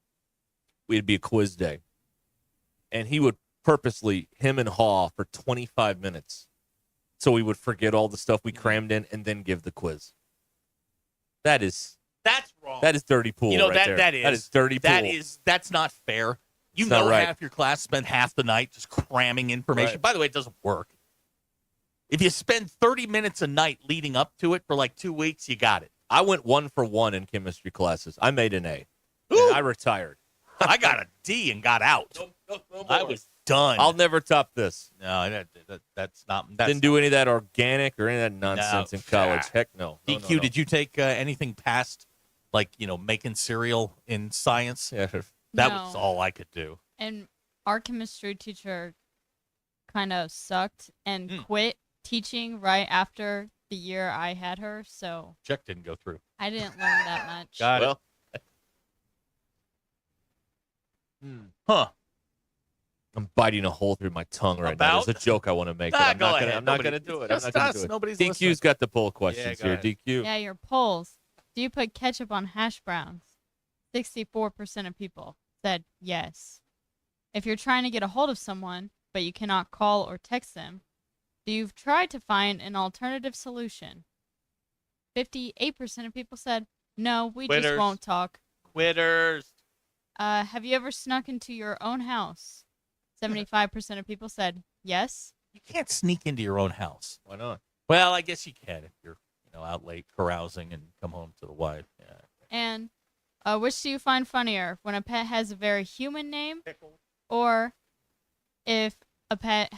It'd be a quiz day, and he would purposely him and haw for 25 minutes, so we would forget all the stuff we crammed in, and then give the quiz. That's wrong. That is dirty pool. You know, right there. that is dirty pool. That's not fair. You It's know, not right. half your class spend half the night just cramming information. Right. By the way, it doesn't work. If you spend 30 minutes a night leading up to it for like 2 weeks, you got it. I went 1 for 1 in chemistry classes. I made an A. And I retired. I got a D and got out. No I was done. I'll never top this. No, that's not. Didn't do any of that organic or any of that nonsense in college. Heck no. DQ, did you take anything past, like, making cereal in science? Yeah. That No. was all I could do. And our chemistry teacher kind of sucked and quit teaching right after the year I had her, so Check didn't go through. I didn't learn that much. Got it. Huh. I'm biting a hole through my tongue right now. There's a joke I want to make, but I'm not going to do it. I'm not going to do it. Nobody's DQ's listening. got the poll questions go here. ahead. DQ. Yeah, your polls. Do you put ketchup on hash browns? 64% of people said yes. If you're trying to get a hold of someone, but you cannot call or text them, do you try to find an alternative solution? 58% of people said, no, we just Quitters. won't talk. Quitters. Have you ever snuck into your own house? 75% of people said yes. You can't sneak into your own house. Why not? Well, I guess you can if you're, out late carousing and come home to the wife. Yeah. And which do you find funnier, when a pet has a very human name, or if a pet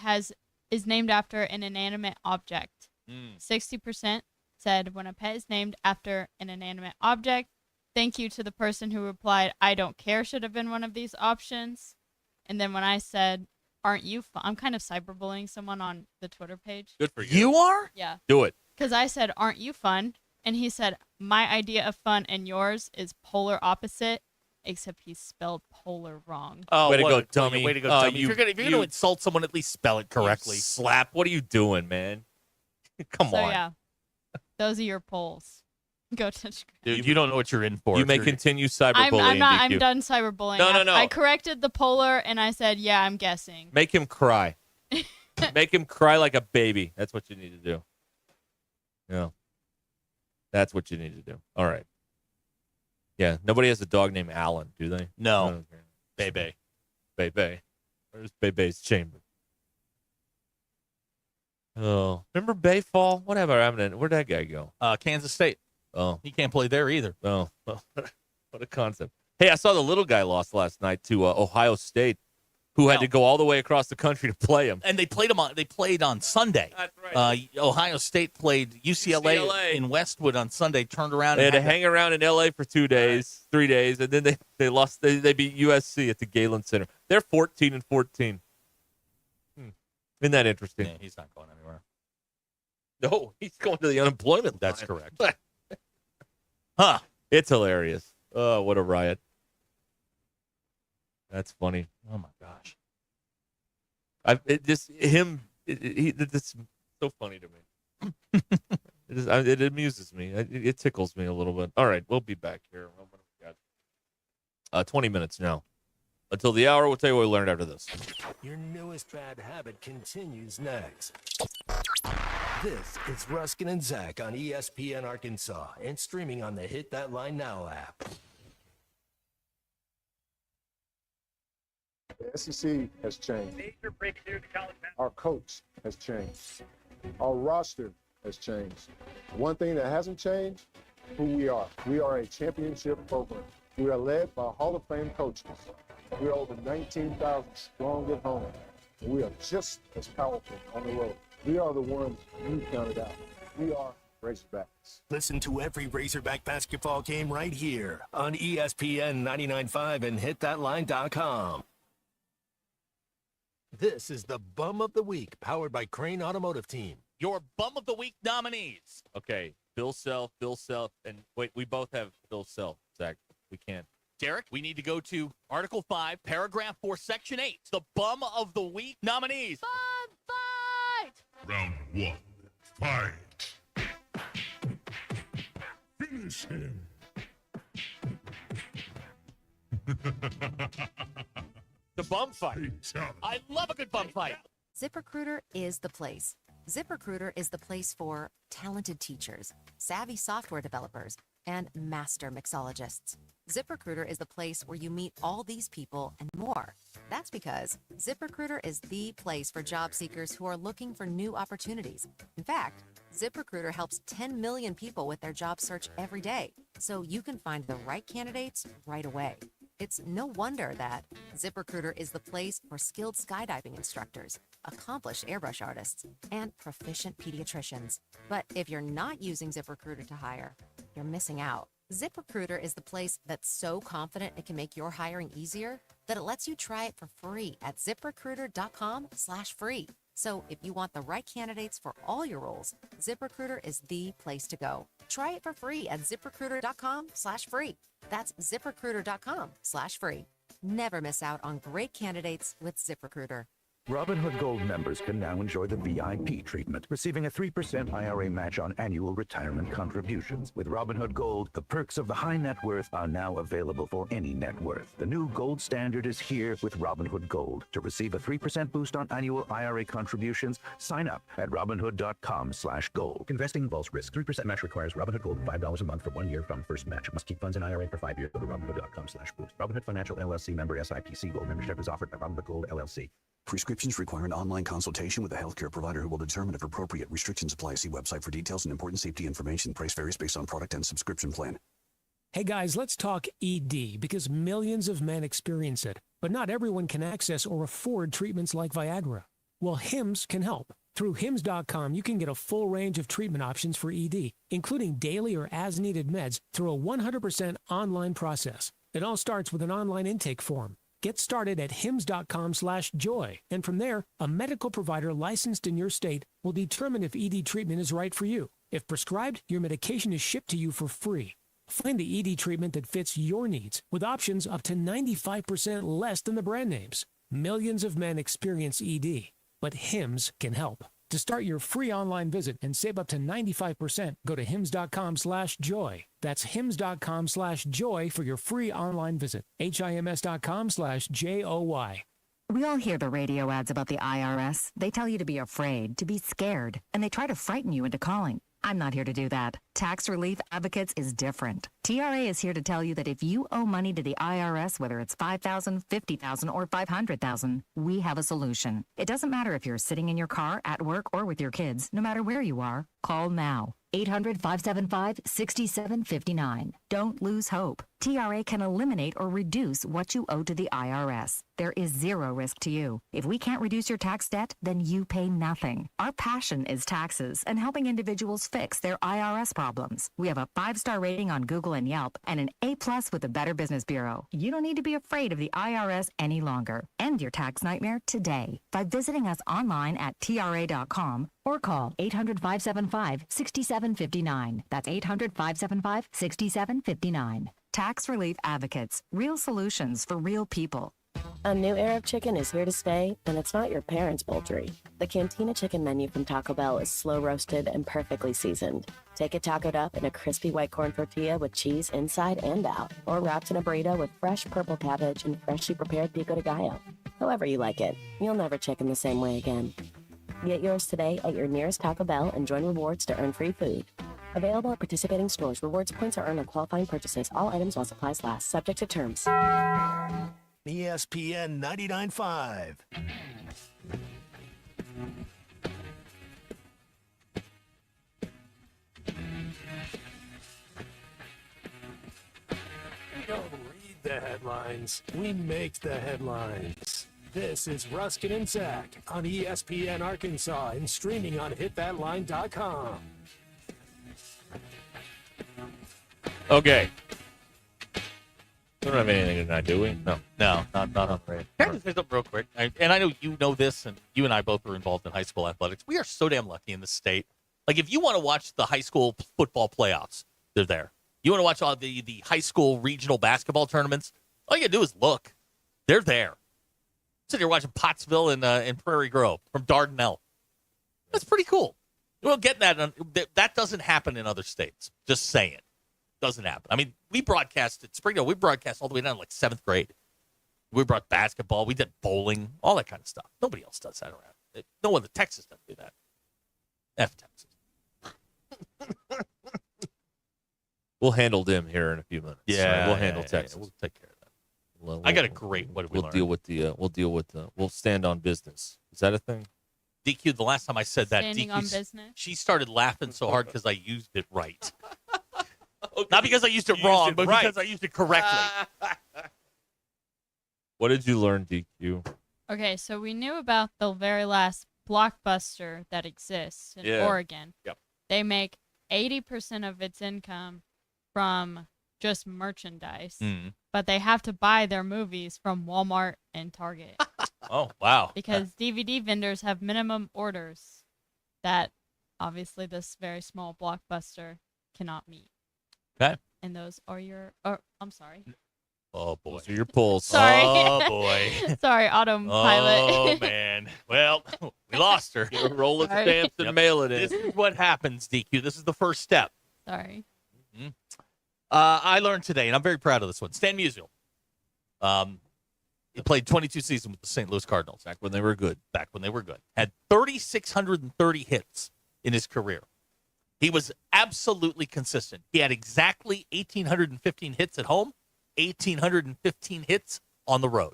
is named after an inanimate object? 60% said when a pet is named after an inanimate object. Thank you to the person who replied, I don't care should have been one of these options. And then when I said, aren't you fun? I'm kind of cyberbullying someone on the Twitter page. Good for you. You are? Yeah. Do it. Because I said, aren't you fun? And he said, my idea of fun and yours is polar opposite, except he spelled polar wrong. Oh, Way to what go, a- dummy. Way to go, Oh, dummy. If you're gonna insult someone, at least spell it correctly. You slap. What are you doing, man? Come So on. yeah, those are your polls. Go touch. Dude, you don't know what you're in for. You if may you're- continue cyberbullying. I'm not. DQ. I'm done cyberbullying. No. I corrected the polar and I said, yeah, I'm guessing. Make him cry. Make him cry like a baby. That's what you need to do. Yeah. That's what you need to do. All right. Yeah. Nobody has a dog named Alan, do they? No. Bebe. Bebe. Where's Bebe's chamber? Oh. Remember Bayfall? Whatever happened? Where'd that guy go? Kansas State. Oh. He can't play there either. Oh. Well, what a concept. Hey, I saw the little guy lost last night to Ohio State, who had to go all the way across the country to play him. And they played him on. They played on Sunday. That's right. Ohio State played UCLA in Westwood on Sunday. Turned around. They and had to hang around in L.A. for 2 days, 3 days, and then they lost. They beat USC at the Galen Center. They're 14-14. Isn't that interesting? Yeah, he's not going anywhere. No, he's going to the unemployment line. That's correct. Huh? It's hilarious. Oh, what a riot! That's funny. Oh my gosh. It's so funny to me. It amuses me. It tickles me a little bit. All right, we'll be back here. What have we got? 20 minutes now. Until the hour, we'll tell you what we learned after this. Your newest bad habit continues next. This is Ruskin and Zach on ESPN Arkansas and streaming on the Hit That Line Now app. The SEC has changed. Major breakthrough to college Our coach has changed. Our roster has changed. One thing that hasn't changed, who we are. We are a championship program. We are led by Hall of Fame coaches. We are over 19,000 strong at home. And we are just as powerful on the road. We are the ones you counted out. We are Razorbacks. Listen to every Razorback basketball game right here on ESPN 99.5 and hitthatline.com. This is the Bum of the Week, powered by Crane Automotive Team. Your Bum of the Week nominees. Okay, Bill Self, and wait, we both have Bill Self, Zach. We can't. Derek, we need to go to Article 5, Paragraph 4, Section 8. The Bum of the Week nominees. Bum fight! Round 1. Fight. Finish him. The bum fight. I love a good bum fight. ZipRecruiter is the place. ZipRecruiter is the place for talented teachers, savvy software developers, and master mixologists. ZipRecruiter is the place where you meet all these people and more. That's because ZipRecruiter is the place for job seekers who are looking for new opportunities. In fact, ZipRecruiter helps 10 million people with their job search every day, so you can find the right candidates right away. It's no wonder that ZipRecruiter is the place for skilled skydiving instructors, accomplished airbrush artists, and proficient pediatricians. But if you're not using ZipRecruiter to hire, you're missing out. ZipRecruiter is the place that's so confident it can make your hiring easier that it lets you try it for free at ZipRecruiter.com/free. So if you want the right candidates for all your roles, ZipRecruiter is the place to go. Try it for free at ZipRecruiter.com/free. That's ZipRecruiter.com/free. Never miss out on great candidates with ZipRecruiter. Robinhood Gold members can now enjoy the VIP treatment, receiving a 3% IRA match on annual retirement contributions. With Robinhood Gold, the perks of the high net worth are now available for any net worth. The new gold standard is here with Robinhood Gold. To receive a 3% boost on annual IRA contributions, sign up at Robinhood.com/gold. Investing involves risk. 3% match requires Robinhood Gold $5 a month for 1 year from first match. Must keep funds in IRA for 5 years. Go to Robinhood.com/boost. Robinhood Financial LLC member SIPC. Gold membership is offered by Robinhood Gold LLC. Prescriptions require an online consultation with a healthcare provider who will determine if appropriate. Restrictions apply. See website for details and important safety information. Price varies based on product and subscription plan. Hey guys, let's talk ED because millions of men experience it, but not everyone can access or afford treatments like Viagra. Well, Hims can help. Through Hims.com, you can get a full range of treatment options for ED, including daily or as-needed meds through a 100% online process. It all starts with an online intake form. Get started at hims.com/joy, and from there, a medical provider licensed in your state will determine if ED treatment is right for you. If prescribed, your medication is shipped to you for free. Find the ED treatment that fits your needs, with options up to 95% less than the brand names. Millions of men experience ED, but Hims can help. To start your free online visit and save up to 95%, go to hims.com/joy. That's hims.com/joy for your free online visit. HIMS.com/JOY. We all hear the radio ads about the IRS. They tell you to be afraid, to be scared, and they try to frighten you into calling. I'm not here to do that. Tax Relief Advocates is different. TRA is here to tell you that if you owe money to the IRS, whether it's $5,000, $50,000, or $500,000, we have a solution. It doesn't matter if you're sitting in your car, at work, or with your kids. No matter where you are, call now. 800-575-6759. Don't lose hope. TRA can eliminate or reduce what you owe to the IRS. There is zero risk to you. If we can't reduce your tax debt, then you pay nothing. Our passion is taxes and helping individuals fix their IRS problems. We have a 5-star rating on Google and Yelp and an A+ with the Better Business Bureau. You don't need to be afraid of the IRS any longer. End your tax nightmare today by visiting us online at TRA.com or call 800-575-6759. That's 800-575-6759. Tax Relief Advocates. Real solutions for real people. A new era of chicken is here to stay, and it's not your parents' poultry. The Cantina Chicken menu from Taco Bell is slow roasted and perfectly seasoned. Take it tacoed up in a crispy white corn tortilla with cheese inside and out, or wrapped in a burrito with fresh purple cabbage and freshly prepared pico de gallo. However you like it, you'll never chicken the same way again. Get yours today at your nearest Taco Bell and join rewards to earn free food. Available at participating stores. Rewards points are earned on qualifying purchases. All items while supplies last. Subject to terms. ESPN 99.5. We don't read the headlines. We make the headlines. This is Ruscin and Zach on ESPN Arkansas and streaming on hitthatline.com. Okay. We don't have anything tonight, do we? No. No, not on Ray. Can I just say something real quick? And I know you know this, and you and I both were involved in high school athletics. We are so damn lucky in this state. Like, if you want to watch the high school football playoffs, they're there. You want to watch all the high school regional basketball tournaments, all you got to do is look. They're there. So you're watching Pottsville and Prairie Grove from Dardanelle. That's pretty cool. You won't get that. That doesn't happen in other states. Just saying. Doesn't happen. I mean, we broadcast at Springdale. We broadcast all the way down to like 7th grade. We brought basketball. We did bowling, all that kind of stuff. Nobody else does that around. No one in Texas doesn't do that. F Texas. We'll handle them here in a few minutes. Yeah, We'll handle Texas. We'll take care of that. I got a great. What did we learn? We'll stand on business. Is that a thing? DQ. The last time I said that, Standing on business. She started laughing so hard because I used it right. Not because I used it wrong, but because I used it correctly. What did you learn, DQ? Okay, so we knew about the very last Blockbuster that exists in Oregon. Yep. They make 80% of its income from just merchandise, but they have to buy their movies from Walmart and Target. Oh, wow. Because DVD vendors have minimum orders that obviously this very small Blockbuster cannot meet. Okay. And those are your, I'm sorry. Oh, boy. Those are your pulls. Sorry. Oh, boy. Sorry, autopilot. Oh, man. Well, we lost her. Roll the stamps and mail it in. This is what happens, DQ. This is the first step. Sorry. Mm-hmm. I learned today, and I'm very proud of this one. Stan Musial. He played 22 seasons with the St. Louis Cardinals. Back when they were good. Had 3,630 hits in his career. He was absolutely consistent. He had exactly 1,815 hits at home, 1,815 hits on the road.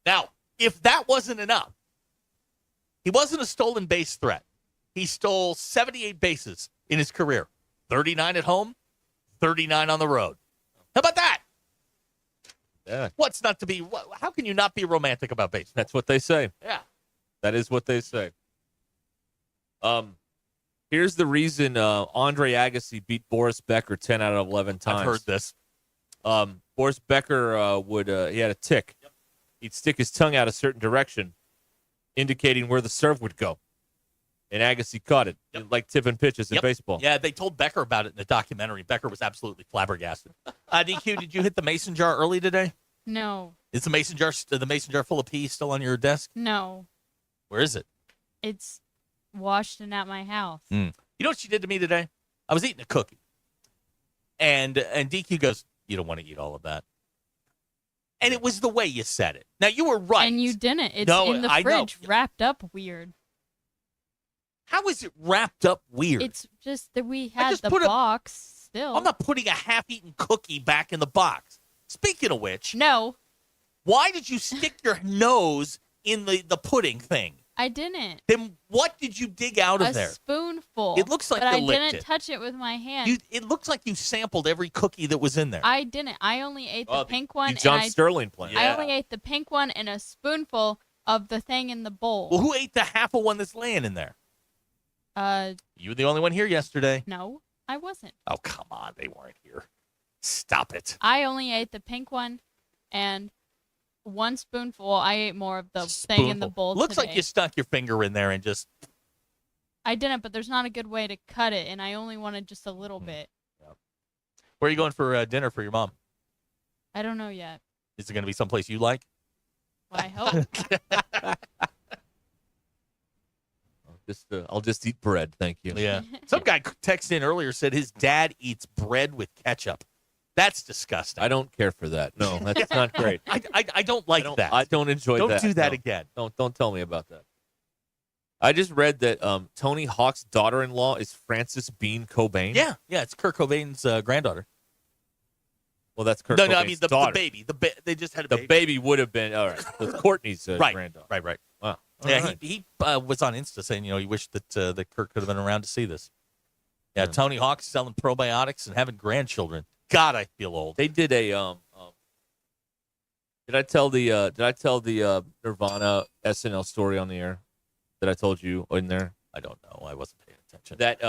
Now, if that wasn't enough, he wasn't a stolen base threat. He stole 78 bases in his career, 39 at home, 39 on the road. How about that? Yeah. What's not to be? How can you not be romantic about baseball? That's what they say. Yeah. That is what they say. Here's the reason Andre Agassi beat Boris Becker 10 out of 11 times. I've heard this. Boris Becker he had a tick. Yep. He'd stick his tongue out a certain direction, indicating where the serve would go. And Agassi caught it, like tipping pitches in baseball. Yeah, they told Becker about it in the documentary. Becker was absolutely flabbergasted. DQ, did you hit the mason jar early today? No. Is the mason jar full of pee still on your desk? No. Where is it? It's washed and at my house. You know what she did to me today? I was eating a cookie. And DQ goes, "You don't want to eat all of that." And it was the way you said it. Now, you were right. And you didn't. It's No, in the I know. fridge, wrapped up weird. How is it wrapped up weird? It's just that we had just the put box still. I'm not putting a half-eaten cookie back in the box. Speaking of which, no. Why did you stick your nose in the pudding thing? I didn't. Then what did you dig out of there? A spoonful. It looks like but you I licked didn't it. touch it with my hand. It looks like you sampled every cookie that was in there. I didn't. I only ate the pink one. The John and Sterling plan. I only ate the pink one and a spoonful of the thing in the bowl. Well, who ate the half of one that's laying in there? You were the only one here yesterday. No, I wasn't. Oh, come on. They weren't here. Stop it. I only ate the pink one and one spoonful. I ate more of the thing in the bowl Looks today. like you stuck your finger in there and just... I didn't, but there's not a good way to cut it, and I only wanted just a little bit. Where are you going for dinner for your mom? I don't know yet. Is it going to be someplace you like? Well, I hope. I'll just eat bread, thank you. Yeah. Some guy texted in earlier, said his dad eats bread with ketchup. That's disgusting. I don't care for that. No, that's not great. I don't like that. I don't enjoy that. Don't do that No. again. Don't tell me about that. I just read that Tony Hawk's daughter-in-law is Frances Bean Cobain. Yeah, it's Kurt Cobain's granddaughter. Well, that's Kurt No, Cobain's I mean the daughter. baby. They just had a The baby. baby would have been, all right. So it's Courtney's granddaughter. Right. Wow. Yeah, All right. he was on Insta saying, he wished that Kurt could have been around to see this. Yeah, Tony Hawk's selling probiotics and having grandchildren. God, I feel old. They did a Did I tell the Nirvana SNL story on the air that I told you in there? I don't know. I wasn't paying attention. That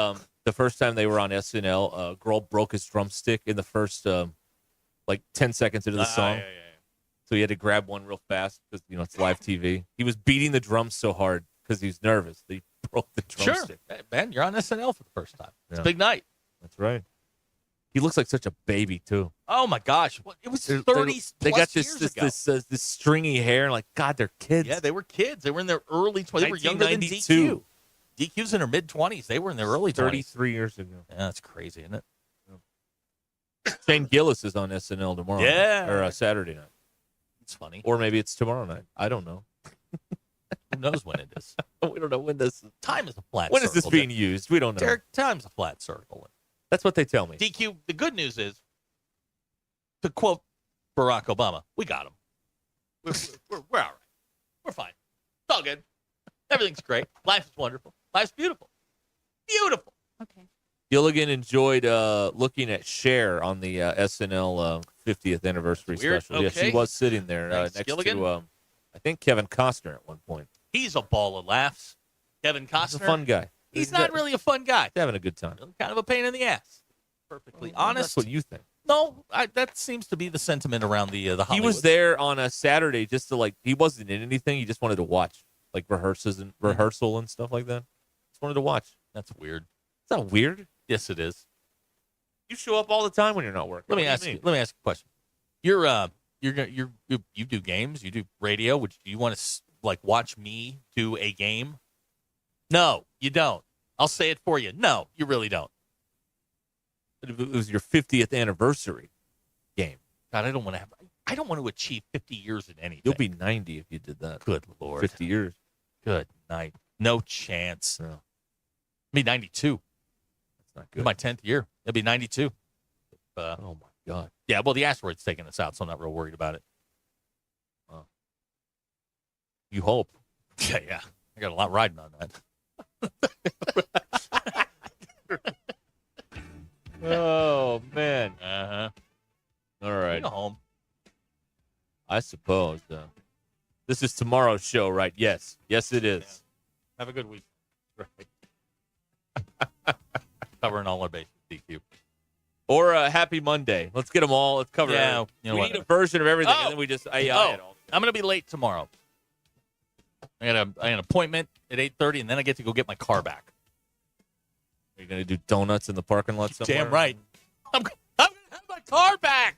the first time they were on SNL, a girl broke his drumstick in the first 10 seconds into the song. Yeah. So he had to grab one real fast because it's live TV. He was beating the drums so hard because he was nervous that he broke the drumstick. Sure, Ben, you're on SNL for the first time. It's Yeah. a big night. That's right. He looks like such a baby too. Oh my gosh, it was 30 They plus got this years ago. this stringy hair, and God, they're kids. Yeah, they were kids. They were in their early 20s. They were younger than 1992. DQ. DQ's in their mid-20s. They were in their early 20s. 33 years ago. Yeah, that's crazy, isn't it? Shane Gillis is on SNL tomorrow. Yeah. Or Saturday night. It's funny. Or maybe it's tomorrow night. I don't know. Who knows when it is? We don't know when this. Time is a flat When circle. is this being used? We don't know. Derek, time's a flat circle. That's what they tell me. DQ, the good news is, to quote Barack Obama, we got him. We're all right. We're fine. It's all good. Everything's great. Life is wonderful. Life's beautiful. Beautiful. Okay. Gilligan enjoyed looking at Cher on the SNL 50th anniversary Weird. special. Yeah, Okay. she was sitting there Thanks, next Gilligan. to, I think, Kevin Costner at one point. He's a ball of laughs. Kevin Costner. He's a fun guy. He's not really a fun guy. He's having a good time. Kind of a pain in the ass. Perfectly honest. That's what you think. No, that seems to be the sentiment around the Hollywood. He was there on a Saturday just to he wasn't in anything. He just wanted to watch rehearsal and stuff like that. Just wanted to watch. That's weird. It's not weird. Yes, it is. You show up all the time when you're not working. Let me ask you a question. You do games, you do radio. Do you want to watch me do a game? No, you don't. I'll say it for you. No, you really don't. It was your 50th anniversary game. God, I don't want to achieve 50 years in anything. You'll be 90 if you did that. Good Lord. 50 years. Good night. No chance. No. I'll be 92. That's not good. My 10th year. It'll be 92. Oh my God. Yeah, well, the asteroid's taking us out, so I'm not real worried about it. You hope. Yeah. I got a lot riding on that. Oh, man. Uh-huh. All right. Go home. I suppose. This is tomorrow's show, right? Yes. Yes, it is. Yeah. Have a good week. Right. Covering all our bases, DQ. Or Happy Monday. Let's get them all. Let's cover Yeah, it. you know We what? need a version of everything, and then we just AI it all. I'm going to be late tomorrow. I got an appointment at 8:30, and then I get to go get my car back. Are you going to do donuts in the parking lot somewhere? Damn right. I'm going to have my car back.